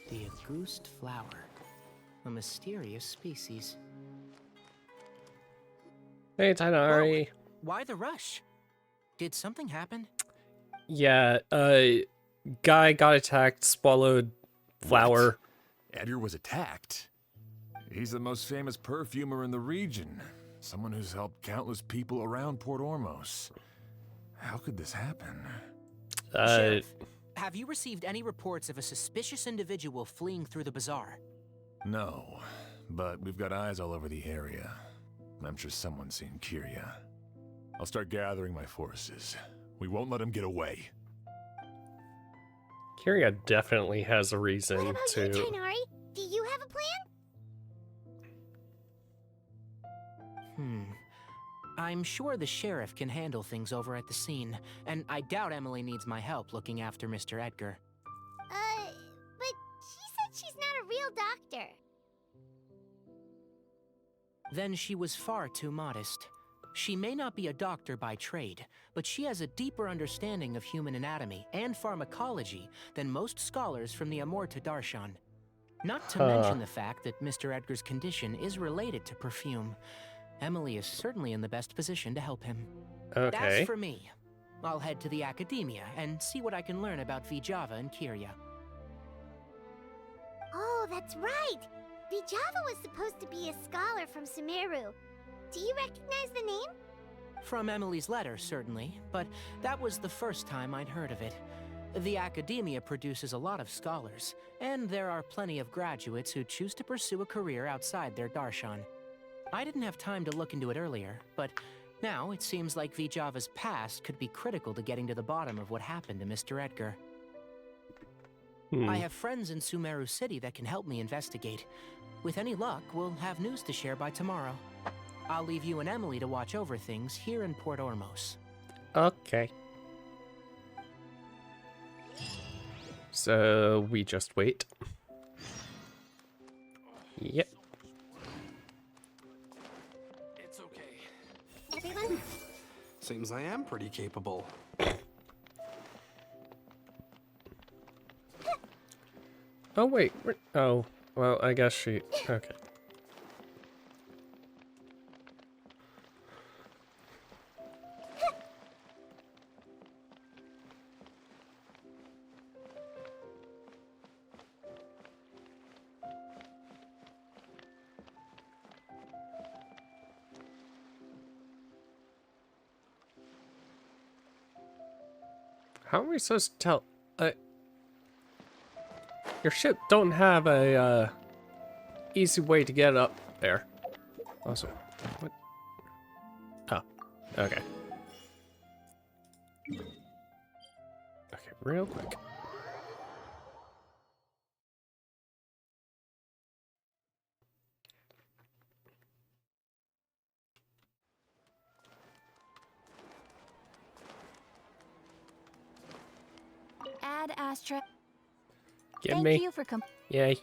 The Auguste flower. A mysterious species. Hey, Tainari. Whoa, why the rush? Did something happen? Yeah, guy got attacked, swallowed flower. What? Edgar was attacked? He's the most famous perfumer in the region. Someone who's helped countless people around Port Ormos. How could this happen? Sheriff, have you received any reports of a suspicious individual fleeing through the bazaar? No, but we've got eyes all over the area. I'm sure someone's seen Kyria. I'll start gathering my forces. We won't let him get away. Kyria definitely has a reason What about to... you, Tainari? Do you have a plan? I'm sure the sheriff can handle things over at the scene, and I doubt Emily needs my help looking after Mr. Edgar. But she said she's not a real doctor. Then she was far too modest. She may not be a doctor by trade, but she has a deeper understanding of human anatomy and pharmacology than most scholars from the Amorta Darshan. Not to mention the fact that Mr. Edgar's condition is related to perfume. Emily is certainly in the best position to help him. Okay. As for me, I'll head to the academia and see what I can learn about Vijava and Kyria. Oh, that's right! Vijava was supposed to be a scholar from Sumeru. Do you recognize the name? From Emily's letter, certainly, but that was the first time I'd heard of it. The academia produces a lot of scholars, and there are plenty of graduates who choose to pursue a career outside their darshan. I didn't have time to look into it earlier, but Now, it seems like Vijava's past could be critical to getting to the bottom of what happened to Mr. Edgar. I have friends in Sumeru City that can help me investigate. With any luck, we'll have news to share by tomorrow. I'll leave you and Emily to watch over things here in Port Ormos. Okay. So we just wait. Yep. It's okay. Everyone? Seems I am pretty capable. Oh wait. Oh, well, I guess she. Okay. How are we supposed to tell? Your ship don't have a easy way to get up there. Also, what? Oh, okay. Okay, real quick. Ad Astra. Get Thank me. you for Yay.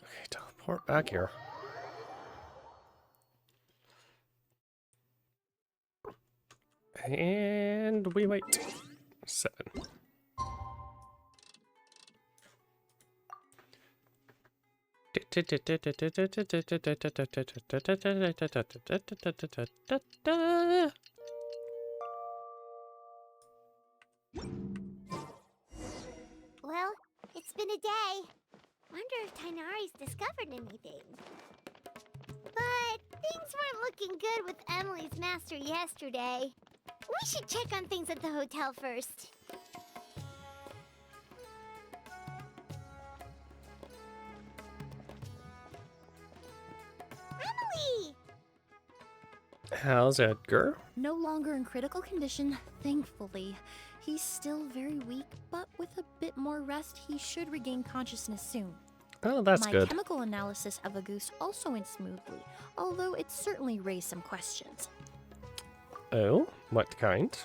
Okay, teleport back here. And we wait. 7. Well, it's been a day. Wonder if Tainari's discovered anything. But things weren't looking good with Emily's master yesterday. We should check on things at the hotel first. Emily! How's Edgar? No longer in critical condition, thankfully. He's still very weak, but with a bit more rest, he should regain consciousness soon. Oh, that's My good. chemical analysis of Auguste also went smoothly, although it certainly raised some questions. Oh, what kind?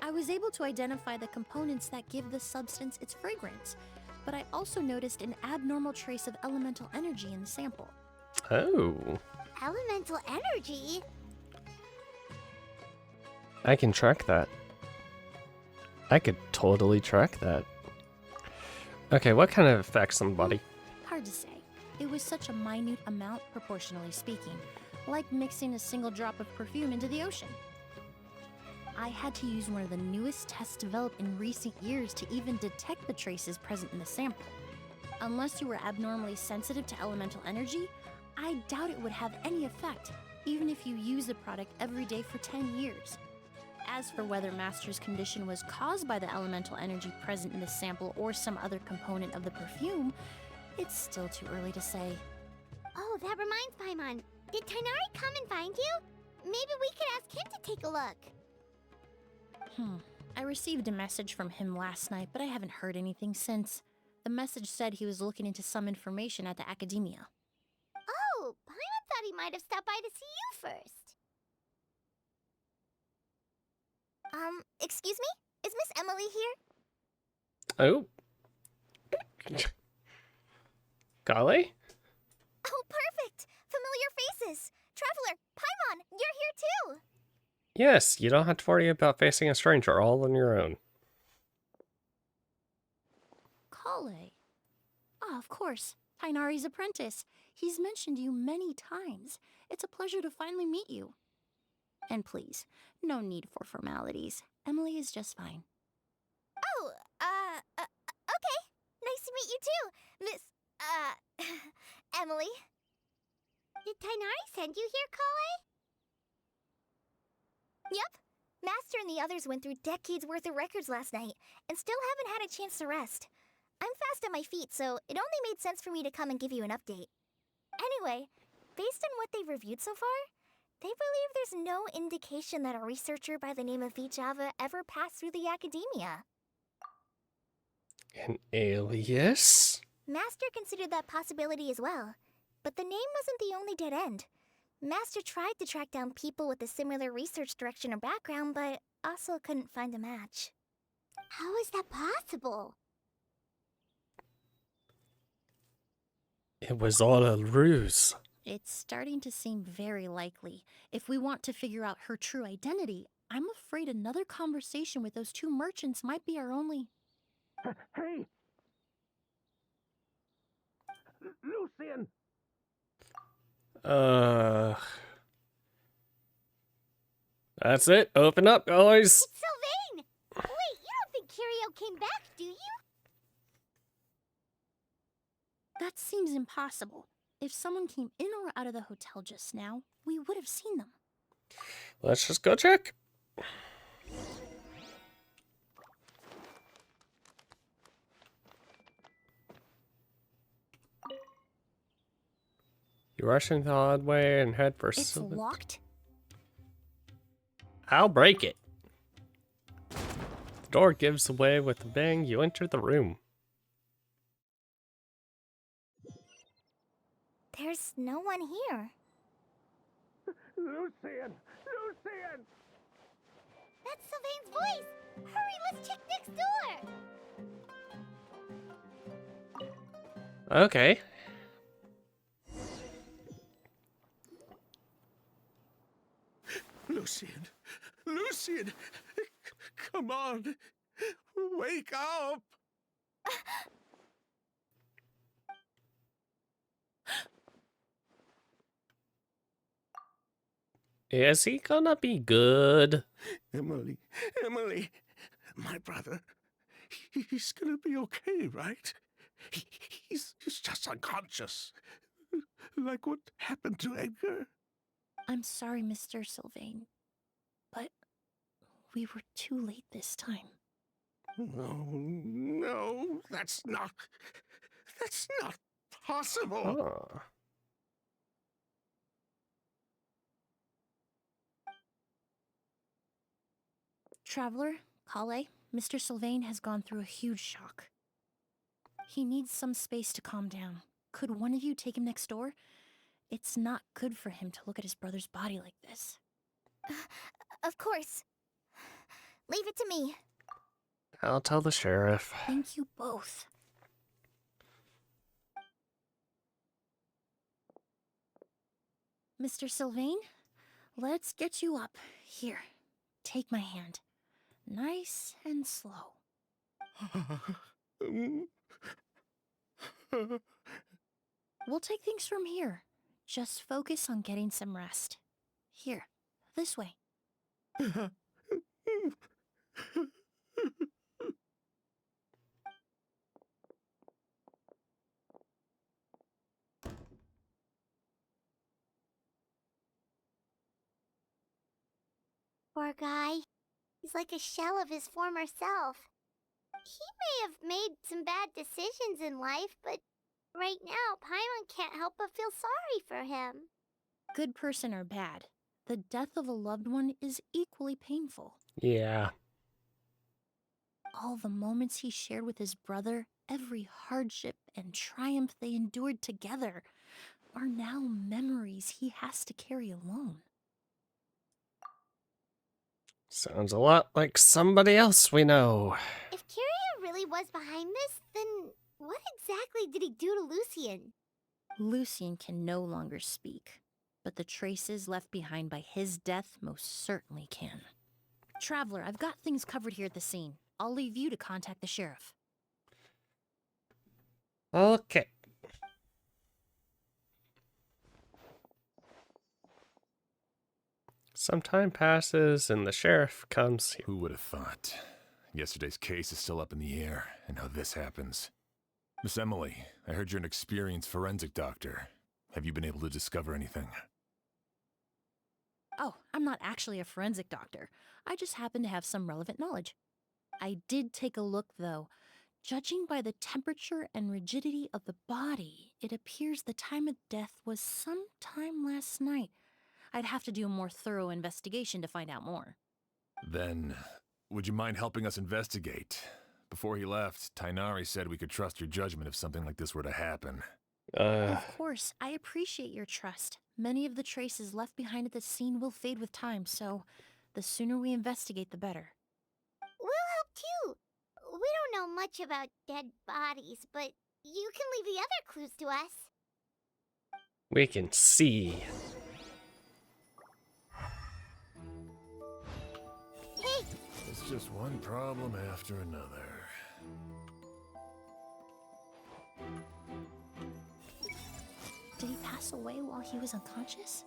I was able to identify the components that give the substance its fragrance, but I also noticed an abnormal trace of elemental energy in the sample. Oh. Elemental energy? I can track that. I could totally track that. Okay, what kind of affects somebody? Hard to say. It was such a minute amount, proportionally speaking, like mixing a single drop of perfume into the ocean. I had to use one of the newest tests developed in recent years to even detect the traces present in the sample. Unless you were abnormally sensitive to elemental energy, I doubt it would have any effect, even if you use the product every day for 10 years. As for whether Master's condition was caused by the elemental energy present in the sample or some other component of the perfume, it's still too early to say. Oh, that reminds Paimon. Did Tainari come and find you? Maybe we could ask him to take a look. I received a message from him last night, but I haven't heard anything since. The message said he was looking into some information at the academia. Oh, Paimon thought he might have stopped by to see you first. Excuse me? Is Miss Emily here? Oh. Golly? Oh, perfect! Familiar faces! Traveler, Paimon, you're here too! Yes, you don't have to worry about facing a stranger all on your own. Kale. Ah, of course. Tainari's apprentice. He's mentioned you many times. It's a pleasure to finally meet you. And please, no need for formalities. Emily is just fine. Oh, okay. Nice to meet you too, Miss, Emily. Did Tainari send you here, Kale? Yep, Master and the others went through decades worth of records last night, and still haven't had a chance to rest. I'm fast on my feet, so it only made sense for me to come and give you an update. Anyway, based on what they've reviewed so far, they believe there's no indication that a researcher by the name of Vijava ever passed through the academia. An alias? Master considered that possibility as well, but the name wasn't the only dead end. Master tried to track down people with a similar research direction or background, but also couldn't find a match. How is that possible? It was all a ruse. It's starting to seem very likely. If we want to figure out her true identity, I'm afraid another conversation with those two merchants might be our only... Hey! Lucian! That's it. Open up, guys. It's Sylvain! Wait, you don't think Kirio came back, do you? That seems impossible. If someone came in or out of the hotel just now, we would have seen them. Let's just go check. You rush into the odd way and head for It's locked? I'll break it. The door gives away with a bang. You enter the room. There's no one here. Lucian! Lucian! That's Sylvain's voice! Hurry, let's check next door! Okay. Lucian! Lucian! Come on! Wake up! Is he gonna be good? Emily, Emily, my brother, he's gonna be okay, right? He's just unconscious. Like what happened to Edgar? I'm sorry, Mr. Sylvain, but we were too late this time. No, that's not possible. Oh. Traveler, Kale, Mr. Sylvain has gone through a huge shock. He needs some space to calm down. Could one of you take him next door? It's not good for him to look at his brother's body like this. Of course. Leave it to me. I'll tell the sheriff. Thank you both. Mr. Sylvain, let's get you up. Here, take my hand. Nice and slow. We'll take things from here. Just focus on getting some rest. Here, this way. Poor guy. He's like a shell of his former self. He may have made some bad decisions in life, but right now, Paimon can't help but feel sorry for him. Good person or bad, the death of a loved one is equally painful. Yeah. All the moments he shared with his brother, every hardship and triumph they endured together, are now memories he has to carry alone. Sounds a lot like somebody else we know. If Kirio really was behind this, then what exactly did he do to Lucian? Lucian can no longer speak, but the traces left behind by his death most certainly can. Traveler, I've got things covered here at the scene. I'll leave you to contact the sheriff. Okay. Some time passes and the sheriff comes here. Who would have thought? Yesterday's case is still up in the air, and now this happens. Miss Emily, I heard you're an experienced forensic doctor. Have you been able to discover anything? Oh, I'm not actually a forensic doctor. I just happen to have some relevant knowledge. I did take a look, though. Judging by the temperature and rigidity of the body, it appears the time of death was sometime last night. I'd have to do a more thorough investigation to find out more. Then, would you mind helping us investigate? Before he left, Tainari said we could trust your judgment if something like this were to happen. Of course, I appreciate your trust. Many of the traces left behind at the scene will fade with time, so the sooner we investigate, the better. We'll help too. We don't know much about dead bodies, but you can leave the other clues to us. We can see. Hey! It's just one problem after another. Did he pass away while he was unconscious?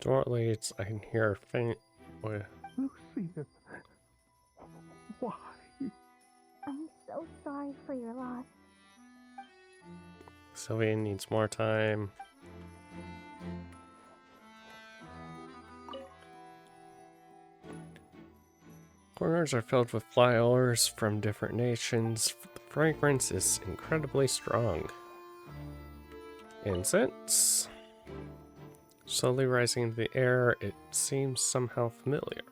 Door leads. I can hear a faint. Lucia, why? I'm so sorry for your loss. Sylvian needs more time. Corners are filled with flowers from different nations. The fragrance is incredibly strong. Incense. Slowly rising into the air, it seems somehow familiar.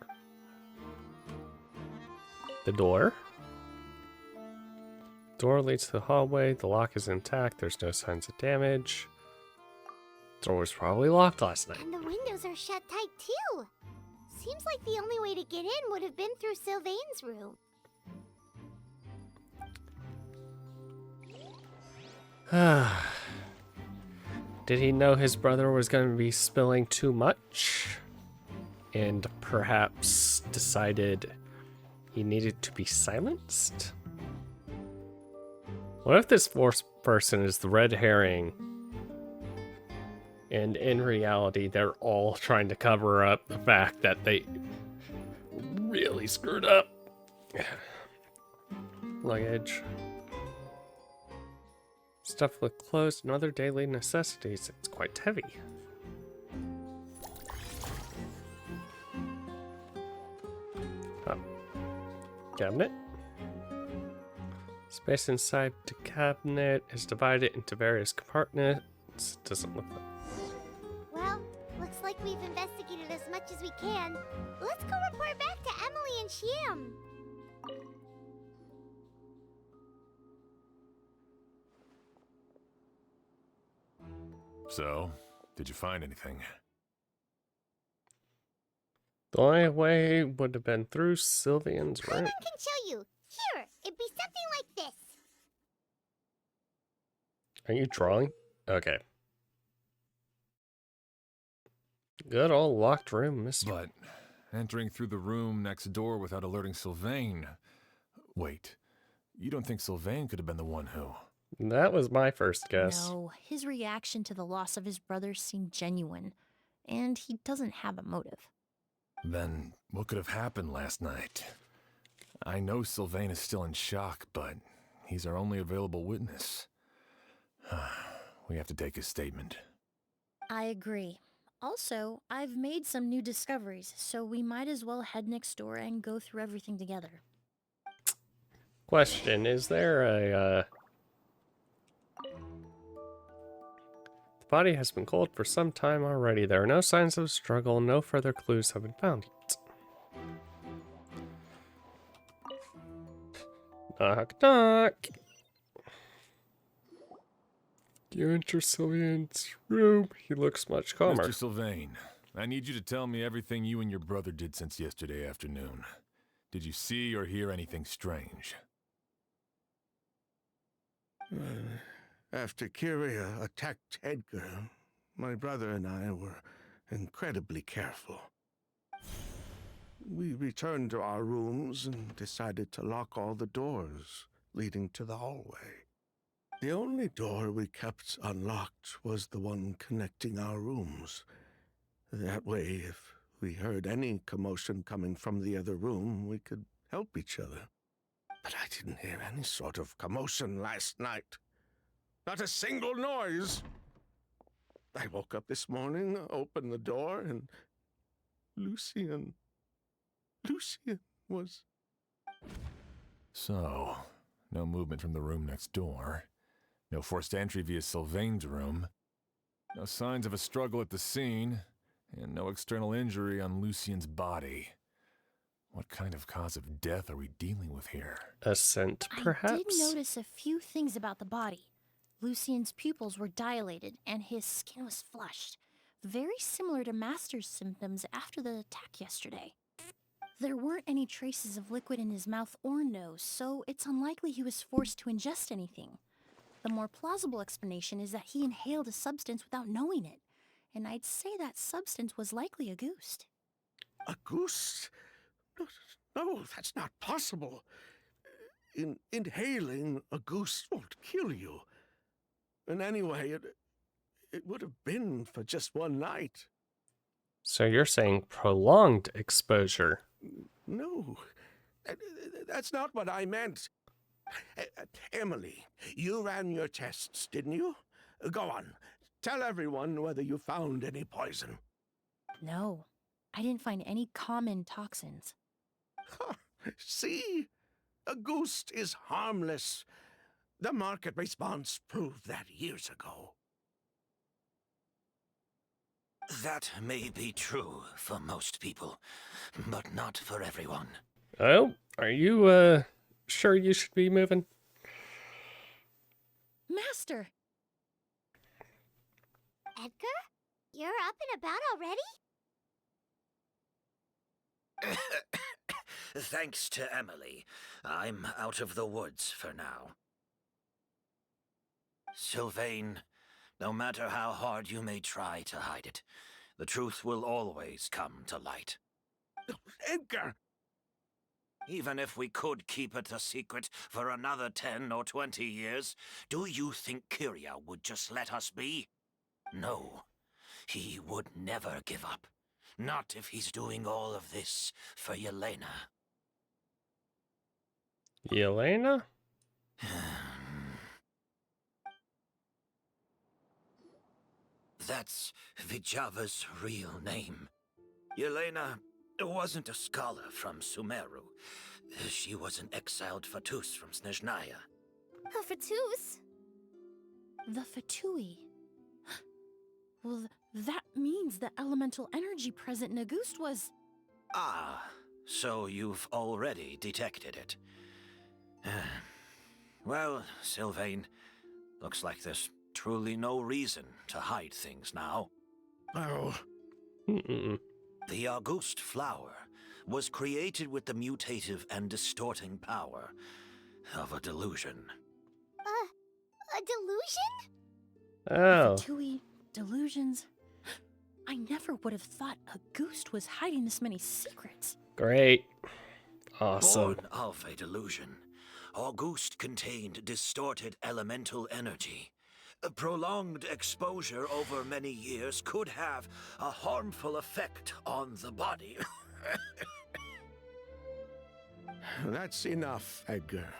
The door. Door leads to the hallway. The lock is intact. There's no signs of damage. Door was probably locked last night. And the windows are shut tight too. Seems like the only way to get in would have been through Sylvain's room. Did he know his brother was going to be spilling too much? And perhaps decided he needed to be silenced? What if this fourth person is the red herring? And in reality, they're all trying to cover up the fact that they really screwed up. Luggage. Stuff with clothes and other daily necessities. It's quite heavy. Cabinet. Space inside the cabinet is divided into various compartments. Doesn't look like. Well, looks like we've investigated as much as we can. Let's go report back to Emily and Shiam. So, did you find anything? The only way would have been through Sylvian's room. Someone can show you. Here, it'd be something like this. Are you drawing? Okay. Good old locked room, mister. But entering through the room next door without alerting Sylvain. Wait, you don't think Sylvain could have been the one who? That was my first guess. No, his reaction to the loss of his brother seemed genuine, and he doesn't have a motive. Then what could have happened last night? I know Sylvain is still in shock, but he's our only available witness. We have to take his statement. I agree. Also, I've made some new discoveries, so we might as well head next door and go through everything together. Question, is there a, The body has been cold for some time already. There are no signs of struggle. No further clues have been found yet. Knock, knock. You enter Sylvain's room. He looks much calmer. Mr. Sylvain, I need you to tell me everything you and your brother did since yesterday afternoon. Did you see or hear anything strange? After Kyria attacked Edgar, my brother and I were incredibly careful. We returned to our rooms and decided to lock all the doors leading to the hallway. The only door we kept unlocked was the one connecting our rooms. That way, if we heard any commotion coming from the other room, we could help each other. But I didn't hear any sort of commotion last night. Not a single noise. I woke up this morning, opened the door, and Lucian was... So, no movement from the room next door. No forced entry via Sylvain's room. No signs of a struggle at the scene. And no external injury on Lucian's body. What kind of cause of death are we dealing with here? A scent, perhaps? I did notice a few things about the body. Lucian's pupils were dilated and his skin was flushed. Very similar to Master's symptoms after the attack yesterday. There weren't any traces of liquid in his mouth or nose, so it's unlikely he was forced to ingest anything. The more plausible explanation is that he inhaled a substance without knowing it, and I'd say that substance was likely a goose. A goose? No, that's not possible. Inhaling a goose won't kill you. And anyway, it would have been for just one night. So you're saying prolonged exposure? No, that's not what I meant. Emily, you ran your tests, didn't you? Go on. Tell everyone whether you found any poison. No, I didn't find any common toxins. See? A goose is harmless. The market response proved that years ago. That may be true for most people, but not for everyone. Oh, are you, sure you should be moving? Master! Edgar? You're up and about already? Thanks to Emily, I'm out of the woods for now. Sylvain, no matter how hard you may try to hide it, the truth will always come to light. Edgar! Even if we could keep it a secret for another 10 or 20 years, do you think Kyria would just let us be? No, he would never give up. Not if he's doing all of this for Yelena. Yelena? That's Vijava's real name. Yelena wasn't a scholar from Sumeru. She was an exiled Fatus from Snezhnaya. A Fatus? The Fatui. Well, that means the elemental energy present in Auguste was... Ah, so you've already detected it. Well, Sylvain, looks like there's truly no reason to hide things now. Oh. The Auguste flower was created with the mutative and distorting power of a delusion. A delusion? Oh. Fatui, delusions. I never would have thought Auguste was hiding this many secrets. Great. Awesome. Born of a delusion, Auguste contained distorted elemental energy. A prolonged exposure over many years could have a harmful effect on the body. That's enough, Edgar.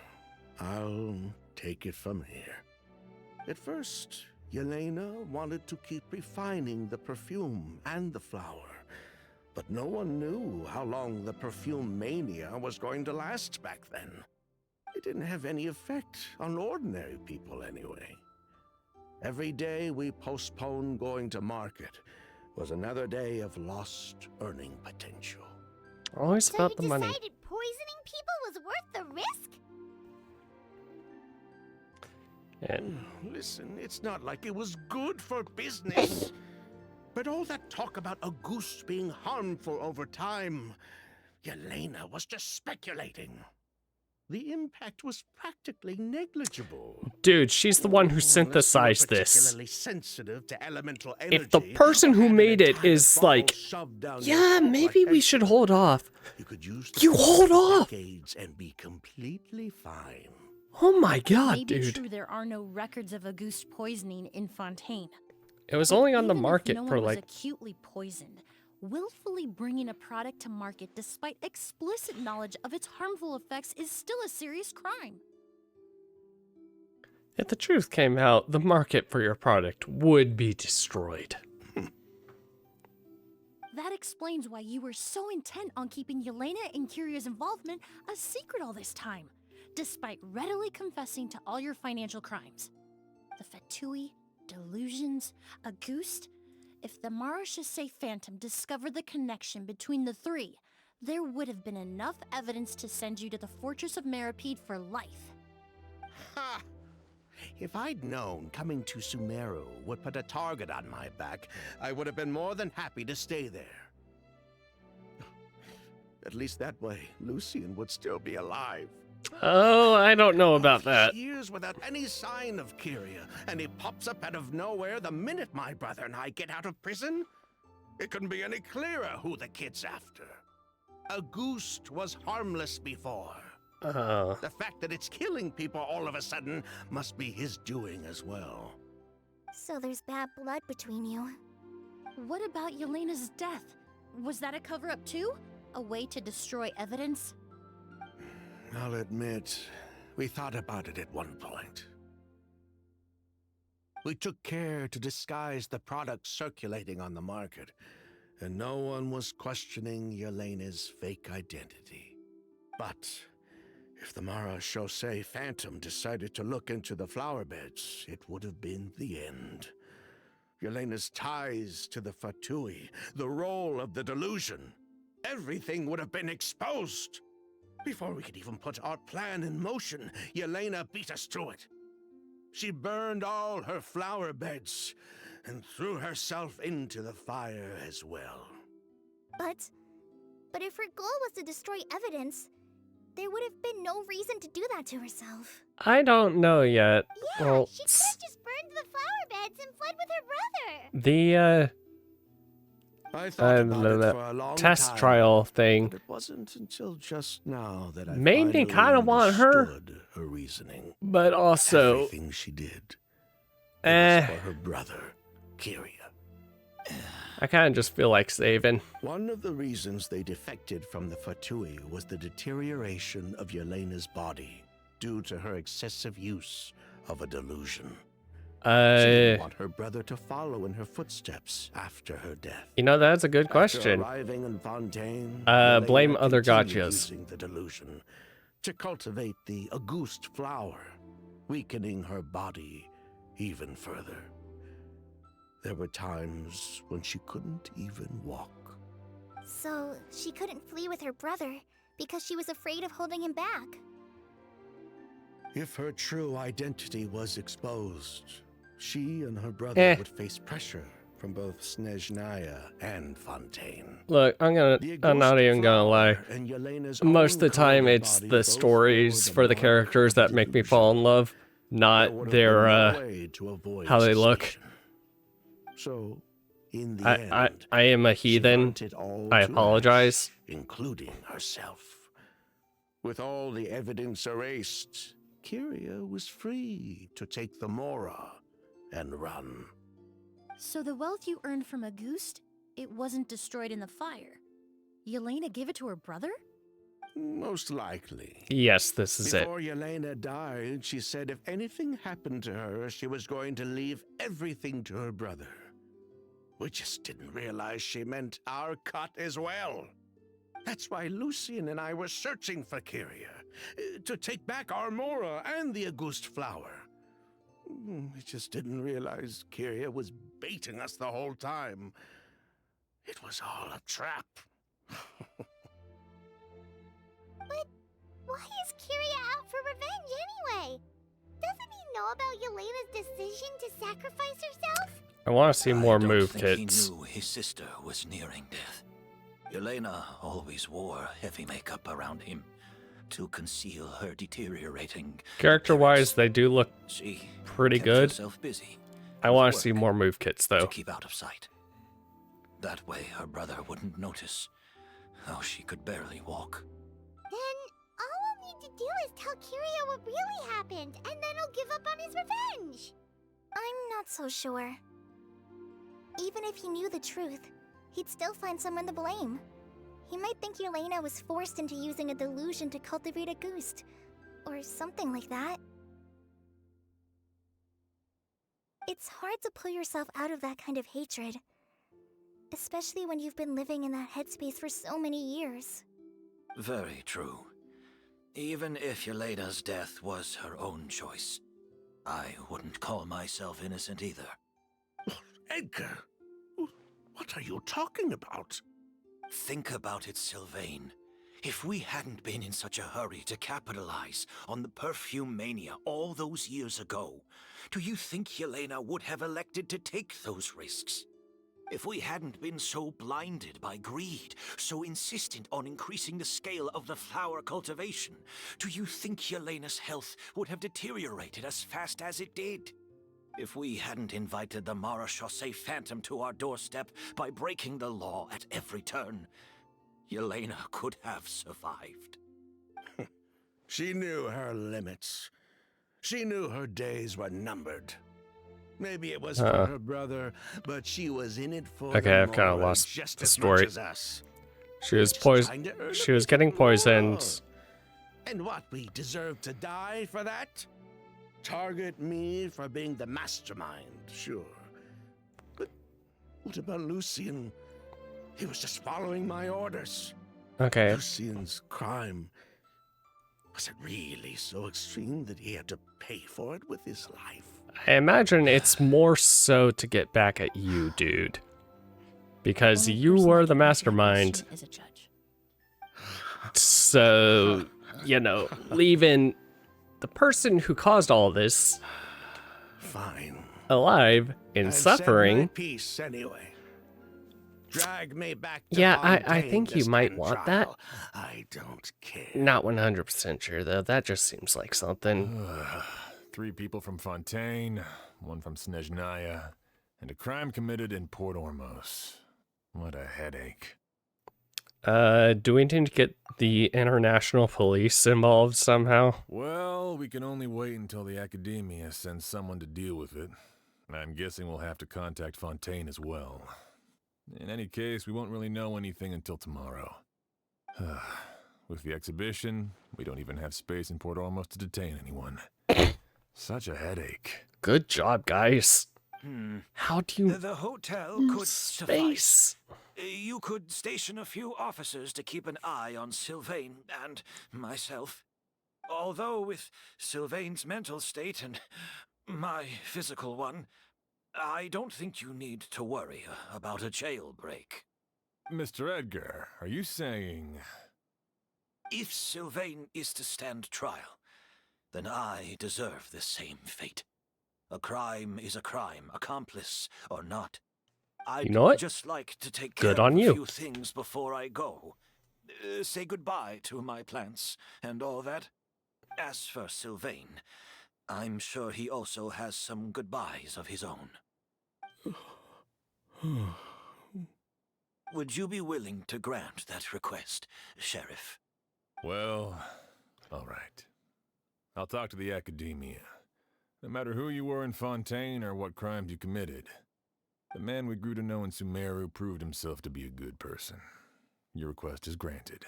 I'll take it from here. At first, Yelena wanted to keep refining the perfume and the flower, but no one knew how long the perfume mania was going to last back then. It didn't have any effect on ordinary people anyway. Every day we postponed going to market was another day of lost earning potential. Always about the money. So you decided poisoning people was worth the risk? And listen, it's not like it was good for business. But all that talk about a goose being harmful over time, Yelena was just speculating. The impact was practically negligible. dude, she's the one who synthesized this. Particularly sensitive to elemental energy. If the person who made it is like, yeah, maybe we should hold off. You hold off. And be completely fine. Oh my god, Maybe dude. true there are no records of Auguste poisoning in Fontaine. It was only on the Even market if no for one was like acutely poisoned, willfully bringing a product to market despite explicit knowledge of its harmful effects is still a serious crime. If the truth came out, the market for your product would be destroyed. That explains why you were so intent on keeping Yelena and Kiria's involvement a secret all this time, despite readily confessing to all your financial crimes. The Fatui, delusions, Auguste. If the Marechaussee Phantom discovered the connection between the three, there would have been enough evidence to send you to the Fortress of Meripede for life. Ha! If I'd known coming to Sumeru would put a target on my back, I would have been more than happy to stay there. At least that way, Lucian would still be alive. Oh, I don't know about that. Years without any sign of Kyria, and he pops up out of nowhere the minute my brother and I get out of prison? It couldn't be any clearer who the kid's after. Auguste was harmless before. The fact that it's killing people all of a sudden must be his doing as well. So there's bad blood between you. What about Yelena's death? Was that a cover-up too? A way to destroy evidence? I'll admit, we thought about it at one point. We took care to disguise the products circulating on the market, and no one was questioning Yelena's fake identity. But if the Marechaussee Phantom decided to look into the flower beds, it would have been the end. Yelena's ties to the Fatui, the role of the delusion, everything would have been exposed. Before we could even put our plan in motion, Yelena beat us to it. She burned all her flower beds and threw herself into the fire as well. But if her goal was to destroy evidence, there would have been no reason to do that to herself. I don't know yet. Yeah, Well, she could have just burned the flower beds and fled with her brother. the I thought about it for a long test time, trial thing but it wasn't until just now that I made me finally kind of want her, understood her reasoning. but also Everything she did was for her brother, Kyria. I kind of just feel like saving. One of the reasons they defected from the Fatui was the deterioration of Yelena's body due to her excessive use of a delusion. She didn't want her brother to follow in her footsteps after her death. You know, that's a good question. After arriving in Fontaine, Blame Yelena other continued gotchas. using the delusion to cultivate the Auguste flower, weakening her body even further. There were times when she couldn't even walk. So she couldn't flee with her brother because she was afraid of holding him back. If her true identity was exposed, she and her brother would face pressure from both Snezhnaya and Fontaine. Look, I'm not even gonna lie. Most of the time, it's the stories for the characters that make me fall in love, not their how they look. So, in the end, I am a heathen. I apologize. Including herself. With all the evidence erased, Kyria was free to take the Mora and run. So the wealth you earned from Auguste, it wasn't destroyed in the fire. Yelena gave it to her brother? Most likely. Yes, this is it. Before Yelena died, she said if anything happened to her, she was going to leave everything to her brother. We just didn't realize she meant our cut as well. That's why Lucian and I were searching for Kyria, to take back our Mora and the Auguste flower. We just didn't realize Kyria was baiting us the whole time. It was all a trap. But why is Kyria out for revenge anyway? Doesn't he know about Yelena's decision to sacrifice herself? I want to see more move I kits. think he knew his sister was nearing death. Yelena always wore heavy makeup around him to conceal her deteriorating. Character-wise, they do look She pretty kept good. herself busy I want to see more move kits, though. to keep out of sight. That way, her brother wouldn't notice how she could barely walk. Then all we'll need to do is tell Kyria what really happened, and then he'll give up on his revenge. I'm not so sure. Even if he knew the truth, he'd still find someone to blame. He might think Yelena was forced into using a delusion to cultivate Auguste, or something like that. It's hard to pull yourself out of that kind of hatred. Especially when you've been living in that headspace for so many years. Very true. Even if Yelena's death was her own choice, I wouldn't call myself innocent either. Edgar, what are you talking about? Think about it, Sylvain. If we hadn't been in such a hurry to capitalize on the perfume mania all those years ago, do you think Yelena would have elected to take those risks? If we hadn't been so blinded by greed, so insistent on increasing the scale of the flower cultivation, do you think Yelena's health would have deteriorated as fast as it did? If we hadn't invited the Marechaussee Phantom to our doorstep by breaking the law at every turn, Yelena could have survived. She knew her limits. She knew her days were numbered. Maybe it was for her brother, but she was in it for Okay, I've kind of Mora lost just the as story. much as us. She was poisoned. She was getting poisoned. And what, we deserve to die for that? Target me for being the mastermind, sure. But what about Lucian? He was just following my orders. Okay. Lucian's crime, was it really so extreme that he had to pay for it with his life? I imagine it's more so to get back at you, dude. Because you were the mastermind. As a judge. So, you know, leaving the person who caused all this fine alive in I've suffering. said my piece anyway. Drag me back to Yeah, I Fontaine think to you might stand want trial. that. I don't care. Not 100% sure, though. That just seems like something. 3 people from Fontaine, 1 from Snezhnaya, and a crime committed in Port Ormos. What a headache. Do we need to get the international police involved somehow? Well, we can only wait until the Academia sends someone to deal with it. I'm guessing we'll have to contact Fontaine as well. In any case, we won't really know anything until tomorrow. With the exhibition, we don't even have space in Port Ormos to detain anyone. Such a headache. Good job, guys. How do you... The hotel could space? suffice. You could station a few officers to keep an eye on Sylvain and myself. Although with Sylvain's mental state and my physical one, I don't think you need to worry about a jailbreak. Mr. Edgar, are you saying... If Sylvain is to stand trial, then I deserve the same fate. A crime is a crime, accomplice or not. I'd You know what? just like to take Good care on of a you. few things before I go. Say goodbye to my plants and all that. As for Sylvain, I'm sure he also has some goodbyes of his own. Would you be willing to grant that request, Sheriff? Well, all right. I'll talk to the Academia. No matter who you were in Fontaine or what crimes you committed, the man we grew to know in Sumeru proved himself to be a good person. Your request is granted.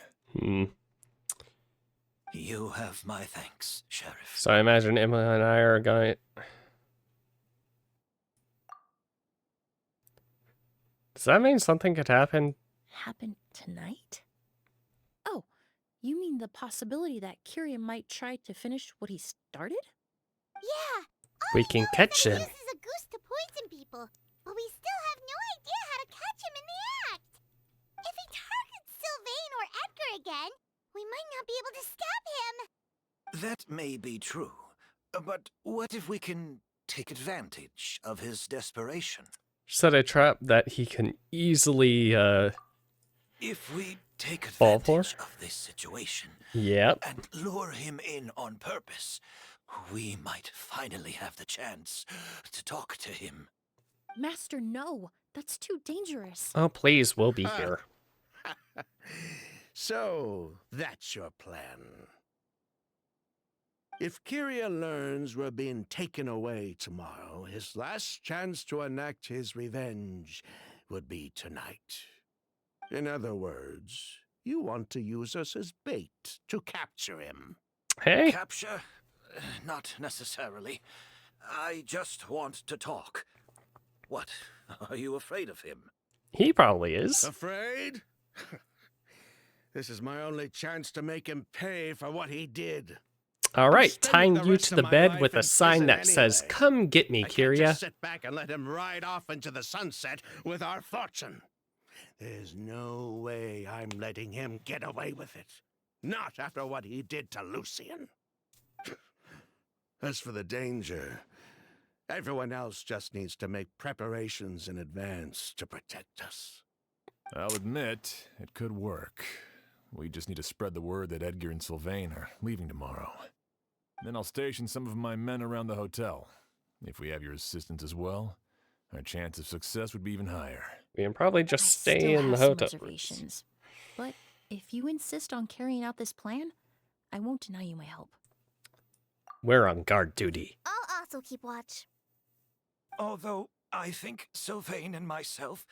You have my thanks, Sheriff. So I imagine Emma and I are going... Does that mean something could happen? Happen tonight? Oh, you mean the possibility that Kyria might try to finish what he started? Yeah. We can catch him. He uses a goose to poison people, but we still have no idea how to catch him in the act. If he targets Sylvain or Edgar again, we might not be able to stab him. That may be true, but what if we can take advantage of his desperation? Set a trap that he can easily If we take fall for. advantage of this situation Yep. and lure him in on purpose, we might finally have the chance to talk to him. Master, no. That's too dangerous. Oh, please, we'll be here. So, that's your plan. If Kyria learns we're being taken away tomorrow, his last chance to enact his revenge would be tonight. In other words, you want to use us as bait to capture him. Hey. Capture? Not necessarily. I just want to talk. What? Are you afraid of him? He probably is. Afraid? This is my only chance to make him pay for what he did. All I'm right, spending tying you rest to of the my bed life with a in sign prison that says, anyway. "Come get me, I can't Kyria." just sit back and let him ride off into the sunset with our fortune. There's no way I'm letting him get away with it. Not after what he did to Lucian. As for the danger, everyone else just needs to make preparations in advance to protect us. I'll admit, it could work. We just need to spread the word that Edgar and Sylvain are leaving tomorrow. Then I'll station some of my men around the hotel. If we have your assistance as well, our chance of success would be even higher. We can probably just stay Still in the have some hotel. reservations. But if you insist on carrying out this plan, I won't deny you my help. We're on guard duty. I'll also keep watch. Although I think Sylvain and myself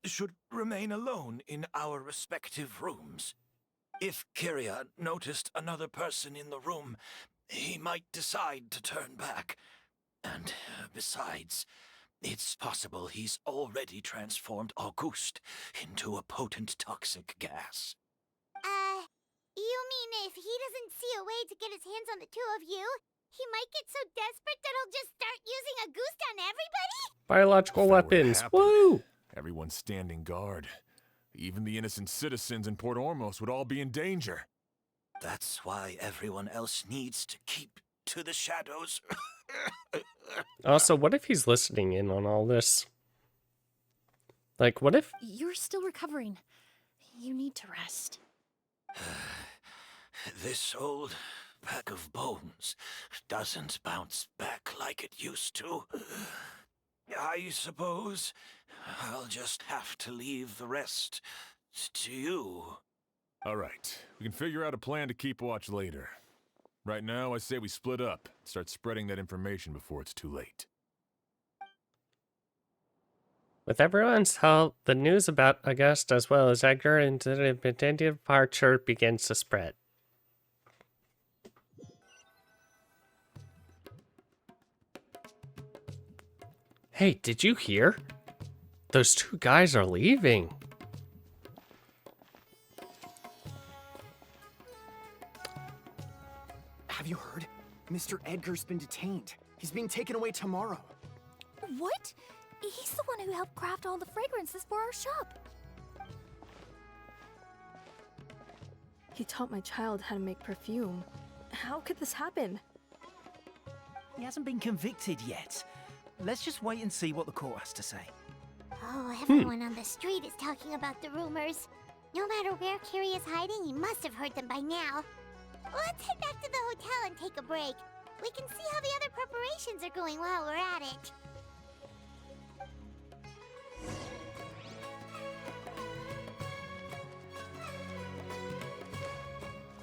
should remain alone in our respective rooms. If Kyria noticed another person in the room, he might decide to turn back. And besides, it's possible he's already transformed Auguste into a potent toxic gas. You mean if he doesn't see a way to get his hands on the two of you, he might get so desperate that he'll just start using Auguste on everybody? Biological If that were to weapons. happen, Woo! Everyone's standing guard. Even the innocent citizens in Port Ormos would all be in danger. That's why everyone else needs to keep to the shadows. Also, what if he's listening in on all this? Like, what if... You're still recovering. You need to rest. This old pack of bones doesn't bounce back like it used to. I suppose I'll just have to leave the rest to you. All right, we can figure out a plan to keep watch later. Right now, I say we split up, start spreading that information before it's too late. With everyone's help, the news about Auguste as well as Edgar and the intended departure begins to spread. Hey, did you hear? Those two guys are leaving. Have you heard? Mr. Edgar's been detained. He's being taken away tomorrow. What? He's the one who helped craft all the fragrances for our shop. He taught my child how to make perfume. How could this happen? He hasn't been convicted yet. Let's just wait and see what the court has to say. Oh, everyone on the street is talking about the rumors. No matter where Kyria is hiding, he must have heard them by now. Let's head back to the hotel and take a break. We can see how the other preparations are going while we're at it.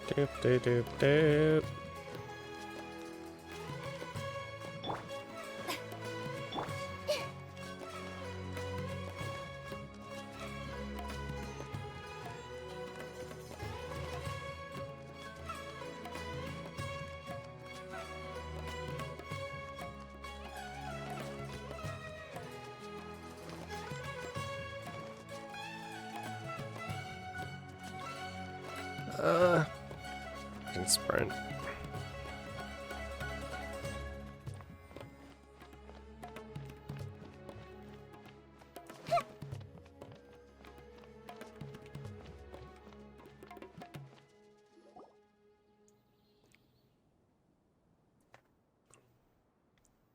Doop doop doop doop. Can sprint.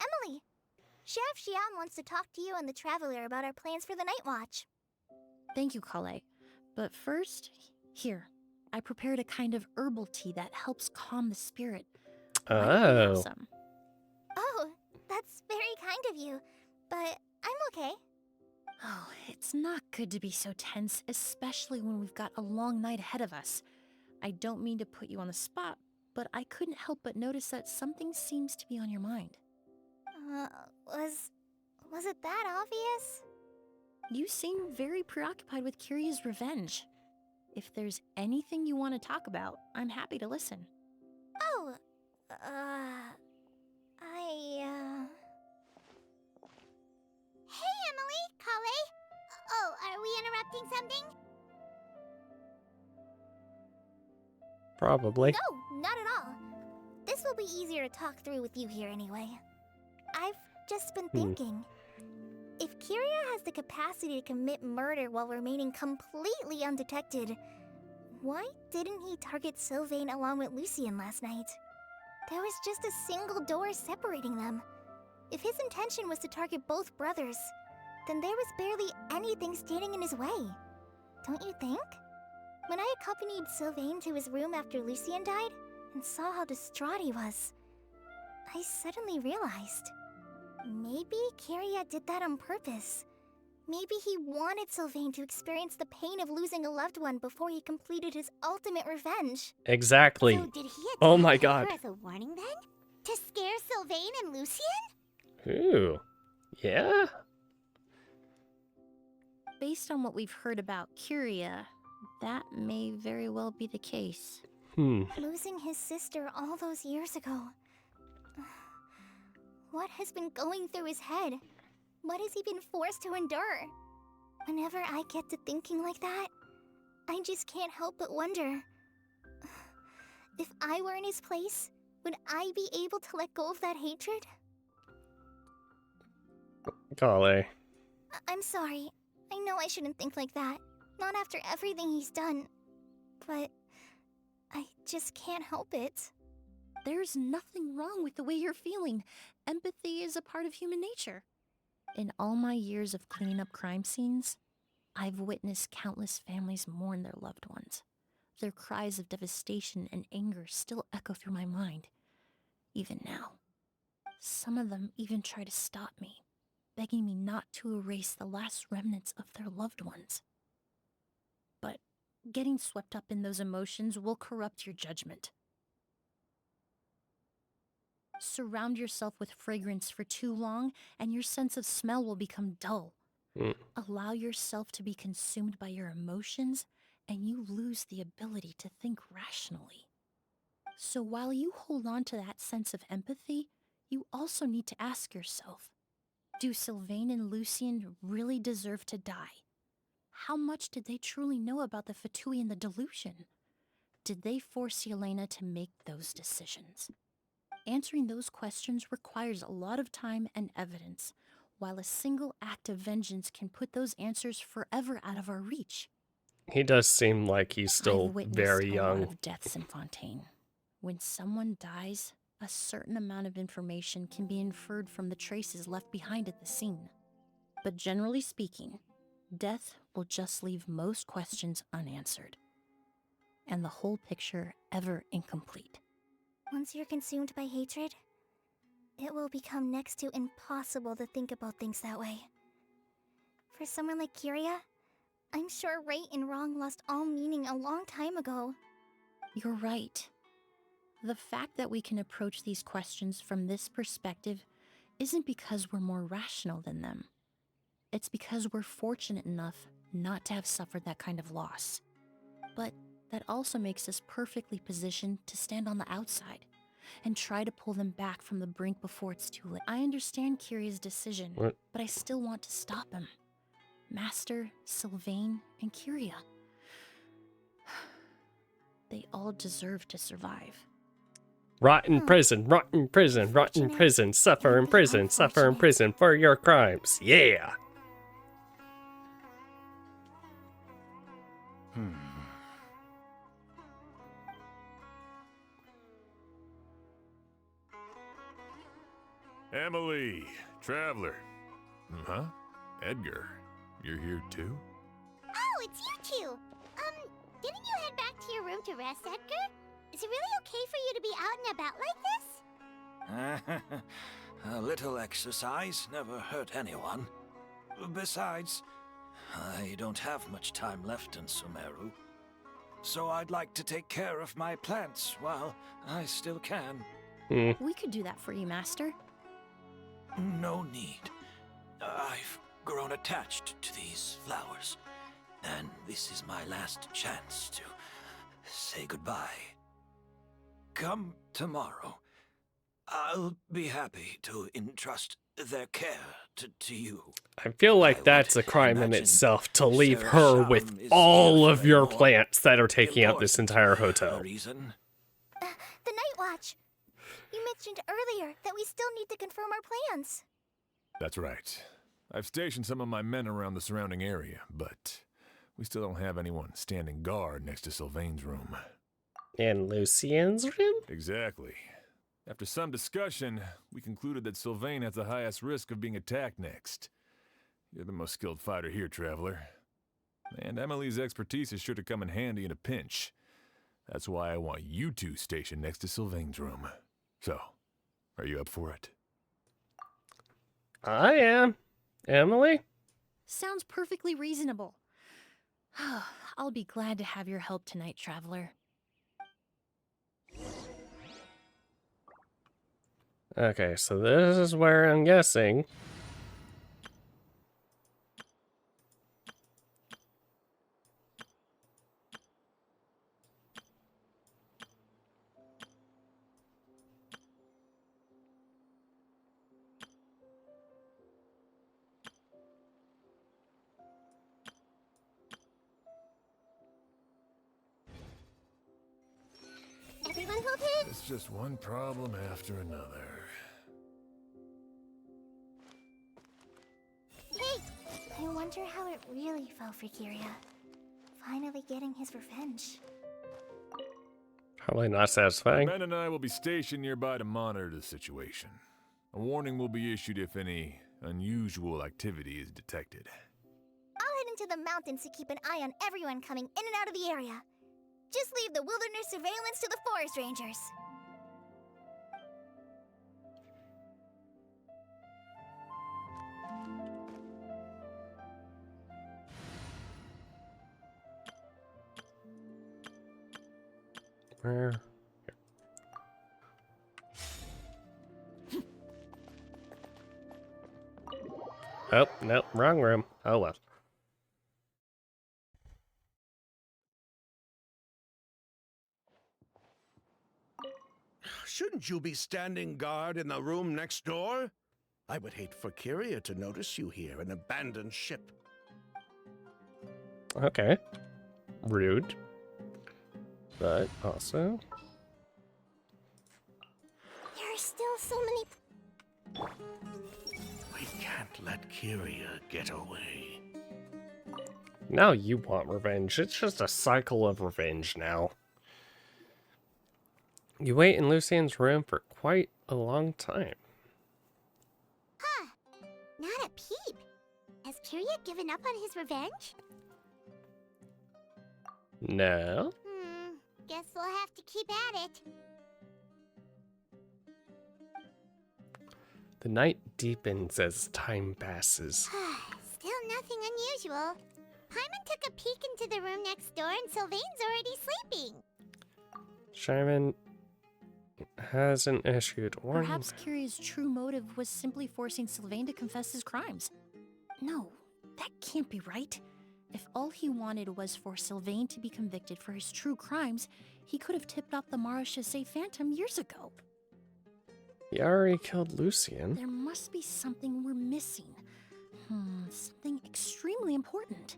Emily, Sheriff Xian wants to talk to you and the Traveler about our plans for the Night Watch. Thank you, Kale. But first, here, I prepared a kind of herbal tea that helps calm the spirit. Might you have Oh. some? Oh, that's very kind of you, but I'm okay. Oh, it's not good to be so tense, especially when we've got a long night ahead of us. I don't mean to put you on the spot, but I couldn't help but notice that something seems to be on your mind. Was it that obvious? You seem very preoccupied with Kyria's revenge. If there's anything you want to talk about, I'm happy to listen. Oh, Kale? Oh, are we interrupting something? Probably. No, not at all. This will be easier to talk through with you here anyway. I've just been thinking. If Kyria has the capacity to commit murder while remaining completely undetected, why didn't he target Sylvain along with Lucien last night? There was just a single door separating them. If his intention was to target both brothers, then there was barely anything standing in his way. Don't you think? When I accompanied Sylvain to his room after Lucien died and saw how distraught he was, I suddenly realized. Maybe Kyria did that on purpose. Maybe he wanted Sylvain to experience the pain of losing a loved one before he completed his ultimate revenge. Exactly. So did he Oh my attack god. her as a warning then? To scare Sylvain and Lucien? Ooh. Yeah? Based on what we've heard about Kyria, that may very well be the case. Losing his sister all those years ago. What has been going through his head? What has he been forced to endure? Whenever I get to thinking like that, I just can't help but wonder. If I were in his place, would I be able to let go of that hatred? Golly. I'm sorry. I know I shouldn't think like that. Not after everything he's done. But I just can't help it. There's nothing wrong with the way you're feeling. Empathy is a part of human nature. In all my years of cleaning up crime scenes, I've witnessed countless families mourn their loved ones. Their cries of devastation and anger still echo through my mind, even now. Some of them even try to stop me, begging me not to erase the last remnants of their loved ones. But getting swept up in those emotions will corrupt your judgment. Surround yourself with fragrance for too long, and your sense of smell will become dull. Allow yourself to be consumed by your emotions, and you lose the ability to think rationally. So while you hold on to that sense of empathy, you also need to ask yourself, do Sylvain and Lucien really deserve to die? How much did they truly know about the Fatui and the delusion? Did they force Yelena to make those decisions? Answering those questions requires a lot of time and evidence, while a single act of vengeance can put those answers forever out of our reach. He does seem like he's still I've witnessed very a young. lot of deaths in Fontaine. When someone dies, a certain amount of information can be inferred from the traces left behind at the scene. But generally speaking, death will just leave most questions unanswered, and the whole picture ever incomplete. Once you're consumed by hatred, it will become next to impossible to think about things that way. For someone like Kyria, I'm sure right and wrong lost all meaning a long time ago. You're right. The fact that we can approach these questions from this perspective isn't because we're more rational than them. It's because we're fortunate enough not to have suffered that kind of loss. But that also makes us perfectly positioned to stand on the outside and try to pull them back from the brink before it's too late. I understand Kyria's decision, but I still want to stop him. Master, Sylvain, and Kyria. They all deserve to survive. Rot in prison, rot in prison, rot in prison, suffer in prison, suffer in prison for your crimes. Yeah! Emily, Traveler. Huh? Edgar, you're here too? Oh, it's you two! Didn't you head back to your room to rest, Edgar? Is it really okay for you to be out and about like this? A little exercise never hurt anyone. Besides, I don't have much time left in Sumeru. So I'd like to take care of my plants while I still can. We could do that for you, Master. No need. I've grown attached to these flowers, and this is my last chance to say goodbye. Come tomorrow. I'll be happy to entrust their care to you. I feel like that's a crime in itself to leave her with all of your plants that are taking up this entire hotel. Reason? The Night Watch. You mentioned earlier that we still need to confirm our plans. That's right. I've stationed some of my men around the surrounding area, but we still don't have anyone standing guard next to Sylvain's room. In Lucien's room? Exactly. After some discussion, we concluded that Sylvain has the highest risk of being attacked next. You're the most skilled fighter here, Traveler. And Emily's expertise is sure to come in handy in a pinch. That's why I want you two stationed next to Sylvain's room. So, are you up for it? I am. Emily? Sounds perfectly reasonable. I'll be glad to have your help tonight, Traveler. Okay, so this is where I'm guessing. Everyone hold in. It's just one problem after another. Hey, I wonder how it really felt for Kiria. Finally getting his revenge. Probably not satisfying. Ben and I will be stationed nearby to monitor the situation. A warning will be issued if any unusual activity is detected. I'll head into the mountains to keep an eye on everyone coming in and out of the area. Just leave the wilderness surveillance to the forest rangers. Where? Oh, no, wrong room. Oh well. Shouldn't you be standing guard in the room next door? I would hate for Kiria to notice you here, an abandoned ship. Okay. Rude. But also... There are still so many... We can't let Kiria get away. Now you want revenge. It's just a cycle of revenge now. You wait in Lucien's room for quite a long time. Huh. Not a peep. Has Kiria given up on his revenge? No. Guess we'll have to keep at it. The night deepens as time passes. Still nothing unusual. Paimon took a peek into the room next door and Sylvain's already sleeping. Shyman hasn't issued warning. Perhaps Kiria's true motive was simply forcing Sylvain to confess his crimes. No, that can't be right. If all he wanted was for Sylvain to be convicted for his true crimes, he could have tipped off the Marechaussee Phantom years ago. He already killed Lucien. There must be something we're missing. Something extremely important.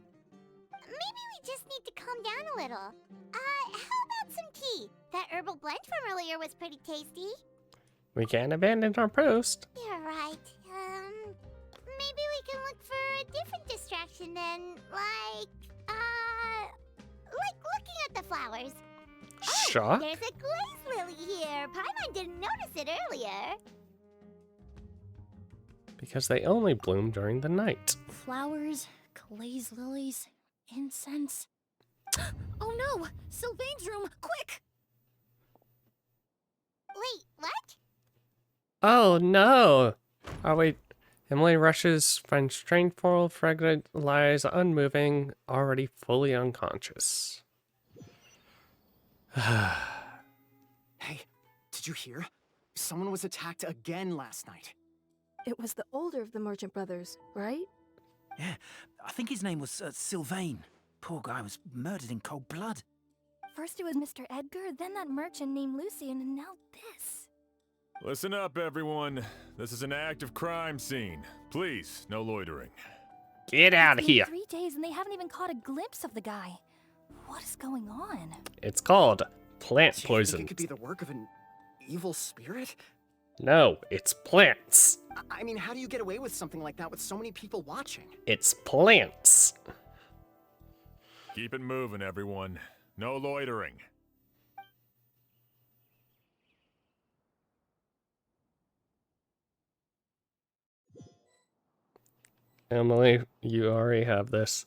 Maybe we just need to calm down a little. How about some tea? That herbal blend from earlier was pretty tasty. We can't abandon our post. You're right. Maybe we can look for a different distraction then, like looking at the flowers. Shock? There's a glaze lily here. Paimon didn't notice it earlier. Because they only bloom during the night. Flowers, glaze lilies, incense. Oh no! Sylvain's room! Quick! Wait, what? Oh no! Oh wait. Emily rushes, finds strange floral fragrance, lies unmoving, already fully unconscious. Hey, did you hear? Someone was attacked again last night. It was the older of the merchant brothers, right? Yeah, I think his name was Sylvain. Poor guy was murdered in cold blood. First it was Mr. Edgar, then that merchant named Lucien, and now this. Listen up, everyone. This is an active crime scene. Please, no loitering. Get out of It's been here. 3 days and they haven't even caught a glimpse of the guy. What is going on? It's called plant Do you poison. think it could be the work of an evil spirit? No, it's plants. I mean, how do you get away with something like that with so many people watching? It's plants. Keep it moving, everyone. No loitering. Emily, you already have this.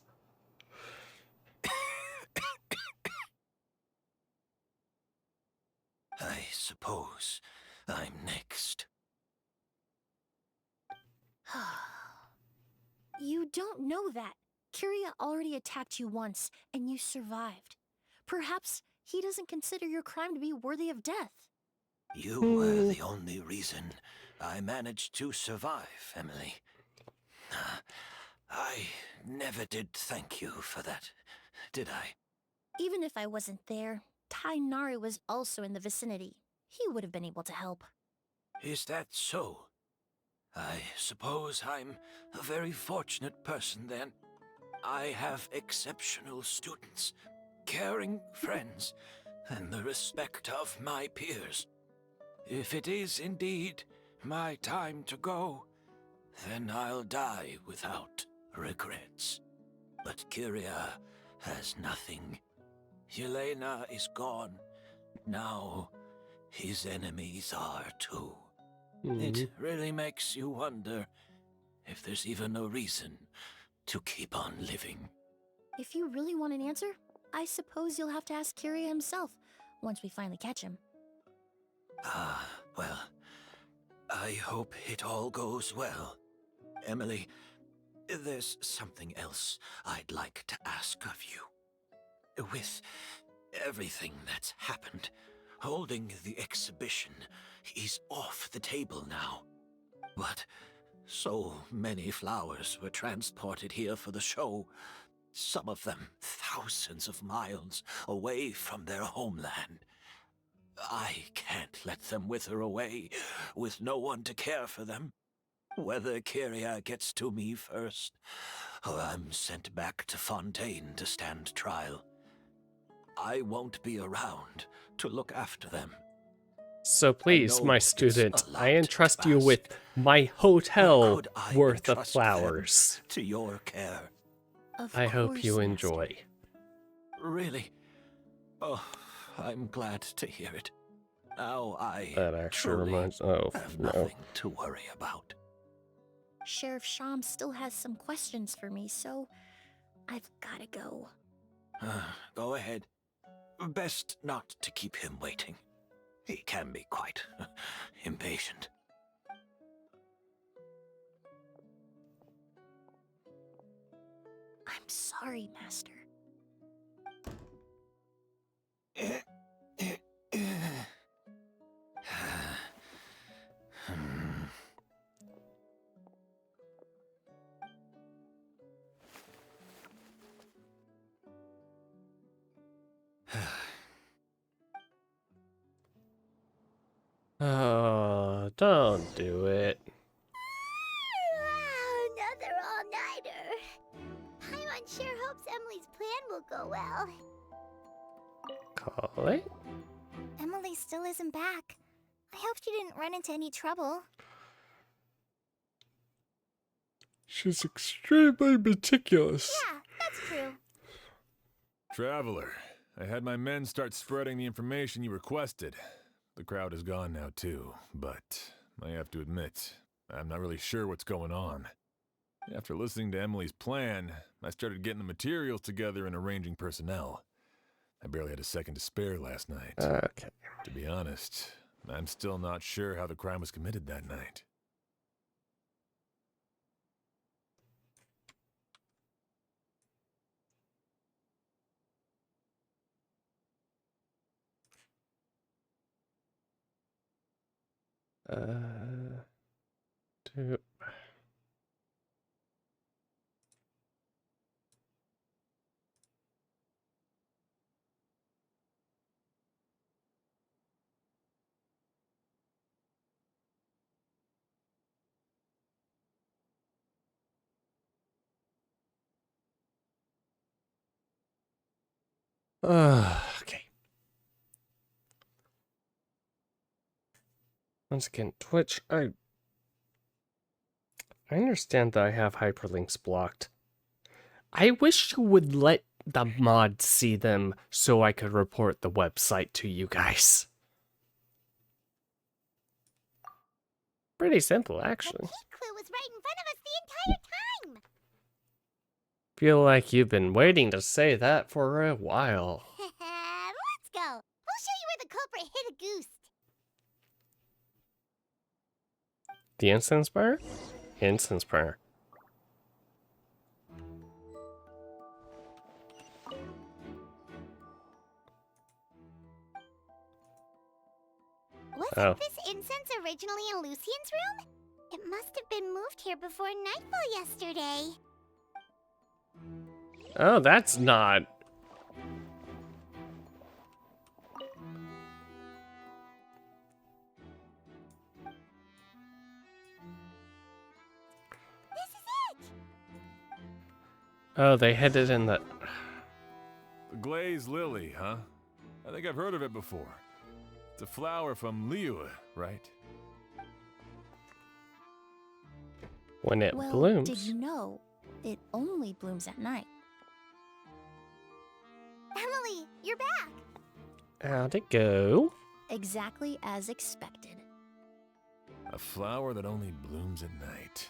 I suppose I'm next. You don't know that. Kyria already attacked you once, and you survived. Perhaps he doesn't consider your crime to be worthy of death. You were the only reason I managed to survive, Emily. I never did thank you for that, did I? Even if I wasn't there, Tainari was also in the vicinity. He would have been able to help. Is that so? I suppose I'm a very fortunate person then. I have exceptional students, caring friends, and the respect of my peers. If it is indeed my time to go, then I'll die without regrets. But Kyria has nothing. Yelena is gone. Now his enemies are too. It really makes you wonder if there's even a reason to keep on living. If you really want an answer, I suppose you'll have to ask Kyria himself once we finally catch him. Well, I hope it all goes well. Emily, there's something else I'd like to ask of you. With everything that's happened, holding the exhibition is off the table now. But so many flowers were transported here for the show, some of them thousands of miles away from their homeland. I can't let them wither away with no one to care for them. Whether Kyria gets to me first, or I'm sent back to Fontaine to stand trial, I won't be around to look after them. So please, my student, I entrust you with my hotel worth of flowers. To your care. I hope you enjoy. Really? Oh, I'm glad to hear it. Now I That actually truly reminds. Oh have no. nothing to worry about. Sheriff Sham still has some questions for me, so I've gotta go. Go ahead. Best not to keep him waiting. He can be quite impatient. I'm sorry, Master. Oh, don't do it. Another all-nighter. Paimon sure hopes Emily's plan will go well. Call it? Emily still isn't back. I hope she didn't run into any trouble. She's extremely meticulous. Yeah, that's true. Traveler, I had my men start spreading the information you requested. The crowd is gone now too, but I have to admit, I'm not really sure what's going on. After listening to Emily's plan, I started getting the materials together and arranging personnel. I barely had a second to spare last night. Okay. To be honest, I'm still not sure how the crime was committed that night. Two. Okay. Once again, Twitch, I understand that I have hyperlinks blocked. I wish you would let the mod see them so I could report the website to you guys. Pretty simple, actually. Clue was right in front of us the entire time. Feel like you've been waiting to say that for a while. Let's go. We'll show you where the culprit hid a goose. The incense burner? Incense burner. Wasn't this incense originally in Lucien's room? It must have been moved here before nightfall yesterday. Oh, that's not... This is it! Oh, they hid it in the... The glazed lily, huh? I think I've heard of it before. It's a flower from Liyue, right? When it Well, blooms. did you know it only blooms at night? Emily, you're back! How'd it go? Exactly as expected. A flower that only blooms at night.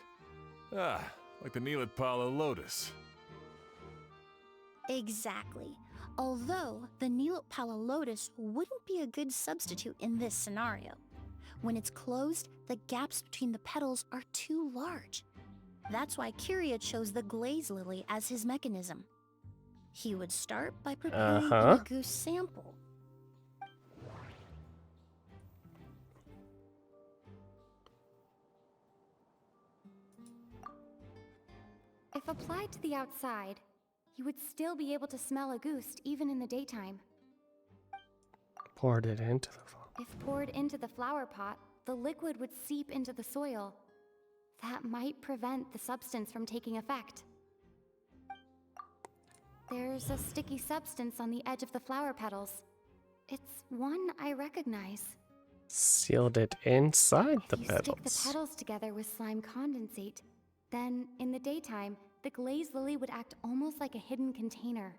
Ah, like the Neelit Pala lotus. Exactly. Although the Neelopala lotus wouldn't be a good substitute in this scenario. When it's closed, the gaps between the petals are too large. That's why Kyria chose the glaze lily as his mechanism. He would start by preparing a goose sample. If applied to the outside, you would still be able to smell a goose even in the daytime. Poured it into the flower. If poured into the flower pot, the liquid would seep into the soil. That might prevent the substance from taking effect. There's a sticky substance on the edge of the flower petals. It's one I recognize. Sealed it inside the If you petals. stick the petals together with slime condensate, then in the daytime, the glazed lily would act almost like a hidden container.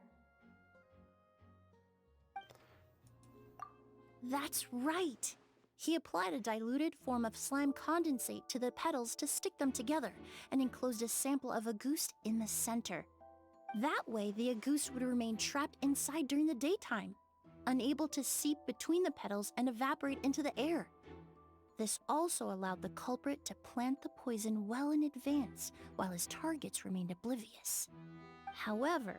That's right! He applied a diluted form of slime condensate to the petals to stick them together and enclosed a sample of agouste in the center. That way, the agouste would remain trapped inside during the daytime, unable to seep between the petals and evaporate into the air. This also allowed the culprit to plant the poison well in advance while his targets remained oblivious. However,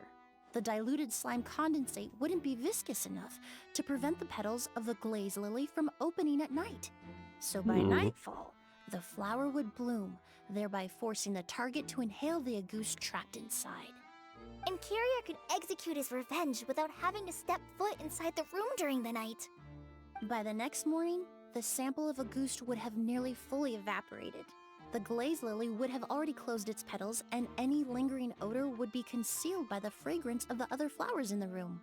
the diluted slime condensate wouldn't be viscous enough to prevent the petals of the glaze lily from opening at night. So by nightfall, the flower would bloom, thereby forcing the target to inhale the agouste trapped inside. And Kyria could execute his revenge without having to step foot inside the room during the night. By the next morning, the sample of agouste would have nearly fully evaporated. The glaze lily would have already closed its petals, and any lingering odor would be concealed by the fragrance of the other flowers in the room.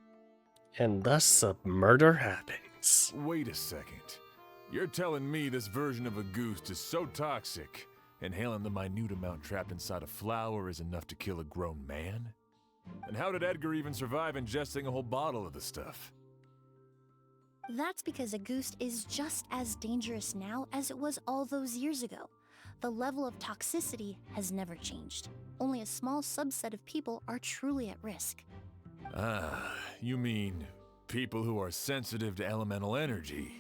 And thus a murder happens. Wait a second. You're telling me this version of a goose is so toxic, inhaling the minute amount trapped inside a flower is enough to kill a grown man? And how did Edgar even survive ingesting a whole bottle of the stuff? That's because agouste is just as dangerous now as it was all those years ago. The level of toxicity has never changed. Only a small subset of people are truly at risk. Ah, you mean people who are sensitive to elemental energy.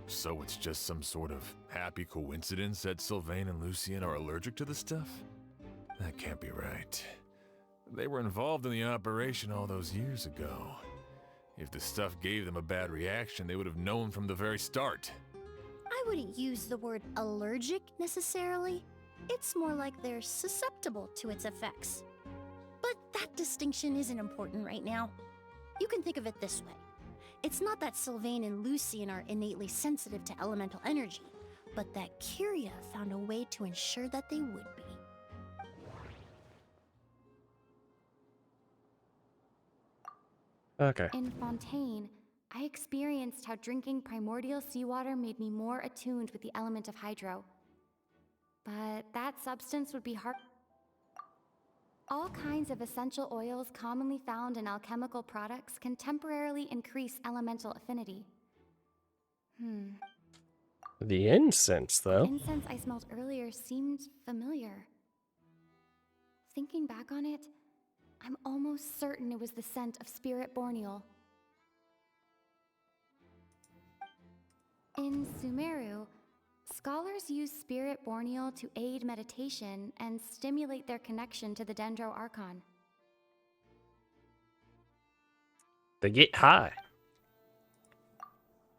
So it's just some sort of happy coincidence that Sylvain and Lucien are allergic to the stuff? That can't be right. They were involved in the operation all those years ago. If the stuff gave them a bad reaction, they would have known from the very start. I wouldn't use the word allergic necessarily. It's more like they're susceptible to its effects. But that distinction isn't important right now. You can think of it this way. It's not that Sylvain and Lucien are innately sensitive to elemental energy, but that Kyria found a way to ensure that they would be. Okay. In Fontaine, I experienced how drinking primordial seawater made me more attuned with the element of hydro. But that substance would be hard. All kinds of essential oils commonly found in alchemical products can temporarily increase elemental affinity. The incense, The though. incense I smelled earlier seemed familiar. Thinking back on it, I'm almost certain it was the scent of spirit borneal. In Sumeru, scholars use spirit borneal to aid meditation and stimulate their connection to the Dendro Archon. They get high.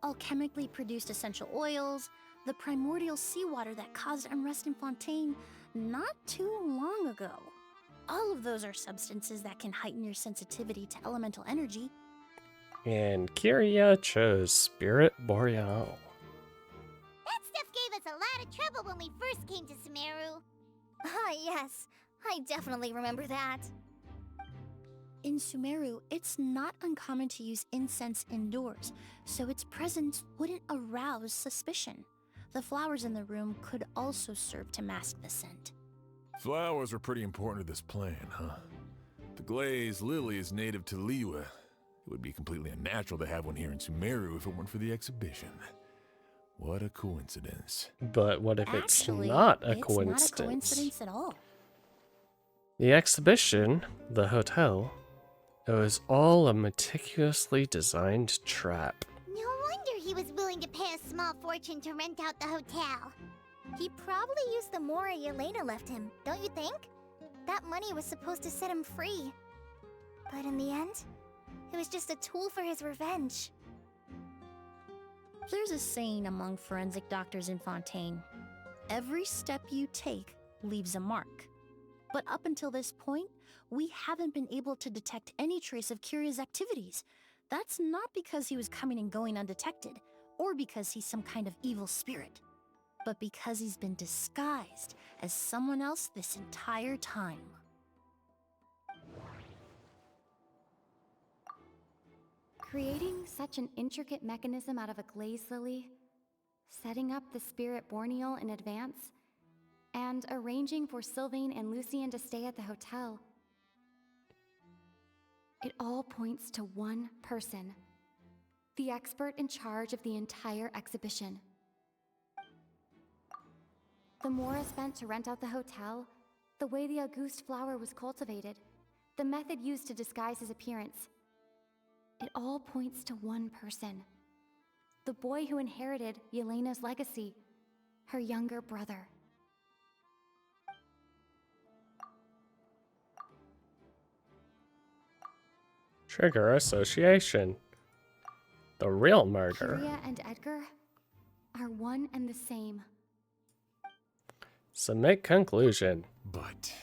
Alchemically produced essential oils, the primordial seawater that caused unrest in Fontaine not too long ago. All of those are substances that can heighten your sensitivity to elemental energy. And Kyria chose Spirit Boreal. That stuff gave us a lot of trouble when we first came to Sumeru. Ah, yes. I definitely remember that. In Sumeru, it's not uncommon to use incense indoors, so its presence wouldn't arouse suspicion. The flowers in the room could also serve to mask the scent. Flowers were pretty important to this plan, huh? The glazed lily is native to Liyue. It would be completely unnatural to have one here in Sumeru if it weren't for the exhibition. What a coincidence. But what if it's Actually, not a it's coincidence? not a coincidence at all. The exhibition, the hotel, it was all a meticulously designed trap. No wonder he was willing to pay a small fortune to rent out the hotel. He probably used the Mora Yelena left him, don't you think? That money was supposed to set him free. But in the end, it was just a tool for his revenge. There's a saying among forensic doctors in Fontaine. Every step you take leaves a mark. But up until this point, we haven't been able to detect any trace of Kyria's activities. That's not because he was coming and going undetected, or because he's some kind of evil spirit, but because he's been disguised as someone else this entire time. Creating such an intricate mechanism out of a glazed lily, setting up the spirit borneal in advance, and arranging for Sylvain and Lucien to stay at the hotel. It all points to one person, the expert in charge of the entire exhibition. The Mora spent to rent out the hotel, the way the Auguste flower was cultivated, the method used to disguise his appearance. It all points to one person. The boy who inherited Yelena's legacy, her younger brother. Trigger association. The real murder. Kyria and Edgar are one and the same. Submit conclusion. But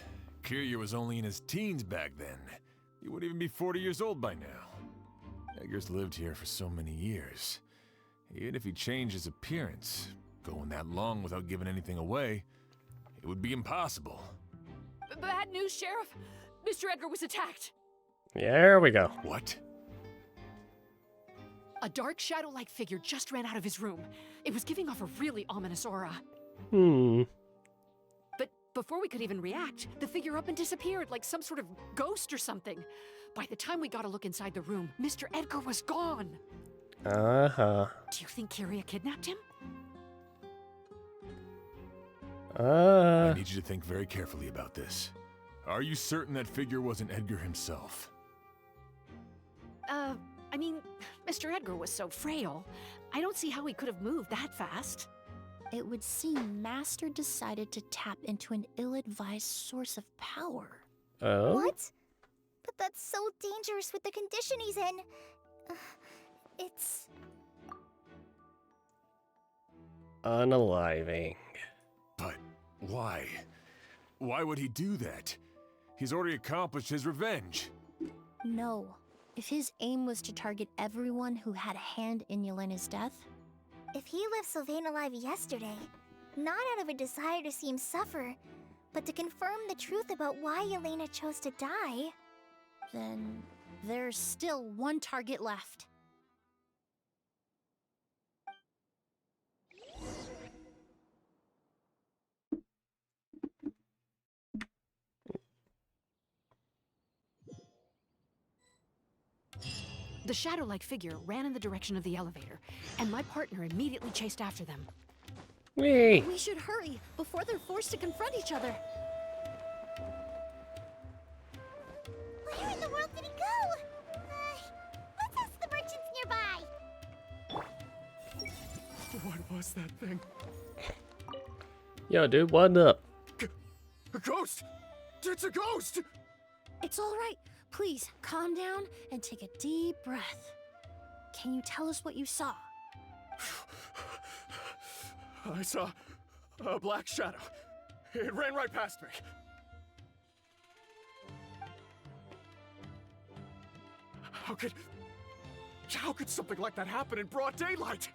Kyria was only in his teens back then. He wouldn't even be 40 years old by now. Edgar's lived here for so many years. Even if he changed his appearance, going that long without giving anything away, it would be impossible. Bad news, Sheriff. Mr. Edgar was attacked. There we go. What? A dark shadow-like figure just ran out of his room. It was giving off a really ominous aura. But before we could even react, the figure up and disappeared like some sort of ghost or something. By the time we got a look inside the room, Mr. Edgar was gone. Uh-huh. Do you think Kyria kidnapped him? I need you to think very carefully about this. Are you certain that figure wasn't Edgar himself? I mean, Mr. Edgar was so frail. I don't see how he could have moved that fast. It would seem Master decided to tap into an ill-advised source of power. Oh? What? But that's so dangerous with the condition he's in. It's... Unaliving. But why? Why would he do that? He's already accomplished his revenge. No. If his aim was to target everyone who had a hand in Yelena's death... If he left Sylvain alive yesterday, not out of a desire to see him suffer, but to confirm the truth about why Yelena chose to die... Then There's still one target left. The shadow-like figure ran in the direction of the elevator, and my partner immediately chased after them. Whee! We should hurry before they're forced to confront each other. Where in the world did he go? Let's ask the merchants nearby. What was that thing? Yo, dude, what up? A ghost! It's a ghost! It's all right. Please, calm down and take a deep breath. Can you tell us what you saw? I saw a black shadow. It ran right past me. How could something like that happen in broad daylight?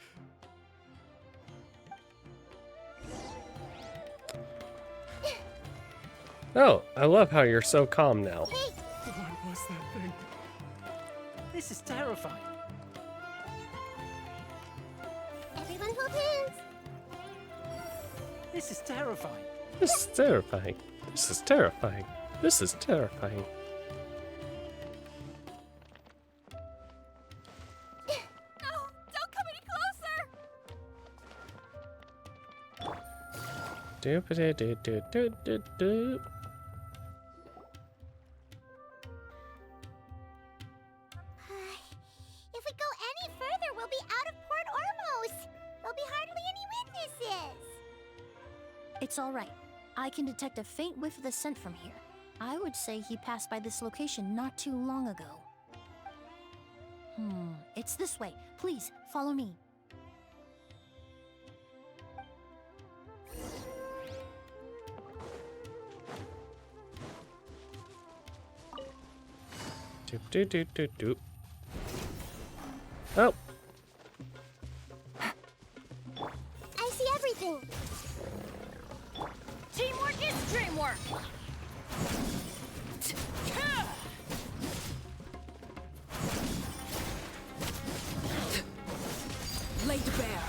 Oh, I love how you're so calm now. What was that thing? This is terrifying. Everyone hold hands. This is terrifying. This is terrifying. This is terrifying. This is terrifying. No, don't come any closer. Doop-a-doo-doo-doo-doo-doo. If we go any further, we'll be out of Port Ormos. There'll be hardly any witnesses. It's all right. I can detect a faint whiff of the scent from here. I would say he passed by this location not too long ago. It's this way. Please, follow me. Doop-doo-doo-doo-doo. Oh. I see everything. Teamwork is dreamwork! Laid bare.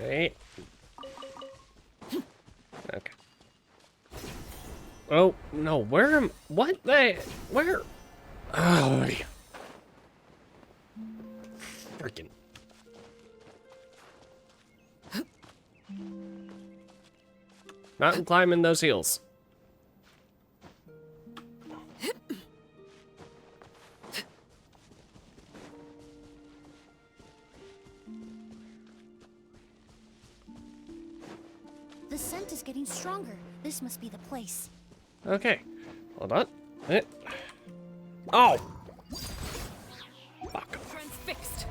Eight. Okay. Oh, no, where am... What the... Where... Oh, yeah. Freaking... Mountain climbing those hills. The scent is getting stronger. This must be the place. Okay, hold on. Oh! Transfixed.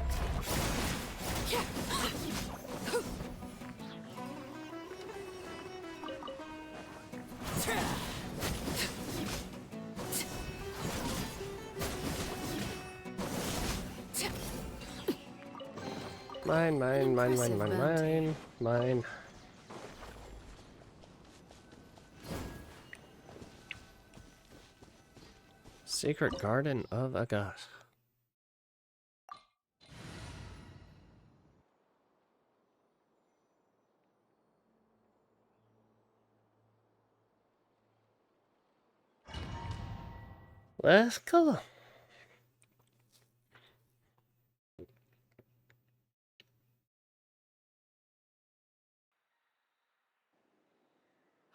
Mine, mine, mine, mine, mine, mine, mine. Secret Garden of Agat. Let's go.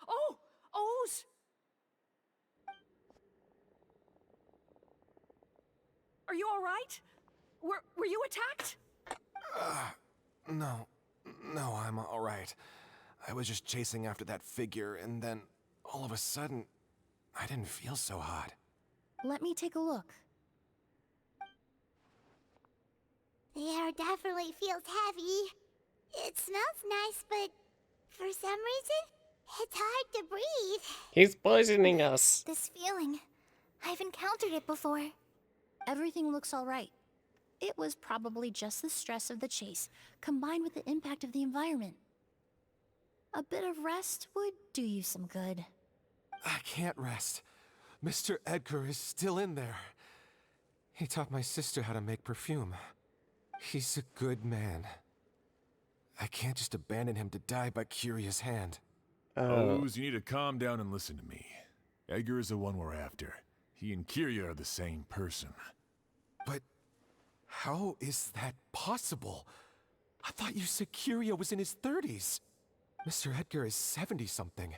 Oh! O's! Are you all right? Were you attacked? No, I'm all right. I was just chasing after that figure, and then all of a sudden, I didn't feel so hot. Let me take a look. The air definitely feels heavy. It smells nice, but for some reason, it's hard to breathe. He's poisoning us. This feeling, I've encountered it before. Everything looks all right. It was probably just the stress of the chase, combined with the impact of the environment. A bit of rest would do you some good. I can't rest. Mr. Edgar is still in there. He taught my sister how to make perfume. He's a good man. I can't just abandon him to die by Curia's hand. Oz, you need to calm down and listen to me. Edgar is the one we're after. He and Curia are the same person. But how is that possible? I thought you said Curia was in his 30s. Mr. Edgar is 70-something.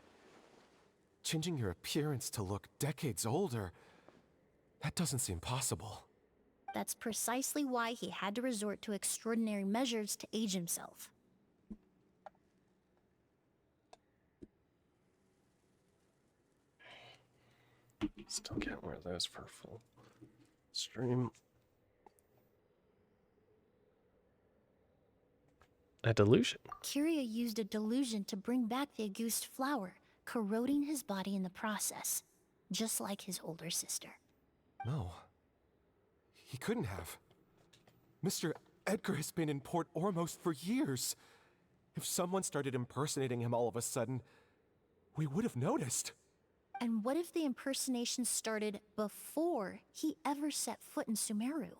Changing your appearance to look decades older, that doesn't seem possible. That's precisely why he had to resort to extraordinary measures to age himself. Still can't wear those for full stream. A delusion. Curia used a delusion to bring back the Auguste flower, corroding his body in the process, just like his older sister. No. He couldn't have. Mr. Edgar has been in Port Ormos for years. If someone started impersonating him all of a sudden, we would have noticed. And what if the impersonation started before he ever set foot in Sumeru?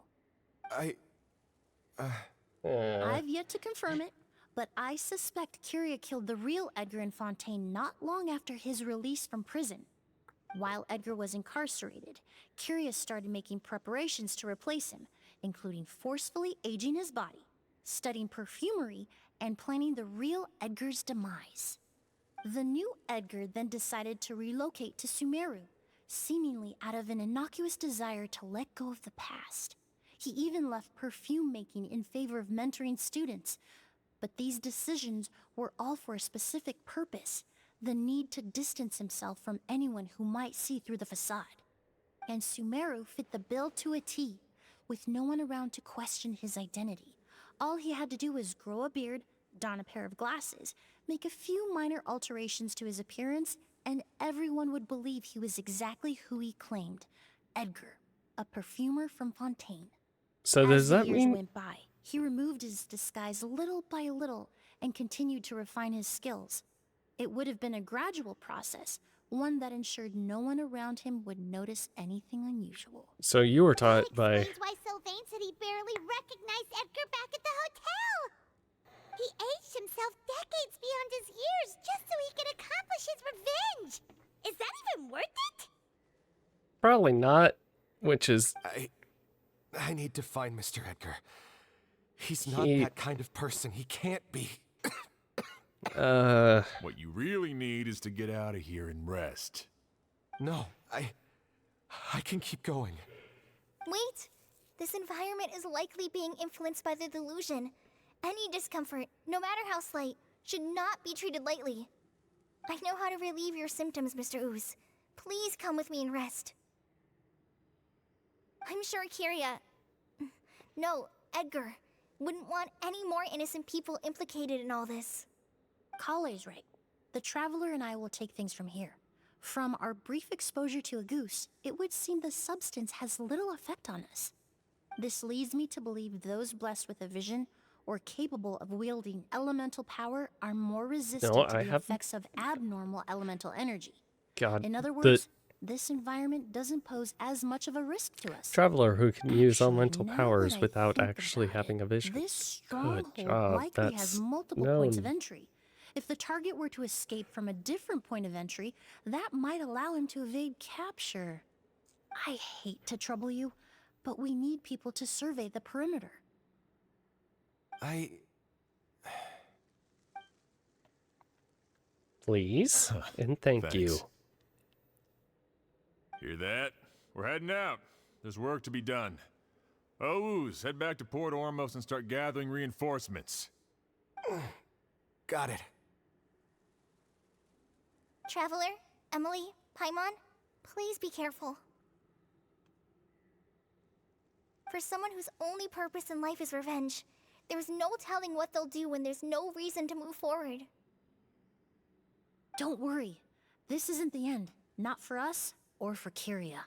I've yet to confirm it, but I suspect Curia killed the real Edgar in Fontaine not long after his release from prison. While Edgar was incarcerated, Curia started making preparations to replace him, including forcefully aging his body, studying perfumery, and planning the real Edgar's demise. The new Edgar then decided to relocate to Sumeru, seemingly out of an innocuous desire to let go of the past. He even left perfume making in favor of mentoring students. But these decisions were all for a specific purpose: the need to distance himself from anyone who might see through the facade. And Sumeru fit the bill to a T, with no one around to question his identity. All he had to do was grow a beard, don a pair of glasses, make a few minor alterations to his appearance, and everyone would believe he was exactly who he claimed: Edgar, a perfumer from Fontaine. So does that As the years mean went by, he removed his disguise little by little and continued to refine his skills. It would have been a gradual process, one that ensured no one around him would notice anything unusual. So you were taught by Explains why Sylvain said he barely recognized Edgar back at the hotel. He aged himself decades beyond his years just so he could accomplish his revenge. Is that even worth it? probably not, which is I need to find Mr. Edgar. He's not that kind of person. He can't be. What you really need is to get out of here and rest. No, I can keep going. Wait! This environment is likely being influenced by the delusion. Any discomfort, no matter how slight, should not be treated lightly. I know how to relieve your symptoms, Mr. Ooze. Please come with me and rest. I'm sure Kyria... No, Edgar wouldn't want any more innocent people implicated in all this. Kale's right. The Traveler and I will take things from here. From our brief exposure to a goose, it would seem the substance has little effect on us. This leads me to believe those blessed with a vision or capable of wielding elemental power are more resistant to the effects of abnormal elemental energy. God, In other words, this environment doesn't pose as much of a risk to us. Traveler who can use elemental now powers that I without think actually having a vision. This stronghold Good job. likely That's has multiple known. points of entry. If the target were to escape from a different point of entry, that might allow him to evade capture. I hate to trouble you, but we need people to survey the perimeter. Please and thank you. Thanks. Hear that? We're heading out. There's work to be done. Ooze, head back to Port Ormos and start gathering reinforcements. Got it. Traveler, Emily, Paimon, please be careful. For someone whose only purpose in life is revenge, there's no telling what they'll do when there's no reason to move forward. Don't worry. This isn't the end. Not for us or for Kyria.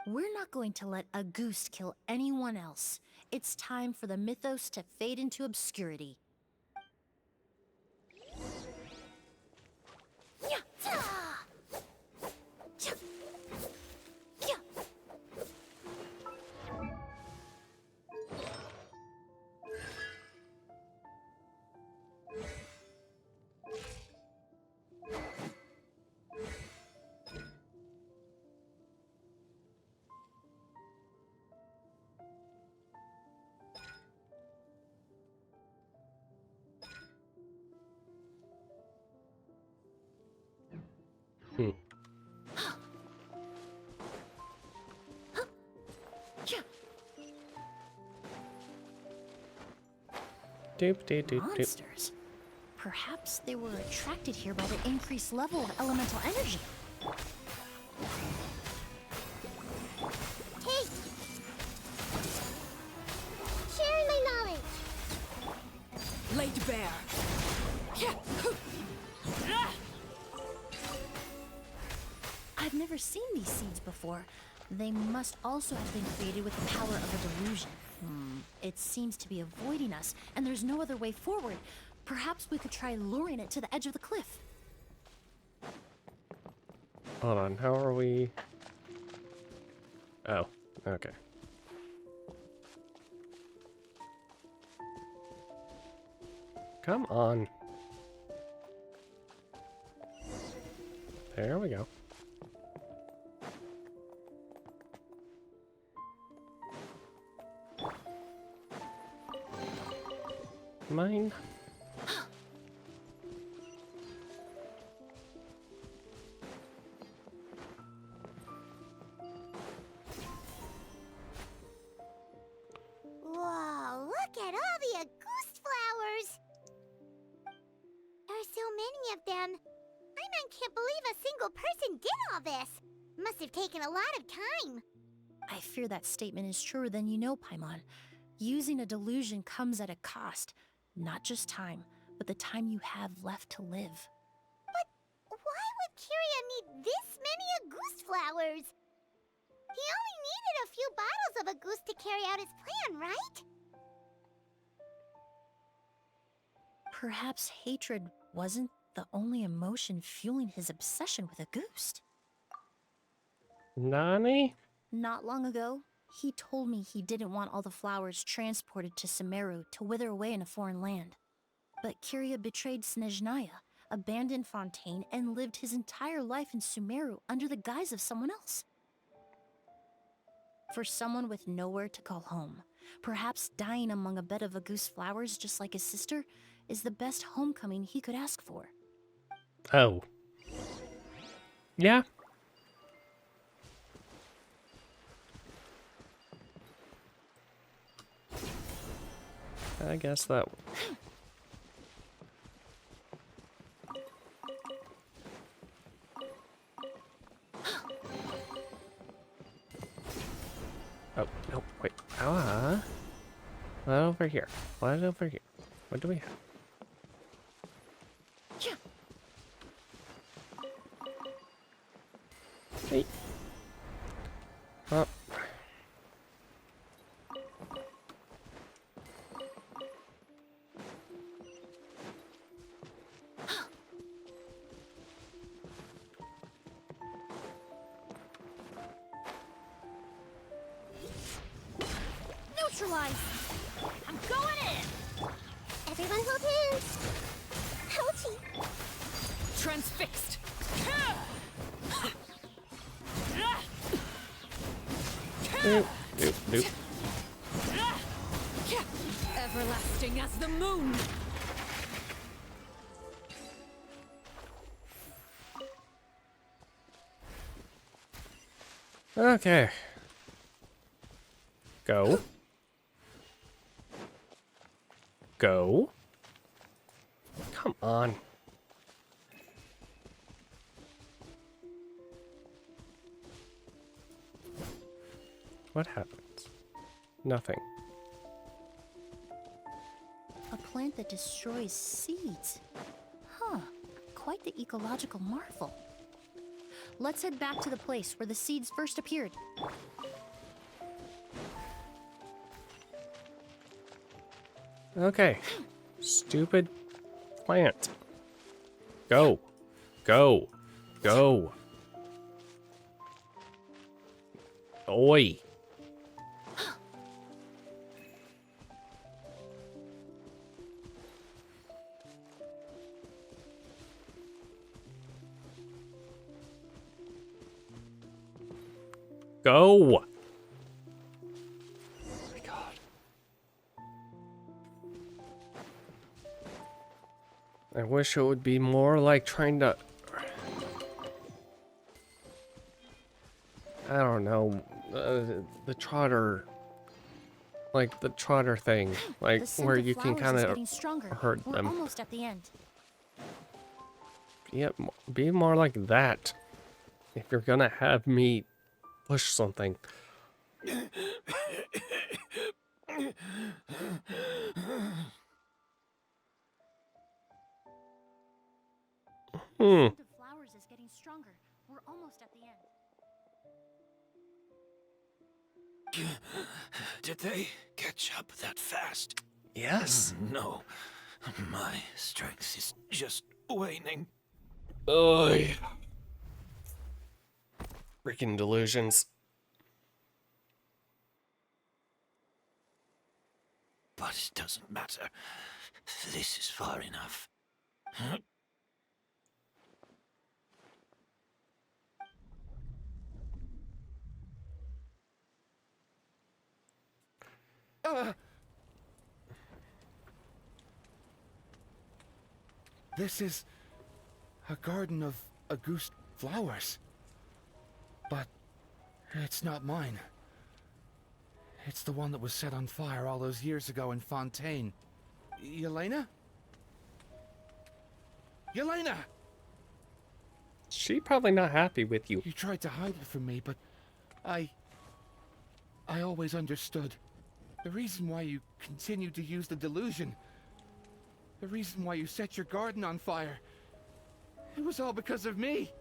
We're not going to let a goose kill anyone else. It's time for the mythos to fade into obscurity. Monsters. Perhaps they were attracted here by the increased level of elemental energy. Hey! Sharing my knowledge! Laid bare. I've never seen these seeds before. They must also have been created with the power of a delusion. It seems to be avoiding us, and there's no other way forward. Perhaps we could try luring it to the edge of the cliff. Hold on, how are we? Oh, okay. Come on. There we go. Mine. Whoa, look at all the Auguste flowers! There are so many of them. I can't believe a single person did all this. Must have taken a lot of time. I fear that statement is truer than you know, Paimon. Using a delusion comes at a cost. Not just time, but the time you have left to live. But why would Kyria need this many Auguste flowers? He only needed a few bottles of Auguste to carry out his plan, right? Perhaps hatred wasn't the only emotion fueling his obsession with Auguste. Nani? Not long ago, he told me he didn't want all the flowers transported to Sumeru to wither away in a foreign land. But Kyria betrayed Snezhnaya, abandoned Fontaine, and lived his entire life in Sumeru under the guise of someone else. For someone with nowhere to call home, perhaps dying among a bed of Auguste flowers just like his sister is the best homecoming he could ask for. Oh. Yeah. I guess that. Oh, no, wait. What over here? What over here? What do we have? Hey. Oh. Neutralize! I'm going in! Everyone hold hands! Ouchie! Transfixed! Nope, nope, nope. Everlasting as the moon! Okay. Go. Go. Come on. What happens? Nothing. A plant that destroys seeds. Huh. Quite the ecological marvel. Let's head back to the place where the seeds first appeared. Okay. Stupid plant. Go. Go. Go. Oi. Go. Oh my God. I wish it would be more like trying to I don't know, the trotter, like the trotter thing, like The scent where of you can flowers kind is of getting stronger. hurt We're them. almost at the end. Yep, be more like that. If you're gonna have me push something. The scent of flowers is getting stronger. We're almost at the end. Did they catch up that fast? Yes. No. My strength is just waning. Oh, freaking delusions. But it doesn't matter. This is far enough. This is a garden of Auguste flowers. But it's not mine. It's the one that was set on fire all those years ago in Fontaine. Yelena? Yelena! She probably not happy with you. You tried to hide it from me, but I always understood. The reason why you continued to use the delusion, the reason why you set your garden on fire, it was all because of me.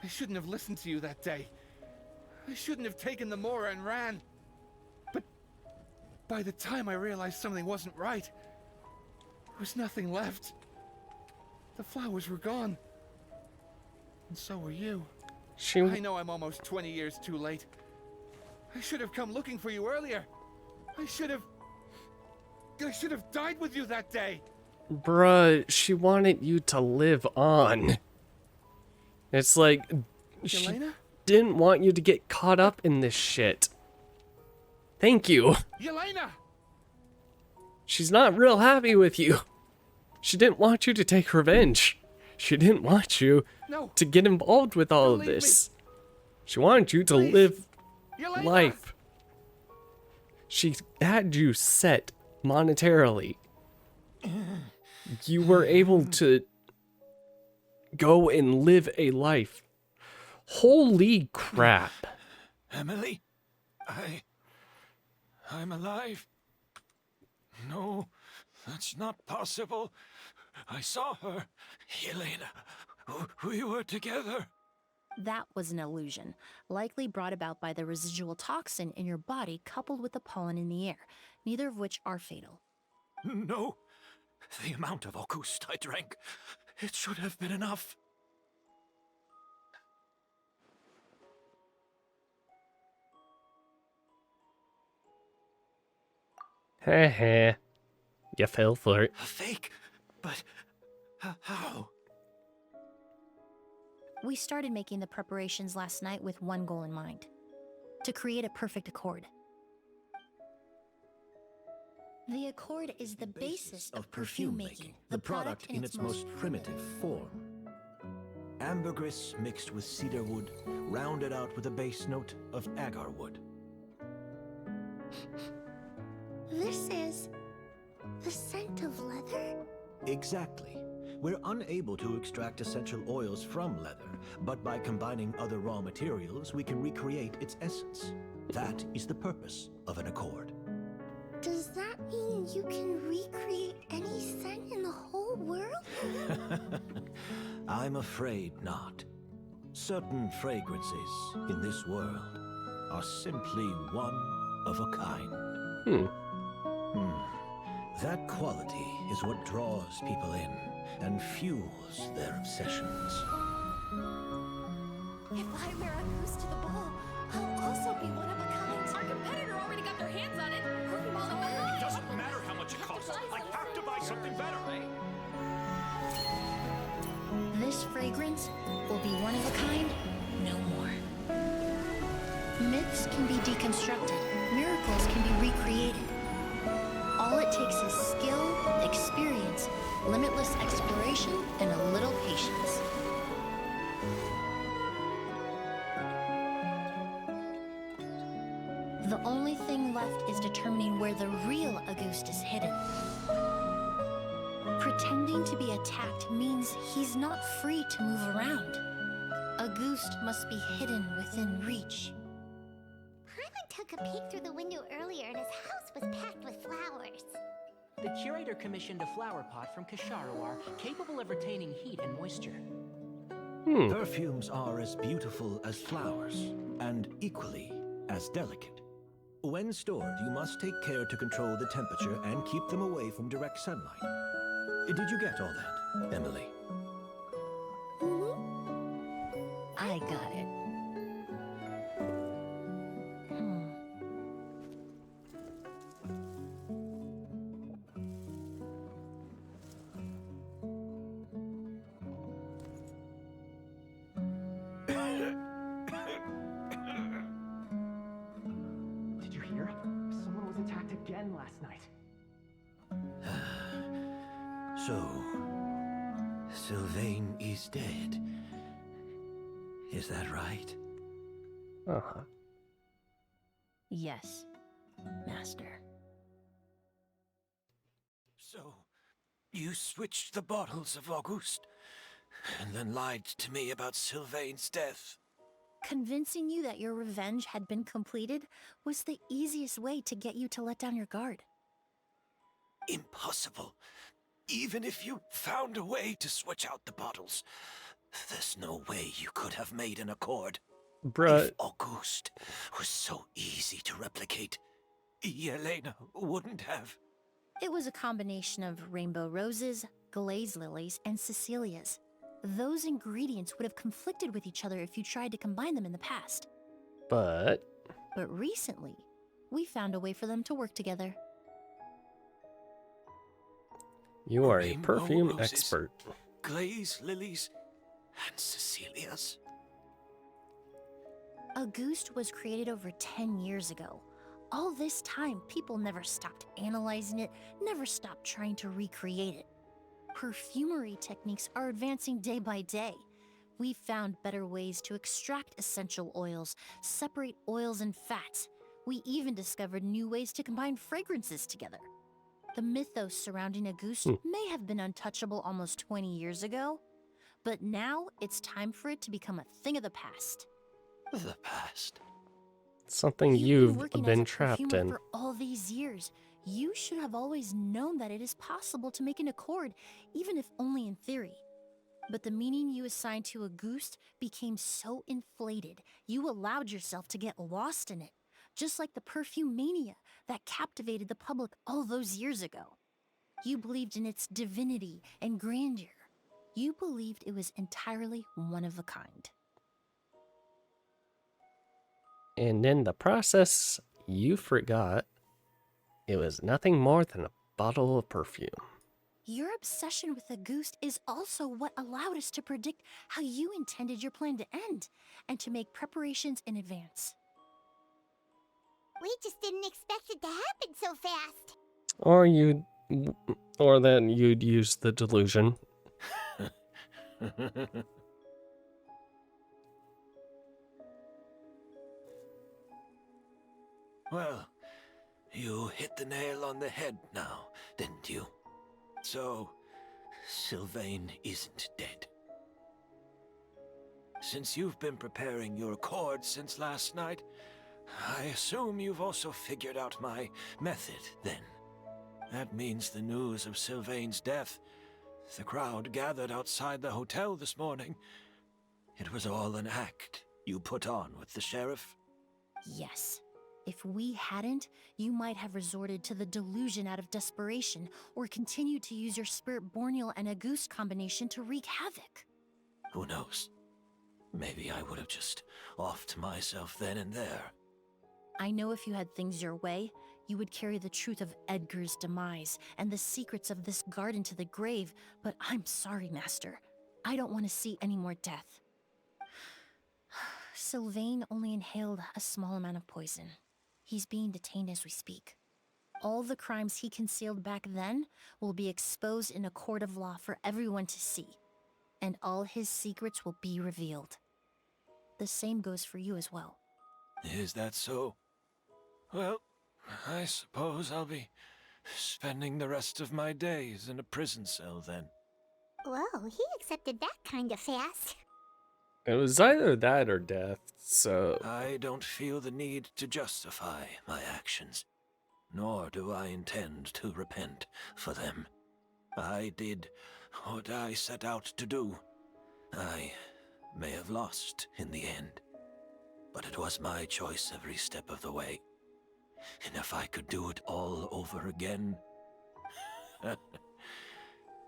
I shouldn't have listened to you that day. I shouldn't have taken the Mora and ran. But by the time I realized something wasn't right, there was nothing left. The flowers were gone. And so were you. I know I'm almost 20 years too late. I should have come looking for you earlier. I should have died with you that day. Bruh, she wanted you to live on. It's like, she Yelena? didn't want you to get caught up in this shit. Thank you. Yelena! She's not real happy with you. She didn't want you to take revenge. She didn't want you to get involved with all of this. She wanted you to live life. She had you set monetarily. You were able to go and live a life. Holy crap. Emily? I'm alive. No, that's not possible. I saw her. Yelena, we were together. That was an illusion, likely brought about by the residual toxin in your body coupled with the pollen in the air, neither of which are fatal. No, the amount of Auguste I drank, it should have been enough. Heh. You fell for it. A fake? But how? We started making the preparations last night with one goal in mind: to create a perfect accord. The accord is the basis of perfume making, the product in its most primitive form. Ambergris mixed with cedar wood, rounded out with a base note of agar wood. This is the scent of leather? Exactly. We're unable to extract essential oils from leather, but by combining other raw materials, we can recreate its essence. That is the purpose of an accord. Does that mean you can recreate any scent in the whole world? I'm afraid not. Certain fragrances in this world are simply one of a kind. That quality is what draws people in and fuels their obsessions. If I wear a goose to the ball, I'll also be one of a kind. Our competitor already got their hands on it. It doesn't matter how much it costs. I have to buy something better. This fragrance will be one of a kind, no more. Myths can be deconstructed, miracles can be recreated. All it takes is skill, experience, limitless exploration, and a little patience. The only thing left is determining where the real Auguste is hidden. Pretending to be attacked means he's not free to move around. Auguste must be hidden within reach. Paimon took a peek through the window earlier and his house was packed with flowers. The curator commissioned a flower pot from Kasharawar, capable of retaining heat and moisture. Perfumes are as beautiful as flowers, and equally as delicate. When stored, you must take care to control the temperature and keep them away from direct sunlight. Did you get all that, Emily? I got it. Did you hear? Someone was attacked again last night. So, Sylvain is dead. Is that right? Uh-huh. Yes, Master. So, you switched the bottles of Auguste, and then lied to me about Sylvain's death. Convincing you that your revenge had been completed was the easiest way to get you to let down your guard. Impossible. Even if you found a way to switch out the bottles, there's no way you could have made an accord. Bruh. If Auguste was so easy to replicate, Yelena wouldn't have. It was a combination of rainbow roses, glaze lilies, and Cecilias. Those ingredients would have conflicted with each other if you tried to combine them in the past. But recently, we found a way for them to work together. you are a Rainbow perfume roses, expert. Glaze lilies and Cecilias. Auguste was created over 10 years ago. All this time, people never stopped analyzing it, never stopped trying to recreate it. Perfumery techniques are advancing day by day. We've found better ways to extract essential oils, separate oils and fats. We even discovered new ways to combine fragrances together. The mythos surrounding Auguste may have been untouchable almost 20 years ago, but now it's time for it to become a thing of the past. The past? Something you've been trapped in. For all these years, you should have always known that it is possible to make an accord, even if only in theory. But the meaning you assigned to Auguste became so inflated, you allowed yourself to get lost in it, just like the perfume mania that captivated the public all those years ago. You believed in its divinity and grandeur. You believed it was entirely one of a kind. And in the process, you forgot it was nothing more than a bottle of perfume. Your obsession with Auguste is also what allowed us to predict how you intended your plan to end, and to make preparations in advance. We just didn't expect it to happen so fast. Or then you'd use the delusion. Well, you hit the nail on the head now, didn't you? So, Sylvain isn't dead. Since you've been preparing your accord since last night, I assume you've also figured out my method, then. That means the news of Sylvain's death, the crowd gathered outside the hotel this morning, it was all an act you put on with the sheriff? Yes. If we hadn't, you might have resorted to the delusion out of desperation, or continued to use your Spirit Borneal and Auguste combination to wreak havoc. Who knows? Maybe I would have just offed myself then and there. I know if you had things your way, you would carry the truth of Edgar's demise and the secrets of this garden to the grave, but I'm sorry, Master. I don't want to see any more death. Sylvain only inhaled a small amount of poison. He's being detained as we speak. All the crimes he concealed back then will be exposed in a court of law for everyone to see, and all his secrets will be revealed. The same goes for you as well. Is that so? Well, I suppose I'll be spending the rest of my days in a prison cell then. Whoa, he accepted that kind of fast. It was either that or death, so... I don't feel the need to justify my actions, nor do I intend to repent for them. I did what I set out to do. I may have lost in the end, but it was my choice every step of the way. And if I could do it all over again...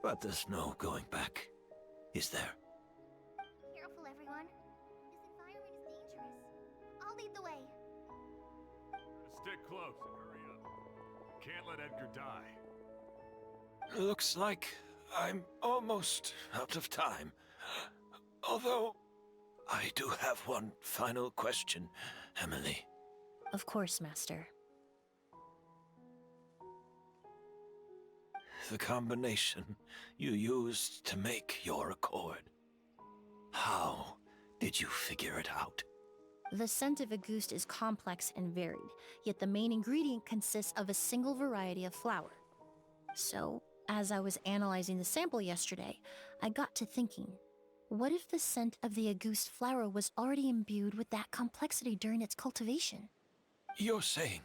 But there's no going back, is there? Careful, everyone. This environment is dangerous. I'll lead the way. Stick close and hurry up. Can't let Edgar die. Looks like I'm almost out of time. Although, I do have one final question, Emily. Of course, Master. The combination you used to make your accord. How did you figure it out? The scent of Auguste is complex and varied, yet the main ingredient consists of a single variety of flower. So, as I was analyzing the sample yesterday, I got to thinking, what if the scent of the Auguste flower was already imbued with that complexity during its cultivation? You're saying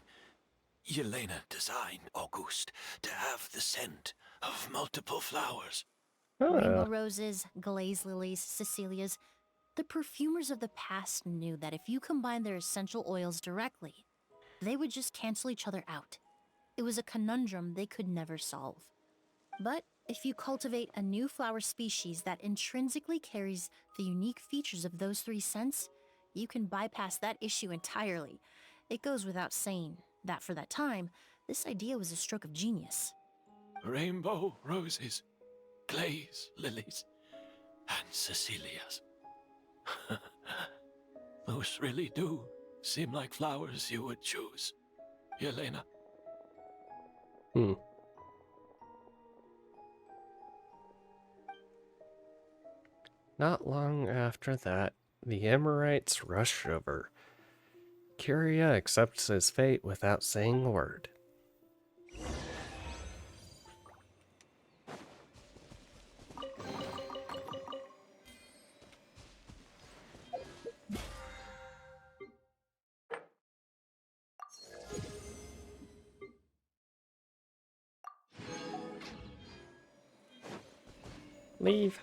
Yelena designed Auguste to have the scent of multiple flowers. Rainbow roses, glazed lilies, Cecilias. The perfumers of the past knew that if you combine their essential oils directly, they would just cancel each other out. It was a conundrum they could never solve. But if you cultivate a new flower species that intrinsically carries the unique features of those three scents, you can bypass that issue entirely. It goes without saying that for that time, this idea was a stroke of genius. Rainbow roses, glaze lilies, and Cecilias. Those really do seem like flowers you would choose, Yelena. Not long after that, the Emirites rush over. Kyria accepts his fate without saying a word. Leave.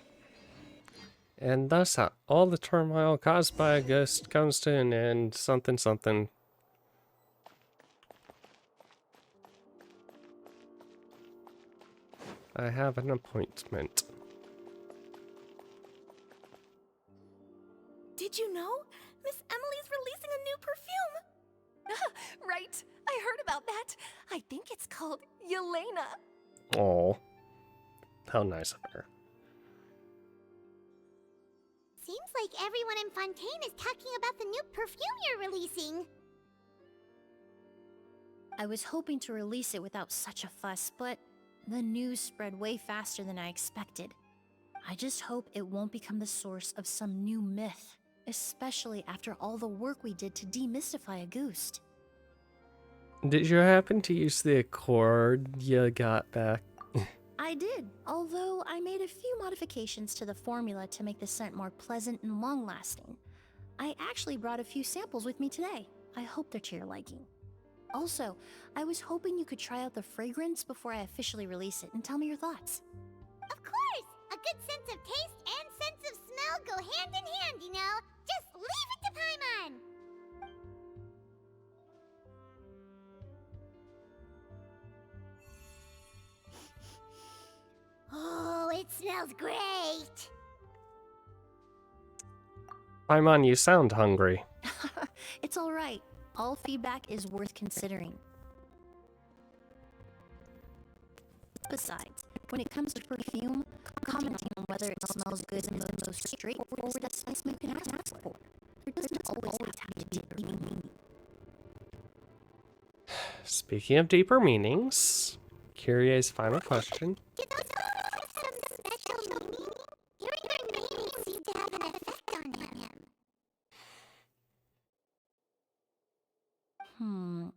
And thus all the turmoil caused by a ghost comes to an end. Something, something. I have an appointment. Did you know? Miss Emily's releasing a new perfume! Right, I heard about that. I think it's called Yelena. Oh, how nice of her. Seems like everyone in Fontaine is talking about the new perfume you're releasing. I was hoping to release it without such a fuss, but the news spread way faster than I expected. I just hope it won't become the source of some new myth, especially after all the work we did to demystify Auguste. Did you happen to use the accord you got back? I did, although I made a few modifications to the formula to make the scent more pleasant and long-lasting. I actually brought a few samples with me today. I hope they're to your liking. Also, I was hoping you could try out the fragrance before I officially release it and tell me your thoughts. Of course! A good sense of taste and sense of smell go hand in hand, you know? Just leave it to Paimon! Oh, it smells great! Paimon, you sound hungry. It's alright. All feedback is worth considering. Besides, when it comes to perfume, commenting on whether it smells good is the most straightforward assessment you can ask for. There doesn't always have to be deeper meaning. Speaking of deeper meanings, Kyrie's final question. Did those have some special meaning? Hearing her name seemed to have an effect on him.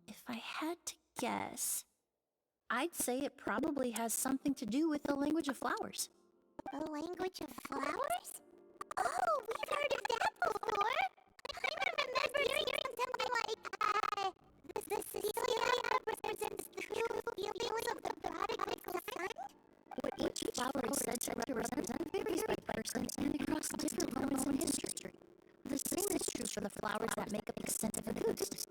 If If I had to guess, I'd say it probably has something to do with the language of flowers. The language of flowers? Oh, we've heard of that before. I remember hearing something like, the Cecilia represents the true feelings of the prodigal son? What each flower is said to represent varies by person and across different moments in history. The same is true for the flowers that make up the scent of a goose.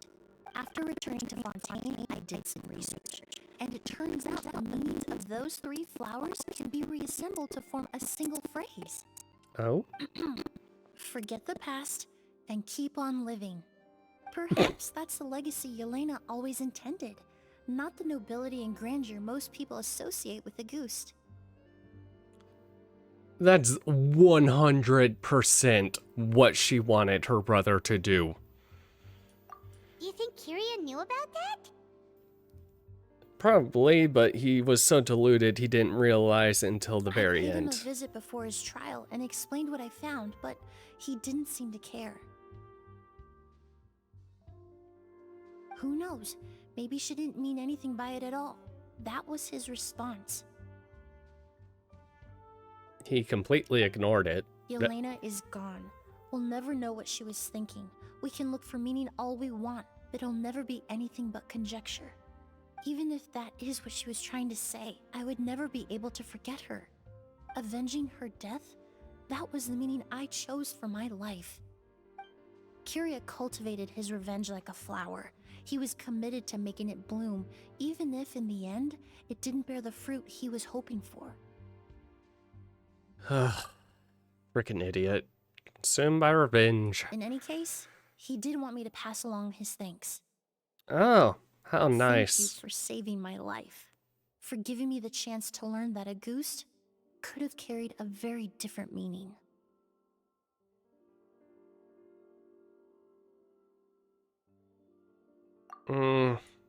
After returning to Fontaine, I did some research, and it turns out the meanings of those 3 flowers can be reassembled to form a single phrase. Oh? Forget the past and keep on living. Perhaps that's the legacy Yelena always intended, not the nobility and grandeur most people associate with the goose. That's 100% what she wanted her brother to do. You think Kiria knew about that? Probably, but he was so deluded he didn't realize until the very I paid him end. a visit before his trial and explained what I found, but he didn't seem to care. Who knows? Maybe she didn't mean anything by it at all. That was his response. He completely ignored it. Yelena is gone. We'll never know what she was thinking. We can look for meaning all we want, but it'll never be anything but conjecture. Even if that is what she was trying to say, I would never be able to forget her. Avenging her death? That was the meaning I chose for my life. Kiria cultivated his revenge like a flower. He was committed to making it bloom, even if in the end, it didn't bear the fruit he was hoping for. Frickin' idiot. Consumed by revenge. In any case, he did want me to pass along his thanks. Oh, how Thank you nice. for saving my life. For giving me the chance to learn that a goose could have carried a very different meaning.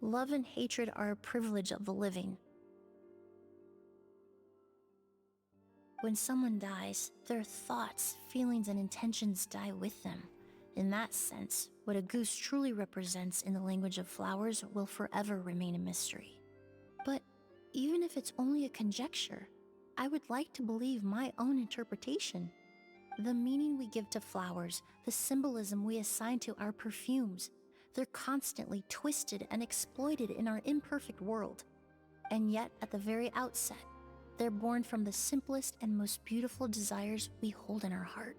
Love and hatred are a privilege of the living. When someone dies, their thoughts, feelings, and intentions die with them. In that sense, what a goose truly represents in the language of flowers will forever remain a mystery. But even if it's only a conjecture, I would like to believe my own interpretation. The meaning we give to flowers, the symbolism we assign to our perfumes, they're constantly twisted and exploited in our imperfect world. And yet, at the very outset, they're born from the simplest and most beautiful desires we hold in our heart.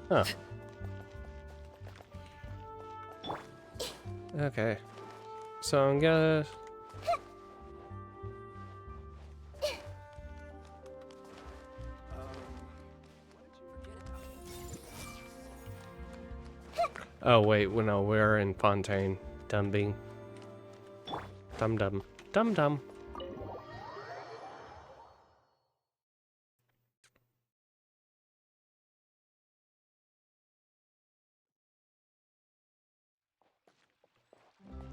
Huh. Okay. So I'm gonna... Oh wait, well, no, we're in Fontaine. Dumb bean. Dum-dum. Dum-dum.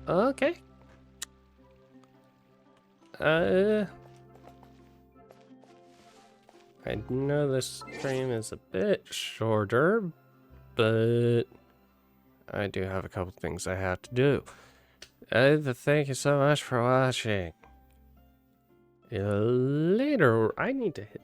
Okay. I know this stream is a bit shorter, but I do have a couple things I have to do. Thank you so much for watching. Later, I need to hit